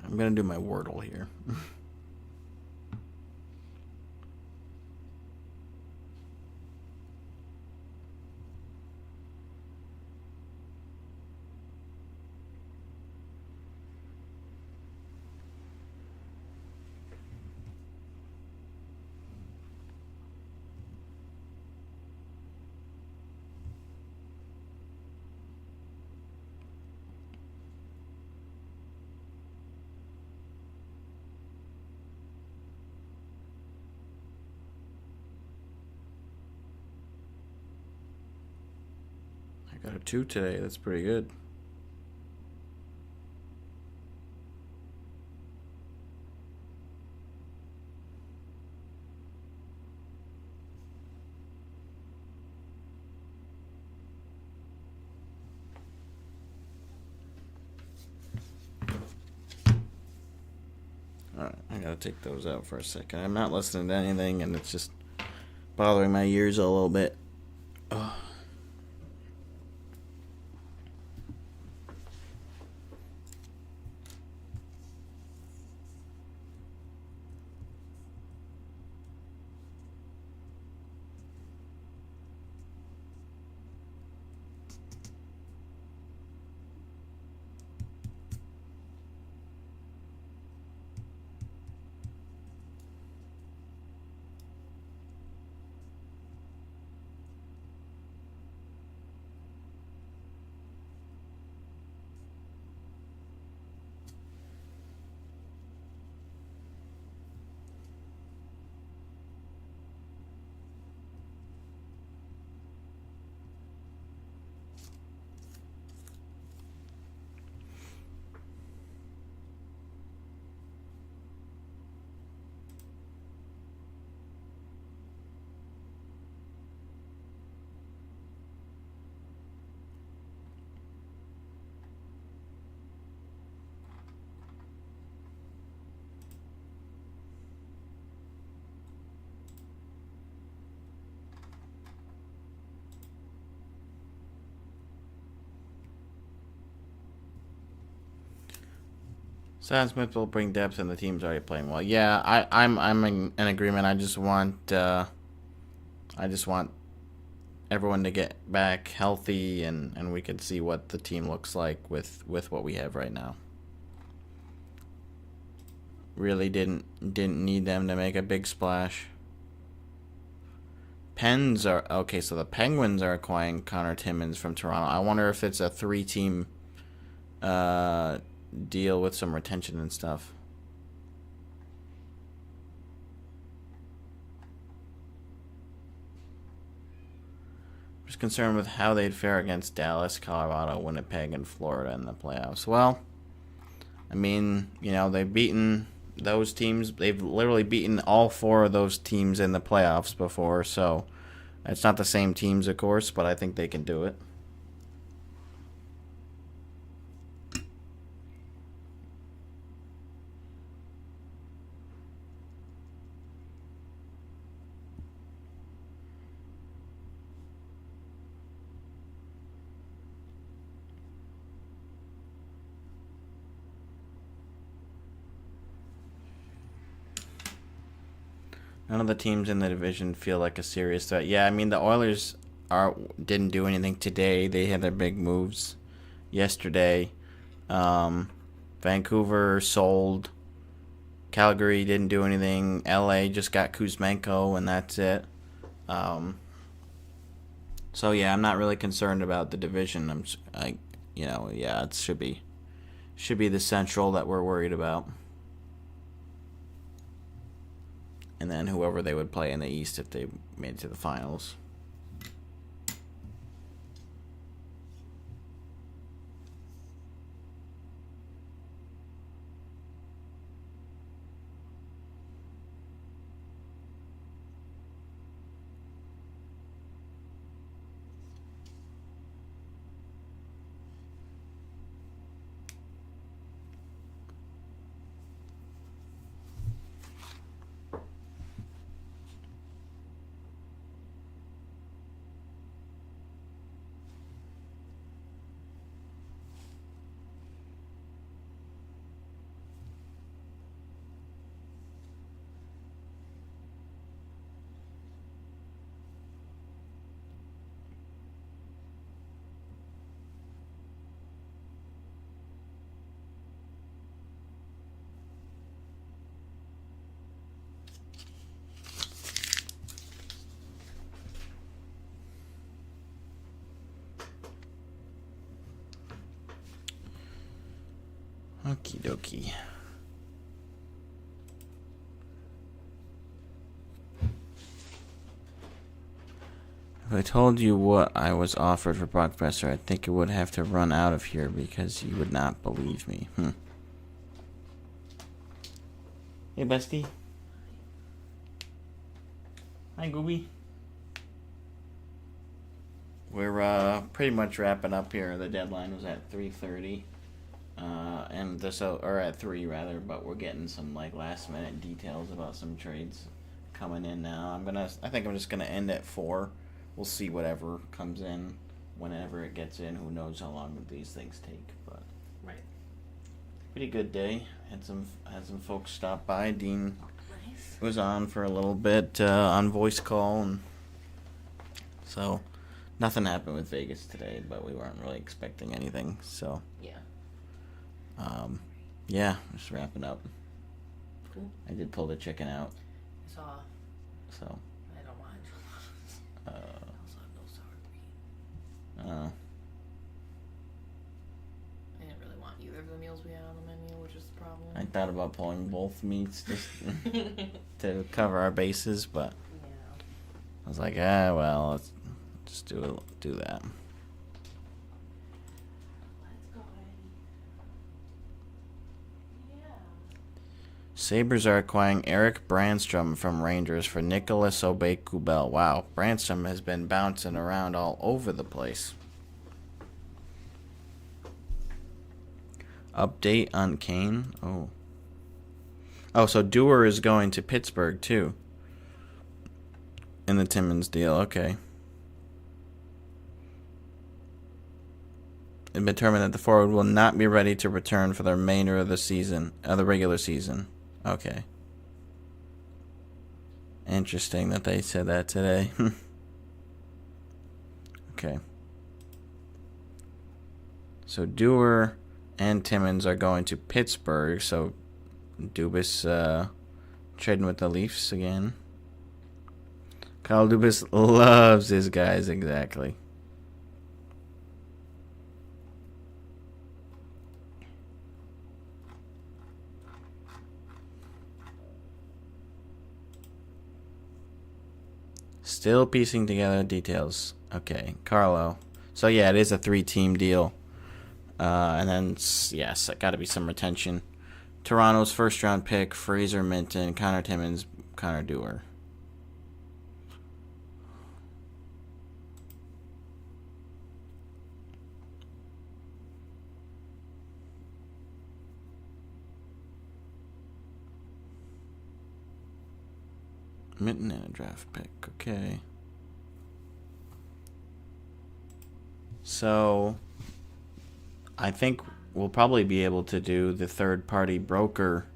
I'm gonna do my Wordle here. I got a 2 today. That's pretty good. Alright, I gotta take those out for a second. I'm not listening to anything and it's just bothering my ears a little bit. Ugh. Sam Smith will bring depth, and the team's already playing well. Yeah, I'm in agreement. I just want everyone to get back healthy, and we can see what the team looks like with what we have right now. Really didn't need them to make a big splash. Pens are okay. So the Penguins are acquiring Connor Timmins from Toronto. I wonder if it's a 3-team deal with some retention and stuff. Just concerned with how they'd fare against Dallas, Colorado, Winnipeg, and Florida in the playoffs. Well, I mean, you know, they've beaten those teams. They've literally beaten all 4 of those teams in the playoffs before, so it's not the same teams, of course, but I think they can do it. None of the teams in the division feel like a serious threat. Yeah, I mean, the Oilers didn't do anything today. They had their big moves yesterday. Vancouver sold. Calgary didn't do anything. LA just got Kuzmenko, and that's it. So yeah, I'm not really concerned about the division. It should be the Central that we're worried about, and then whoever they would play in the East if they made it to the finals. Okie dokie. If I told you what I was offered for Brock Besser, I think you would have to run out of here because you would not believe me. Hey, bestie. Hi, Gooby. We're pretty much wrapping up here. The deadline was at 3:30. Or at 3 rather, but we're getting some like last minute details about some trades coming in now. I think I'm just gonna end at 4. We'll see whatever comes in whenever it gets in. Who knows how long these things take, but right. Pretty good day. Had some folks stop by. Dean was on for a little bit on voice call, and so nothing happened with Vegas today, but we weren't really expecting anything. So yeah, just wrapping up. Cool. I did pull the chicken out. I saw. So. I don't mind. I also have no sour cream. Oh. I didn't really want either of the meals we had on the menu, which is the problem. I thought about pulling both meats just to cover our bases, but I was like, well, let's just do that. Sabres are acquiring Eric Brandstrom from Rangers for Nicholas Obey-Kubel. Wow, Brandstrom has been bouncing around all over the place. Update on Kane. Oh, so Dewar is going to Pittsburgh too. In the Timmins deal, okay. It's determined that the forward will not be ready to return for the remainder of the season, the regular season. Okay. Interesting that they said that today. Okay. So Dewar and Timmins are going to Pittsburgh. So Dubas trading with the Leafs again. Kyle Dubas loves his guys, exactly. Still piecing together details. Okay, Carlo. So yeah, it is a 3-team deal. And then, yes, got to be some retention. Toronto's first-round pick, Fraser Minton, Connor Timmins, Connor Dewar. Minton and a draft pick. Okay. So, I think we'll probably be able to do the third-party broker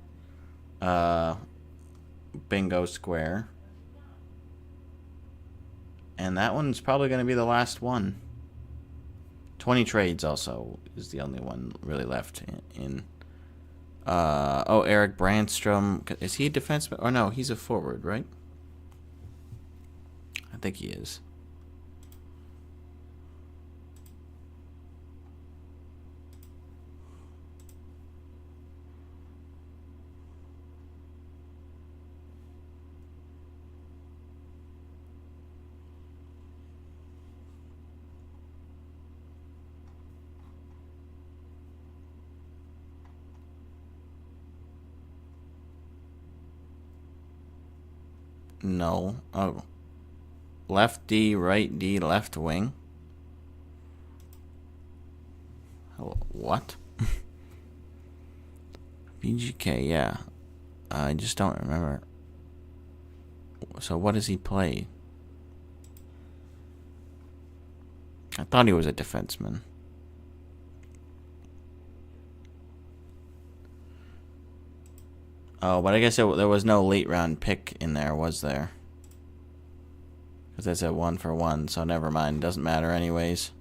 bingo square. And that one's probably going to be the last one. 20 trades also is the only one really left in Eric Brandstrom. Is he a defenseman? Or no, he's a forward, right? I think he is. No. Oh. Left D, right D, left wing. What? BGK, yeah. I just don't remember. So what does he play? I thought he was a defenseman. Oh, but I guess there was no late round pick in there, was there? Because that's a 1-for-1, so never mind. Doesn't matter anyways.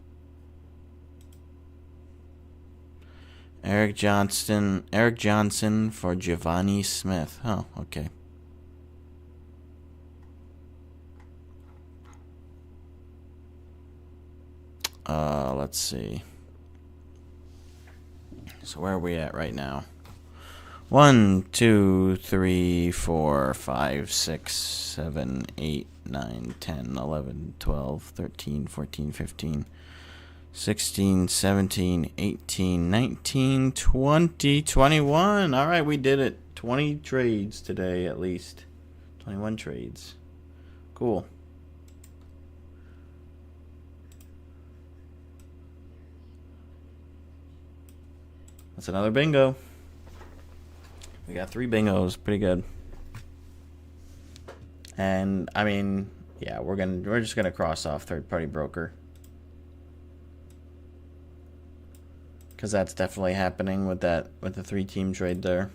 Eric Johnson for Giovanni Smith. Oh, okay. Let's see. So where are we at right now? 1, 2, 3, 4, 5, 6, 7, 8, 9, 10, 11, 12, 13, 14, 15, 16, 17, 18, 19, 20, 21. All right, we did it. 20 trades today at least. 21 trades. Cool. That's another bingo. We got 3 bingos, pretty good. And I mean, yeah, we're just gonna cross off third-party broker, because that's definitely happening with the 3-team trade there.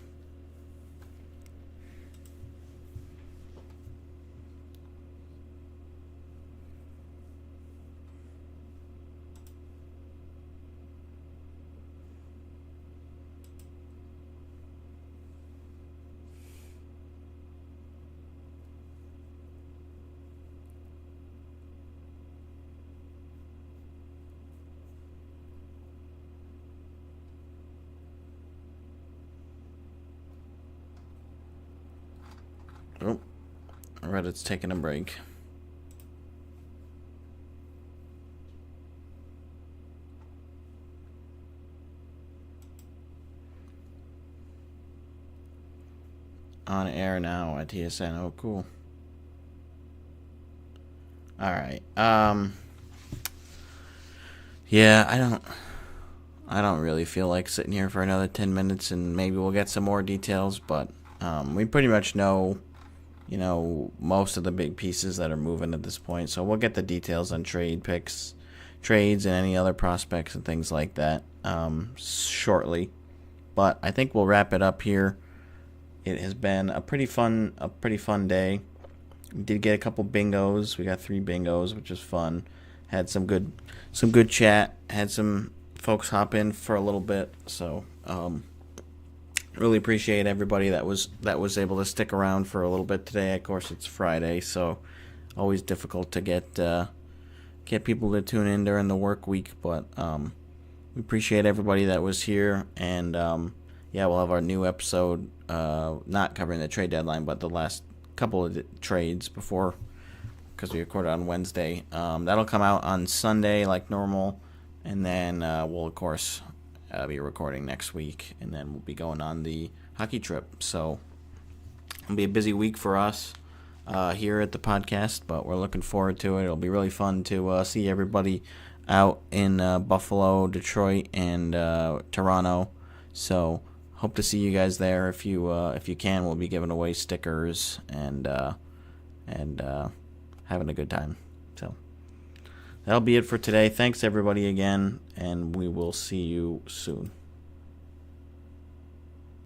Oh, Reddit's taking a break. On air now at TSN. Oh, cool. All right. Yeah, I don't really feel like sitting here for another 10 minutes, and maybe we'll get some more details, but we pretty much know, most of the big pieces that are moving at this point. So we'll get the details on trades, and any other prospects and things like that shortly. But I think we'll wrap it up here. It has been a pretty fun day. We did get a couple bingos. We got 3 bingos, which was fun. Had some good chat. Had some folks hop in for a little bit. So really appreciate everybody that was able to stick around for a little bit today. Of course, it's Friday, so always difficult to get people to tune in during the work week. But we appreciate everybody that was here, and yeah, we'll have our new episode, not covering the trade deadline, but the last couple of trades before, because we recorded on Wednesday. That'll come out on Sunday like normal, and then we'll of course be recording next week, and then we'll be going on the hockey trip. So it'll be a busy week for us here at the podcast, but we're looking forward to it. It'll be really fun to see everybody out in Buffalo, Detroit, and Toronto. So hope to see you guys there. If you can, we'll be giving away stickers and having a good time. So that'll be it for today. Thanks everybody again, and we will see you soon.